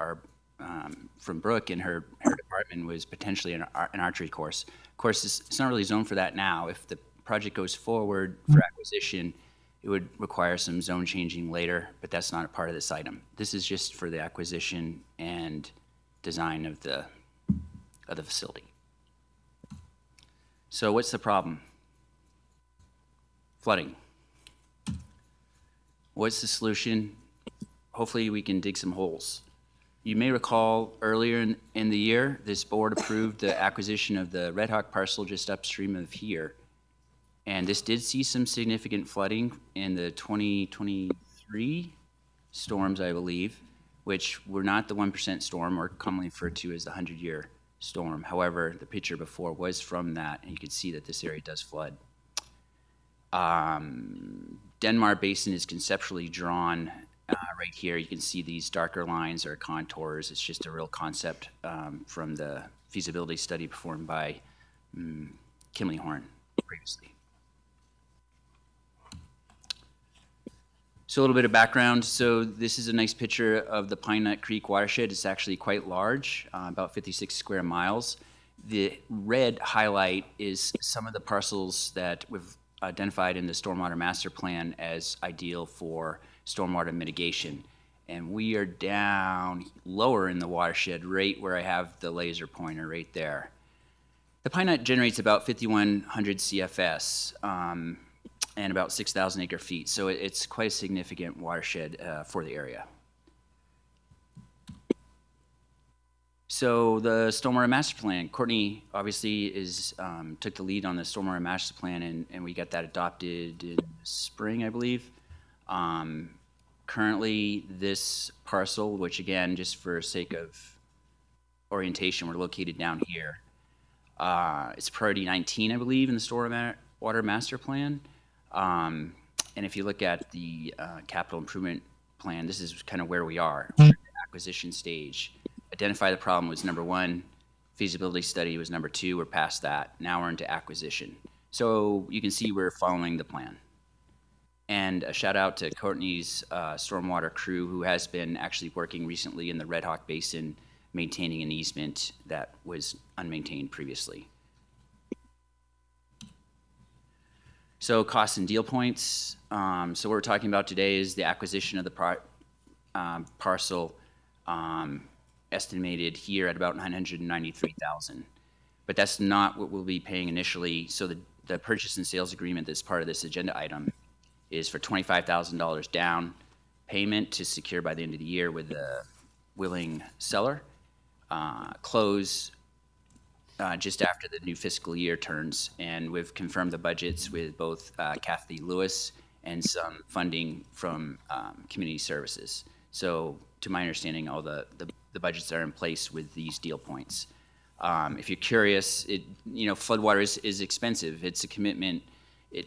from Brooke in her department was potentially an archery course. Of course, it's not really zoned for that now. If the project goes forward for acquisition, it would require some zone changing later, but that's not a part of this item. This is just for the acquisition and design of the facility. So what's the problem? Flooding. What's the solution? Hopefully we can dig some holes. You may recall earlier in the year, this board approved the acquisition of the Red Hawk parcel just upstream of here. And this did see some significant flooding in the 2023 storms, I believe, which were not the 1% storm, or commonly referred to as the 100-year storm. However, the picture before was from that, and you can see that this area does flood. Denmar Basin is conceptually drawn right here. You can see these darker lines are contours. It's just a real concept from the feasibility study performed by Kimley Horn previously. So a little bit of background. So this is a nice picture of the Pine Nut Creek watershed. It's actually quite large, about 56 square miles. The red highlight is some of the parcels that we've identified in the Stormwater Master Plan as ideal for stormwater mitigation. And we are down lower in the watershed, right where I have the laser pointer right there. The Pine Nut generates about 5,100 CFS and about 6,000 acre feet. So it's quite a significant watershed for the area. So the Stormwater Master Plan, Courtney obviously took the lead on the Stormwater Master Plan, and we got that adopted in spring, I believe. Currently, this parcel, which again, just for sake of orientation, we're located down here. It's priority 19, I believe, in the Stormwater Master Plan. And if you look at the capital improvement plan, this is kind of where we are. We're at the acquisition stage. Identify the problem was number one. Feasibility study was number two. We're past that. Now we're into acquisition. So you can see we're following the plan. And a shout out to Courtney's stormwater crew, who has been actually working recently in the Red Hawk Basin, maintaining an easement that was unmaintained previously. So costs and deal points. So what we're talking about today is the acquisition of the parcel, estimated here at about $993,000. But that's not what we'll be paying initially. So the purchase and sales agreement that's part of this agenda item is for $25,000 down payment to secure by the end of the year with the willing seller. Close just after the new fiscal year turns, and we've confirmed the budgets with both Kathy Lewis and some funding from community services. So to my understanding, all the budgets are in place with these deal points. If you're curious, floodwater is expensive. It's a commitment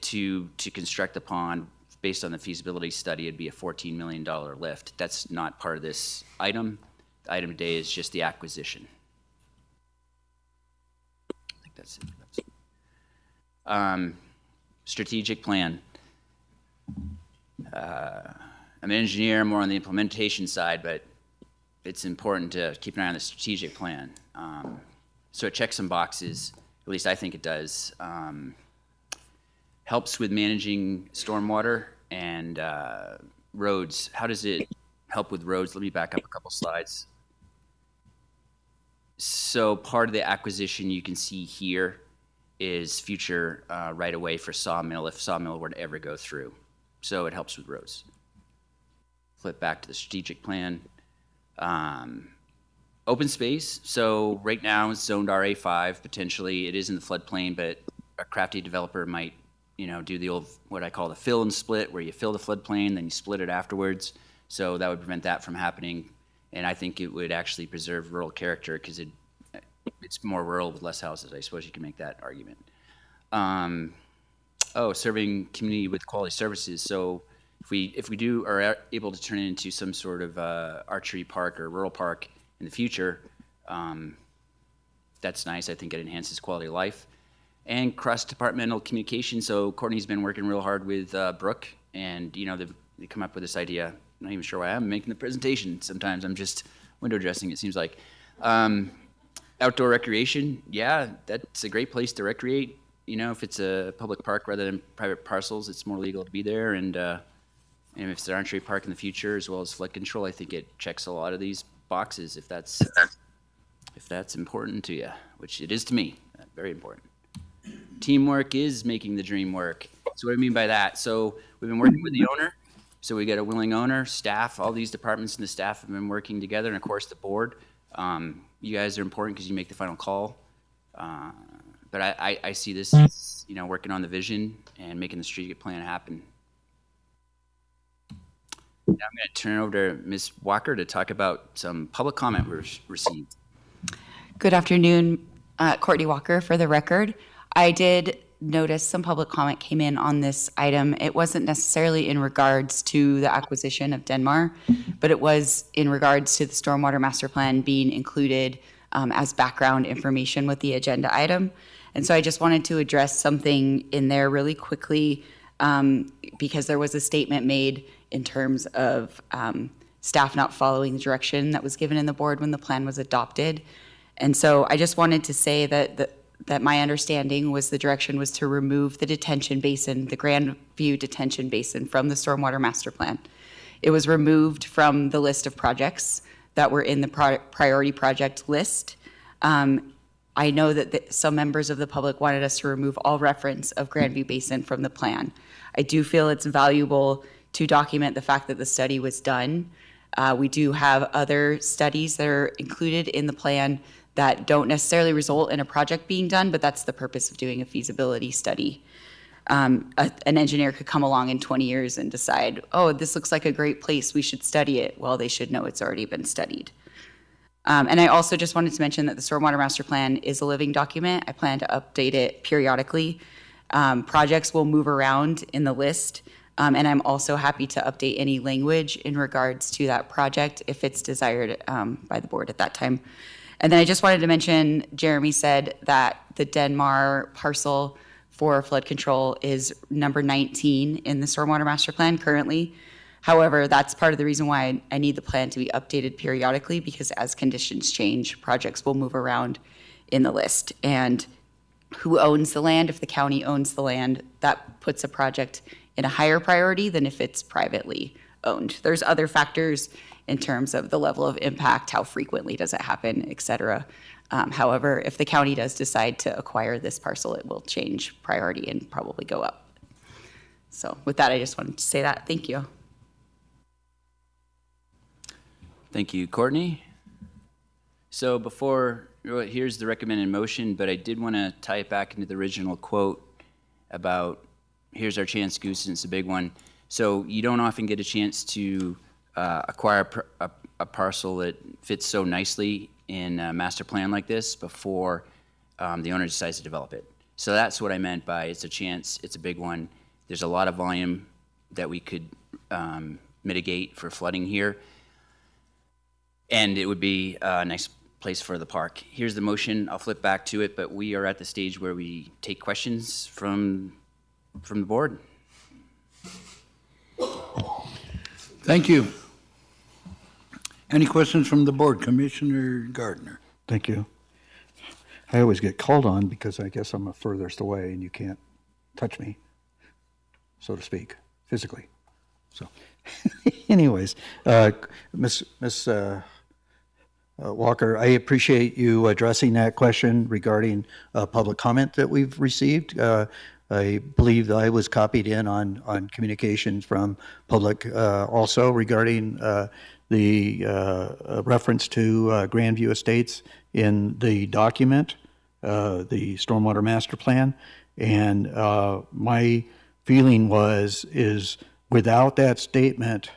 to construct the pond. Based on the feasibility study, it'd be a $14 million lift. That's not part of this item. The item today is just the acquisition. I think that's it. Strategic plan. I'm an engineer, more on the implementation side, but it's important to keep an eye on the strategic plan. So it checks some boxes, at least I think it does. Helps with managing stormwater and roads. How does it help with roads? Let me back up a couple slides. So part of the acquisition you can see here is future right-of-way for Sawmill if Sawmill were to ever go through. So it helps with roads. flip back to the strategic plan. Open space, so right now it's zoned RA5, potentially it is in the floodplain, but a crafty developer might, do the old, what I call the fill and split, where you fill the floodplain, then you split it afterwards. So that would prevent that from happening. And I think it would actually preserve rural character because it's more rural with less houses. I suppose you can make that argument. Serving community with quality services. So if we do are able to turn it into some sort of archery park or rural park in the future, that's nice. I think it enhances quality of life. And cross-departmental communication. So Courtney's been working real hard with Brooke, and they come up with this idea. I'm not even sure why I'm making the presentation. Sometimes I'm just window dressing, it seems like. Outdoor recreation, yeah, that's a great place to recreate. If it's a public park rather than private parcels, it's more legal to be there. And if it's an archery park in the future, as well as flood control, I think it checks a lot of these boxes if that's important to you, which it is to me, very important. Teamwork is making the dream work. So what do I mean by that? So we've been working with the owner. So we got a willing owner, staff, all these departments and the staff have been working together, and of course the board. You guys are important because you make the final call. But I see this as, working on the vision and making the strategic plan happen. Now I'm going to turn it over to Ms. Walker to talk about some public comment we received. Good afternoon, Courtney Walker for the record. I did notice some public comment came in on this item. It wasn't necessarily in regards to the acquisition of Denmark, but it was in regards to the Stormwater Master Plan being included as background information with the agenda item. And so I just wanted to address something in there really quickly because there was a statement made in terms of staff not following the direction that was given in the board when the plan was adopted. And so I just wanted to say that my understanding was the direction was to remove the detention basin, the Grandview detention basin, from the Stormwater Master Plan. It was removed from the list of projects that were in the priority project list. I know that some members of the public wanted us to remove all reference of Grandview Basin from the plan. I do feel it's valuable to document the fact that the study was done. We do have other studies that are included in the plan that don't necessarily result in a project being done, but that's the purpose of doing a feasibility study. An engineer could come along in 20 years and decide, oh, this looks like a great place, we should study it. Well, they should know it's already been studied. And I also just wanted to mention that the Stormwater Master Plan is a living document. I plan to update it periodically. Projects will move around in the list, and I'm also happy to update any language in regards to that project if it's desired by the board at that time. And then I just wanted to mention, Jeremy said that the Denmark parcel for flood control is number 19 in the Stormwater Master Plan currently. However, that's part of the reason why I need the plan to be updated periodically, because as conditions change, projects will move around in the list. And who owns the land? If the county owns the land, that puts a project in a higher priority than if it's privately owned. There's other factors in terms of the level of impact, how frequently does it happen, et cetera. However, if the county does decide to acquire this parcel, it will change priority and probably go up. So with that, I just wanted to say that. Thank you. Thank you, Courtney. So here's the recommended motion, but I did want to tie it back into the original quote about here's our chance, goose, and it's a big one. So you don't often get a chance to acquire a parcel that fits so nicely in a master plan like this before the owner decides to develop it. So that's what I meant by it's a chance, it's a big one. There's a lot of volume that we could mitigate for flooding here. And it would be a nice place for the park. Here's the motion. I'll flip back to it, but we are at the stage where we take questions from the board. Thank you. Any questions from the board? Commissioner Gardner. Thank you. I always get called on because I guess I'm the furthest away and you can't touch me, so to speak, physically. So anyways, Ms. Walker, I appreciate you addressing that question regarding public comment that we've received. I believe I was copied in on communications from public also regarding the reference to Grandview Estates in the document, the Stormwater Master Plan. And my feeling is without that statement,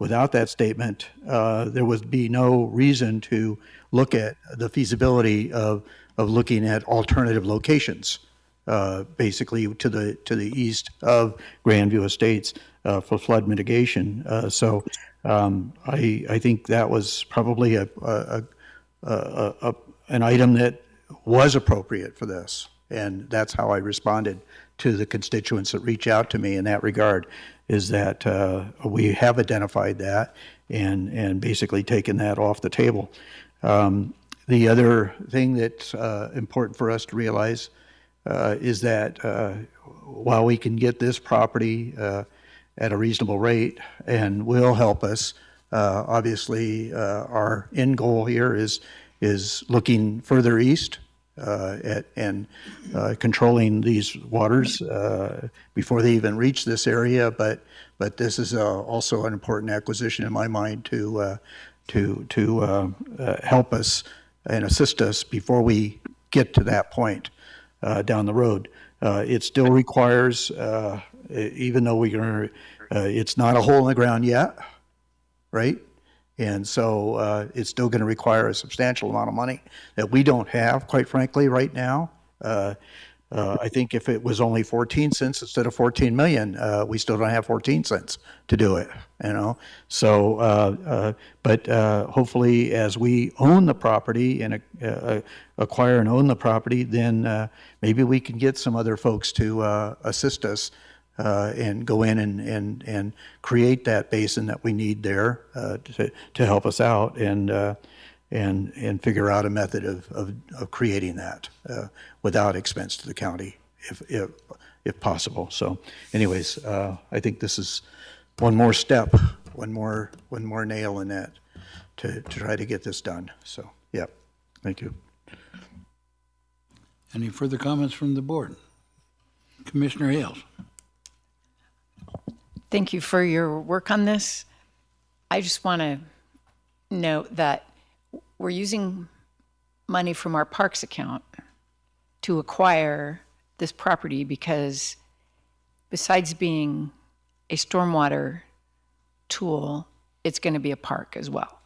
there would be no reason to look at the feasibility of looking at alternative locations, basically to the east of Grandview Estates for flood mitigation. So I think that was probably an item that was appropriate for this, and that's how I responded to the constituents that reach out to me in that regard, is that we have identified that and basically taken that off the table. The other thing that's important for us to realize is that while we can get this property at a reasonable rate and will help us, obviously our end goal here is looking further east and controlling these waters before they even reach this area. But this is also an important acquisition in my mind to help us and assist us before we get to that point down the road. It still requires, even though it's not a hole in the ground yet, right? And so it's still going to require a substantial amount of money that we don't have, quite frankly, right now. I think if it was only 14 cents instead of 14 million, we still don't have 14 cents to do it, you know? So, but hopefully as we own the property and acquire and own the property, then maybe we can get some other folks to assist us and go in and create that basin that we need there to help us out and figure out a method of creating that without expense to the county, if possible. So, anyways, I think this is one more step, one more nail in that to try to get this done. So, yeah, thank you. Any further comments from the board? Commissioner Hales. Thank you for your work on this. I just want to note that we're using money from our parks account to acquire this property because besides being a stormwater tool, it's going to be a park as well.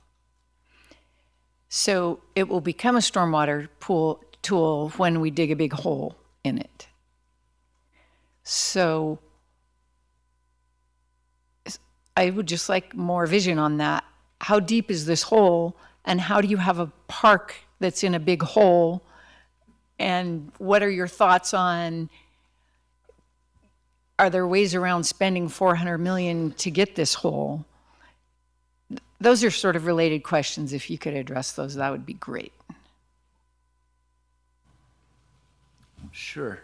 So it will become a stormwater tool when we dig a big hole in it. So I would just like more vision on that. How deep is this hole, and how do you have a park that's in a big hole? And what are your thoughts on, are there ways around spending $400 million to get this hole? Those are sort of related questions. If you could address those, that would be great. Sure.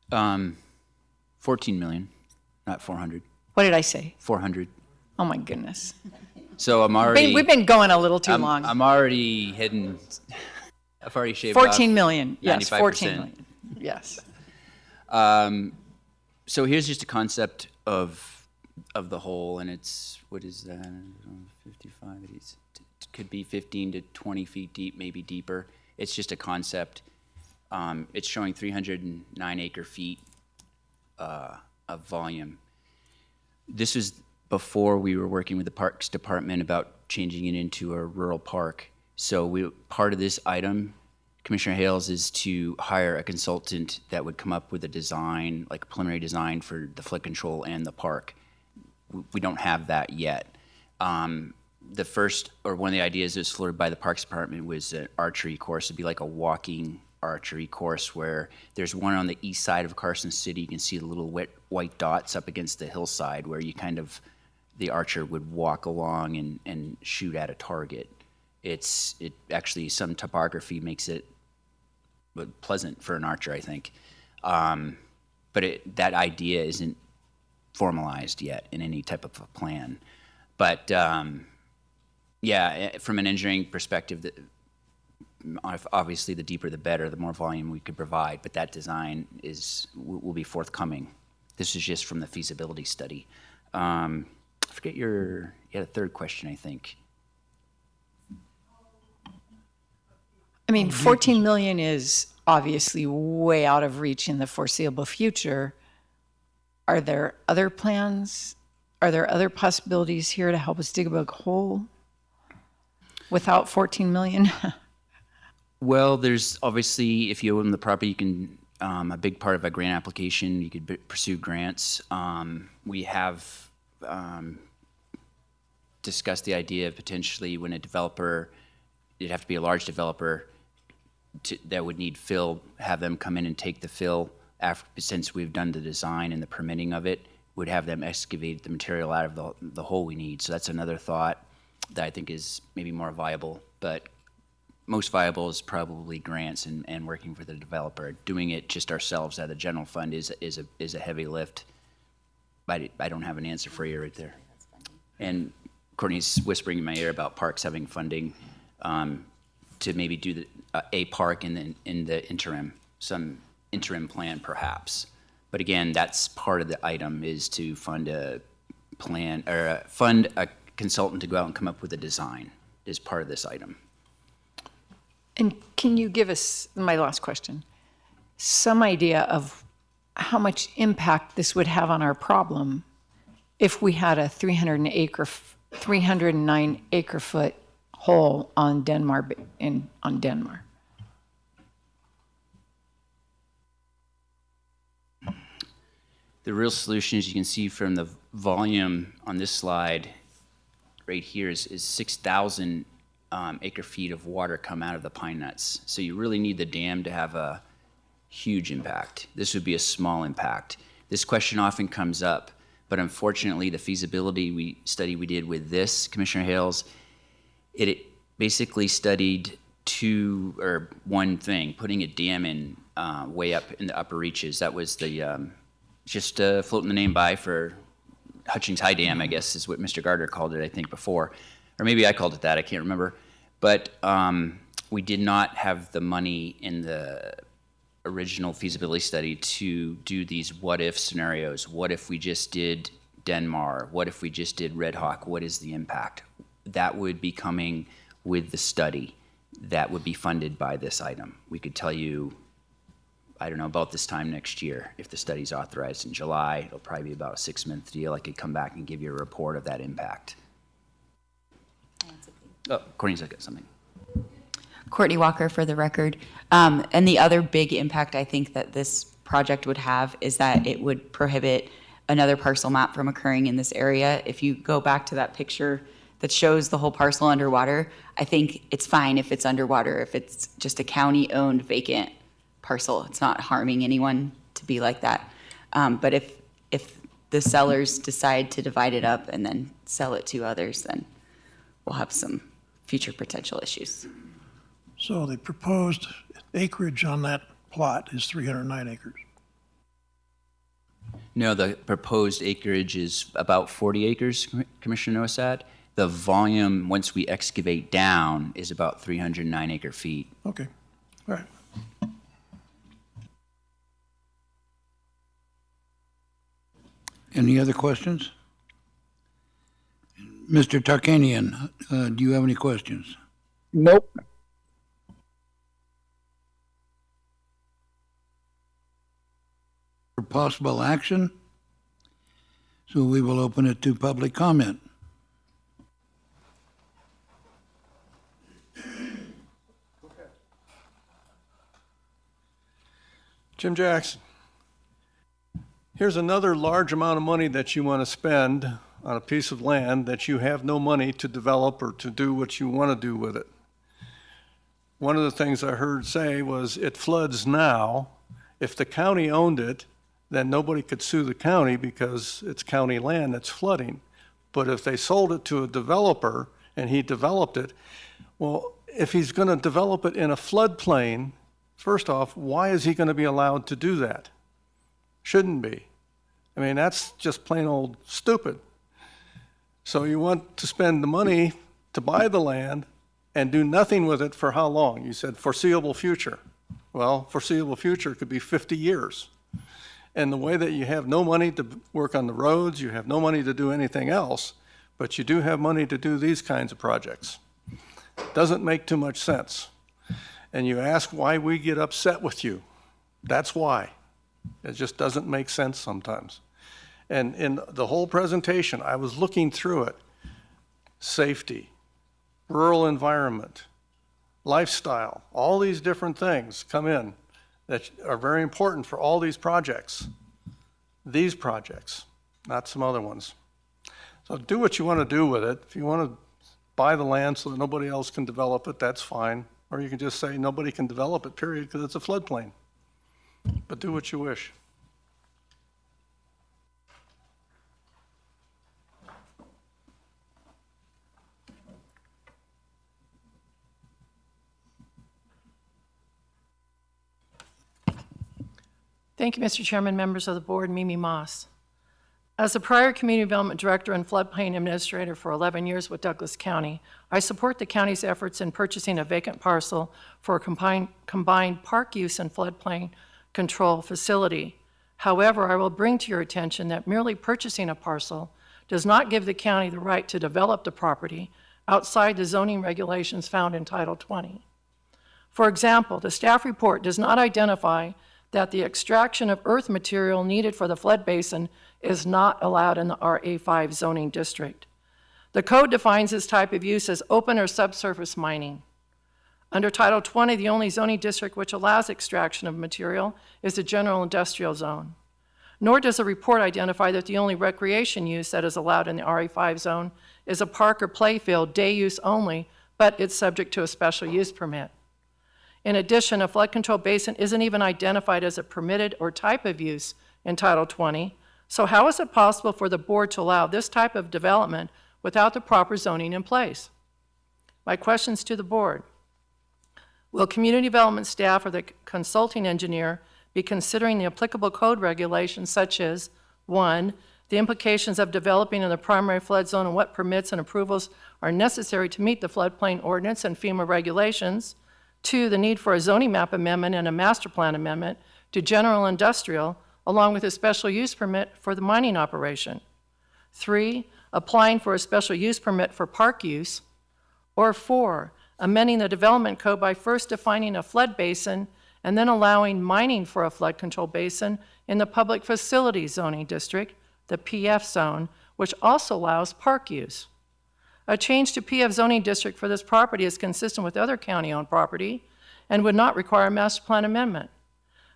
14 million, not 400. What did I say? 400. Oh my goodness. So I'm already. We've been going a little too long. I'm already hidden. I've already shaved 14 off million. Yes, 95%. 14 million. Yes. So here's just a concept of the whole, and it's, what is that? 55. It could be 15 to 20 feet deep, maybe deeper. It's just a concept. It's showing 309 acre feet of volume. This is before we were working with the Parks Department about changing it into a rural park. So part of this item, Commissioner Hales, is to hire a consultant that would come up with a design, like a preliminary design for the flood control and the park. We don't have that yet. The first, or one of the ideas that was floated by the Parks Department was an archery course. It'd be like a walking archery course where there's one on the east side of Carson City. You can see the little white dots up against the hillside where you the archer would walk along and shoot at a target. It actually, some topography makes it pleasant for an archer, I think. But that idea isn't formalized yet in any type of a plan. But yeah, from an engineering perspective, Obviously, the deeper the better, the more volume we could provide, but that design will be forthcoming. This is just from the feasibility study. I forget you had a third question, I think. I mean, 14 million is obviously way out of reach in the foreseeable future. Are there other plans? Are there other possibilities here to help us dig a big hole without 14 million? Well, there's obviously, if you own the property, you can, a big part of a grant application, you could pursue grants. We have discussed the idea of potentially when a developer, it'd have to be a large developer that would need fill, have them come in and take the fill since we've done the design and the permitting of it, would have them excavate the material out of the hole we need. So that's another thought that I think is maybe more viable, but most viable is probably grants and working for the developer. Doing it just ourselves out of the general fund is a heavy lift. I don't have an answer for you right there. And Courtney's whispering in my ear about parks having funding to maybe do a park in the interim, some interim plan perhaps. But again, that's part of the item, is to fund a plan or fund a consultant to go out and come up with a design is part of this item. And can you give us, my last question, some idea of how much impact this would have on our problem if we had a 309 acre foot hole on Denmark on Denmark? The real solution, as you can see from the volume on this slide right here, is 6,000 acre feet of water come out of the pine nuts. So you really need the dam to have a huge impact. This would be a small impact. This question often comes up, but unfortunately the feasibility study we did with this, Commissioner Hales, it basically studied one thing, putting a dam in way up in the upper reaches. That was the just floating the name by for Hutchings High Dam, I guess is what Mr. Gardner called it, I think, before. Or maybe I called it that, I can't remember. But we did not have the money in the original feasibility study to do these what-if scenarios. What if we just did Denmark? What if we just did Red Hawk? What is the impact? That would be coming with the study. That would be funded by this item. We could tell you, I don't know, about this time next year. If the study's authorized in July, it'll probably be about a 6-month deal. I could come back and give you a report of that impact. Oh, Courtney's got something. Courtney Walker for the record. And the other big impact I think that this project would have is that it would prohibit another parcel map from occurring in this area. If you go back to that picture that shows the whole parcel underwater, I think it's fine if it's underwater, if it's just a county-owned vacant parcel. It's not harming anyone to be like that. But if the sellers decide to divide it up and then sell it to others, then we'll have some future potential issues. So the proposed acreage on that plot is 309 acres. No, the proposed acreage is about 40 acres, Commissioner Nosad. The volume, once we excavate down, is about 309 acre feet. Okay, all right. Any other questions? Mr. Tarkanian, do you have any questions? Nope. For possible action, so we will open it to public comment. Jim Jackson, here's another large amount of money that you want to spend on a piece of land that you have no money to develop or to do what you want to do with it. One of the things I heard say was it floods now. If the county owned it, then nobody could sue the county because it's county land that's flooding. But if they sold it to a developer and he developed it, well, if he's going to develop it in a floodplain, first off, why is he going to be allowed to do that? Shouldn't be. I mean, that's just plain old stupid. So you want to spend the money to buy the land and do nothing with it for how long? You said foreseeable future. Well, foreseeable future could be 50 years. And the way that you have no money to work on the roads, you have no money to do anything else, but you do have money to do these kinds of projects. Doesn't make too much sense. And you ask why we get upset with you. That's why. It just doesn't make sense sometimes. And in the whole presentation, I was looking through it. Safety, rural environment, lifestyle, all these different things come in that are very important for all these projects. These projects, not some other ones. So do what you want to do with it. If you want to buy the land so that nobody else can develop it, that's fine. Or you can just say nobody can develop it, period, because it's a floodplain. But do what you wish. Thank you, Mr. Chairman, members of the board, Mimi Moss. As a prior Community Development Director and Floodplain Administrator for 11 years with Douglas County, I support the county's efforts in purchasing a vacant parcel for a combined park use and floodplain control facility. However, I will bring to your attention that merely purchasing a parcel does not give the county the right to develop the property outside the zoning regulations found in Title 20. For example, the staff report does not identify that the extraction of earth material needed for the flood basin is not allowed in the RA5 zoning district. The code defines this type of use as open or subsurface mining. Under Title 20, the only zoning district which allows extraction of material is the general industrial zone. Nor does the report identify that the only recreation use that is allowed in the RA5 zone is a park or play field, day use only, but it's subject to a special use permit. In addition, a flood control basin isn't even identified as a permitted or type of use in Title 20. So how is it possible for the board to allow this type of development without the proper zoning in place? My questions to the board. Will community development staff or the consulting engineer be considering the applicable code regulations such as, 1, the implications of developing in the primary flood zone and what permits and approvals are necessary to meet the floodplain ordinance and FEMA regulations, 2, the need for a zoning map amendment and a master plan amendment to general industrial, along with a special use permit for the mining operation. 3, applying for a special use permit for park use. Or 4, amending the development code by first defining a flood basin and then allowing mining for a flood control basin in the public facilities zoning district, the PF zone, which also allows park use. A change to PF zoning district for this property is consistent with other county-owned property and would not require a master plan amendment.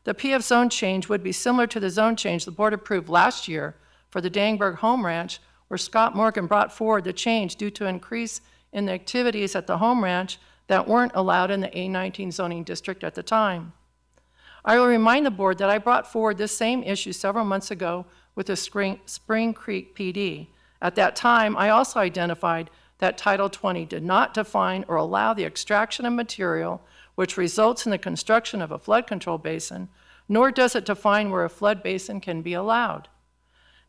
The PF zone change would be similar to the zone change the board approved last year for the Dangberg Home Ranch, where Scott Morgan brought forward the change due to increase in the activities at the home ranch that weren't allowed in the A19 zoning district at the time. I will remind the board that I brought forward this same issue several months ago with the Spring Creek PD. At that time, I also identified that Title 20 did not define or allow the extraction of material which results in the construction of a flood control basin, nor does it define where a flood basin can be allowed.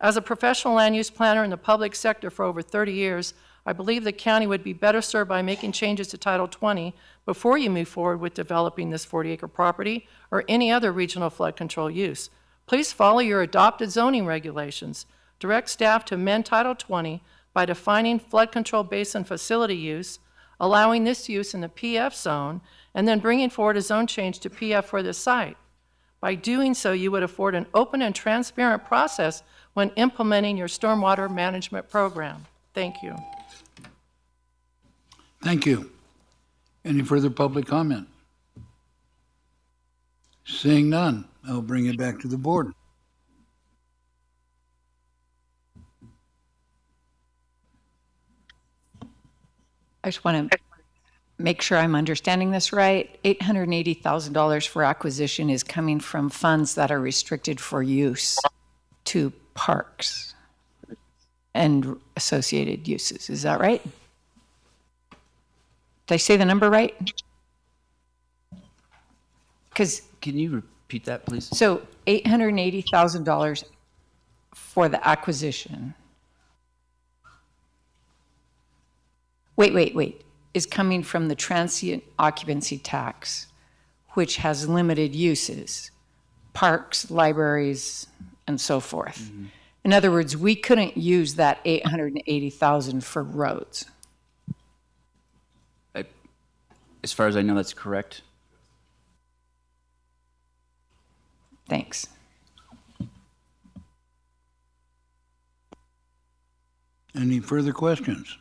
As a professional land use planner in the public sector for over 30 years, I believe the county would be better served by making changes to Title 20 before you move forward with developing this 40-acre property or any other regional flood control use. Please follow your adopted zoning regulations. Direct staff to amend Title 20 by defining flood control basin facility use, allowing this use in the PF zone, and then bringing forward a zone change to PF for this site. By doing so, you would afford an open and transparent process when implementing your stormwater management program. Thank you. Thank you. Any further public comment? Seeing none, I'll bring it back to the board. I just want to make sure I'm understanding this right. $880,000 for acquisition is coming from funds that are restricted for use to parks and associated uses. Is that right? Did I say the number right? Because Can you repeat that, please? so $880,000 for the acquisition. Wait. is coming from the transient occupancy tax, which has limited uses, parks, libraries, and so forth. In other words, we couldn't use that 880,000 for roads. As far as I know, that's correct. Thanks. Any further questions?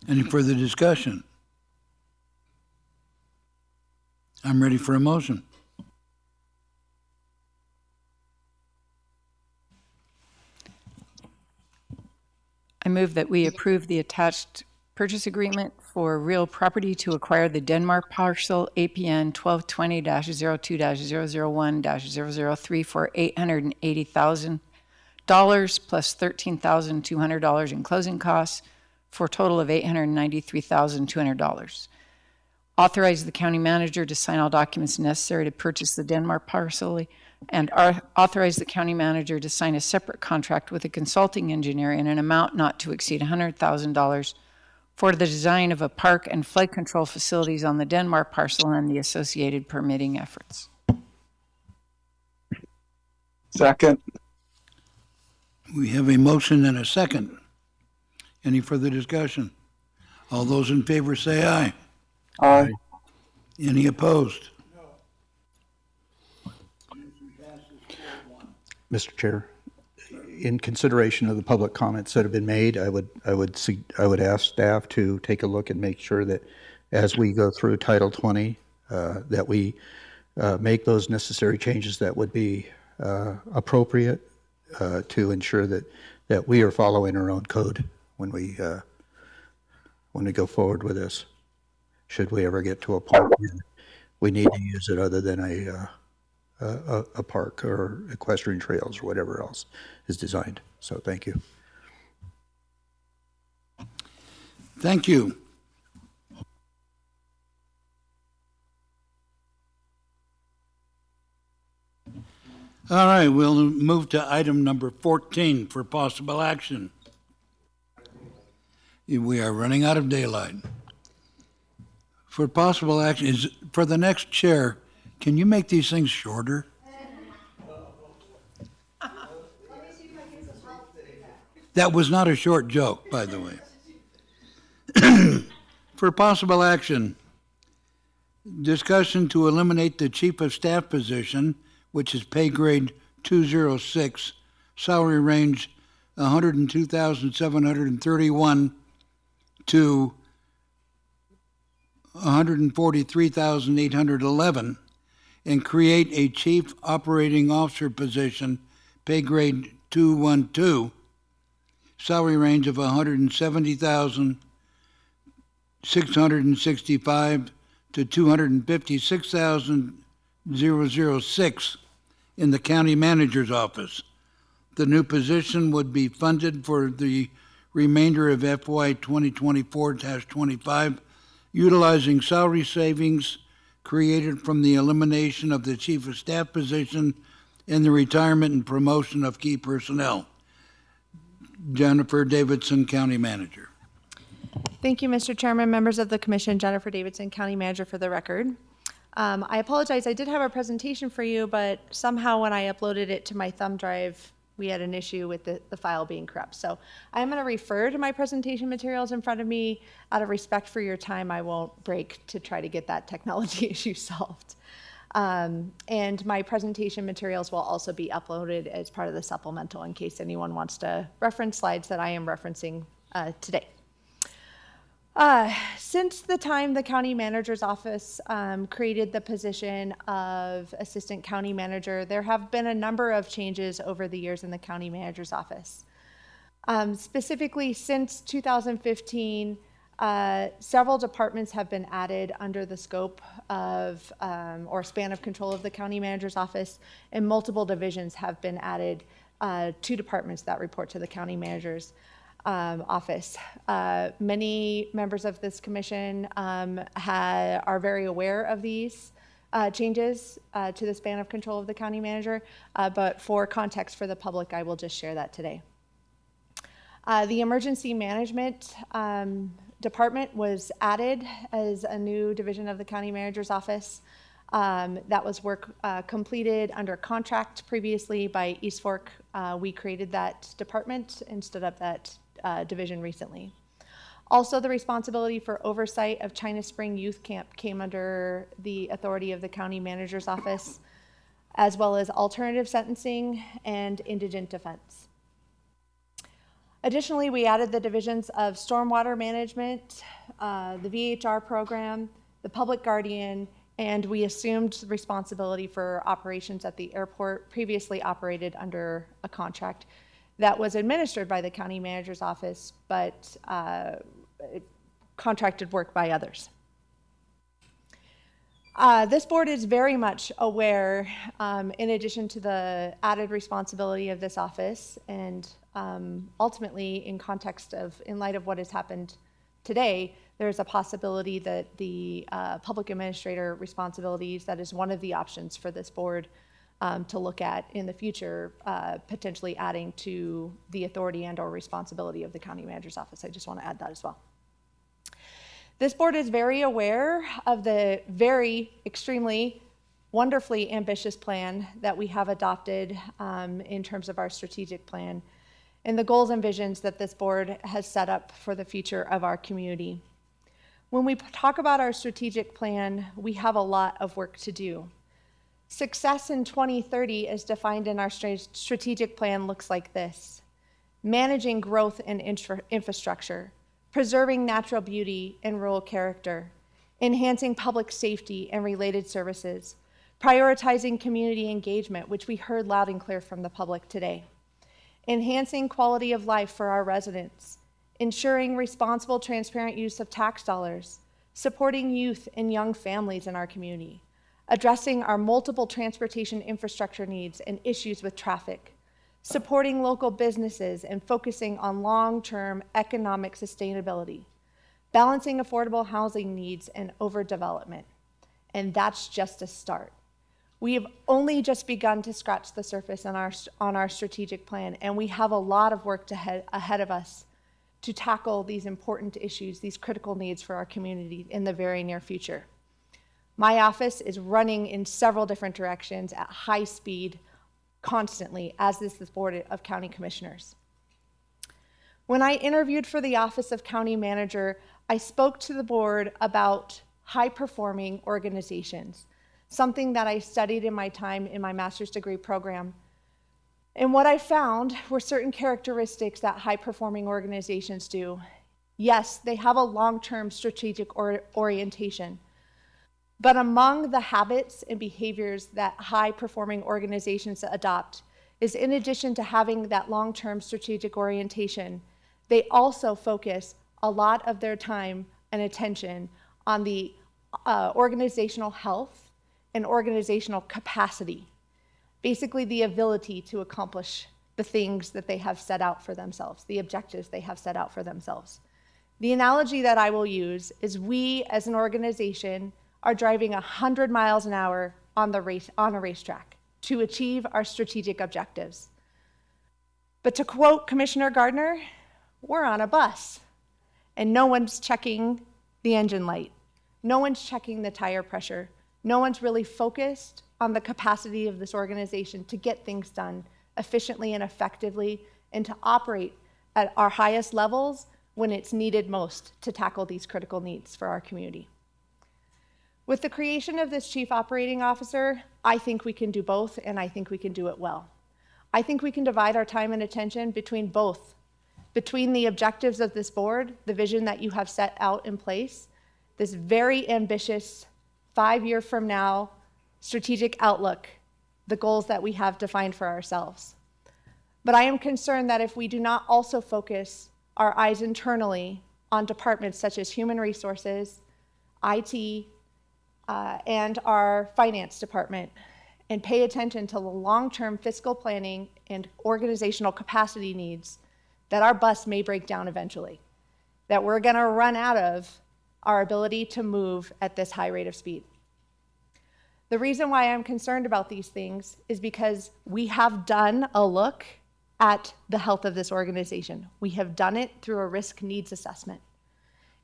Any further discussion? I'm ready for a motion. I move that we approve the attached purchase agreement for real property to acquire the Denmark parcel APN 1220-02-001-003 for $880,000 plus $13,200 in closing costs for a total of $893,200. Authorize the county manager to sign all documents necessary to purchase the Denmark parcel, and authorize the county manager to sign a separate contract with a consulting engineer in an amount not to exceed $100,000 for the design of a park and flood control facilities on the Denmark parcel and the associated permitting efforts. Second. We have a motion and a second. Any further discussion? All those in favor say aye. Aye. Any opposed? Mr. Chair, in consideration of the public comments that have been made, I would ask staff to take a look and make sure that as we go through Title 20, that we make those necessary changes that would be appropriate to ensure that we are following our own code when we go forward with this. Should we ever get to a point where we need to use it other than a park or equestrian trails or whatever else is designed. So thank you. Thank you. All right, we'll move to item number 14 for possible action. We are running out of daylight. For possible action, for the next chair, can you make these things shorter? That was not a short joke, by the way. For possible action, discussion to eliminate the chief of staff position, which is pay grade 206, salary range 102,731 to 143,811, and create a chief operating officer position, pay grade 212, salary range of 170,665 to 256,006 in the county manager's office. The new position would be funded for the remainder of FY 2024-25, utilizing salary savings created from the elimination of the chief of staff position and the retirement and promotion of key personnel. Jennifer Davidson, County Manager. Thank you, Mr. Chairman, members of the Commission. Jennifer Davidson, County Manager for the record. I apologize, I did have a presentation for you, but somehow when I uploaded it to my thumb drive, we had an issue with the file being corrupt. So I'm going to refer to my presentation materials in front of me. Out of respect for your time, I won't break to try to get that technology issue solved. And my presentation materials will also be uploaded as part of the supplemental in case anyone wants to reference slides that I am referencing today. Since the time the county manager's office created the position of assistant county manager, there have been a number of changes over the years in the county manager's office. Specifically, since 2015, several departments have been added under the scope of or span of control of the county manager's office, and multiple divisions have been added to departments that report to the county manager's office. Many members of this commission are very aware of these changes to the span of control of the county manager, but for context for the public, I will just share that today. The emergency management department was added as a new division of the county manager's office. That was work completed under contract previously by East Fork. We created that department and stood up that division recently. Also, the responsibility for oversight of China Spring Youth Camp came under the authority of the county manager's office, as well as alternative sentencing and indigent defense. Additionally, we added the divisions of stormwater management, the VHR program, the public guardian, and we assumed responsibility for operations at the airport, previously operated under a contract that was administered by the county manager's office, but contracted work by others. This board is very much aware, in addition to the added responsibility of this office, and ultimately in context of, in light of what has happened today, there's a possibility that the public administrator responsibilities, that is one of the options for this board to look at in the future, potentially adding to the authority and or responsibility of the county manager's office. I just want to add that as well. This board is very aware of the very extremely wonderfully ambitious plan that we have adopted in terms of our strategic plan and the goals and visions that this board has set up for the future of our community. When we talk about our strategic plan, we have a lot of work to do. Success in 2030 as defined in our strategic plan looks like this: managing growth and infrastructure, preserving natural beauty and rural character, enhancing public safety and related services, prioritizing community engagement, which we heard loud and clear from the public today, enhancing quality of life for our residents, ensuring responsible, transparent use of tax dollars, supporting youth and young families in our community, addressing our multiple transportation infrastructure needs and issues with traffic, supporting local businesses and focusing on long-term economic sustainability, balancing affordable housing needs and overdevelopment. And that's just a start. We have only just begun to scratch the surface on our strategic plan, and we have a lot of work ahead of us to tackle these important issues, these critical needs for our community in the very near future. My office is running in several different directions at high speed constantly, as is this Board of County Commissioners. When I interviewed for the office of county manager, I spoke to the board about high-performing organizations, something that I studied in my time in my master's degree program. And what I found were certain characteristics that high-performing organizations do. Yes, they have a long-term strategic orientation, but among the habits and behaviors that high-performing organizations adopt is, in addition to having that long-term strategic orientation, they also focus a lot of their time and attention on the organizational health and organizational capacity, basically the ability to accomplish the things that they have set out for themselves, the objectives they have set out for themselves. The analogy that I will use is we as an organization are driving 100 miles an hour on a racetrack to achieve our strategic objectives. But to quote Commissioner Gardner, we're on a bus and no one's checking the engine light. No one's checking the tire pressure. No one's really focused on the capacity of this organization to get things done efficiently and effectively and to operate at our highest levels when it's needed most to tackle these critical needs for our community. With the creation of this chief operating officer, I think we can do both, and I think we can do it well. I think we can divide our time and attention between both, between the objectives of this board, the vision that you have set out in place, this very ambitious 5-year from now strategic outlook, the goals that we have defined for ourselves. But I am concerned that if we do not also focus our eyes internally on departments such as human resources, IT, and our finance department, and pay attention to the long-term fiscal planning and organizational capacity needs, that our bus may break down eventually, that we're going to run out of our ability to move at this high rate of speed. The reason why I'm concerned about these things is because we have done a look at the health of this organization. We have done it through a risk needs assessment.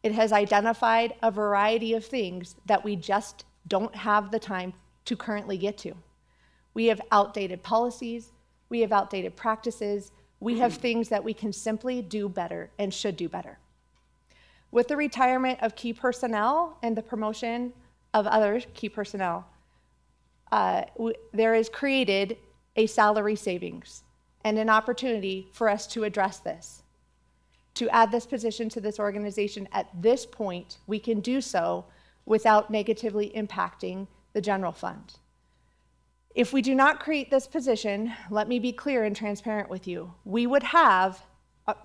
It has identified a variety of things that we just don't have the time to currently get to. We have outdated policies, we have outdated practices, we have things that we can simply do better and should do better. With the retirement of key personnel and the promotion of other key personnel, there is created a salary savings and an opportunity for us to address this. To add this position to this organization at this point, we can do so without negatively impacting the general fund. If we do not create this position, let me be clear and transparent with you, we would have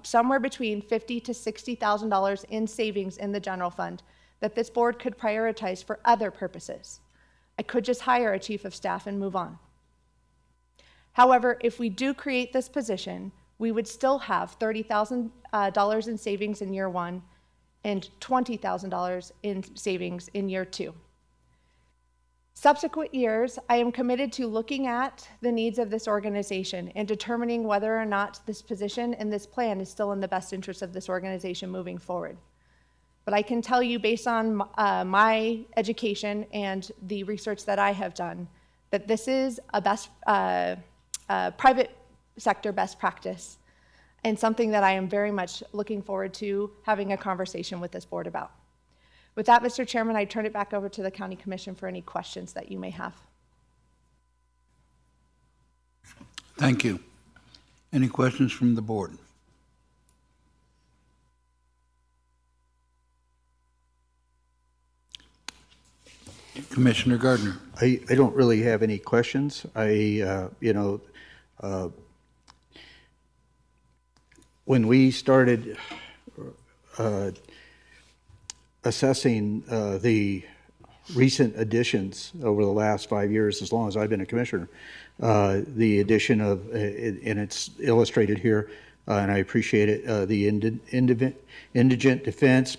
somewhere between $50,000 to $60,000 in savings in the general fund that this board could prioritize for other purposes. I could just hire a chief of staff and move on. However, if we do create this position, we would still have $30,000 in savings in year one and $20,000 in savings in year two. Subsequent years, I am committed to looking at the needs of this organization and determining whether or not this position and this plan is still in the best interest of this organization moving forward. But I can tell you, based on my education and the research that I have done, that this is a private sector best practice and something that I am very much looking forward to having a conversation with this board about. With that, Mr. Chairman, I turn it back over to the County Commission for any questions that you may have. Thank you. Any questions from the board? Commissioner Gardner. I don't really have any questions. When we started assessing the recent additions over the last 5 years, as long as I've been a commissioner, the addition of, and it's illustrated here, and I appreciate it, the Indigent Defense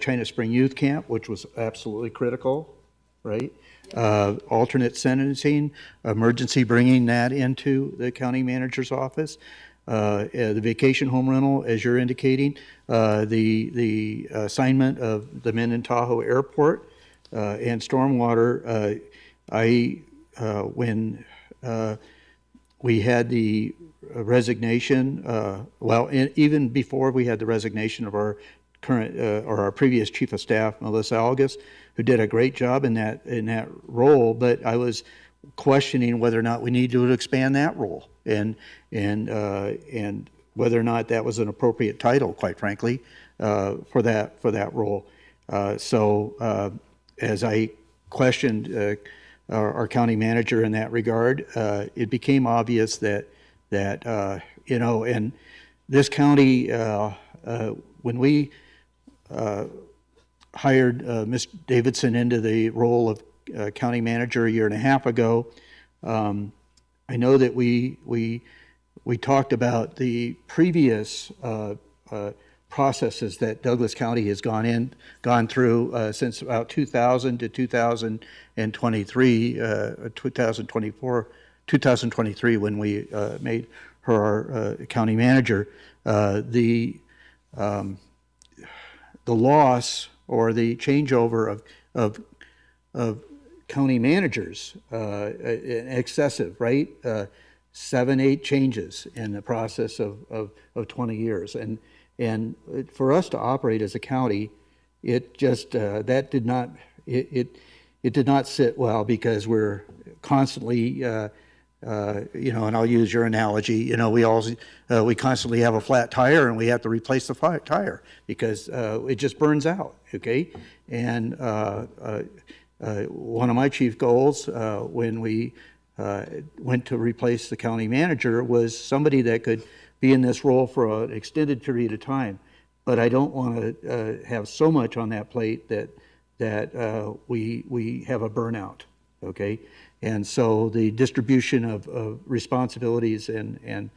China Spring Youth Camp, which was absolutely critical, right? Alternate sentencing, emergency bringing that into the county manager's office. The vacation home rental, as you're indicating, the assignment of the men in Tahoe Airport, and stormwater. When we had the resignation, even before we had the resignation of our current or our previous chief of staff, Melissa Algus, who did a great job in that role, but I was questioning whether or not we need to expand that role and whether or not that was an appropriate title, quite frankly, for that role. So as I questioned our county manager in that regard, it became obvious that and this county, when we hired Ms. Davidson into the role of county manager a year and a half ago, I know that we talked about the previous processes that Douglas County has gone through since about 2000 to 2023, 2023 when we made her our county manager. The loss or the changeover of county managers, excessive, right? 7-8 changes in the process of 20 years. And for us to operate as a county, it just, that did not, it did not sit well, because we're constantly, and I'll use your analogy, we constantly have a flat tire and we have to replace the tire because it just burns out, okay? And one of my chief goals when we went to replace the county manager was somebody that could be in this role for an extended period of time. But I don't want to have so much on that plate that we have a burnout, okay? And so the distribution of responsibilities and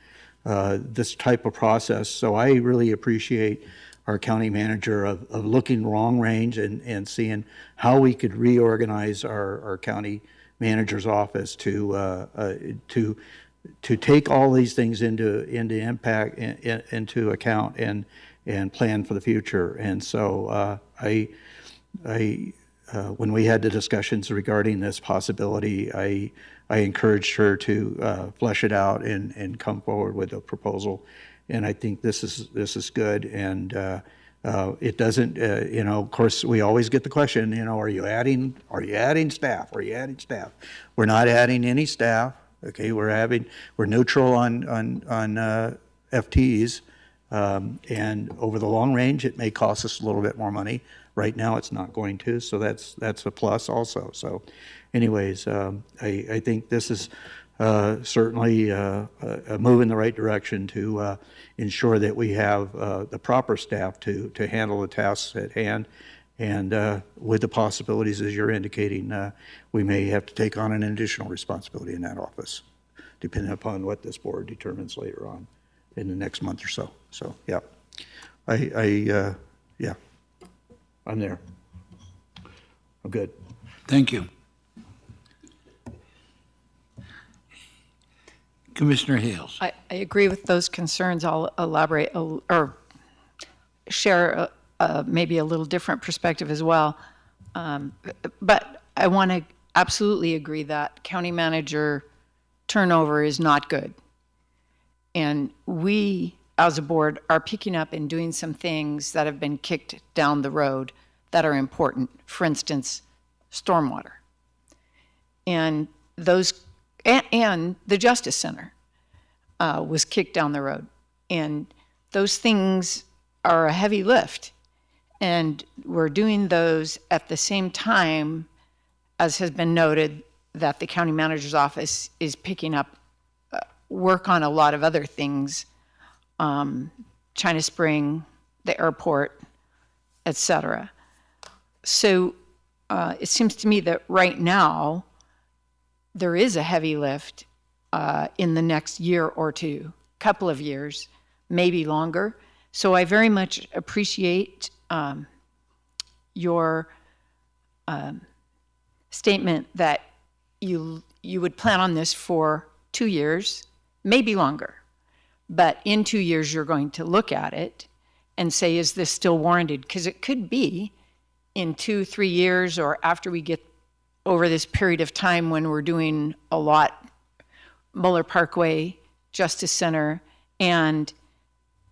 this type of process. So I really appreciate our county manager of looking long range and seeing how we could reorganize our county manager's office to take all these things into impact, into account and plan for the future. And so when we had the discussions regarding this possibility, I encouraged her to flesh it out and come forward with a proposal. And I think this is good. And it doesn't, of course, we always get the question, are you adding staff? Are you adding staff? We're not adding any staff. Okay, we're neutral on FTEs. And over the long range, it may cost us a little bit more money. Right now, it's not going to, so that's a plus also. So anyways, I think this is certainly a move in the right direction to ensure that we have the proper staff to handle the tasks at hand. And with the possibilities, as you're indicating, we may have to take on an additional responsibility in that office, depending upon what this board determines later on in the next month or so. So, yeah, yeah, I'm there. I'm good. Thank you. Commissioner Hales. I agree with those concerns. I'll elaborate or share maybe a little different perspective as well. But I want to absolutely agree that county manager turnover is not good. And we, as a board, are picking up and doing some things that have been kicked down the road that are important. For instance, stormwater. And and the Justice Center was kicked down the road. And those things are a heavy lift. And we're doing those at the same time, as has been noted, that the county manager's office is picking up work on a lot of other things, China Spring, the airport, et cetera. So it seems to me that right now, there is a heavy lift in the next year or two, couple of years, maybe longer. So I very much appreciate your statement that you would plan on this for 2 years, maybe longer. But in 2 years, you're going to look at it and say, is this still warranted? Because it could be in 2-3 years, or after we get over this period of time when we're doing a lot, Muller Parkway, Justice Center, and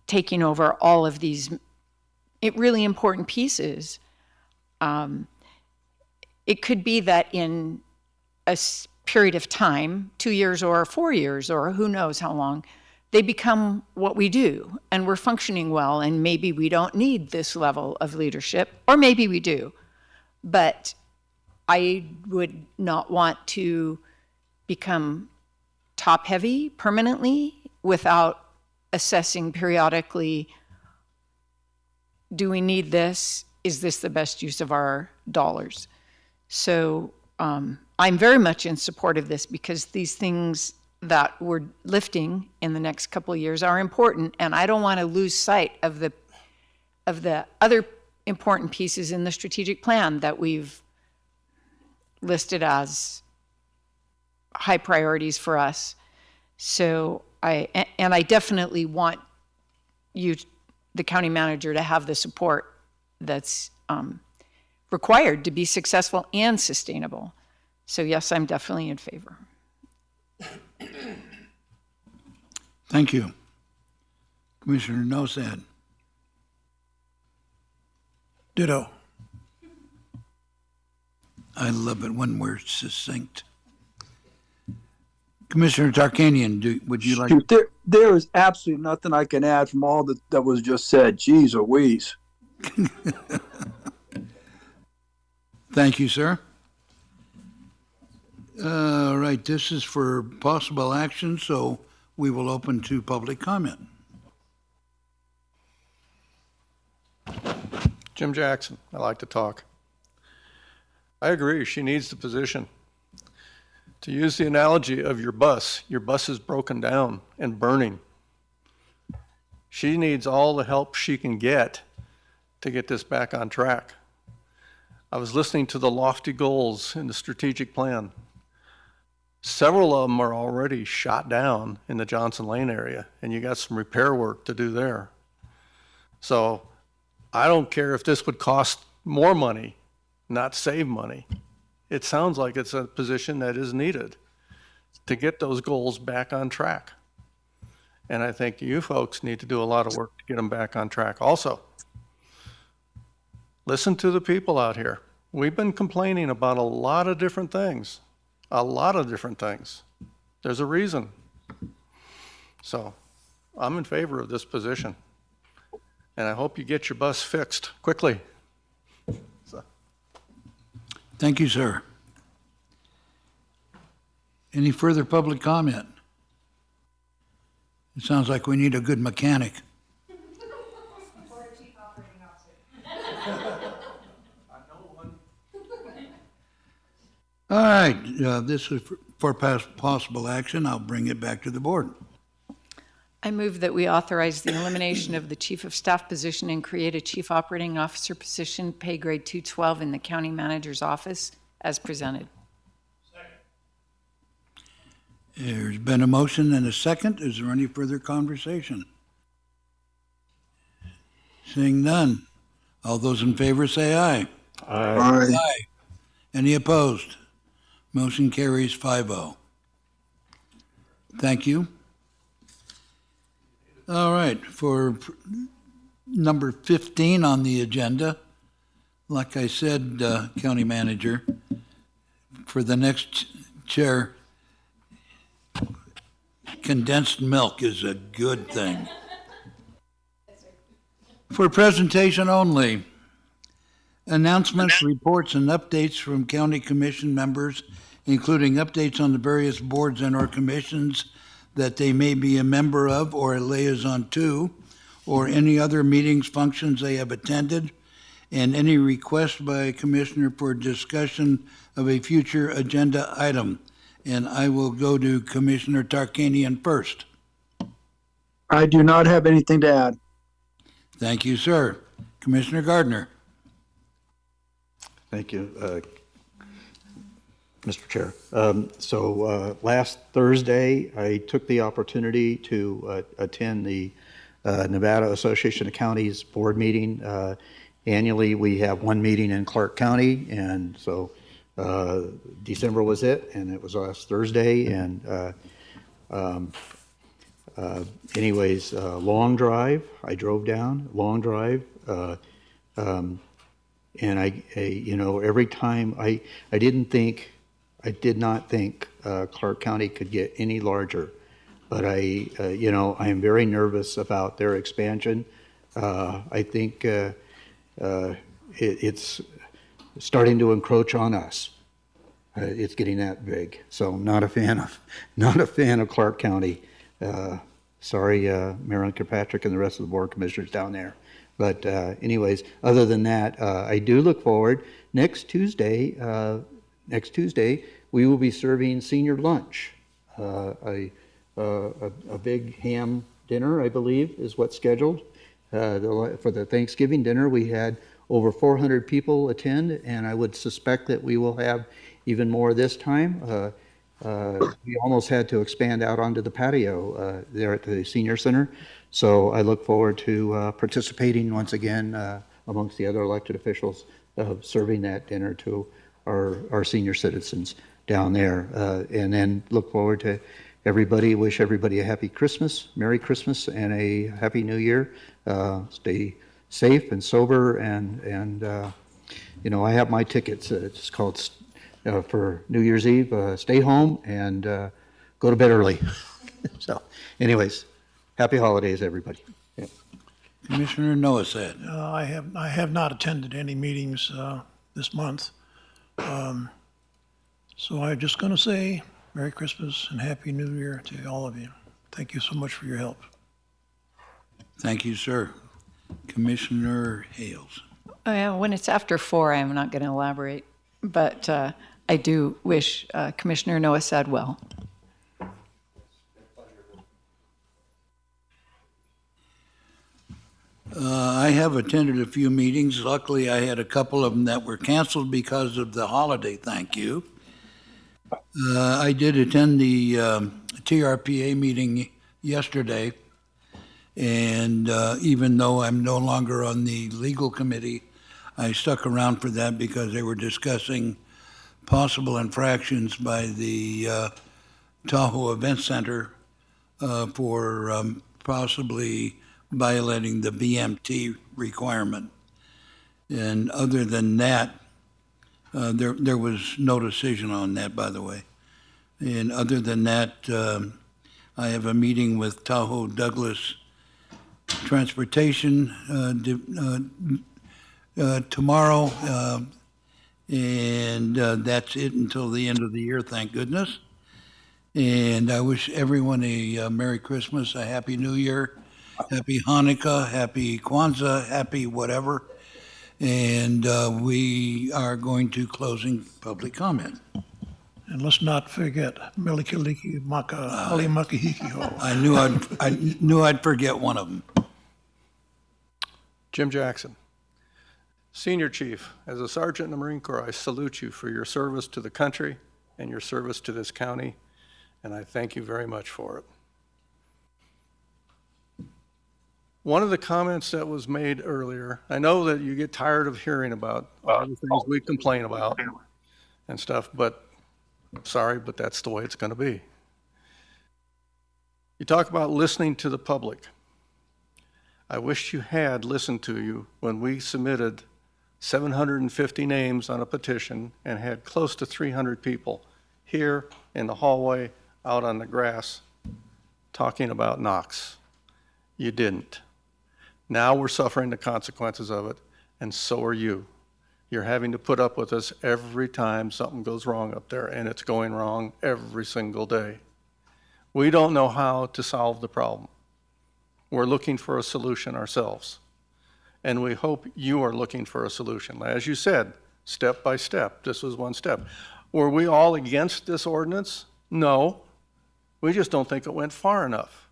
taking over all of these really important pieces. It could be that in a period of time, 2 years or 4 years, or who knows how long, they become what we do, and we're functioning well, and maybe we don't need this level of leadership, or maybe we do. But I would not want to become top-heavy permanently without assessing periodically, do we need this? Is this the best use of our dollars? So I'm very much in support of this, because these things that we're lifting in the next couple of years are important, and I don't want to lose sight of the other important pieces in the strategic plan that we've listed as high priorities for us. So I definitely want you, the county manager, to have the support that's required to be successful and sustainable. So yes, I'm definitely in favor. Thank you. Commissioner Nosad. Ditto. I love it when we're succinct. Commissioner Tarkanian, would you like? Shoot, there is absolutely nothing I can add from all that was just said. Jeez Louise. Thank you, sir. All right, this is for possible action, so we will open to public comment. Jim Jackson, I like to talk. I agree, she needs the position. To use the analogy of your bus is broken down and burning. She needs all the help she can get to get this back on track. I was listening to the lofty goals in the strategic plan. Several of them are already shot down in the Johnson Lane area, and you got some repair work to do there. So I don't care if this would cost more money, not save money. It sounds like it's a position that is needed to get those goals back on track. And I think you folks need to do a lot of work to get them back on track also. Listen to the people out here. We've been complaining about a lot of different things. A lot of different things. There's a reason. So I'm in favor of this position. And I hope you get your bus fixed quickly. So. Thank you, sir. Any further public comment? It sounds like we need a good mechanic. All right, this is for possible action. I'll bring it back to the board. I move that we authorize the elimination of the Chief of Staff position and create a Chief Operating Officer position, pay grade 212 in the County Manager's Office as presented. There's been a motion and a second. Is there any further conversation? Seeing none. All those in favor say aye. Aye. Aye. Any opposed? Motion carries 5-0. Thank you. All right, for number 15 on the agenda, like I said, County Manager, for the next chair, condensed milk is a good thing. For presentation only, announcements, reports, and updates from county commission members, including updates on the various boards and/or commissions that they may be a member of or a liaison to, or any other meetings, functions they have attended, and any request by a commissioner for discussion of a future agenda item. And I will go to Commissioner Tarkanian first. I do not have anything to add. Thank you, sir. Commissioner Gardner. Thank you, Mr. Chair. Last Thursday, I took the opportunity to attend the Nevada Association of Counties board meeting. Annually, we have one meeting in Clark County, and so December was it, and it was last Thursday. And anyways, long drive. I drove down, long drive. And I, you know, every time I did not think Clark County could get any larger, but you know, I am very nervous about their expansion. I think it's starting to encroach on us. It's getting that big, so I'm not a fan of Clark County. Sorry, Marilyn Kirkpatrick and the rest of the board commissioners down there. But anyways, other than that, I do look forward. Next Tuesday, we will be serving senior lunch. A big ham dinner, I believe, is what's scheduled. For the Thanksgiving dinner, we had over 400 people attend, and I would suspect that we will have even more this time. We almost had to expand out onto the patio there at the senior center. So I look forward to participating once again amongst the other elected officials of serving that dinner to our senior citizens down there. And then look forward to wish everybody a happy Christmas, Merry Christmas, and a Happy New Year. Stay safe and sober, and you know, I have my tickets. It's called for New Year's Eve, stay home and go to bed early. So anyways, happy holidays, everybody. Yeah. Commissioner Noah said. I have not attended any meetings this month. So I'm just going to say Merry Christmas and Happy New Year to all of you. Thank you so much for your help. Thank you, sir. Commissioner Hales. When it's after 4, I'm not going to elaborate, but I do wish Commissioner Noah Sad well. I have attended a few meetings. Luckily, I had a couple of them that were canceled because of the holiday, thank you. I did attend the TRPA meeting yesterday, and even though I'm no longer on the legal committee, I stuck around for that because they were discussing possible infractions by the Tahoe Event Center for possibly violating the BMT requirement. And other than that, there was no decision on that, by the way. And other than that, I have a meeting with Tahoe Douglas Transportation tomorrow, and that's it until the end of the year, thank goodness. And I wish everyone a Merry Christmas, a Happy New Year, Happy Hanukkah, Happy Kwanzaa, Happy whatever. And we are going to closing public comment. And let's not forget Melikaliki Maka Ali Makahiki. I knew I'd forget one of them. Jim Jackson, Senior Chief, as a Sergeant in the Marine Corps, I salute you for your service to the country and your service to this county, and I thank you very much for it. One of the comments that was made earlier, I know that you get tired of hearing about all the things we complain about and stuff, but sorry, but that's the way it's going to be. You talk about listening to the public. I wish you had listened to you when we submitted 750 names on a petition and had close to 300 people here in the hallway, out on the grass, talking about NOx. You didn't. Now we're suffering the consequences of it, and so are you. You're having to put up with us every time something goes wrong up there, and it's going wrong every single day. We don't know how to solve the problem. We're looking for a solution ourselves, and we hope you are looking for a solution. As you said, step by step, this was one step. Were we all against this ordinance? No. We just don't think it went far enough.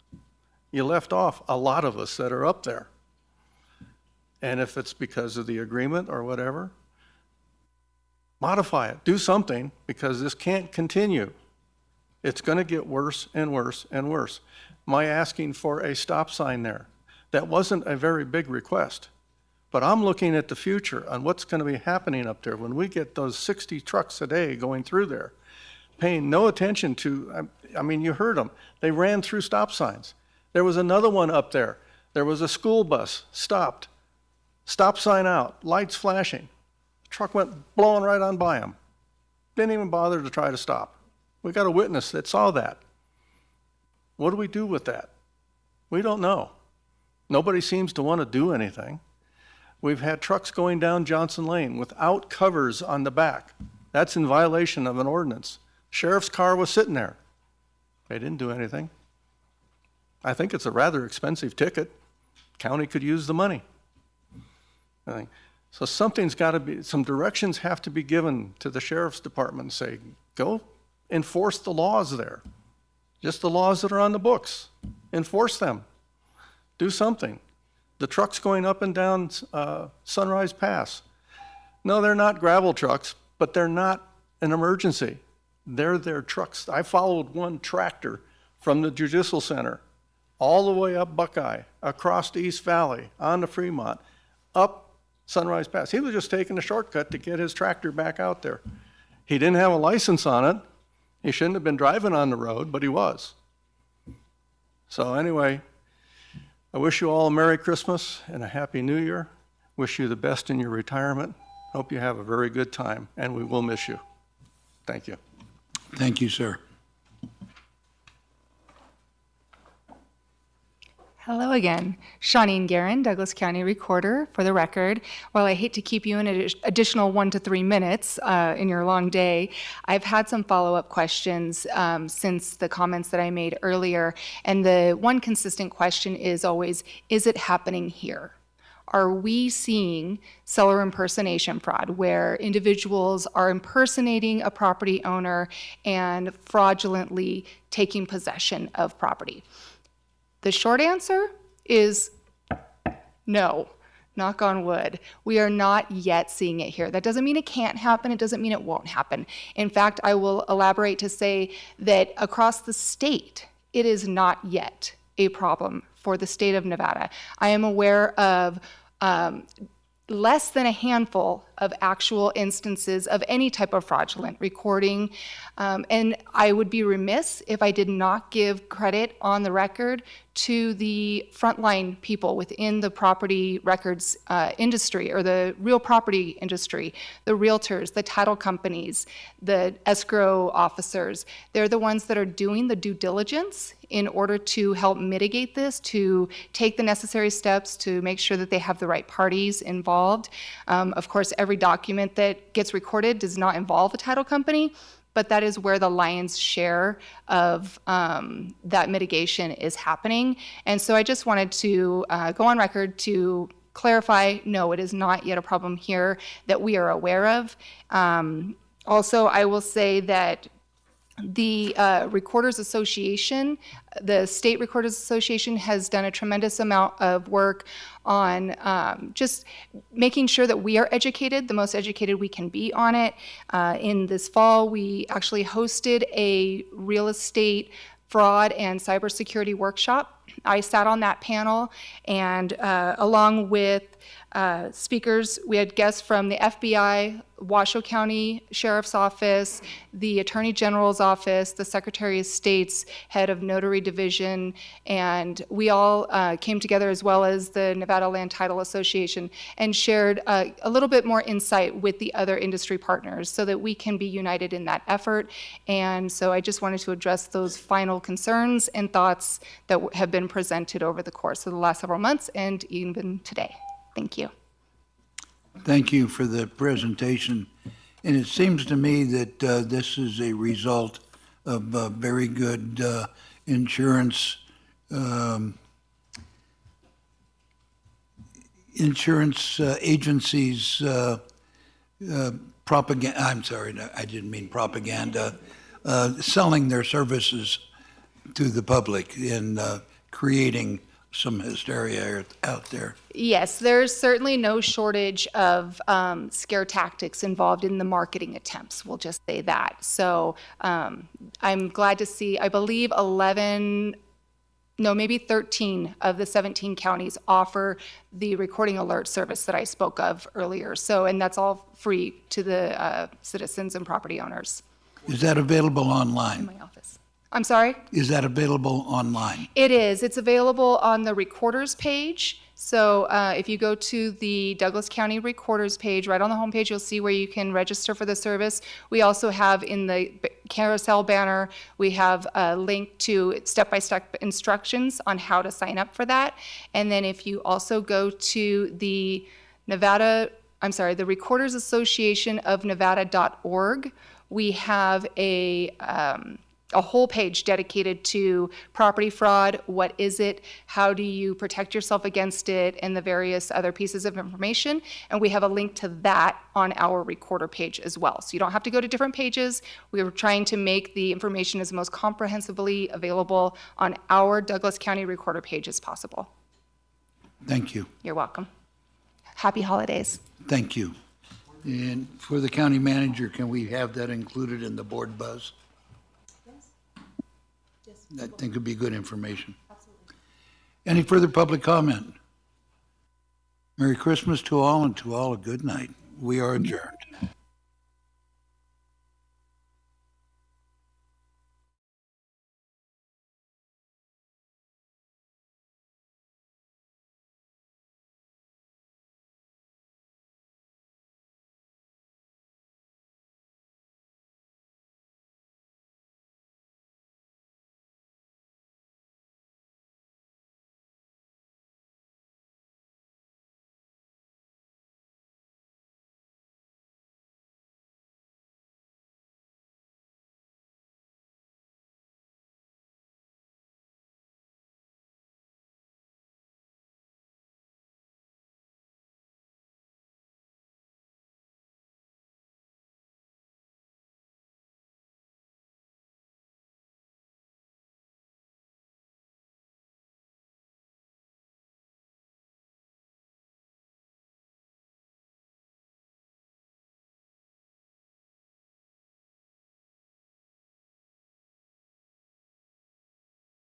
You left off a lot of us that are up there. And if it's because of the agreement or whatever, modify it, do something, because this can't continue. It's going to get worse and worse and worse. My asking for a stop sign there, that wasn't a very big request, but I'm looking at the future on what's going to be happening up there when we get those 60 trucks a day going through there, paying no attention to, I mean, you heard them. They ran through stop signs. There was another one up there. There was a school bus stopped. Stop sign out, lights flashing. The truck went blowing right on by him. Didn't even bother to try to stop. We got a witness that saw that. What do we do with that? We don't know. Nobody seems to want to do anything. We've had trucks going down Johnson Lane without covers on the back. That's in violation of an ordinance. Sheriff's car was sitting there. They didn't do anything. I think it's a rather expensive ticket. County could use the money. So something's got to be, some directions have to be given to the sheriff's department and say, go enforce the laws there. Just the laws that are on the books. Enforce them. Do something. The trucks going up and down Sunrise Pass. No, they're not gravel trucks, but they're not an emergency. They're their trucks. I followed one tractor from the Judicial Center all the way up Buckeye, across the East Valley, on to Fremont, up Sunrise Pass. He was just taking a shortcut to get his tractor back out there. He didn't have a license on it. He shouldn't have been driving on the road, but he was. So anyway, I wish you all a Merry Christmas and a Happy New Year. Wish you the best in your retirement. Hope you have a very good time, and we will miss you. Thank you. Thank you, sir. Hello again. Shaunie Garen, Douglas County Recorder. For the record, while I hate to keep you an additional 1 to 3 minutes in your long day, I've had some follow-up questions since the comments that I made earlier. And the one consistent question is always, is it happening here? Are we seeing seller impersonation fraud, where individuals are impersonating a property owner and fraudulently taking possession of property? The short answer is no. knock on wood, we are not yet seeing it here. That doesn't mean it can't happen. It doesn't mean it won't happen. In fact, I will elaborate to say that across the state, it is not yet a problem for the state of Nevada. I am aware of less than a handful of actual instances of any type of fraudulent recording. And I would be remiss if I did not give credit on the record to the frontline people within the property records industry, or the real property industry, the realtors, the title companies, the escrow officers. They're the ones that are doing the due diligence in order to help mitigate this, to take the necessary steps to make sure that they have the right parties involved. Of course, every document that gets recorded does not involve a title company, but that is where the lion's share of that mitigation is happening. And so I just wanted to go on record to clarify, no, it is not yet a problem here that we are aware of. Also, I will say that the Recorders Association, the State Recorders Association, has done a tremendous amount of work on just making sure that we are educated, the most educated we can be on it. In this fall, we actually hosted a real estate fraud and cybersecurity workshop. I sat on that panel, and along with speakers, we had guests from the FBI, Washoe County Sheriff's Office, the Attorney General's Office, the Secretary of State's head of Notary Division, and we all came together, as well as the Nevada Land Title Association, and shared a little bit more insight with the other industry partners so that we can be united in that effort. And so I just wanted to address those final concerns and thoughts that have been presented over the course of the last several months and even today. Thank you. Thank you for the presentation. And it seems to me that this is a result of very good insurance agencies propaganda. I'm sorry, I didn't mean propaganda. Selling their services to the public in creating some hysteria out there. Yes, there's certainly no shortage of scare tactics involved in the marketing attempts, we'll just say that. So I'm glad to see, I believe 13 of the 17 counties offer the recording alert service that I spoke of earlier. So, and that's all free to the citizens and property owners. Is that available online? In my office. I'm sorry? Is that available online? It is. It's available on the recorders page. So if you go to the Douglas County Recorders page, right on the homepage, you'll see where you can register for the service. We also have in the carousel banner, we have a link to step-by-step instructions on how to sign up for that. And then if you also go to the the Recorders Association of Nevada.org, we have a whole page dedicated to property fraud. What is it? How do you protect yourself against it? And the various other pieces of information. And we have a link to that on our recorder page as well. So you don't have to go to different pages. We were trying to make the information as most comprehensively available on our Douglas County Recorder page as possible. Thank you. You're welcome. Happy holidays. Thank you. And for the county manager, can we have that included in the board buzz? I think would be good information. Absolutely. Any further public comment? Merry Christmas to all, and to all a good night. We are adjourned.